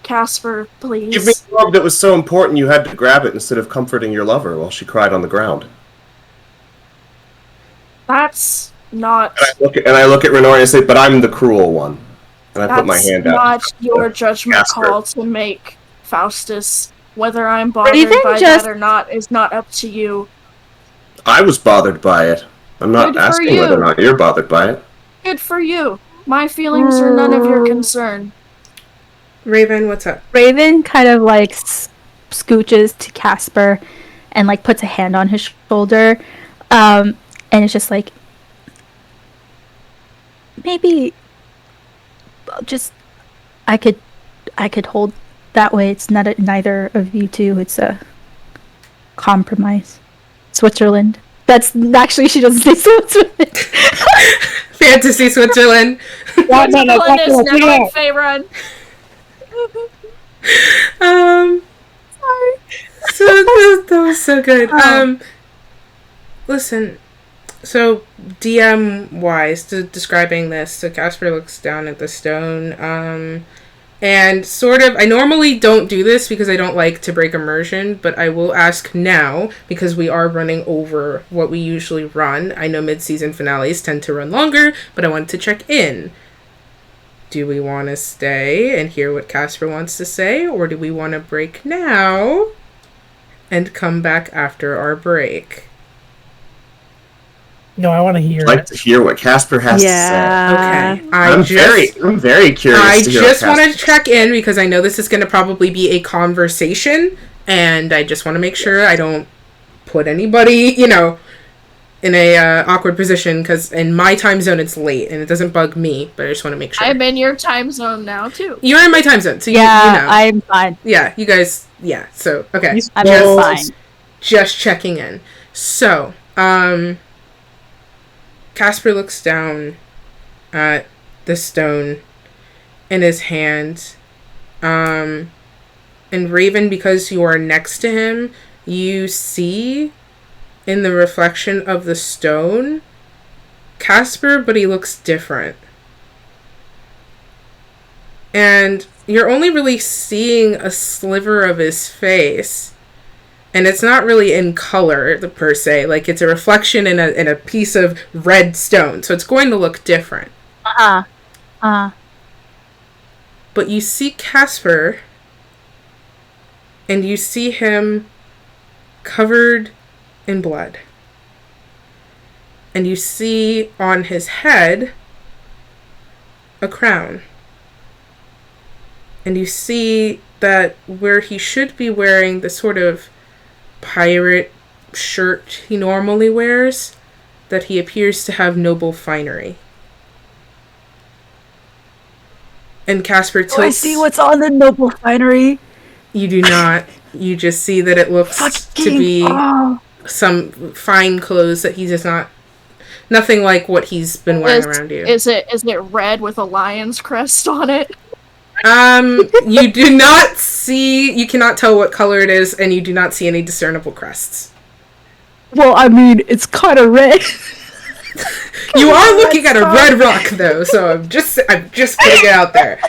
Casper, please. Give me the orb that was so important you had to grab it instead of comforting your lover while she cried on the ground. That's not... And I look at Renori and I say, but I'm the cruel one. And I put my hand out. That's not your judgment Casper. call to make, Faustus. Whether I'm bothered even by just- that or not is not up to you. I was bothered by it. I'm not Good for asking whether or you. not you're bothered by it. Good for you. My feelings are none of your concern. Raven, what's up? Raven kind of like scooches to Casper and like puts a hand on his shoulder, and it's just like, maybe just I could hold that way. It's not neither of you two. It's a compromise. Switzerland. That's actually, she doesn't say Switzerland. Fantasy Switzerland. No, Switzerland is no, now in Faerun. Sorry. So that was so good. Listen. So DM wise, describing this, so Casper looks down at the stone, and sort of, I normally don't do this because I don't like to break immersion, but I will ask now because we are running over what we usually run. I know mid-season finales tend to run longer, but I want to check in. Do we want to stay and hear what Casper wants to say, or do we want to break now and come back after our break? No, I want to hear I'd like it. to hear what Casper has to Okay. say. I'm very curious I to hear just what want Casper to check in because I know this is going to probably be a conversation, and I just want to make sure I don't put anybody, in a awkward position, because in my time zone it's late, and it doesn't bug me, but I just want to make sure. I'm in your time zone now, too. You're in my time zone, so Yeah, you know. I'm fine. Yeah, you guys, yeah, so, okay. I'm Well, fine. Just checking in. So, Casper looks down at the stone in his hand. And Raven, because you are next to him, you see in the reflection of the stone Casper, but he looks different. And you're only really seeing a sliver of his face. And it's not really in color, per se. Like, it's a reflection in a piece of red stone. So it's going to look different. But you see Casper, and you see him covered in blood. And you see on his head a crown. And you see that where he should be wearing the sort of pirate shirt he normally wears, that he appears to have noble finery. And Casper tilts. Oh, I see what's on the noble finery. You do not. You just see that it looks to be some fine clothes that he does not. Nothing like what he's been wearing around you. Is it red with a lion's crest on it? You do not see. You cannot tell what color it is, and you do not see any discernible crests. Well, I mean, it's kind of red. You are looking at a red rock, though, so I'm just putting it out there.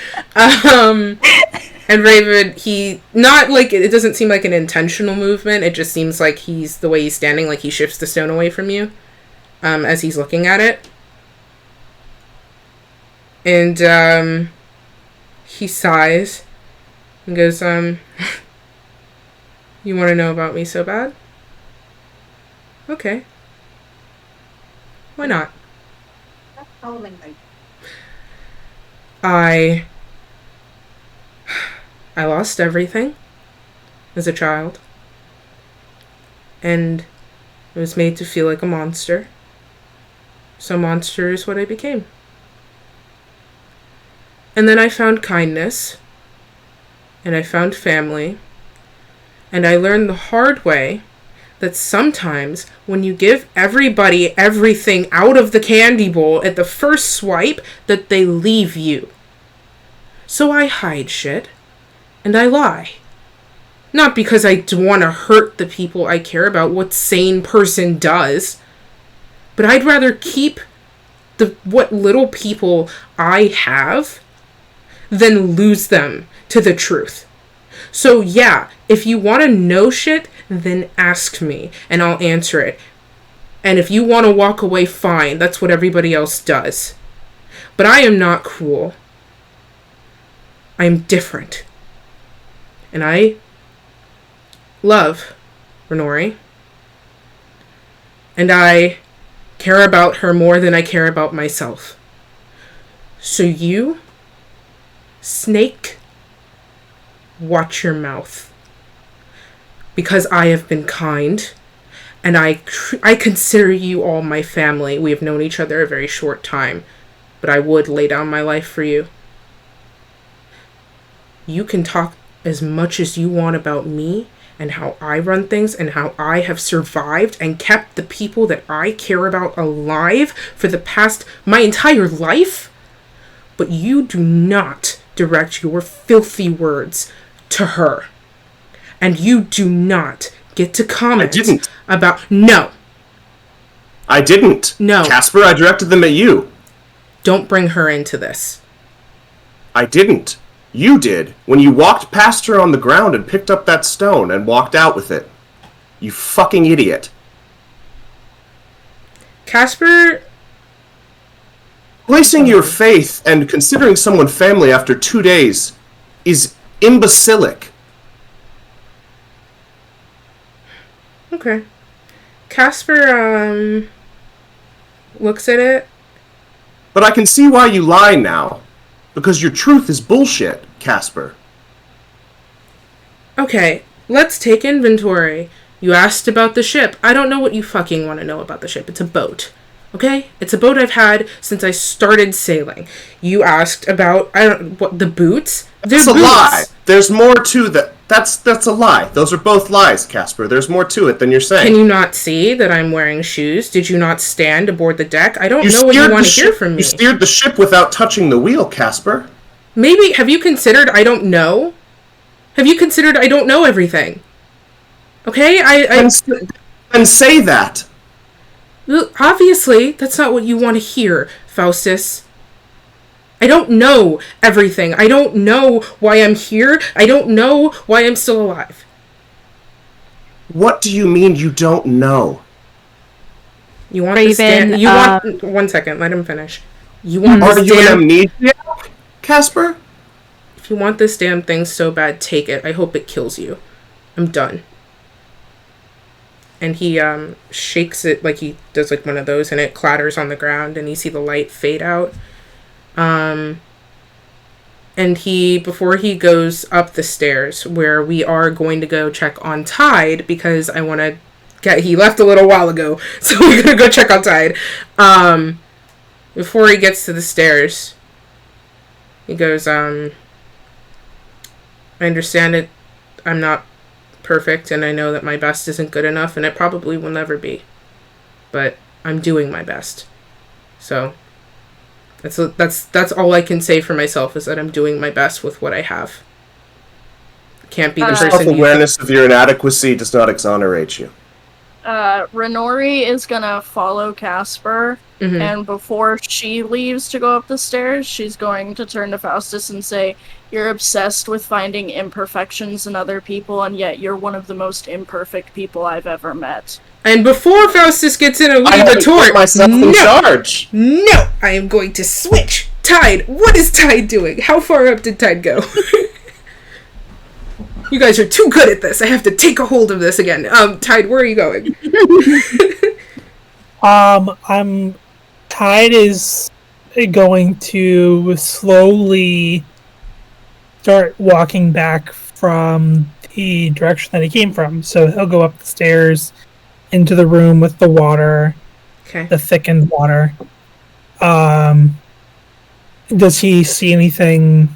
And Raven, he not like it doesn't seem like an intentional movement. It just seems like the way he's standing, like he shifts the stone away from you, as he's looking at it. And he sighs, He goes, you want to know about me so bad? Okay. Why not? I lost everything as a child. And I was made to feel like a monster. So monster is what I became. And then I found kindness. And I found family. And I learned the hard way that sometimes when you give everybody everything out of the candy bowl at the first swipe, that they leave you. So I hide shit. And I lie. Not because I want to hurt the people I care about, what sane person does. But I'd rather keep what little people I have than lose them to the truth. So yeah, if you want to know shit, then ask me and I'll answer it. And if you want to walk away, fine. That's what everybody else does. But I am not cruel. I am different. And I love Renori. And I care about her more than I care about myself. So you, Snake, watch your mouth. Because I have been kind, and I consider you all my family. We have known each other a very short time, but I would lay down my life for you. You can talk as much as you want about me and how I run things and how I have survived and kept the people that I care about alive for my entire life, but you do not direct your filthy words to her. And you do not get to comment about... No. I didn't. No. Casper, I directed them at you. Don't bring her into this. I didn't. You did, when you walked past her on the ground and picked up that stone and walked out with it. You fucking idiot. Casper... Placing your faith and considering someone family after 2 days is imbecilic. Okay. Casper, looks at it. But I can see why you lie now. Because your truth is bullshit, Casper. Okay, let's take inventory. You asked about the ship. I don't know what you fucking want to know about the ship. It's a boat. Okay? It's a boat I've had since I started sailing. You asked about, the boots? That's a lie. There's more to that. That's a lie. Those are both lies, Casper. There's more to it than you're saying. Can you not see that I'm wearing shoes? Did you not stand aboard the deck? I don't know what you want to hear from me. You steered the ship without touching the wheel, Casper. Maybe, have you considered I don't know? Have you considered I don't know everything? Okay, Then say that. Well, obviously, that's not what you want to hear, Faustus. I don't know everything. I don't know why I'm here. I don't know why I'm still alive. What do you mean you don't know? You want to stand... You want... 1 second, let him finish. You want Are this you damn... an amnesiac, Casper? If you want this damn thing so bad, take it. I hope it kills you. I'm done. And he shakes it like he does like one of those, and it clatters on the ground, and you see the light fade out. And before he goes up the stairs, where we are going to go check on Tide, because I want to he left a little while ago, so we're going to go check on Tide. Before he gets to the stairs, he goes, I understand it. I'm not perfect, and I know that my best isn't good enough, and it probably will never be. But I'm doing my best. So... That's all I can say for myself, is that I'm doing my best with what I have. Can't be the person. Self-awareness of your inadequacy does not exonerate you. Renori is gonna follow Casper, and before she leaves to go up the stairs, she's going to turn to Faustus and say, "You're obsessed with finding imperfections in other people, and yet you're one of the most imperfect people I've ever met." And before Faustus gets in a witty retort, myself in charge. No, I am going to switch. Tide, what is Tide doing? How far up did Tide go? You guys are too good at this. I have to take a hold of this again. Tide, where are you going? I'm Tide is going to slowly start walking back from the direction that he came from. So he'll go up the stairs into the room with the water, Okay. the thickened water. Does he see anything?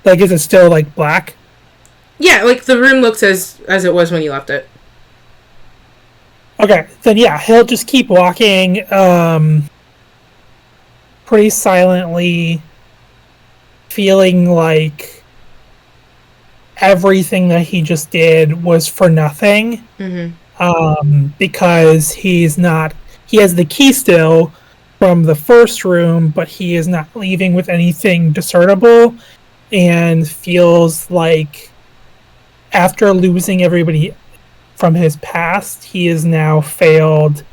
Like, is it still like black? Yeah, like the room looks as it was when you left it. Okay, then yeah, he'll just keep walking, pretty silently, feeling like everything that he just did was for nothing. Because he has the key still from the first room, but he is not leaving with anything discernible, and feels like after losing everybody from his past, he has now failed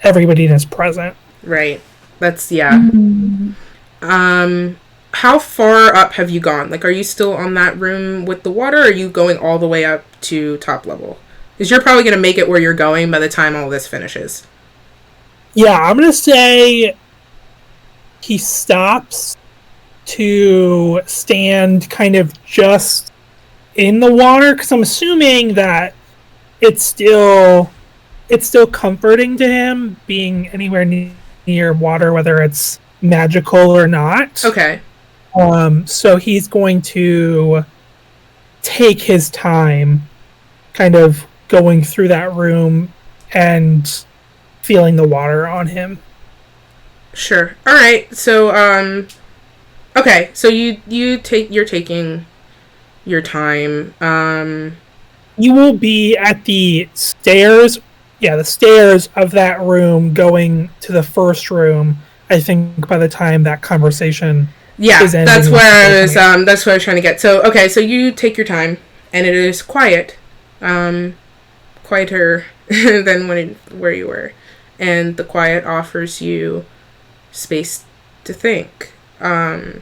everybody in his present. Right. That's, yeah. How far up have you gone? Like, are you still on that room with the water, or are you going all the way up to top level? Because you're probably going to make it where you're going by the time all this finishes. Yeah, I'm going to say he stops to stand kind of just in the water, because I'm assuming that it's still comforting to him being anywhere near water, whether it's magical or not. Okay. So he's going to take his time kind of going through that room and feeling the water on him. Sure. All right. So okay, so you're taking your time. You will be at the stairs, the stairs of that room going to the first room, I think, by the time that conversation is ending. That's where I was that's what I was trying to get. So okay, so you take your time, and it is quiet. Quieter than where you were. And the quiet offers you space to think. And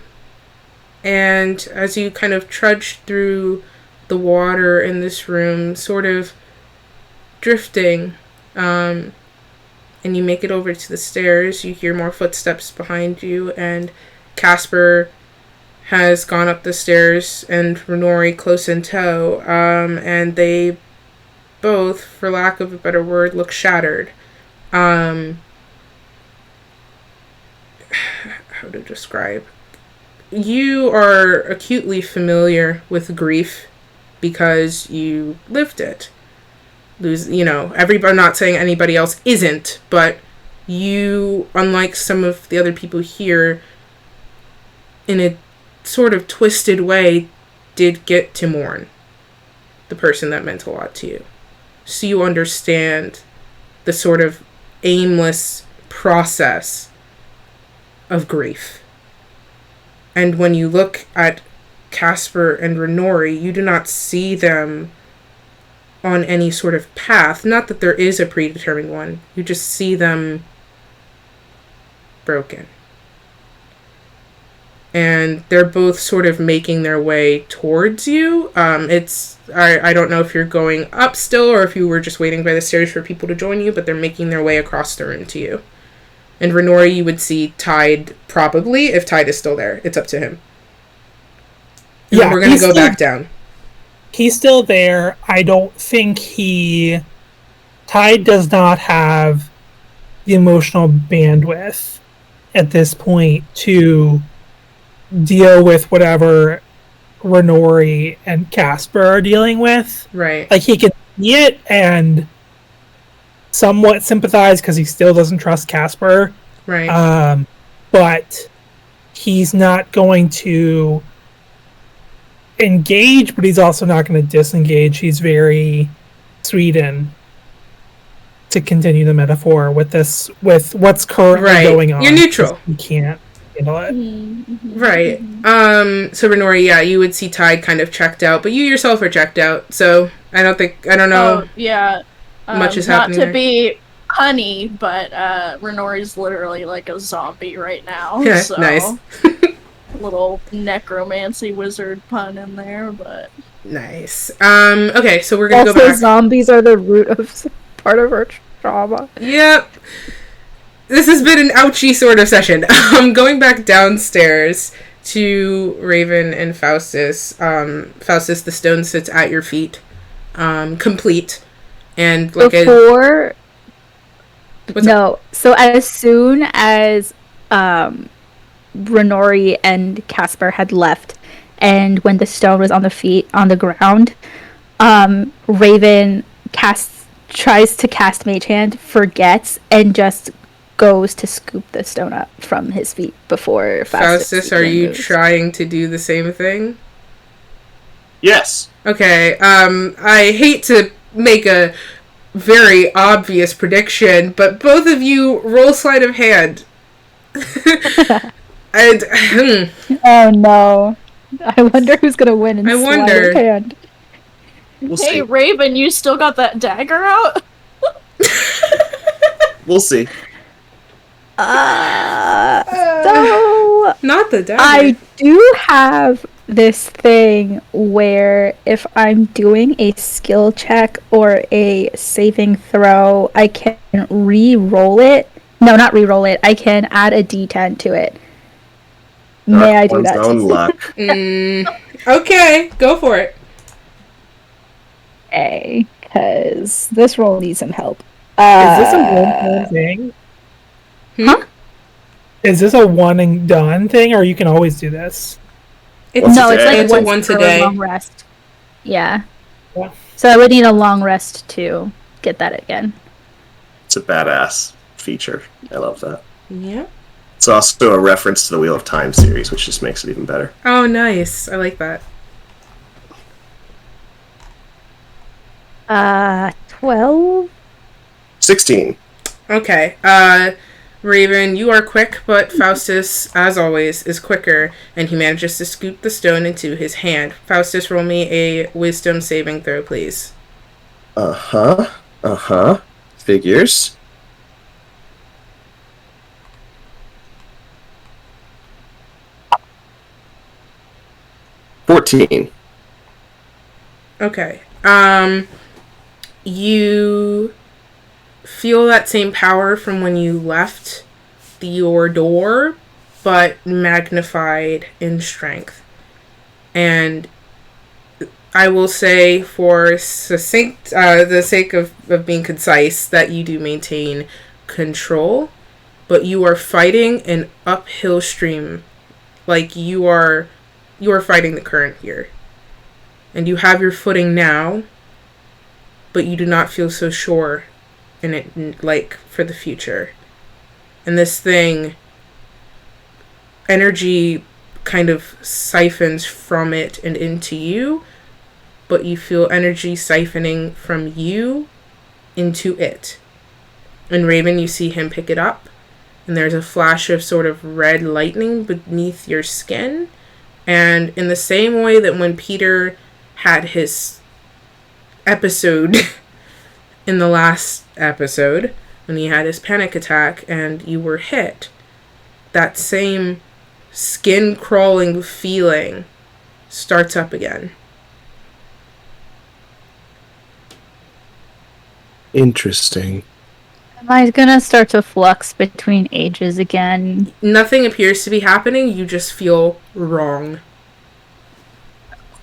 as you kind of trudge through the water in this room, sort of drifting, and you make it over to the stairs, you hear more footsteps behind you, and Casper has gone up the stairs, and Renori close in tow, and they both, for lack of a better word, look shattered. How to describe? You are acutely familiar with grief because you lived it. Everybody, not saying anybody else isn't, but you, unlike some of the other people here, in a sort of twisted way, did get to mourn the person that meant a lot to you. So you understand the sort of aimless process of grief. And when you look at Casper and Renori, you do not see them on any sort of path. Not that there is a predetermined one. You just see them broken. And they're both sort of making their way towards you. I don't know if you're going up still or if you were just waiting by the stairs for people to join you, but they're making their way across the room to you. And Renori, you would see Tide probably, if Tide is still there. It's up to him. And Yeah, we're going to go back down. He's still there. I don't think Tide does not have the emotional bandwidth at this point to deal with whatever Renori and Casper are dealing with. Right. Like, he can see it and somewhat sympathize because he still doesn't trust Casper. Right. But he's not going to engage, but he's also not going to disengage. He's very Sweden, to continue the metaphor with what's currently going on. You're neutral. You can't handle it. Right. So Renori, yeah, you would see Tide kind of checked out, but you yourself are checked out, so I don't know. Oh, yeah. Much is happening Not to there. be punny, but Renori's literally like a zombie right now. Yeah, so nice. little necromancy wizard pun in there, but Nice. Okay, so we're gonna Also, go back. zombies are the root of part of our trauma. Yep. This has been an ouchy sort of session. Going back downstairs to Raven and Faustus. Faustus, the stone sits at your feet, complete, and like Before. What's No. So as soon as Renori and Casper had left, and when the stone was on the ground, Raven tries to cast Mage Hand, forgets, and just goes to scoop the stone up from his feet before Faustus, are you moves. trying to do the same thing? Yes. Okay, I hate to make a very obvious prediction, but both of you roll sleight of hand. And Oh no. I wonder who's gonna win in I sleight wonder. of hand. We'll Hey, see. Raven, you still got that dagger out? We'll see. So not the dagger. I do have this thing where if I'm doing a skill check or a saving throw, I can re-roll it. No, not re-roll it. I can add a d10 to it. May I do One's that? own too? luck. Okay, go for it. Okay, because this roll needs some help. Is this a one-time thing? Huh? Is this a one and done thing, or you can always do this? Once No, a it's day? like It's a once once a per day. long rest. Yeah. Yeah. So I would need a long rest to get that again. It's a badass feature. I love that. Yeah. It's also a reference to the Wheel of Time series, which just makes it even better. Oh, nice. I like that. 12? 16. Okay. Raven, you are quick, but Faustus, as always, is quicker, and he manages to scoop the stone into his hand. Faustus, roll me a wisdom saving throw, please. Figures. $14. Okay. You feel that same power from when you left your door, but magnified in strength. And I will say, for the sake of being concise, that you do maintain control, but you are fighting an uphill stream. Like you are fighting the current here. And you have your footing now, but you do not feel so sure in it, like, for the future. And this thing, energy kind of siphons from it and into you, but you feel energy siphoning from you into it. And Raven, you see him pick it up, and there's a flash of sort of red lightning beneath your skin. And in the same way that when Peter had his episode in the last episode, when he had his panic attack and you were hit, that same skin crawling feeling starts up again. Interesting. Am I gonna start to flux between ages again? Nothing appears to be happening, you just feel wrong.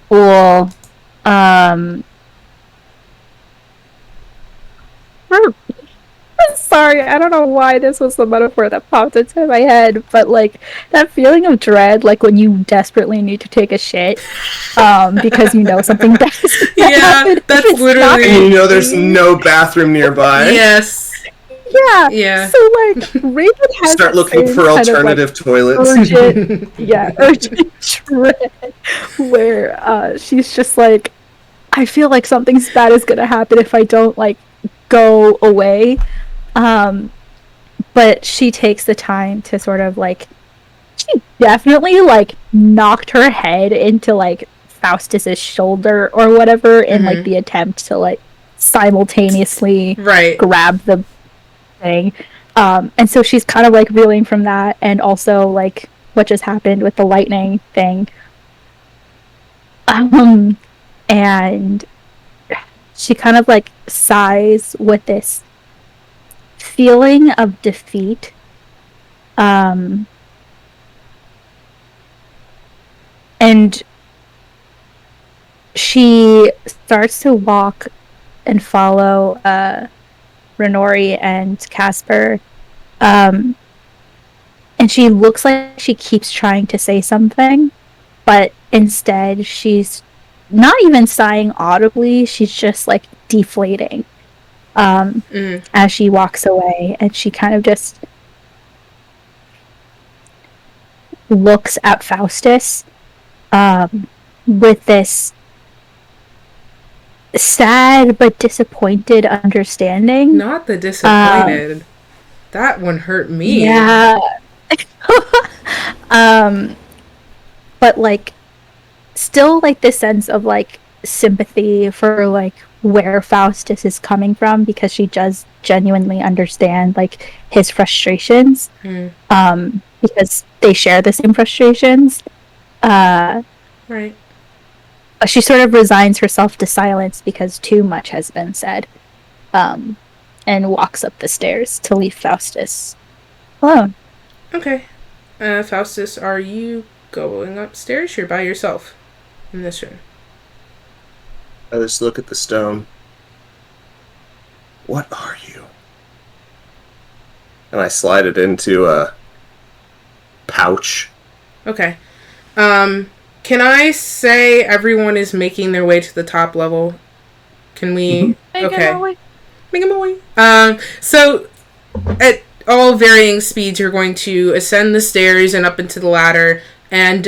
Cool. Sorry, I don't know why this was the metaphor that popped into my head, but like that feeling of dread, like when you desperately need to take a shit, because you know something bad is gonna Yeah, happen. that's It's literally- And you know there's no bathroom nearby. Yes. not- Yeah. So like Raven has Start that looking same for kind of, like, alternative toilets. urgent dread where she's just like, I feel like something bad is gonna happen if I don't like go away. But she takes the time to sort of like, she definitely like knocked her head into like Faustus's shoulder or whatever in like the attempt to like simultaneously Right. grab the thing. And so she's kind of like reeling from that, and also like what just happened with the lightning thing. and she kind of like sighs with this feeling of defeat. And she starts to walk and follow Renori and Casper. And she looks like she keeps trying to say something, but instead she's not even sighing audibly, she's just like deflating as she walks away, and she kind of just looks at Faustus with this sad but disappointed understanding. Not the disappointed. That one hurt me. Yeah. But like still like this sense of like sympathy for like where Faustus is coming from, because she does genuinely understand like his frustrations. Because they share the same frustrations. Right. But she sort of resigns herself to silence because too much has been said. And walks up the stairs to leave Faustus alone. Okay. Faustus, are you going upstairs? You're by yourself in this room. I just look at the stone. What are you? And I slide it into a pouch. Okay. Can I say everyone is making their way to the top level? Can we? Okay. Making my way. So at all varying speeds, you're going to ascend the stairs and up into the ladder. And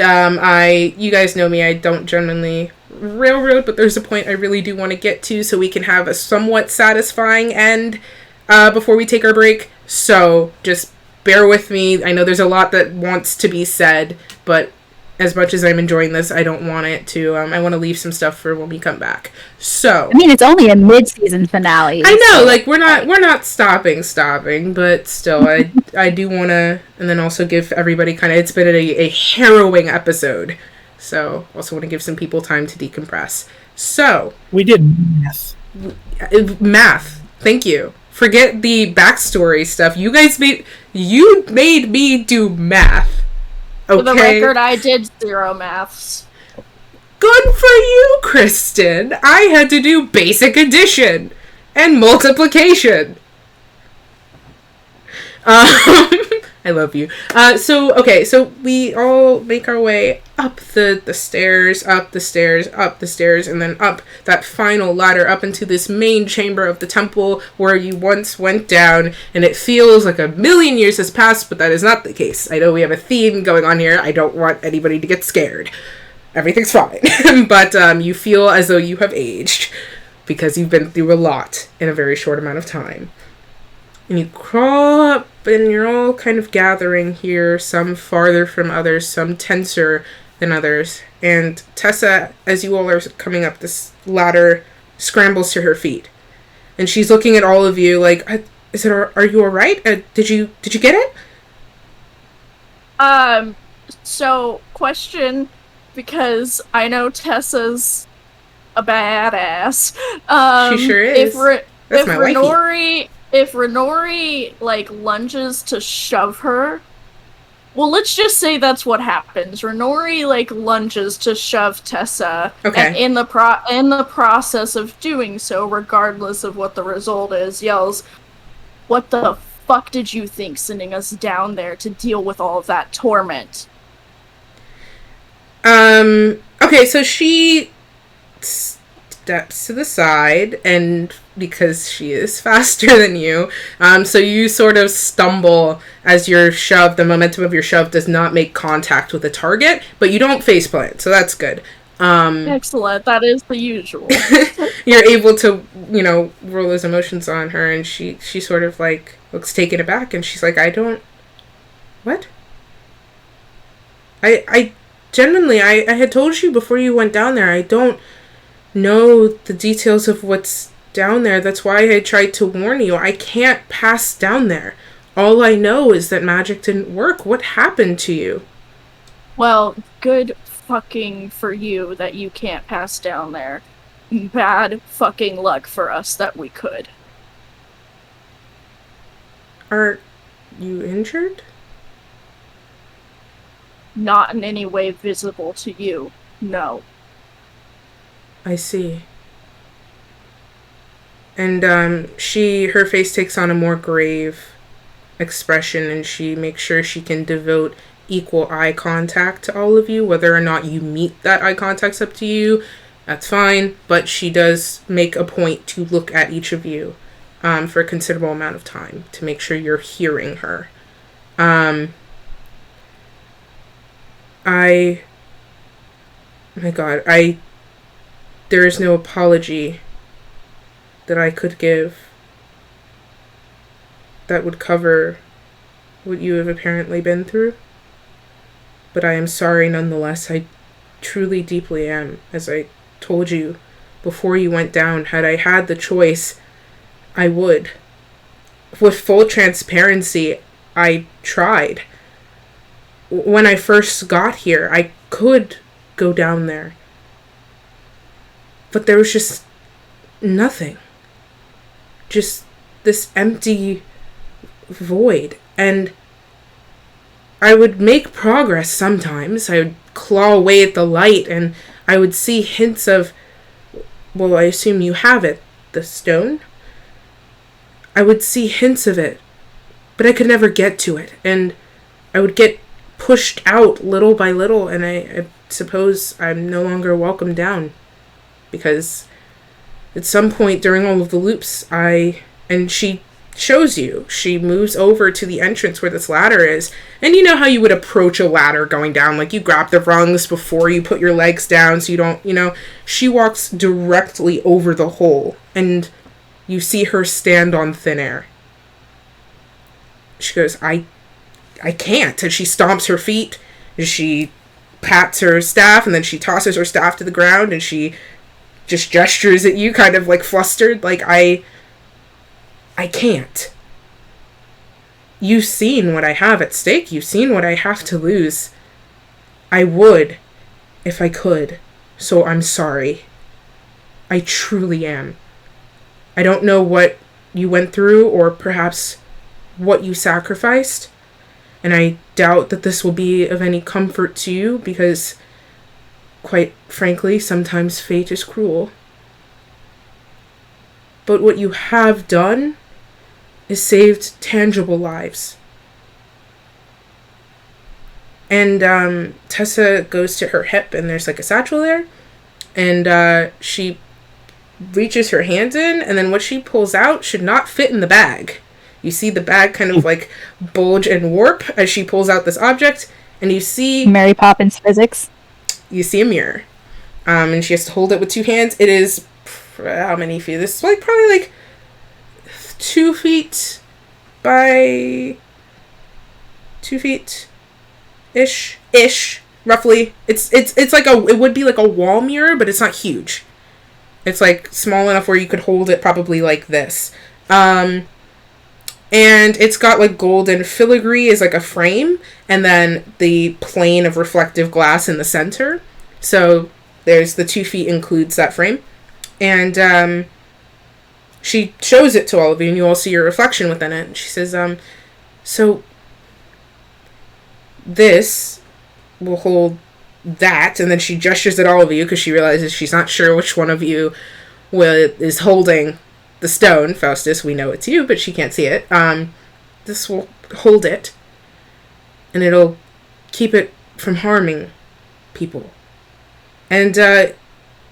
you guys know me, I don't generally railroad, but there's a point I really do want to get to so we can have a somewhat satisfying end before we take our break. So just bear with me. I know there's a lot that wants to be said, but as much as I'm enjoying this, I don't want it to. I want to leave some stuff for when we come back. So I mean, it's only a mid-season finale. I know, so like we're not stopping, but still, I do want to, and then also give everybody kind of. It's been a harrowing episode, so also want to give some people time to decompress. So We did math. Math. Thank you. Forget the backstory stuff. You made me do math. Okay. For the record, I did 0 maths. Good for you, Kristen. I had to do basic addition and multiplication. I love you. So we all make our way up the stairs, up the stairs, up the stairs, and then up that final ladder up into this main chamber of the temple where you once went down, and it feels like 1,000,000 years has passed, but that is not the case. I know we have a theme going on here. I don't want anybody to get scared. Everything's fine. But you feel as though you have aged because you've been through a lot in a very short amount of time. And you crawl up, and you're all kind of gathering here, some farther from others, some tenser than others. And Tessa, as you all are coming up this ladder, scrambles to her feet. And she's looking at all of you like, are you alright? Did you get it? So, question, because I know Tessa's a badass. She sure is. That's my wifey. If Renori, like, lunges to shove her, well, let's just say that's what happens. Renori, like, lunges to shove Tessa, okay. And in the process of doing so, regardless of what the result is, yells, "What the fuck did you think sending us down there to deal with all of that torment?" Okay, so she steps to the side, and because she is faster than you, so you sort of stumble as you're shoved. The momentum of your shove does not make contact with the target, but you don't faceplant, so that's good. Excellent, that is the usual. You're able to, roll those emotions on her, and she sort of, like, looks taken aback, and she's like, what? I genuinely, I had told you before you went down there, I don't know the details of what's down there. That's why I tried to warn you. I can't pass down there. All I know is that magic didn't work. What happened to you? Well, good fucking for you that you can't pass down there. Bad fucking luck for us that we could. Are you injured? Not in any way visible to you, no. I see. And her face takes on a more grave expression, and she makes sure she can devote equal eye contact to all of you. Whether or not you meet that eye contact's up to you, that's fine, but she does make a point to look at each of you for a considerable amount of time to make sure you're hearing her. There is no apology that I could give that would cover what you have apparently been through. But I am sorry nonetheless. I truly, deeply am. As I told you before you went down, had I had the choice, I would. With full transparency, I tried. When I first got here, I could go down there. But there was just nothing. Just this empty void. And I would make progress sometimes. I would claw away at the light, and I would see hints of, well, I assume you have it, the stone? I would see hints of it, but I could never get to it. And I would get pushed out little by little, and I suppose I'm no longer welcome down. Because at some point during all of the loops, and she shows you, she moves over to the entrance where this ladder is, and you know how you would approach a ladder going down, like you grab the rungs before you put your legs down so you don't, she walks directly over the hole, and you see her stand on thin air. She goes, I can't, and she stomps her feet, and she pats her staff, and then she tosses her staff to the ground, and she just gestures at you, kind of like flustered, like, I can't. You've seen what I have at stake. You've seen what I have to lose. I would, if I could. So I'm sorry. I truly am. I don't know what you went through, or perhaps what you sacrificed. And I doubt that this will be of any comfort to you, because, quite frankly, sometimes fate is cruel. But what you have done is saved tangible lives. And Tessa goes to her hip, and there's like a satchel there, and she reaches her hand in, and then what she pulls out should not fit in the bag. You see the bag kind of like bulge and warp as she pulls out this object, and you see Mary Poppins physics. You see a mirror, and she has to hold it with two hands. It is how many feet? This is like probably like 2 feet by 2 feet ish, roughly. It's like it would be like a wall mirror, but it's not huge. It's like small enough where you could hold it probably like this. And it's got like golden filigree as like a frame, and then the plane of reflective glass in the center. So there's the 2 feet includes that frame. And she shows it to all of you, and you all see your reflection within it. And she says, so this will hold that. And then she gestures at all of you because she realizes she's not sure which one of you is holding the stone. Faustus, we know it's you, but she can't see it. This will hold it, and it'll keep it from harming people. And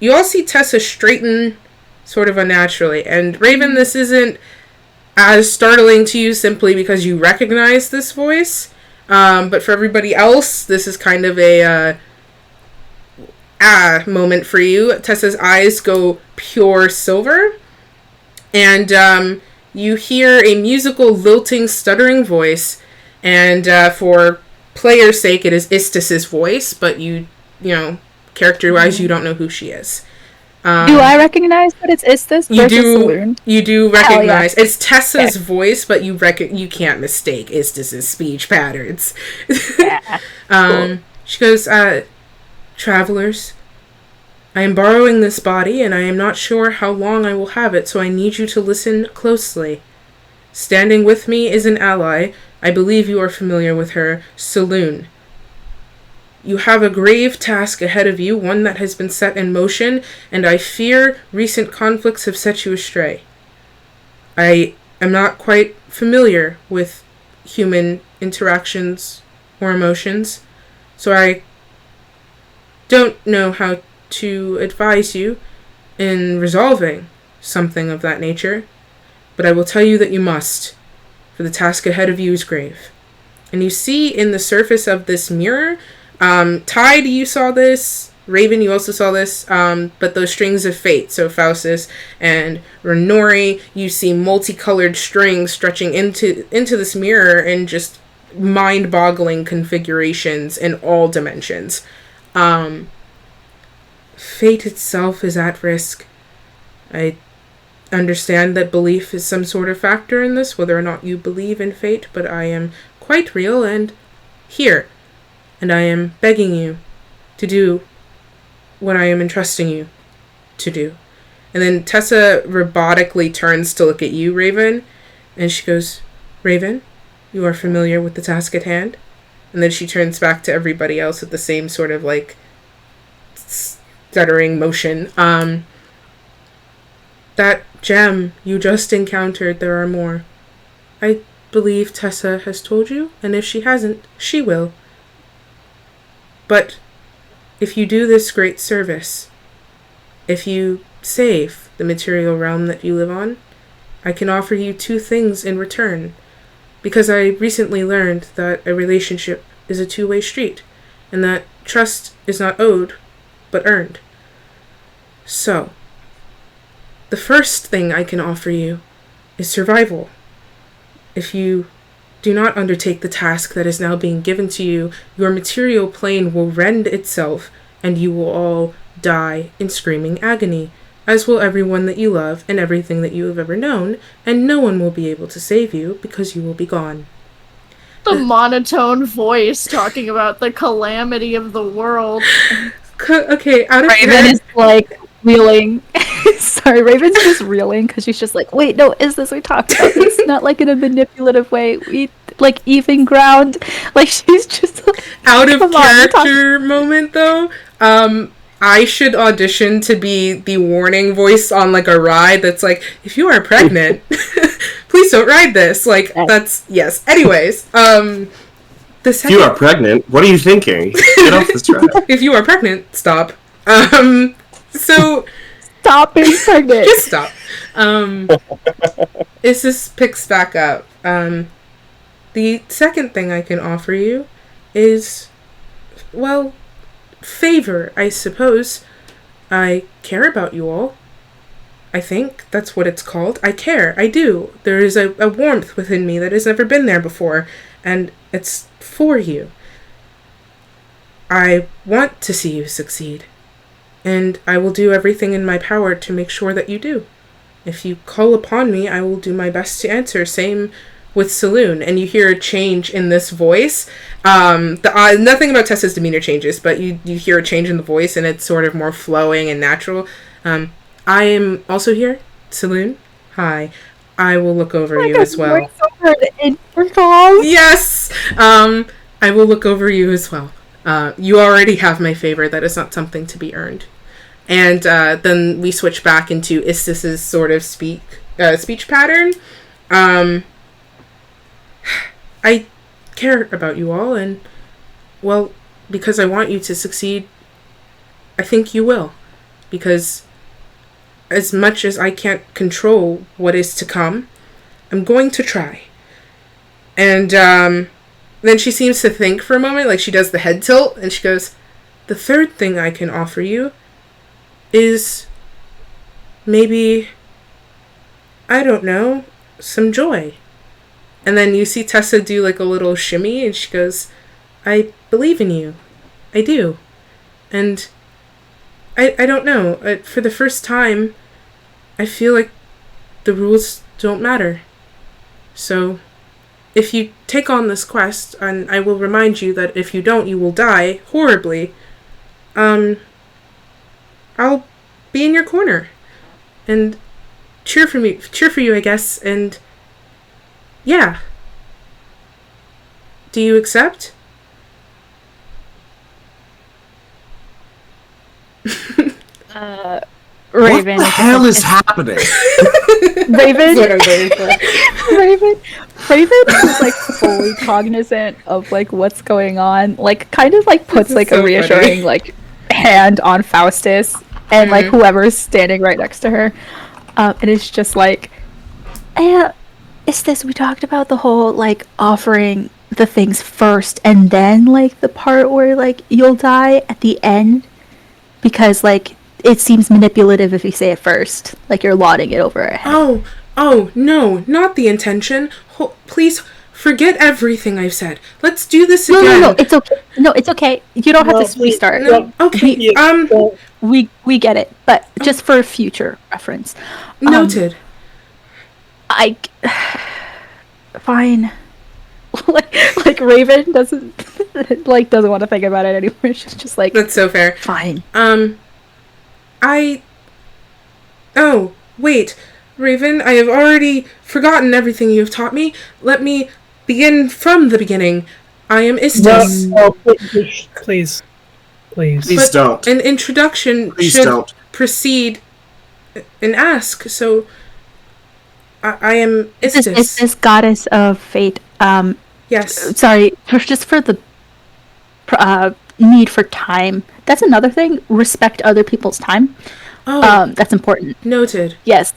you all see Tessa straighten sort of unnaturally. And Raven, this isn't as startling to you simply because you recognize this voice. But for everybody else, this is kind of a moment for you. Tessa's eyes go pure silver. And you hear a musical, lilting, stuttering voice. And for player's sake, it is Istis's voice. But you know, character-wise, you don't know who she is. Do I recognize that it's Istis? You do recognize. Yeah. It's Tessa's voice, but you can't mistake Istis's speech patterns. Yeah. Cool. She goes, Travelers, I am borrowing this body, and I am not sure how long I will have it, so I need you to listen closely. Standing with me is an ally. I believe you are familiar with her, Saloon. You have a grave task ahead of you, one that has been set in motion, and I fear recent conflicts have set you astray. I am not quite familiar with human interactions or emotions, so I don't know how to advise you in resolving something of that nature, but I will tell you that you must, for the task ahead of you is grave. And you see in the surface of this mirror, Tide, you saw this, Raven, you also saw this, but those strings of fate, so Faustus and Renori, you see multicolored strings stretching into this mirror in just mind-boggling configurations in all dimensions. Fate itself is at risk. I understand that belief is some sort of factor in this, whether or not you believe in fate, but I am quite real and here, and I am begging you to do what I am entrusting you to do. And then Tessa robotically turns to look at you, Raven, and she goes, Raven, you are familiar with the task at hand? And then she turns back to everybody else with the same sort of like stuttering motion. That gem you just encountered, there are more. I believe Tessa has told you, and if she hasn't, she will. But if you do this great service, if you save the material realm that you live on, I can offer you 2 things in return, because I recently learned that a relationship is a two-way street, and that trust is not owed, but earned. So, the first thing I can offer you is survival. If you do not undertake the task that is now being given to you, your material plane will rend itself, and you will all die in screaming agony, as will everyone that you love and everything that you have ever known, and no one will be able to save you because you will be gone. The monotone voice talking about the calamity of the world. Okay, out of Raven is like reeling. Sorry, Raven's just reeling because she's just like, wait, no, is this we talked about this? Not like in a manipulative way. We like even ground. Like she's just like, out of character moment though. I should audition to be the warning voice on like a ride that's like, if you are pregnant, please don't ride this. Like that's yes. Anyways, the second, If you are pregnant, what are you thinking? Get off this ride. if you are pregnant, stop. So stop being pregnant. just stop. As this picks back up, the second thing I can offer you is, well, favor, I suppose. I care about you all. I think that's what it's called. I care. I do. There is a warmth within me that has never been there before, and it's for you. I want to see you succeed, and I will do everything in my power to make sure that you do. If you call upon me, I will do my best to answer. Same with Saloon, and you hear a change in this voice. Nothing about Tessa's demeanor changes, but you hear a change in the voice, and it's sort of more flowing and natural. I am also here, Saloon. Hi. I will look over you as well. Yes! I will look over you as well. You already have my favor. That is not something to be earned. And then we switch back into Istis's sort of speech pattern. I care about you all, and, well, because I want you to succeed, I think you will. Because as much as I can't control what is to come, I'm going to try. And then she seems to think for a moment, like she does the head tilt, and she goes, the third thing I can offer you is maybe, I don't know, some joy. And then you see Tessa do like a little shimmy, and she goes, I believe in you. I do. And I don't know. For the first time, I feel like the rules don't matter. So, if you take on this quest, and I will remind you that if you don't, you will die horribly, I'll be in your corner and cheer for you, I guess. And yeah, do you accept? Raven. What the hell is happening? Raven. That's what I'm waiting for. Raven is like fully cognizant of like what's going on. Like kind of like puts like so a reassuring funny. like hand on Faustus and like whoever's standing right next to her. And it's just like, it's this we talked about the whole like offering the things first and then like the part where like you'll die at the end because like it seems manipulative if you say it first, like you're lauding it over her head. Oh, no, not the intention. Please forget everything I've said. Let's do this again. No, it's okay. No, it's okay. You don't have to restart. No, okay. We get it, but just for future reference. Noted. Fine. like Raven doesn't want to think about it anymore. She's just like, that's so fair. Fine. Oh, wait. Raven, I have already forgotten everything you have taught me. Let me begin from the beginning. I am Istis. No, please. Please don't. An introduction should precede an ask, so I am Istis. Istis, goddess of fate. Yes. Sorry, just for the need for time. That's another thing. Respect other people's time. Oh. That's important. Noted. Yes.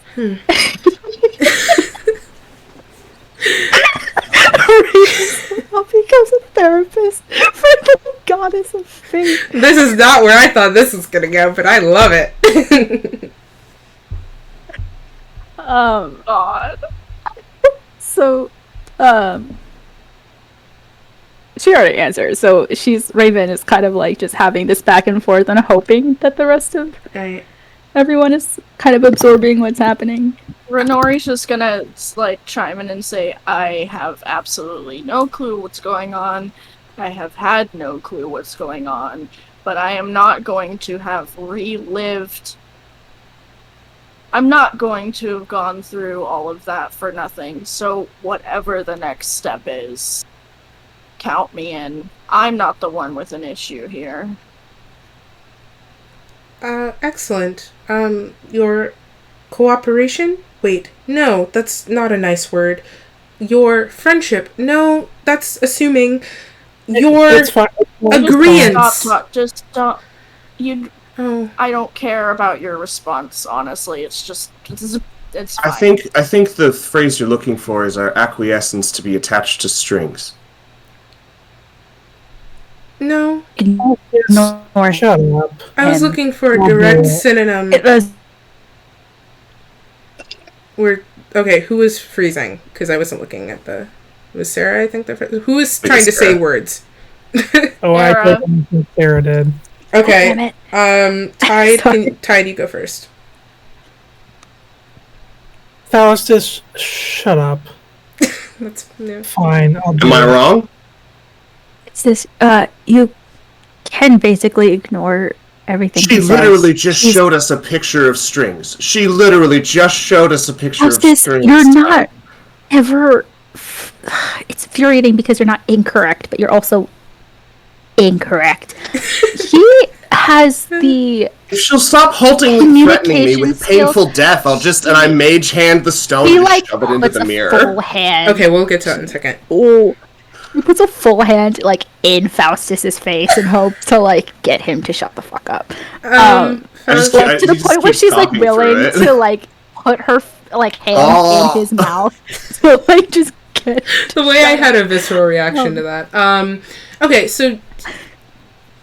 Becomes a therapist for the goddess of fate. This is not where I thought this was gonna go, but I love it. God. So, she already answered. So Raven is kind of like just having this back and forth and hoping that the rest of everyone is kind of absorbing what's happening. Renori's just gonna like chime in and say, I have absolutely no clue what's going on. I have had no clue what's going on, but I am not going to have relived. I'm not going to have gone through all of that for nothing. So whatever the next step is, count me in. I'm not the one with an issue here. Excellent. Your cooperation? Wait, no, that's not a nice word. Your friendship? No, that's assuming your agreement. Just stop. I don't care about your response, honestly. It's fine. I think the phrase you're looking for is our acquiescence to be attached to strings. No. No. Shut up. I was looking for a direct synonym. It was. Okay, who was freezing? Because I wasn't looking at the... It was Sarah, I think. Who was trying to say words? I think Sarah did. Okay. Tide, you go first. Faustus, shut up. That's fine. Am I wrong? It's this. You can basically ignore everything. She literally just showed us a picture of strings. She literally just showed us a picture of strings. You're not ever. It's infuriating because you're not incorrect, but you're also incorrect. He has the. If she'll stop haltingly threatening me with painful death, I'll just and I mage hand the stone and shove it into the mirror. Full hand. Okay, we'll get to that in a second. Oh. He puts a full hand like in Faustus's face and hopes to like get him to shut the fuck up. To the point where she's like willing to like put her like hand in his mouth to like just get. The way I had a visceral reaction to that. Okay, so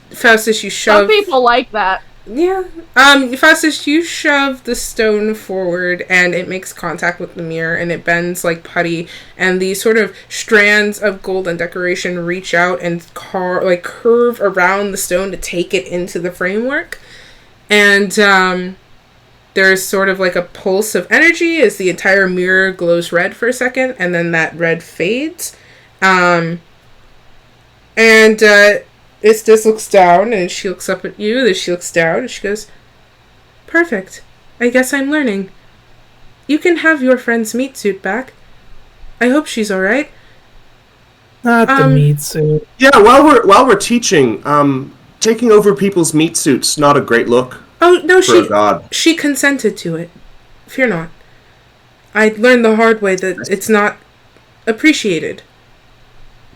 Faustus, you shove. Some people like that. Yeah. Faustus, you shove the stone forward and it makes contact with the mirror and it bends like putty and these sort of strands of golden decoration reach out and curve around the stone to take it into the framework. And there's sort of like a pulse of energy as the entire mirror glows red for a second and then that red fades. Istis looks down, and she looks up at you, then she looks down, and she goes, perfect. I guess I'm learning. You can have your friend's meat suit back. I hope she's alright. Not the meat suit. Yeah, while we're teaching, taking over people's meat suits not a great look. Oh, no, for a god. she consented to it. Fear not. I learned the hard way that it's not appreciated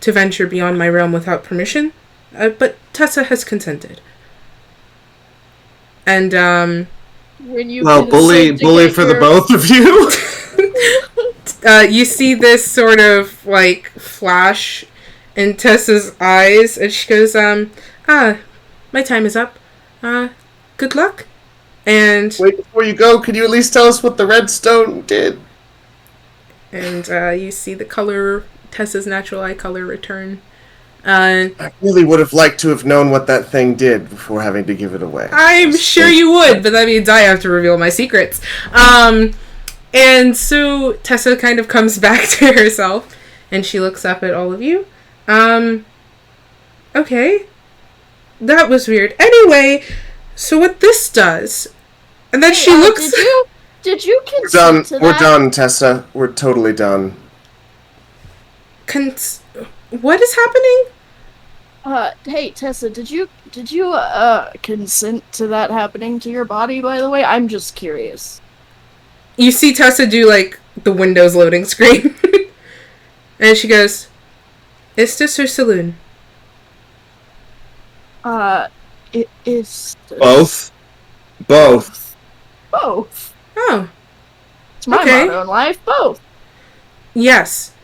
to venture beyond my realm without permission, but Tessa has consented. And, When you bully for the both of you. You see this sort of, like, flash in Tessa's eyes, and she goes, my time is up. Good luck. And... Wait, before you go, could you at least tell us what the red stone did? And, you see the color, Tessa's natural eye color return. I really would have liked to have known what that thing did before having to give it away. I'm sure you would, but that means I have to reveal my secrets. And so Tessa kind of comes back to herself, and she looks up at all of you. Okay. That was weird. Anyway, so what this does, and then she looks... Did you consent to that? We're done, Tessa. We're totally done. What is happening? Hey, Tessa, did you consent to that happening to your body, by the way? I'm just curious. You see Tessa do, like, the Windows loading screen. And she goes, Istis or Saloon? It is... Both. Both. Both. Oh. It's my motto in life, both. Yes.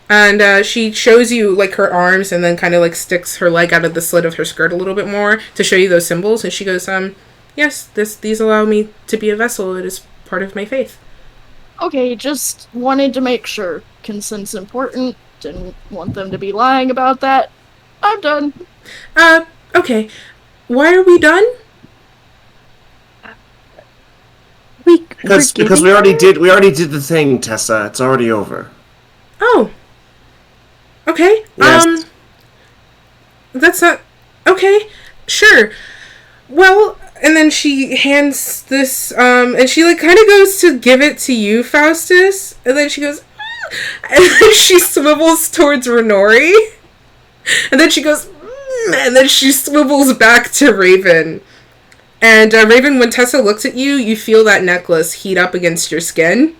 And she shows you, like, her arms and then kind of, like, sticks her leg out of the slit of her skirt a little bit more to show you those symbols. And she goes, yes, these allow me to be a vessel. It is part of my faith. Okay, just wanted to make sure. Consent's important. Didn't want them to be lying about that. I'm done. Okay. Why are we done? Because we already did the thing, Tessa. It's already over. Oh. Okay. Yes. That's not... Okay. Sure. Well, and then she hands this, and she, like, kind of goes to give it to you, Faustus, and then she goes, and then she swivels towards Renori, and then she goes, and then she swivels back to Raven. And, Raven, when Tessa looks at you, you feel that necklace heat up against your skin.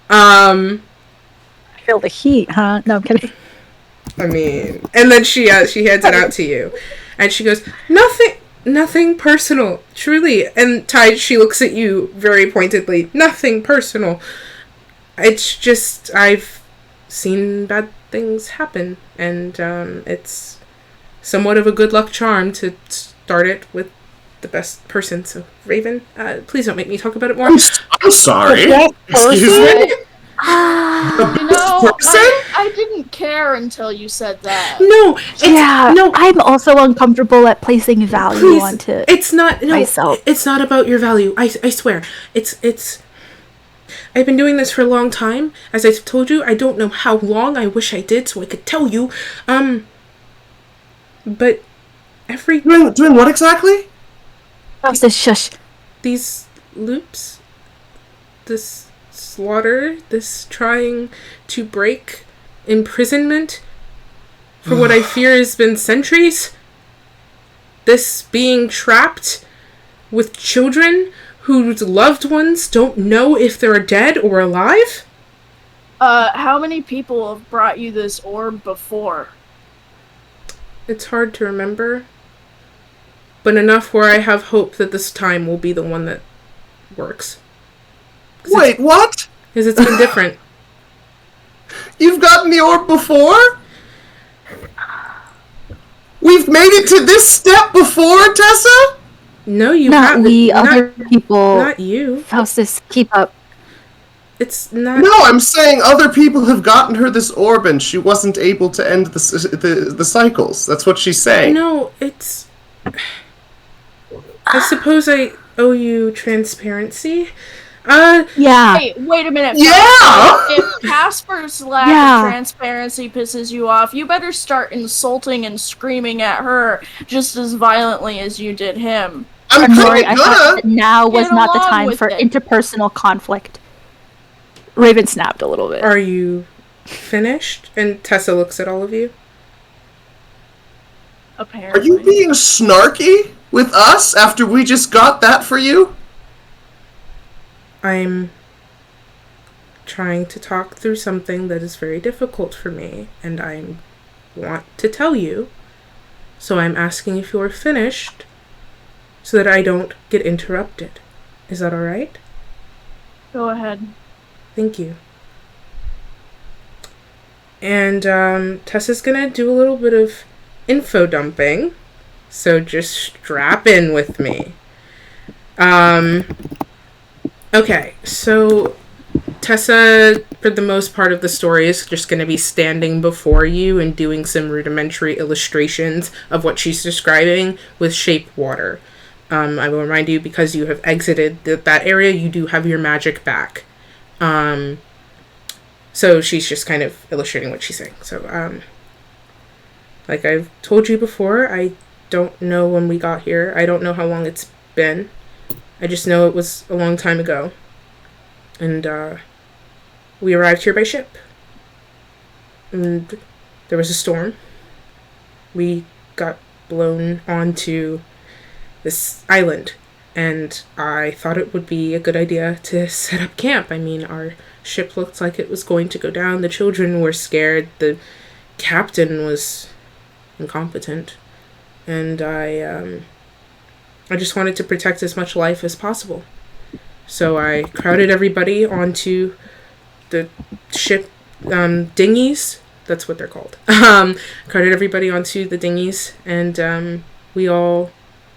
I feel the heat, huh? No, I'm kidding. I mean, and then she hands it out to you, and she goes, Nothing personal, truly. And Tide, she looks at you very pointedly. Nothing personal. It's just, I've seen bad things happen, and it's somewhat of a good luck charm to start it with the best person. So, Raven, please don't make me talk about it more. I'm sorry. Excuse me? I didn't care until you said that. No, no. I'm also uncomfortable at placing value onto myself. It's not about your value. I swear. It's. I've been doing this for a long time. As I've told you, I don't know how long. I wish I did so I could tell you. But every doing what exactly? Shush. These loops, this slaughter, this trying to break imprisonment for what I fear has been centuries, this being trapped with children whose loved ones don't know if they're dead or alive. How many people have brought you this orb before? It's hard to remember, but enough where I have hope that this time will be the one that works. Wait, what? Because it's been different. You've gotten the orb before? We've made it to this step before, Tessa? No, you not haven't. We, other people. Not you. Faustus, keep up. It's not... No, I'm saying other people have gotten her this orb and she wasn't able to end the cycles. That's what she's saying. No, it's... I suppose I owe you transparency. Yeah. Hey, wait a minute. Yeah! If Casper's lack Yeah. of transparency pisses you off, you better start insulting and screaming at her just as violently as you did him. I'm Nori, kinda I thought gonna! that now was Get not the along time with for it. interpersonal conflict. Raven snapped a little bit. Are you finished? And Tessa looks at all of you. Apparently. Are you being snarky with us after we just got that for you? I'm trying to talk through something that is very difficult for me, and I want to tell you. So I'm asking if you're finished so that I don't get interrupted. Is that alright? Go ahead. Thank you. And Tessa's gonna do a little bit of info dumping, so just strap in with me. Okay, so Tessa, for the most part of the story, is just going to be standing before you and doing some rudimentary illustrations of what she's describing with shape water. I will remind you, because you have exited that area, you do have your magic back. So she's just kind of illustrating what she's saying. So, like I've told you before, I don't know when we got here. I don't know how long it's been. I just know it was a long time ago. And, we arrived here by ship. And there was a storm. We got blown onto this island. And I thought it would be a good idea to set up camp. I mean, our ship looked like it was going to go down. The children were scared. The captain was incompetent. And I just wanted to protect as much life as possible. So I crowded everybody onto the ship dinghies. That's what they're called. Crowded everybody onto the dinghies, and we all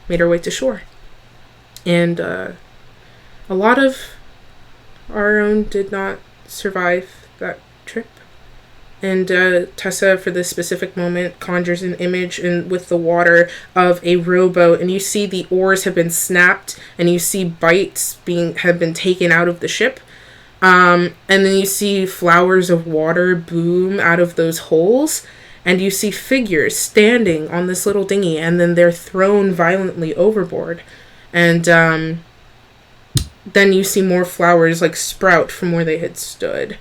made our way to shore. And a lot of our own did not survive that trip. And Tessa, for this specific moment, conjures an image with the water of a rowboat, and you see the oars have been snapped, and you see bites have been taken out of the ship. And then you see flowers of water boom out of those holes, and you see figures standing on this little dinghy, and then they're thrown violently overboard. And then you see more flowers like sprout from where they had stood.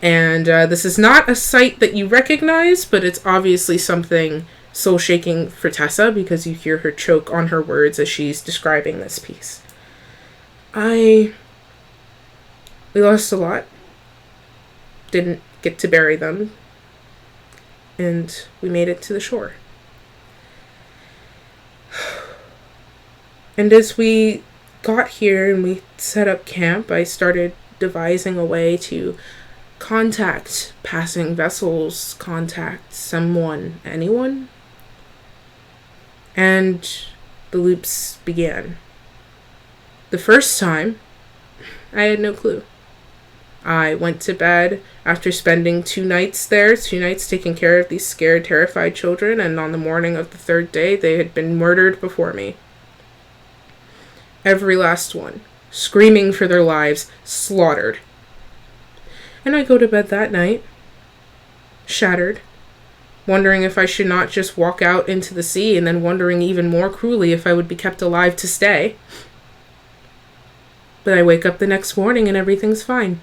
And this is not a sight that you recognize, but it's obviously something soul-shaking for Tessa, because you hear her choke on her words as she's describing this piece. We lost a lot. Didn't get to bury them. And we made it to the shore. And as we got here and we set up camp, I started devising a way to contact passing vessels, contact someone, anyone. And the loops began. The first time, I had no clue. I went to bed after spending 2 nights there, 2 nights taking care of these scared, terrified children, and on the morning of the 3rd day, they had been murdered before me. Every last one, screaming for their lives, slaughtered. And I go to bed that night, shattered, wondering if I should not just walk out into the sea, and then wondering even more cruelly if I would be kept alive to stay. But I wake up the next morning and everything's fine.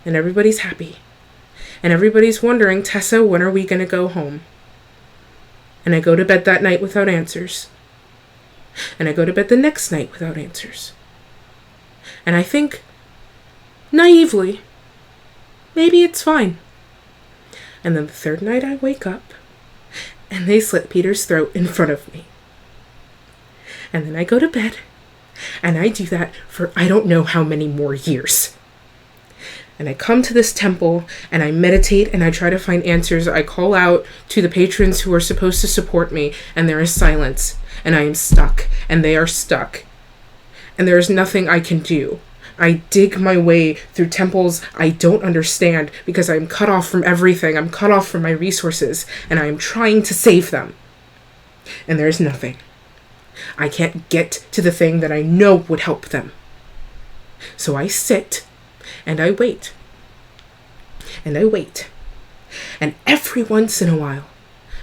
And everybody's happy. And everybody's wondering, Tessa, when are we going to go home? And I go to bed that night without answers. And I go to bed the next night without answers. And I think, naively, maybe it's fine. And then the 3rd night I wake up, and they slit Peter's throat in front of me. And then I go to bed, and I do that for I don't know how many more years. And I come to this temple, and I meditate, and I try to find answers. I call out to the patrons who are supposed to support me, and there is silence, and I am stuck, and they are stuck. And there is nothing I can do. I dig my way through temples I don't understand, because I am cut off from everything. I'm cut off from my resources, and I am trying to save them. And there is nothing. I can't get to the thing that I know would help them. So I sit and I wait. And I wait. And every once in a while,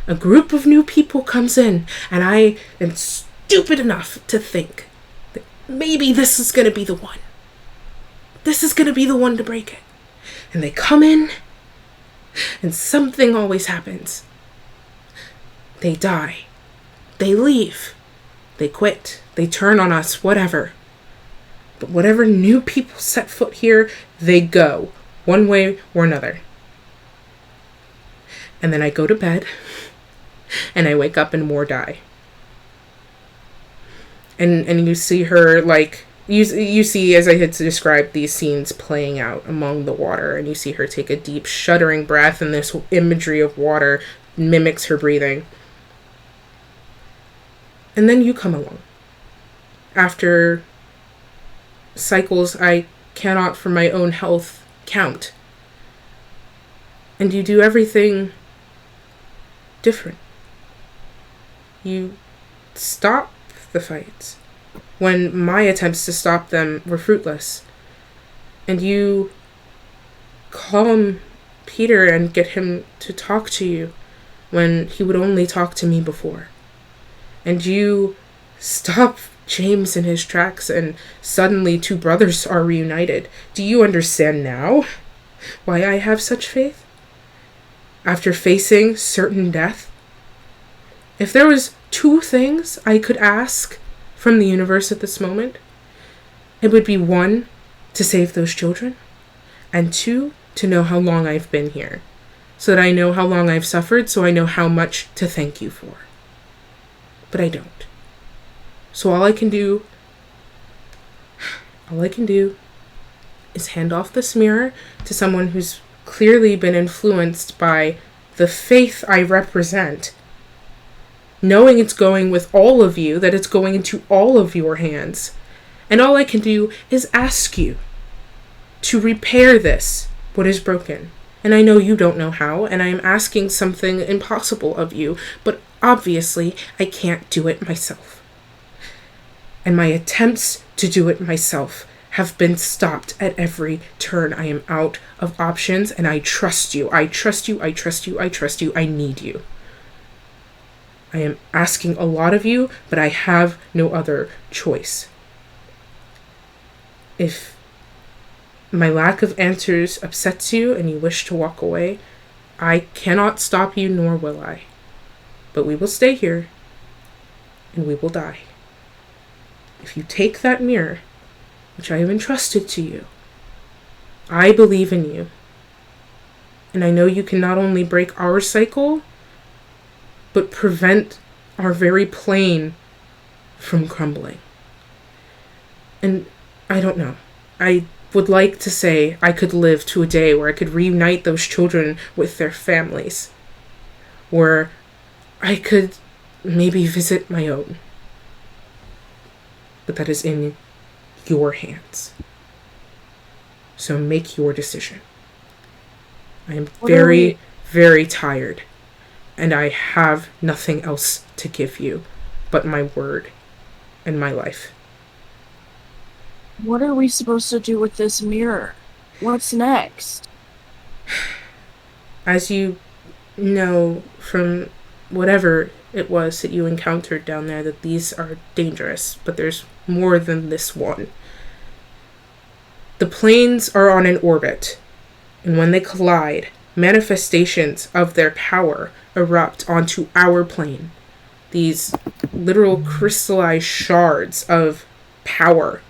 a group of new people comes in, and I am stupid enough to think that maybe this is going to be the one. This is going to be the one to break it. And they come in, and something always happens. They die. They leave. They quit. They turn on us, whatever. But whatever new people set foot here, they go, one way or another. And then I go to bed, and I wake up and more die. And you see her, like, you see, as I had described, these scenes playing out among the water, and you see her take a deep, shuddering breath, and this imagery of water mimics her breathing. And then you come along. After cycles I cannot for my own health count. And you do everything different. You stop the fights when my attempts to stop them were fruitless. And you calm Peter and get him to talk to you when he would only talk to me before. And you stop James in his tracks, and suddenly two brothers are reunited. Do you understand now why I have such faith? After facing certain death? If there was two things I could ask from the universe at this moment, it would be one, to save those children, and two, to know how long I've been here, so that I know how long I've suffered, so I know how much to thank you for. But I don't. So all I can do is hand off this mirror to someone who's clearly been influenced by the faith I represent, knowing it's going with all of you, that it's going into all of your hands. And all I can do is ask you to repair this, what is broken. And I know you don't know how, and I am asking something impossible of you, but obviously I can't do it myself. And my attempts to do it myself have been stopped at every turn. I am out of options, and I trust you. I trust you, I trust you, I trust you, I need you. I am asking a lot of you, but I have no other choice. If my lack of answers upsets you and you wish to walk away, I cannot stop you, nor will I. But we will stay here, and we will die. If you take that mirror, which I have entrusted to you, I believe in you. And I know you can not only break our cycle, but prevent our very plane from crumbling. And I don't know. I would like to say I could live to a day where I could reunite those children with their families. Where I could maybe visit my own. But that is in your hands. So make your decision. I am very, very tired, and I have nothing else to give you but my word and my life. What are we supposed to do with this mirror? What's next? As you know from whatever it was that you encountered down there, that these are dangerous, but there's more than this one. The planes are on an orbit, and when they collide, manifestations of their power erupt onto our plane. These literal crystallized shards of power.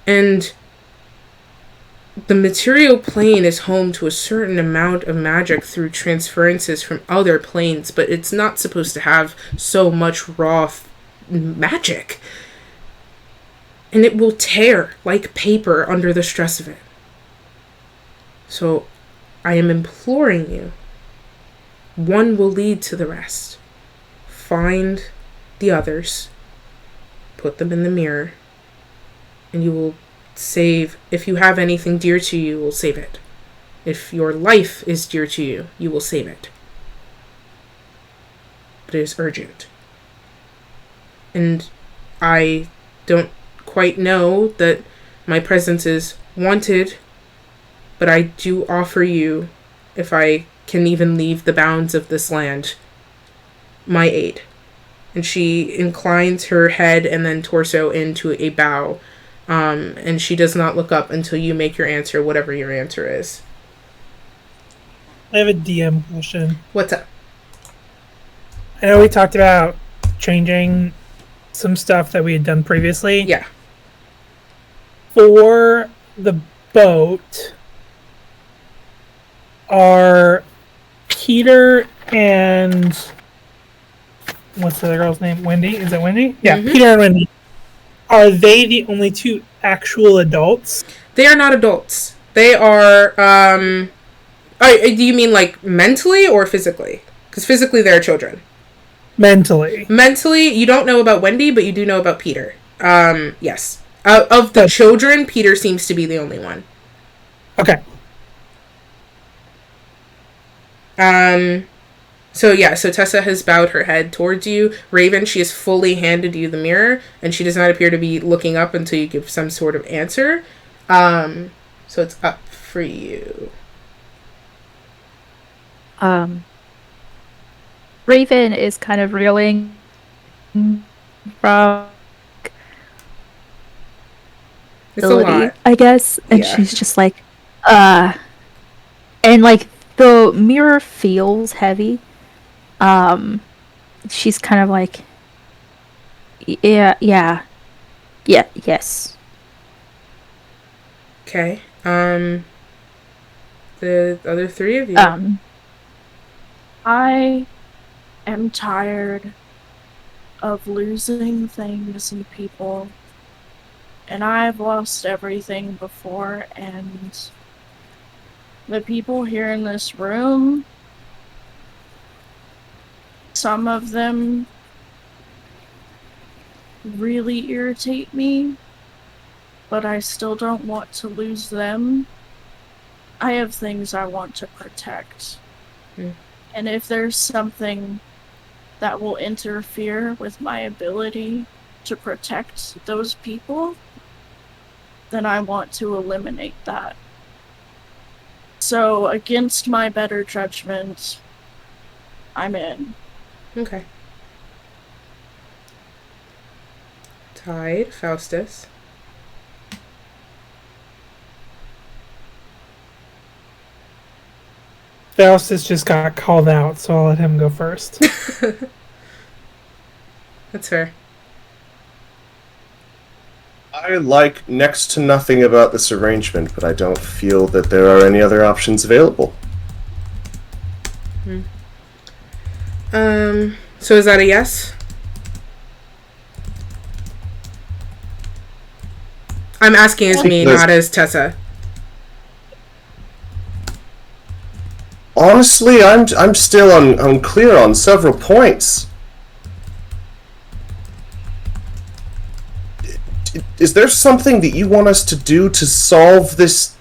And the material plane is home to a certain amount of magic through transferences from other planes, but it's not supposed to have so much raw magic. And it will tear like paper under the stress of it. So I am imploring you, one will lead to the rest. Find the others, put them in the mirror, and you will save. If you have anything dear to you, you will save it. If your life is dear to you, you will save it. But it is urgent. And I don't quite know that My presence is wanted, but I do offer you, if I can even leave the bounds of this land, my aid. And she inclines her head and then torso into a bow. And she does not look up until you make your answer, whatever your answer is. I have a DM question. What's up? I know we talked about changing some stuff that we had done previously. Yeah. For the boat, are Peter and what's the other girl's name? Wendy? Is it Wendy? Yeah, Peter and Wendy. Are they the only two actual adults? They are not adults. They are, do you mean like mentally or physically? Because physically they're children. Mentally. Mentally, you don't know about Wendy, but you do know about Peter. Yes. Of the children, Peter seems to be the only one. Okay. So Tessa has bowed her head towards you. Raven, she has fully handed you the mirror, and she does not appear to be looking up until you give some sort of answer. So it's up for you. Raven is kind of reeling from It's a lot. I guess, and Yeah. she's just like, and like the mirror feels heavy. She's kind of like, yes. Okay. The other three of you. I am tired of losing things and people. And I've lost everything before, and the people here in this room, some of them really irritate me, but I still don't want to lose them. I have things I want to protect. And if there's something that will interfere with my ability to protect those people, then I want to eliminate that. So, against my better judgment, I'm in. Okay. Tide, Faustus. Faustus just got called out, so I'll let him go first. That's fair. I like next to nothing about this arrangement, but I don't feel that there are any other options available. So is that a yes? I'm asking as me, not as Tessa. Honestly, I'm still unclear on several points. Is there something that you want us to do to solve this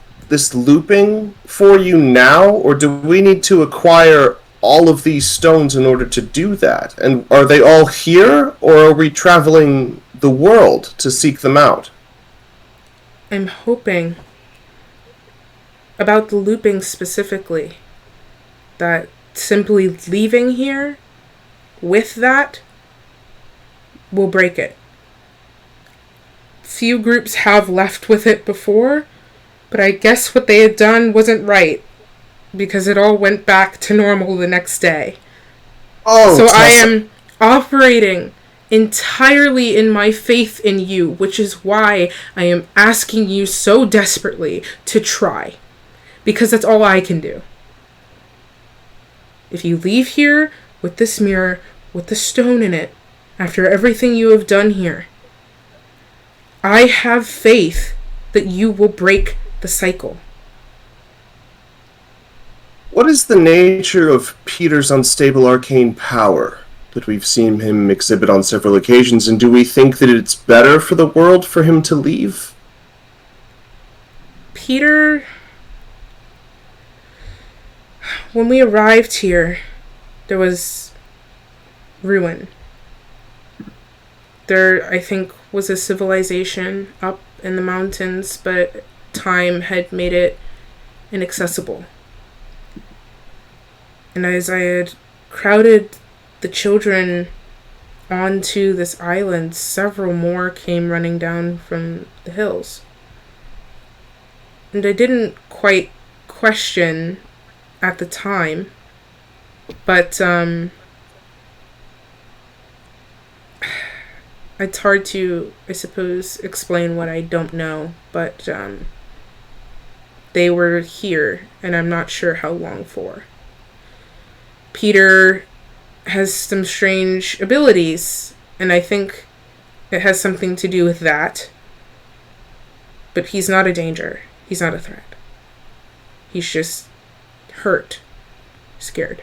looping for you now, or do we need to acquire all of these stones in order to do that? And are they all here, or are we traveling the world to seek them out? I'm hoping about the looping specifically, that simply leaving here with that will break it. Few groups have left with it before, but I guess what they had done wasn't right, because it all went back to normal the next day. Oh, so Tessa. I am operating entirely in my faith in you, which is why I am asking you so desperately to try, because that's all I can do. If you leave here with this mirror, with the stone in it, after everything you have done here, I have faith that you will break the cycle. What is the nature of Peter's unstable arcane power that we've seen him exhibit on several occasions, and do we think that it's better for the world for him to leave? Peter, when we arrived here, there was ruin. There, I think, was a civilization up in the mountains, but time had made it inaccessible. And as I had crowded the children onto this island, several more came running down from the hills. And I didn't quite question at the time, but it's hard to, I suppose, explain what I don't know, but they were here, and I'm not sure how long for. Peter has some strange abilities, and I think it has something to do with that. But he's not a danger. He's not a threat. He's just hurt, scared.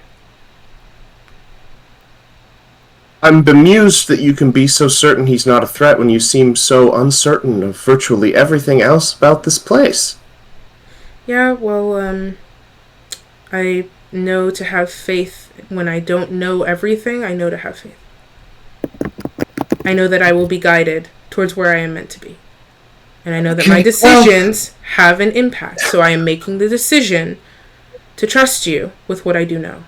I'm bemused that you can be so certain he's not a threat when you seem so uncertain of virtually everything else about this place. Yeah, well, I know to have faith. When I don't know everything, I know to have faith. I know that I will be guided towards where I am meant to be. And I know that my decisions have an impact. So I am making the decision to trust you with what I do know.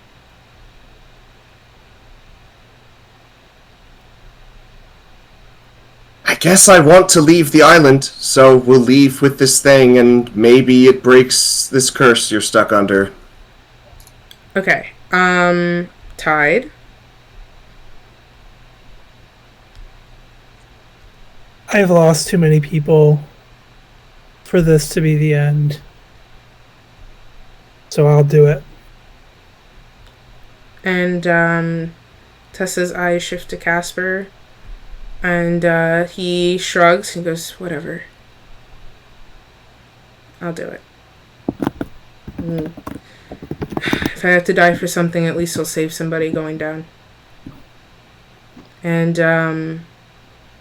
I guess I want to leave the island, so we'll leave with this thing, and maybe it breaks this curse you're stuck under. Okay. Tide. I've lost too many people for this to be the end. So I'll do it. And Tessa's eyes shift to Casper. And he shrugs and goes, whatever. I'll do it. If I have to die for something, at least I'll save somebody going down. And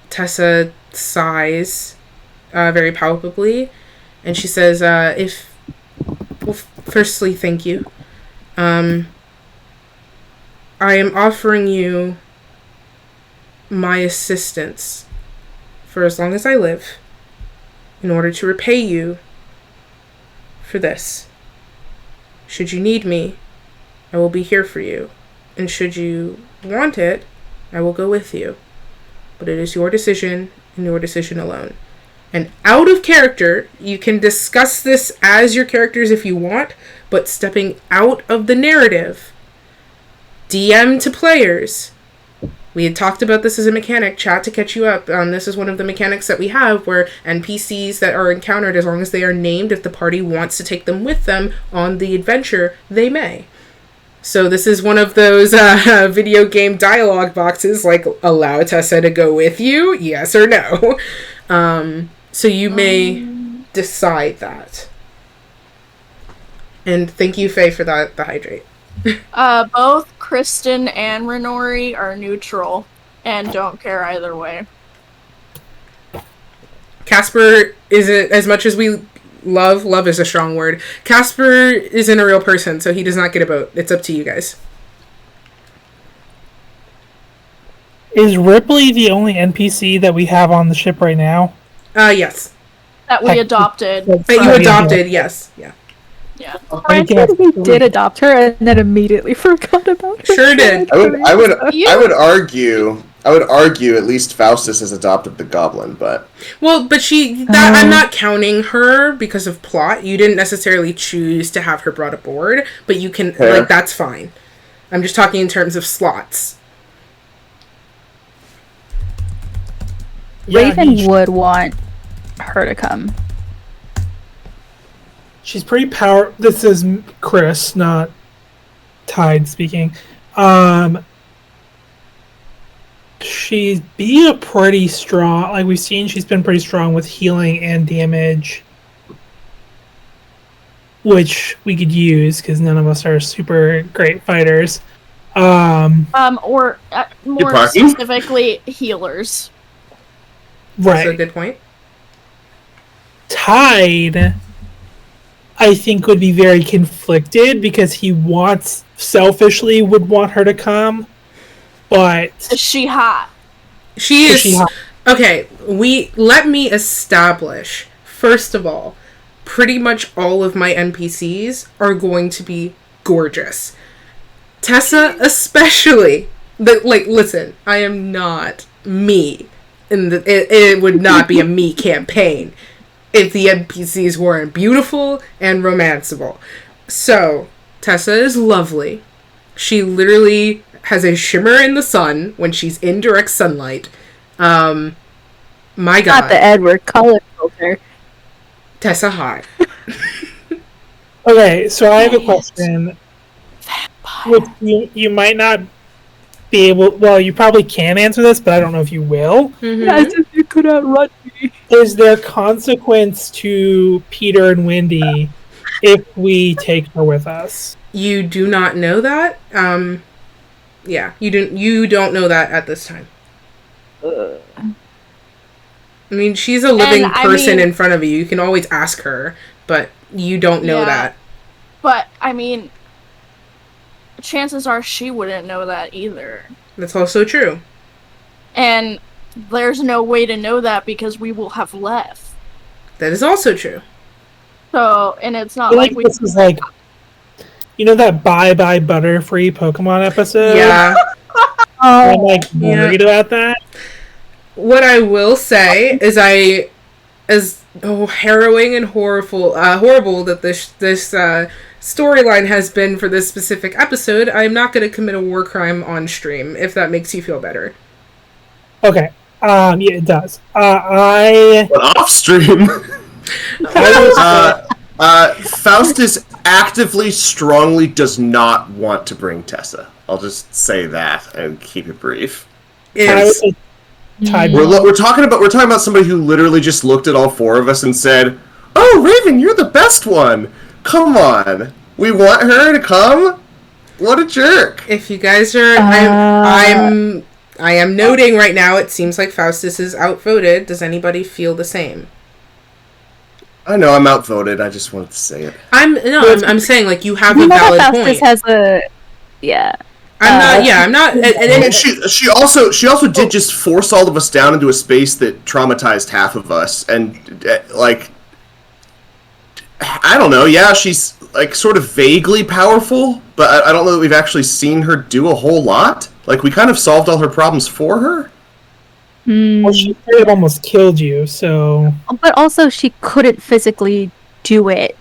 Tessa sighs very palpably, and she says, firstly, thank you. I am offering you my assistance for as long as I live in order to repay you for this. Should you need me, I will be here for you. And should you want it, I will go with you. But it is your decision and your decision alone. And out of character, you can discuss this as your characters if you want, but stepping out of the narrative, DM to players. We had talked about this as a mechanic, chat to catch you up. This is one of the mechanics that we have where NPCs that are encountered, as long as they are named, if the party wants to take them with them on the adventure, they may. So this is one of those video game dialogue boxes, like, allow Tessa to go with you, yes or no. So you may decide that. And thank you, Faye, for the hydrate. Both Kristen and Renori are neutral and don't care either way. Casper isn't, as much as we love is a strong word. Casper isn't a real person, so he does not get a vote. It's up to you guys. Is Ripley the only NPC that we have on the ship right now? Yes. That we adopted. That you adopted, yes. Yeah. Yeah. Granted, we did adopt her and then immediately forgot about her. Sure did. I would argue at least Faustus has adopted the goblin, but Well, but I'm not counting her because of plot. You didn't necessarily choose to have her brought aboard, but you can, like, that's fine. I'm just talking in terms of slots. Raven would want her to come. She's pretty This is Chris, not Tide speaking. She's a pretty strong. Like we've seen, she's been pretty strong with healing and damage, which we could use because none of us are super great fighters. Or more specifically, healers. Right. That's a good point. Tide, I think, would be very conflicted because he would want her to come, but Is she hot? She is. Okay, let me establish, first of all, pretty much all of my NPCs are going to be gorgeous. Tessa especially. Listen, I am not me. It would not be a me campaign if the NPCs weren't beautiful and romanceable. So, Tessa is lovely. She literally has a shimmer in the sun when she's in direct sunlight. My God. Not the Edward color filter. Tessa hot. Okay, so I have a question. Which you might not be able. Well, you probably can answer this, but I don't know if you will. As if you could outrun me. Is there consequence to Peter and Wendy if we take her with us? You do not know that. Yeah, you don't know that at this time. I mean, she's a living person in front of you. You can always ask her, but you don't know that. But, I mean, chances are she wouldn't know that either. That's also true. And there's no way to know that because we will have left. That is also true. So, and it's not like we... This is like... You know that Bye Bye Butterfree Pokemon episode? Yeah. I'm like worried about that. What I will say is as harrowing and horrible that this storyline has been for this specific episode, I'm not going to commit a war crime on stream, if that makes you feel better. Okay. Yeah, it does. But off stream. Faustus actively, strongly does not want to bring Tessa. I'll just say that and keep it brief. We're talking about somebody who literally just looked at all four of us and said, "Oh, Raven, you're the best one. Come on, we want her to come." What a jerk! If you guys are, I am noting right now. It seems like Faustus is outvoted. Does anybody feel the same? I know I'm outvoted. I just wanted to say it. I'm saying like you have a valid Faustus point. Has a yeah. I'm not. And she also did just force all of us down into a space that traumatized half of us, and like, I don't know. Yeah, she's like sort of vaguely powerful, but I don't know that we've actually seen her do a whole lot. Like, we kind of solved all her problems for her. Well, she could have almost killed you, so... But also, she couldn't physically do it.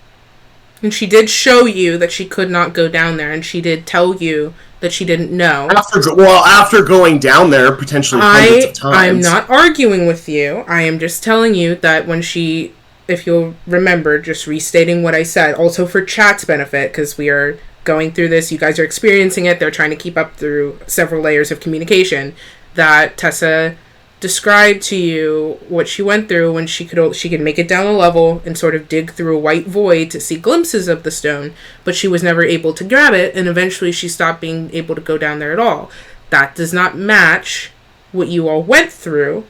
And she did show you that she could not go down there, and she did tell you that she didn't know. After going down there, potentially hundreds of times. I'm not arguing with you. I am just telling you that when she... If you'll remember, just restating what I said, also for chat's benefit, because we are going through this, you guys are experiencing it, they're trying to keep up through several layers of communication, that Tessa described to you what she went through when she could make it down a level and sort of dig through a white void to see glimpses of the stone, but she was never able to grab it, and eventually she stopped being able to go down there at all. That does not match what you all went through,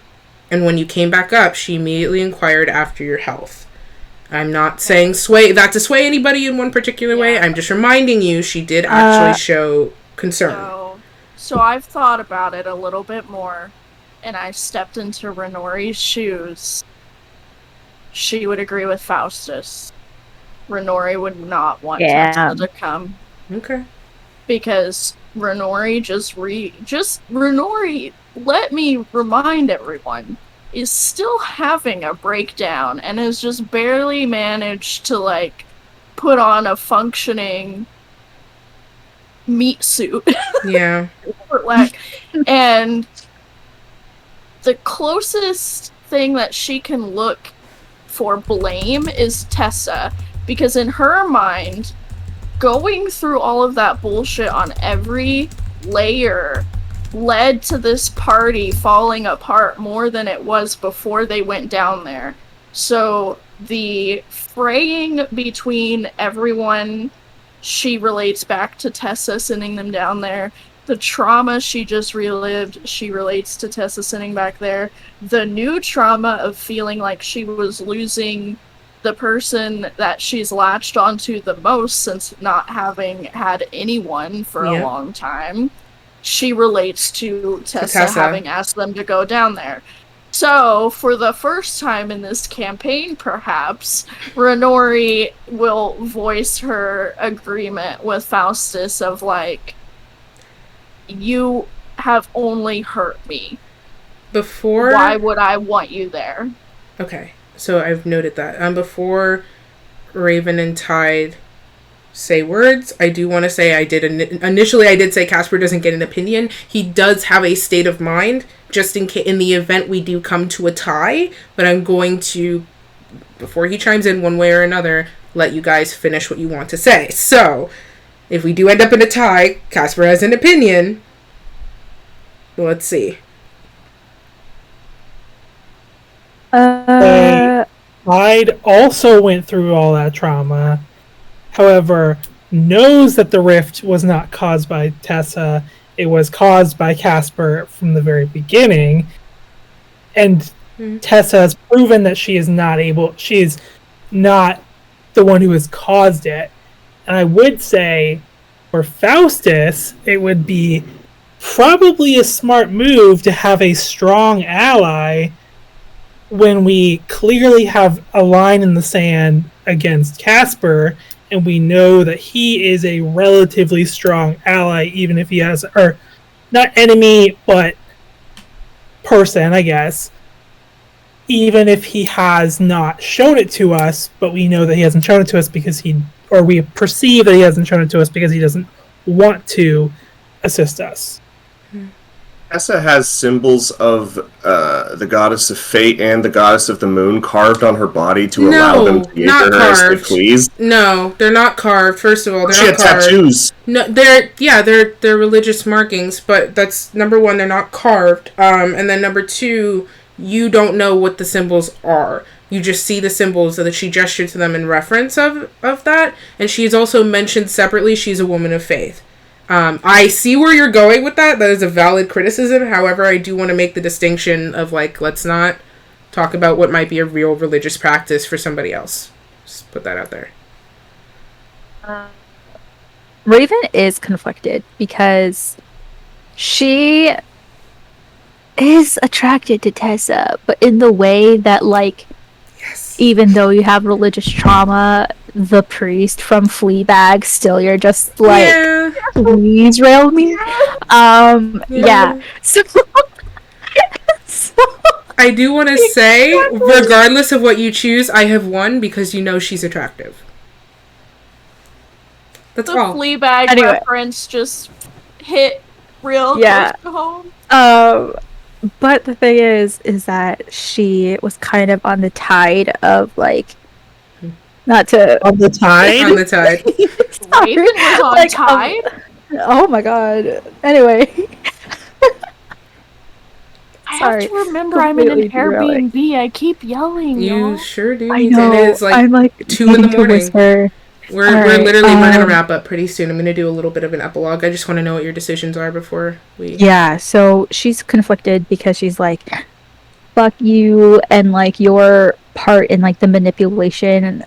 and when you came back up, she immediately inquired after your health. I'm not saying to sway anybody in one particular way. I'm just reminding you she did actually show concern. So I've thought about it a little bit more, and I stepped into Renori's shoes. She would agree with Faustus. Renori would not want Tessa to come. Okay. Because Renori Renori, let me remind everyone, is still having a breakdown and has just barely managed to, like, put on a functioning meat suit. Yeah. And the closest thing that she can look for blame is Tessa, because in her mind, going through all of that bullshit on every layer led to this party falling apart more than it was before they went down there. So the fraying between everyone, she relates back to Tessa sending them down there. The trauma she just relived, she relates to Tessa sitting back there. The new trauma of feeling like she was losing the person that she's latched onto the most since not having had anyone for a long time, she relates to Tessa having asked them to go down there. So, for the first time in this campaign, perhaps, Renori will voice her agreement with Faustus of, like, you have only hurt me. Before... Why would I want you there? Okay, so I've noted that. Before Raven and Tide say words, I do want to say initially I did say Casper doesn't get an opinion. He does have a state of mind, just in the event we do come to a tie, but I'm going to, before he chimes in one way or another, let you guys finish what you want to say. So, if we do end up in a tie, Casper has an opinion. Let's see. Tide also went through all that trauma, however, knows that the rift was not caused by Tessa, it was caused by Casper from the very beginning, and Tessa has proven that she is not the one who has caused it. And I would say, for Faustus, it would be probably a smart move to have a strong ally when we clearly have a line in the sand against Casper, and we know that he is a relatively strong ally, even if he has, or not enemy, but person, I guess. Even if he has not shown it to us, but we know that he hasn't shown it to us because we perceive that he hasn't shown it to us because he doesn't want to assist us. Tessa has symbols of the goddess of fate and the goddess of the moon carved on her body to allow them to use her as they please. No, they're not carved. First of all, they're not carved. She had tattoos. No, they're religious markings, but that's number one. They're not carved. And then number two, you don't know what the symbols are. You just see the symbols that she gestured to them in reference of that. And she's also mentioned separately she's a woman of faith. I see where you're going with that. That is a valid criticism. However, I do want to make the distinction of, like, let's not talk about what might be a real religious practice for somebody else. Just put that out there. Raven is conflicted because she is attracted to Tessa, but in the way that, like, yes, even though you have religious trauma, the priest from Fleabag, still you're just like, yeah, please rail me. Yeah. So I do want to say, regardless of what you choose, I have won because you know she's attractive. That's all. The Fleabag reference just hit real close to home. But the thing is that she was kind of on the tide of, like, not to... On the tide? On the tide. Raven was on tide? Oh my god. Anyway. I have to remember I'm in an Airbnb. I keep yelling. You sure do. I know. It is like 2 in the morning. We're literally going to wrap up pretty soon. I'm going to do a little bit of an epilogue. I just want to know what your decisions are before we... Yeah, so she's conflicted because she's like, fuck you, and, like, your part in, like, the manipulation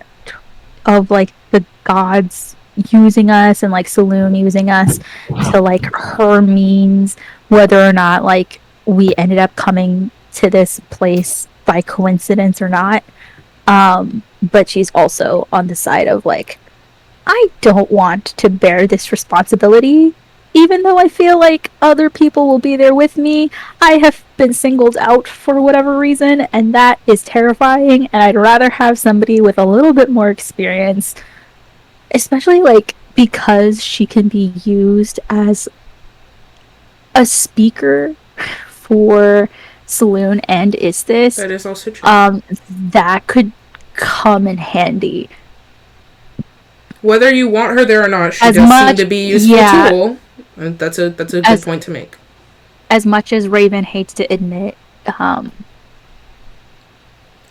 of, like, the gods using us and, like, Saloon using us to, like, her means, whether or not, like, we ended up coming to this place by coincidence or not. But she's also on the side of, like, I don't want to bear this responsibility, even though I feel like other people will be there with me. I have been singled out for whatever reason, and that is terrifying, and I'd rather have somebody with a little bit more experience, especially, like, because she can be used as a speaker for Saloon and Isthis. That is also true. That could come in handy. Whether you want her there or not, she does seem to be a useful tool. And that's a good point to make. As much as Raven hates to admit,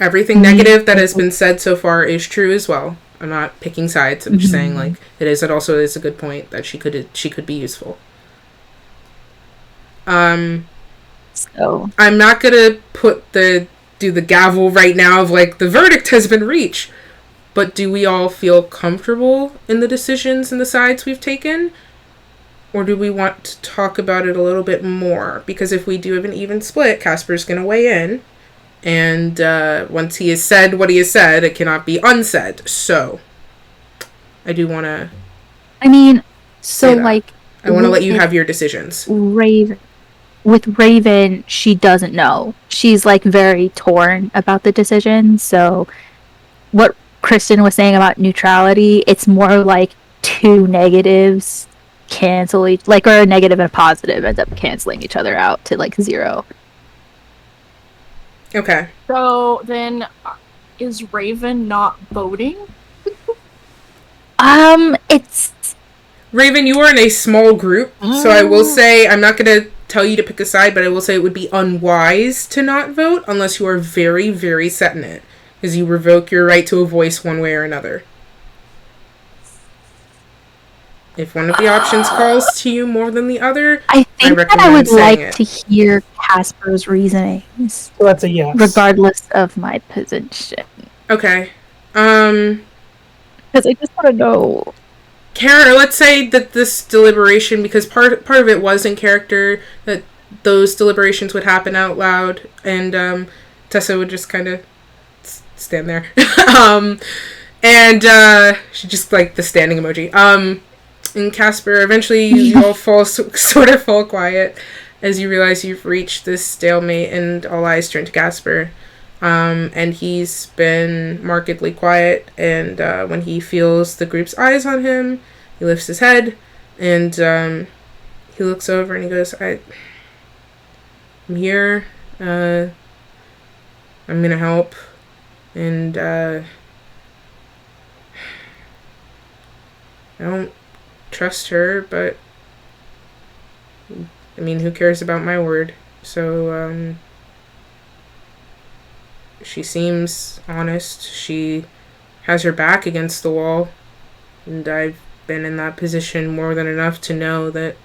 everything negative that has been said so far is true as well. I'm not picking sides. I'm just saying, like, it also is a good point that she could be useful. So I'm not gonna do the gavel right now of, like, the verdict has been reached. But do we all feel comfortable in the decisions and the sides we've taken? Or do we want to talk about it a little bit more? Because if we do have an even split, Casper's going to weigh in. And once he has said what he has said, it cannot be unsaid. So, I do want to. I mean, so that. like, I want to let you have your decisions. With Raven, she doesn't know. She's like very torn about the decision. So, what Kristen was saying about neutrality, it's more like two negatives cancel each, like, or a negative and a positive ends up canceling each other out to like 0. Okay. So then, is Raven not voting? It's Raven, you are in a small group, so I will say, I'm not going to tell you to pick a side, but I will say it would be unwise to not vote unless you are very, very set in it, because you revoke your right to a voice one way or another. If one of the options calls to you more than the other, I think that I would saying like to hear Casper's reasonings, So that's a yes. regardless of my position. Okay. Because I just want to know. Kara, let's say that this deliberation, because part of it was in character, that those deliberations would happen out loud, and Tessa would just kind of stand there. And she just like the standing emoji. And Casper, eventually you all sort of fall quiet as you realize you've reached this stalemate, and all eyes turn to Casper. And he's been markedly quiet, and when he feels the group's eyes on him, he lifts his head, and he looks over and he goes, I'm here, I'm gonna help, and I don't trust her, but I mean, who cares about my word? So, she seems honest. She has her back against the wall, and I've been in that position more than enough to know that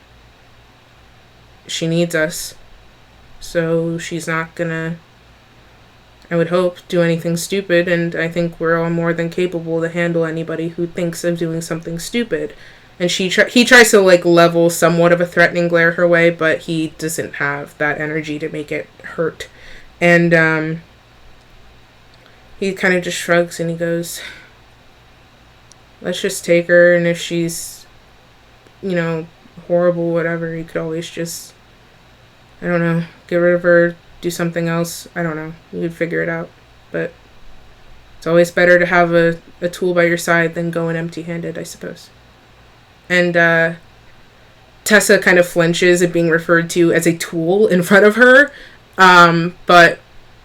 she needs us. So she's not gonna, I would hope, do anything stupid, and I think we're all more than capable to handle anybody who thinks of doing something stupid. And he tries to like level somewhat of a threatening glare her way, but he doesn't have that energy to make it hurt. And he kind of just shrugs and he goes, let's just take her, and if she's, horrible, whatever, you could always just, I don't know, get rid of her, do something else. I don't know. You could figure it out. But it's always better to have a tool by your side than going empty-handed, I suppose. And Tessa kind of flinches at being referred to as a tool in front of her, but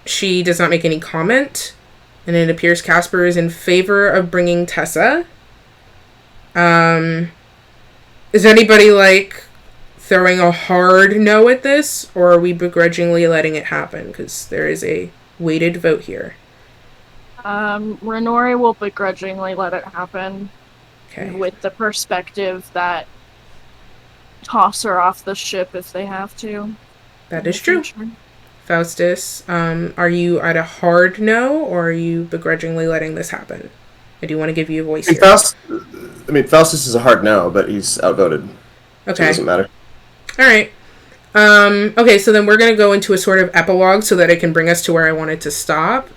she does not make any comment. And it appears Casper is in favor of bringing Tessa. Is anybody, like, throwing a hard no at this? Or are we begrudgingly letting it happen? Because there is a weighted vote here. Renori will begrudgingly let it happen. Okay. With the perspective that toss her off the ship if they have to. That is true. Faustus, are you at a hard no, or are you begrudgingly letting this happen? I do want to give you a voice here. Faustus is a hard no, but he's outvoted. Okay. So it doesn't matter. All right. Okay, so then we're going to go into a sort of epilogue so that it can bring us to where I wanted to stop.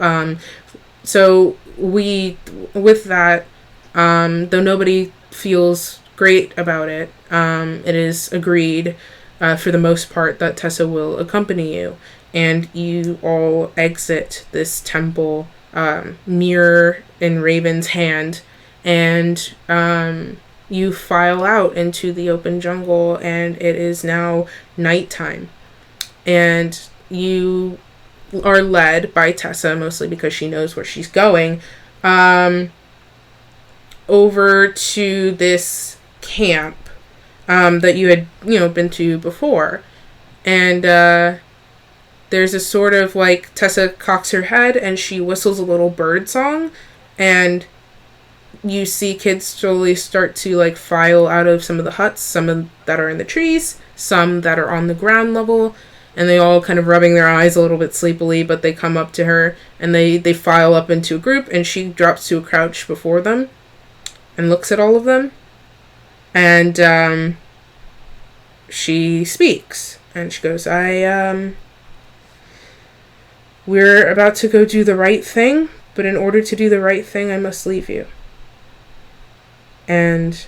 So with that, though nobody feels great about it, it is agreed for the most part that Tessa will accompany you. And you all exit this temple, mirror in Raven's hand, and you file out into the open jungle, and it is now nighttime. And you are led by Tessa, mostly because she knows where she's going, over to this camp that you had, been to before. And there's a sort of, like, Tessa cocks her head and she whistles a little bird song, and you see kids slowly start to, like, file out of some of the huts, that are in the trees, some that are on the ground level, and they all kind of rubbing their eyes a little bit sleepily, but they come up to her and they file up into a group, and she drops to a crouch before them and looks at all of them, and she speaks, and she goes, We're about to go do the right thing, but in order to do the right thing, I must leave you. And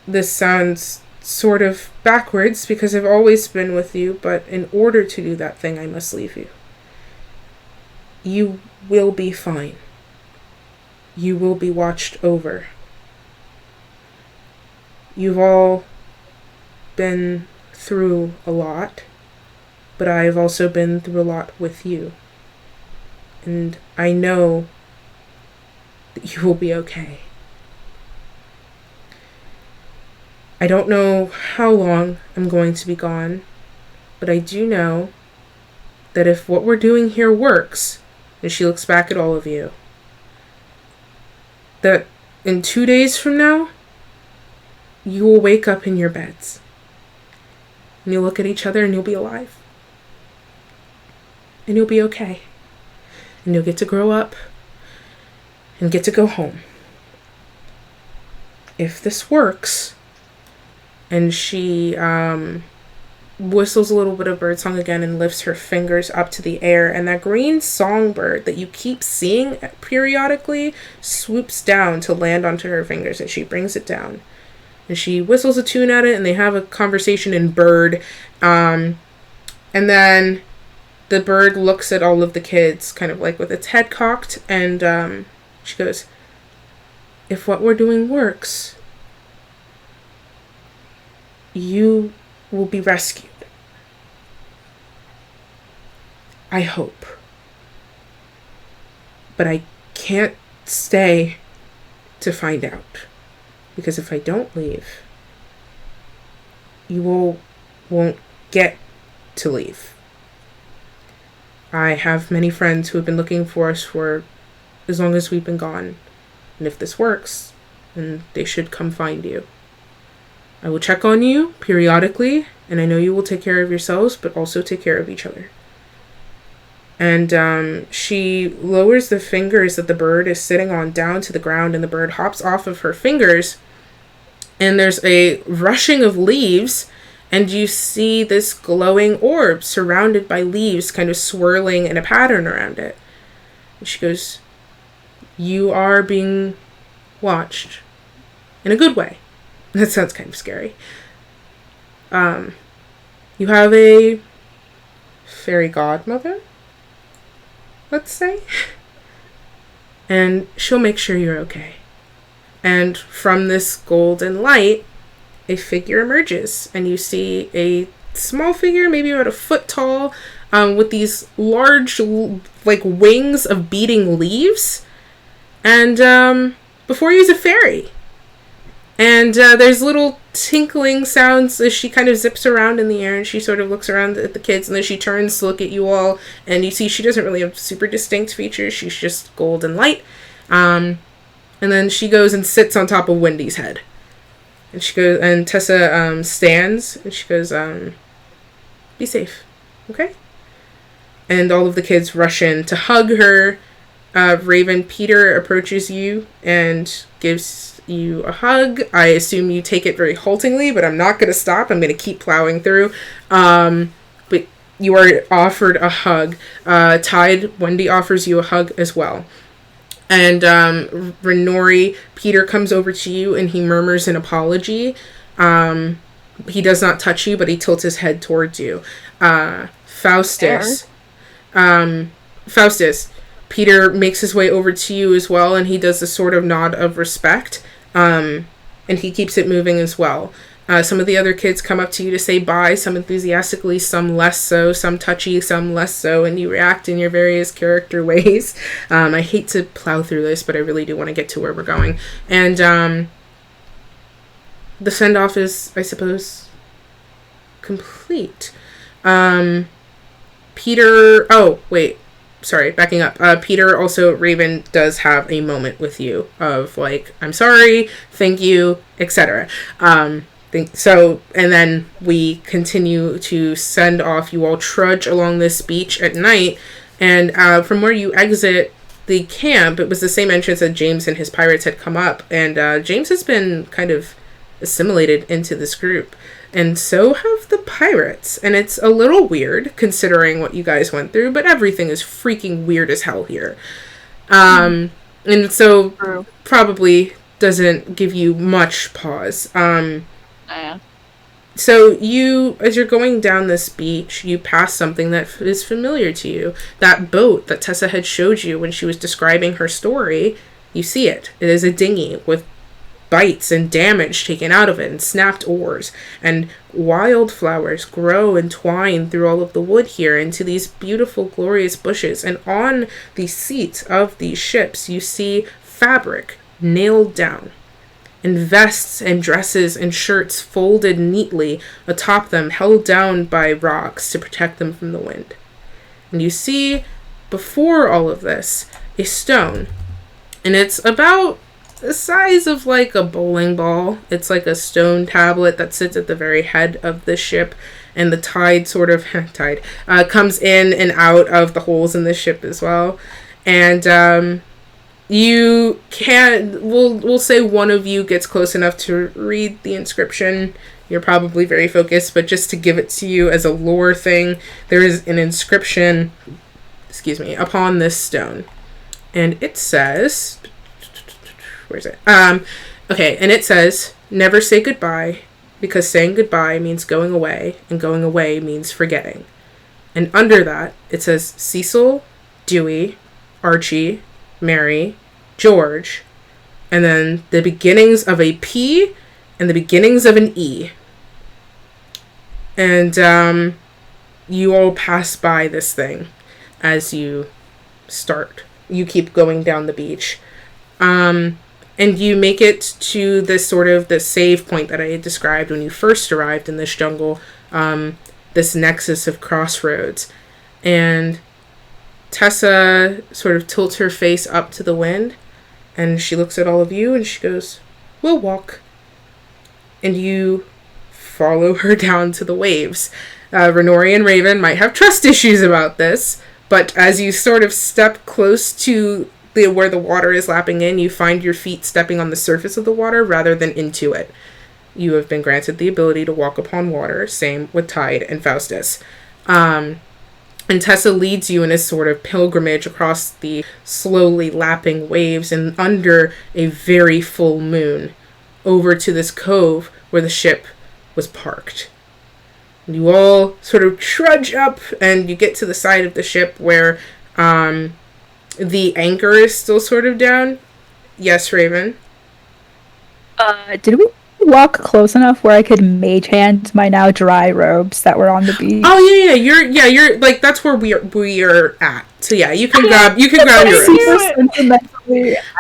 this sounds sort of backwards because I've always been with you, but in order to do that thing, I must leave you. You will be fine. You will be watched over. You've all been through a lot, but I've also been through a lot with you. And I know that you will be okay. I don't know how long I'm going to be gone, but I do know that if what we're doing here works, and she looks back at all of you, that in 2 days from now, you will wake up in your beds. And you'll look at each other and you'll be alive. And you'll be okay. And you'll get to grow up and get to go home. If this works, and she whistles a little bit of birdsong again and lifts her fingers up to the air, and that green songbird that you keep seeing periodically swoops down to land onto her fingers, and she brings it down. And she whistles a tune at it, and they have a conversation in bird. And then the bird looks at all of the kids, kind of like with its head cocked, and she goes, if what we're doing works, you will be rescued. I hope. But I can't stay to find out. Because if I don't leave, you all won't get to leave. I have many friends who have been looking for us for as long as we've been gone. And if this works, then they should come find you. I will check on you periodically, and I know you will take care of yourselves, but also take care of each other. And she lowers the fingers that the bird is sitting on down to the ground, and the bird hops off of her fingers, and there's a rushing of leaves, and you see this glowing orb surrounded by leaves kind of swirling in a pattern around it. And she goes, you are being watched in a good way. That sounds kind of scary. You have a fairy godmother, let's say, and she'll make sure you're okay. And from this golden light, a figure emerges, and you see a small figure, maybe about a foot tall, with these large, like, wings of beating leaves. And before you is a fairy. And there's little tinkling sounds as she kind of zips around in the air, and she sort of looks around at the kids, and then she turns to look at you all, and you see she doesn't really have super distinct features. She's just gold and light. And then she goes and sits on top of Wendy's head. And she goes, and Tessa stands, and she goes, be safe, okay? And all of the kids rush in to hug her. Raven, Peter approaches you and gives you a hug. I assume you take it very haltingly, but I'm not going to stop. I'm going to keep plowing through. But you are offered a hug. Tide, Wendy offers you a hug as well. And Renori, Peter comes over to you and he murmurs an apology. He does not touch you, but he tilts his head towards you. Faustus. Peter makes his way over to you as well, and he does a sort of nod of respect. And he keeps it moving as well. Some of the other kids come up to you to say bye, some enthusiastically, some less so, some touchy, some less so, and you react in your various character ways. I hate to plow through this, but I really do want to get to where we're going. And the send-off is, I suppose, complete. Peter... Oh, wait. Sorry, backing up. Peter, also, Raven does have a moment with you of, like, I'm sorry, thank you, etc. So, and then we continue to send off. You all trudge along this beach at night, and from where you exit the camp, it was the same entrance that James and his pirates had come up, and James has been kind of assimilated into this group. And so have the pirates. And it's a little weird considering what you guys went through, but everything is freaking weird as hell here. And so probably doesn't give you much pause. So you, as you're going down this beach, you pass something that is familiar to you. That boat that Tessa had showed you when she was describing her story, you see it. It is a dinghy with bites and damage taken out of it and snapped oars. And wildflowers grow and twine through all of the wood here into these beautiful, glorious bushes. And on the seats of these ships, you see fabric nailed down. And vests and dresses and shirts folded neatly atop them, held down by rocks to protect them from the wind. And you see, before all of this, a stone. And it's about the size of like a bowling ball. It's like a stone tablet that sits at the very head of the ship. And the tide sort of, comes in and out of the holes in the ship as well. And, you can't, we'll say one of you gets close enough to read the inscription. You're probably very focused, but just to give it to you as a lore thing, there is an inscription, upon this stone. And it says, where's it? And it says, never say goodbye, because saying goodbye means going away, and going away means forgetting. And under that, it says Cecil, Dewey, Archie, Mary, George, and then the beginnings of a P and the beginnings of an E. And you all pass by this thing as you start. You keep going down the beach. And you make it to this sort of the save point that I had described when you first arrived in this jungle, this nexus of crossroads. And Tessa sort of tilts her face up to the wind, and she looks at all of you, and she goes, "We'll walk." And you follow her down to the waves. Renori and Raven might have trust issues about this, but as you sort of step close to where the water is lapping in, you find your feet stepping on the surface of the water rather than into it. You have been granted the ability to walk upon water, same with Tide and Faustus. And Tessa leads you in a sort of pilgrimage across the slowly lapping waves and under a very full moon over to this cove where the ship was parked. You all sort of trudge up and you get to the side of the ship where the anchor is still sort of down. Yes, Raven? Did we walk close enough where I could mage hand my now dry robes that were on the beach? Oh yeah, you're like that's where we are at. So yeah, you can grab your robes.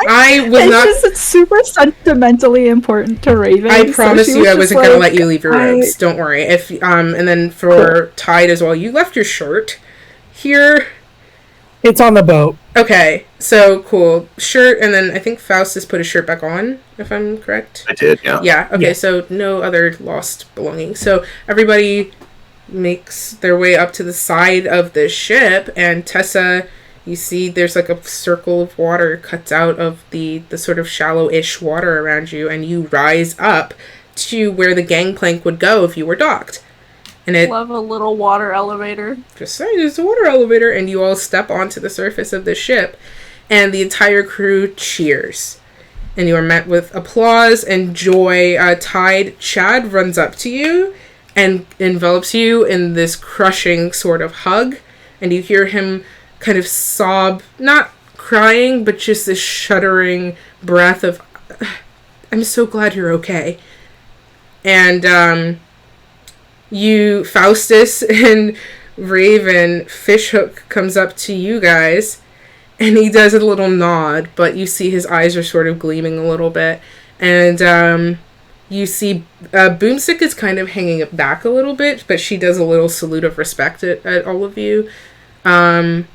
I was not. It's super sentimentally important to Raven. I promise you, I wasn't gonna let you leave your robes. Don't worry. If and then for Tide as well, you left your shirt here. It's on the boat. Okay, so cool. Shirt, and then I think Faustus put his shirt back on, if I'm correct. I did, yeah. Yeah, okay, Yeah. so no other lost belongings. So everybody makes their way up to the side of the ship, and Tessa, you see there's like a circle of water cuts out of the sort of shallow-ish water around you, and you rise up to where the gangplank would go if you were docked. And it Love a little water elevator. just saying, there's a water elevator, and you all step onto the surface of the ship, and the entire crew cheers. And you are met with applause and joy. Tide, Chad runs up to you and envelops you in this crushing sort of hug, and you hear him kind of sob, not crying, but just this shuddering breath of, "I'm so glad you're okay." And, you, Faustus and Raven, Fishhook comes up to you guys, and he does a little nod, but you see his eyes are sort of gleaming a little bit, and you see Boomstick is kind of hanging it back a little bit, but she does a little salute of respect at all of you. And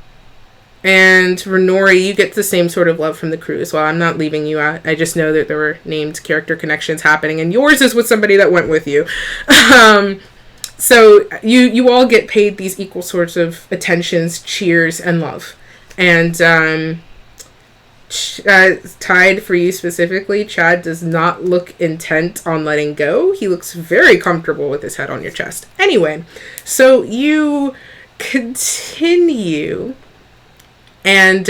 Renori, you get the same sort of love from the crew as well. I'm not leaving you out. I just know that there were named character connections happening, and yours is with somebody that went with you. So you all get paid these equal sorts of attentions, cheers, and love. And Tied for you specifically, Chad does not look intent on letting go. He looks very comfortable with his head on your chest. Anyway, so you continue, and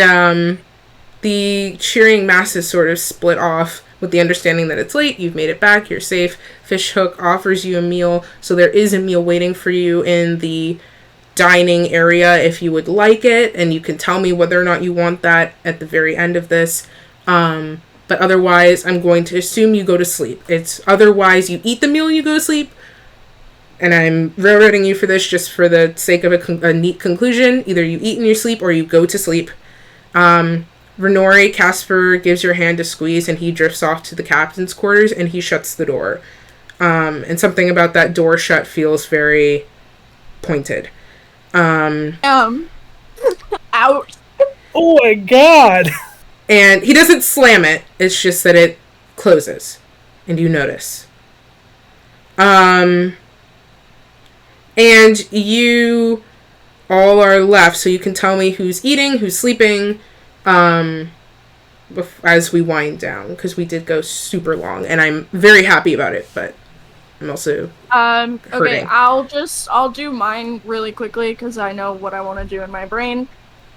the cheering masses sort of split off with the understanding that it's late, you've made it back, you're safe. Fishhook offers you a meal, so there is a meal waiting for you in the dining area if you would like it, and you can tell me whether or not you want that at the very end of this. But otherwise, I'm going to assume you go to sleep. It's otherwise you eat the meal and you go to sleep, and I'm railroading you for this just for the sake of a neat conclusion. Either you eat in your sleep or you go to sleep. Renori, Casper gives your hand a squeeze and he drifts off to the captain's quarters and he shuts the door. And something about that door shut feels very pointed. Ouch. Oh my god! And he doesn't slam it, it's just that it closes. And you notice. And you all are left, so you can tell me who's eating, who's sleeping, as we wind down, because we did go super long, and I'm very happy about it, but I'm also Okay, hurting. I'll do mine really quickly, because I know what I want to do in my brain.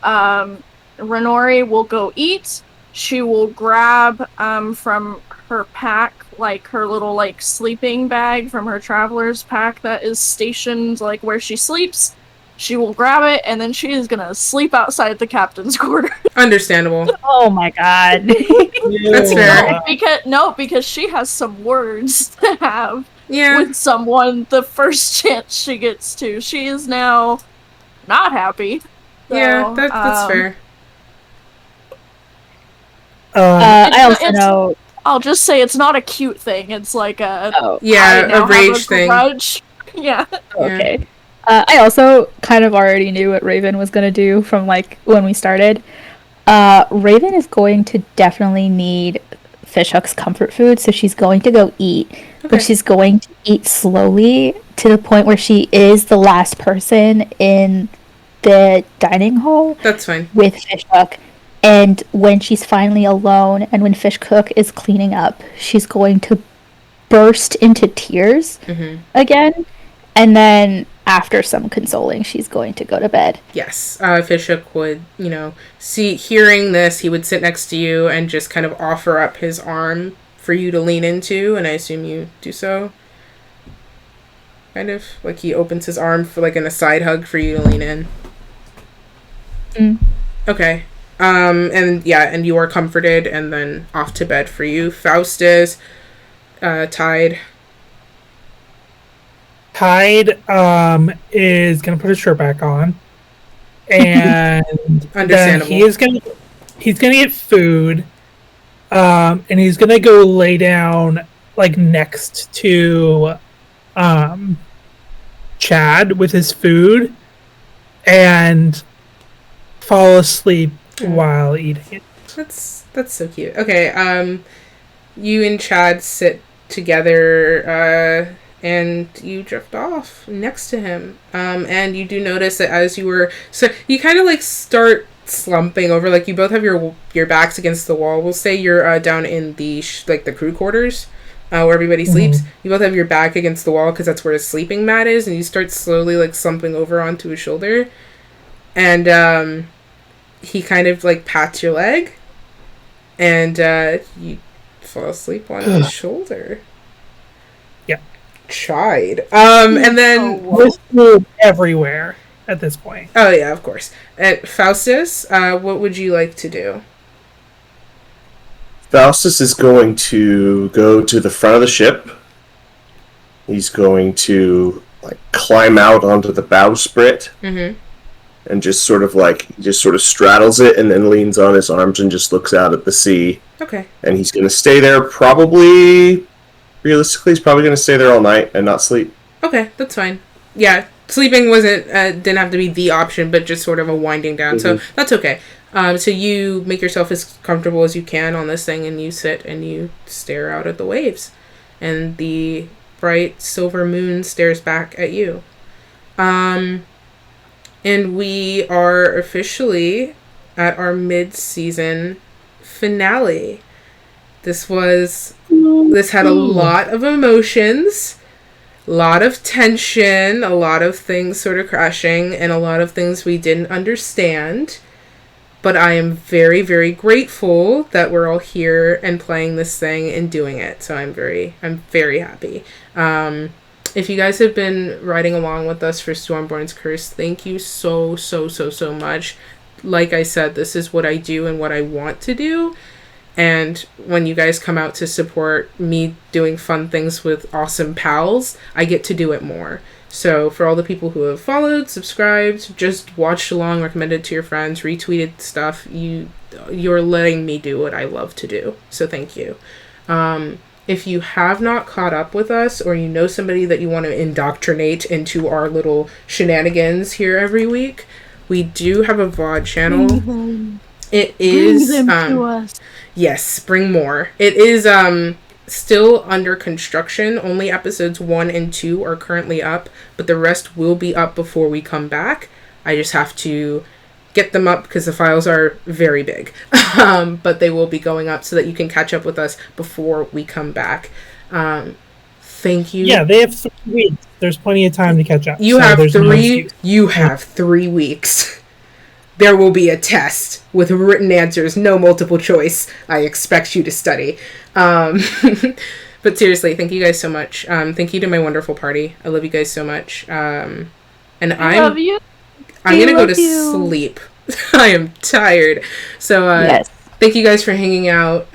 Renori will go eat. She will grab, from her pack, like, her little, like, sleeping bag from her traveler's pack that is stationed, like, where she sleeps. She will grab it, and then she is gonna sleep outside the captain's quarters. Understandable. Oh my god. That's fair. Because she has some words to have Yeah. with someone the first chance she gets to. She is now not happy. So, Yeah, that's fair. I also it's- know. I'll just say it's not a cute thing. It's like a Oh, Yeah, I now a have rage thing. grudge. Yeah. okay. I also kind of already knew what Raven was gonna do from like when we started. Raven is going to definitely need Fishhook's comfort food, so she's going to go eat. Okay. But she's going to eat slowly to the point where she is the last person in the dining hall That's fine. with Fishhook. And when she's finally alone and when Fishhook is cleaning up, she's going to burst into tears again. And then after some consoling, she's going to go to bed. Yes. Fishhook would, hearing this, he would sit next to you and just kind of offer up his arm for you to lean into, and I assume you do so. Kind of. Like he opens his arm for like in a side hug for you to lean in. Okay. And you are comforted and then off to bed for you. Faustus, Tide. Tide is gonna put his shirt back on, and then Understandable. he's gonna get food, and he's gonna go lay down like next to Chad with his food, and fall asleep while eating it. That's so cute. Okay, you and Chad sit together, and you drift off next to him. And you do notice that as you were... So you kind of, like, start slumping over. Like, you both have your backs against the wall. We'll say you're down in the, the crew quarters, where everybody sleeps. You both have your back against the wall because that's where his sleeping mat is. And you start slowly, like, slumping over onto his shoulder. And, he kind of, like, pats your leg. And, you fall asleep on his shoulder. Chide. And then... There's food everywhere at this point. Oh, yeah, of course. Faustus, what would you like to do? Faustus is going to go to the front of the ship. He's going to climb out onto the bowsprit. And just sort of straddles it and then leans on his arms and just looks out at the sea. Okay. And he's going to stay there realistically, he's probably going to stay there all night and not sleep. Okay, that's fine. Yeah, sleeping didn't have to be the option, but just sort of a winding down, so that's okay. So you make yourself as comfortable as you can on this thing, and you sit and you stare out at the waves. And the bright silver moon stares back at you. And we are officially at our mid-season finale. This had a lot of emotions, a lot of tension, a lot of things sort of crashing, and a lot of things we didn't understand. But I am very, very grateful that we're all here and playing this thing and doing it. So I'm very happy. If you guys have been riding along with us for Stormborn's Curse, thank you so much. Like I said, this is what I do and what I want to do. And when you guys come out to support me doing fun things with awesome pals, I get to do it more. So for all the people who have followed, subscribed, just watched along, recommended to your friends, retweeted stuff, you're letting me do what I love to do. So thank you. If you have not caught up with us, or you know somebody that you want to indoctrinate into our little shenanigans here every week, we do have a VOD channel. It is Bring them to us. Yes, bring more. It is still under construction. Only episodes 1 and 2 are currently up, but the rest will be up before we come back. I just have to get them up because the files are very big. But they will be going up so that you can catch up with us before we come back. Thank you. Yeah, they have 3 weeks. There's plenty of time to catch up. You have 3 weeks. There will be a test with written answers, no multiple choice. I expect you to study. But seriously, thank you guys so much. Thank you to my wonderful party. I love you guys so much. And I love you. I'm going to go to sleep. I am tired. So Yes. thank you guys for hanging out.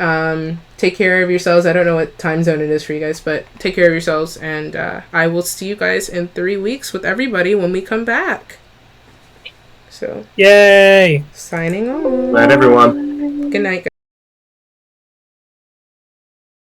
Take care of yourselves. I don't know what time zone it is for you guys, but take care of yourselves. And I will see you guys in 3 weeks with everybody when we come back. So, Yay! signing on. Night, everyone. Good night, guys.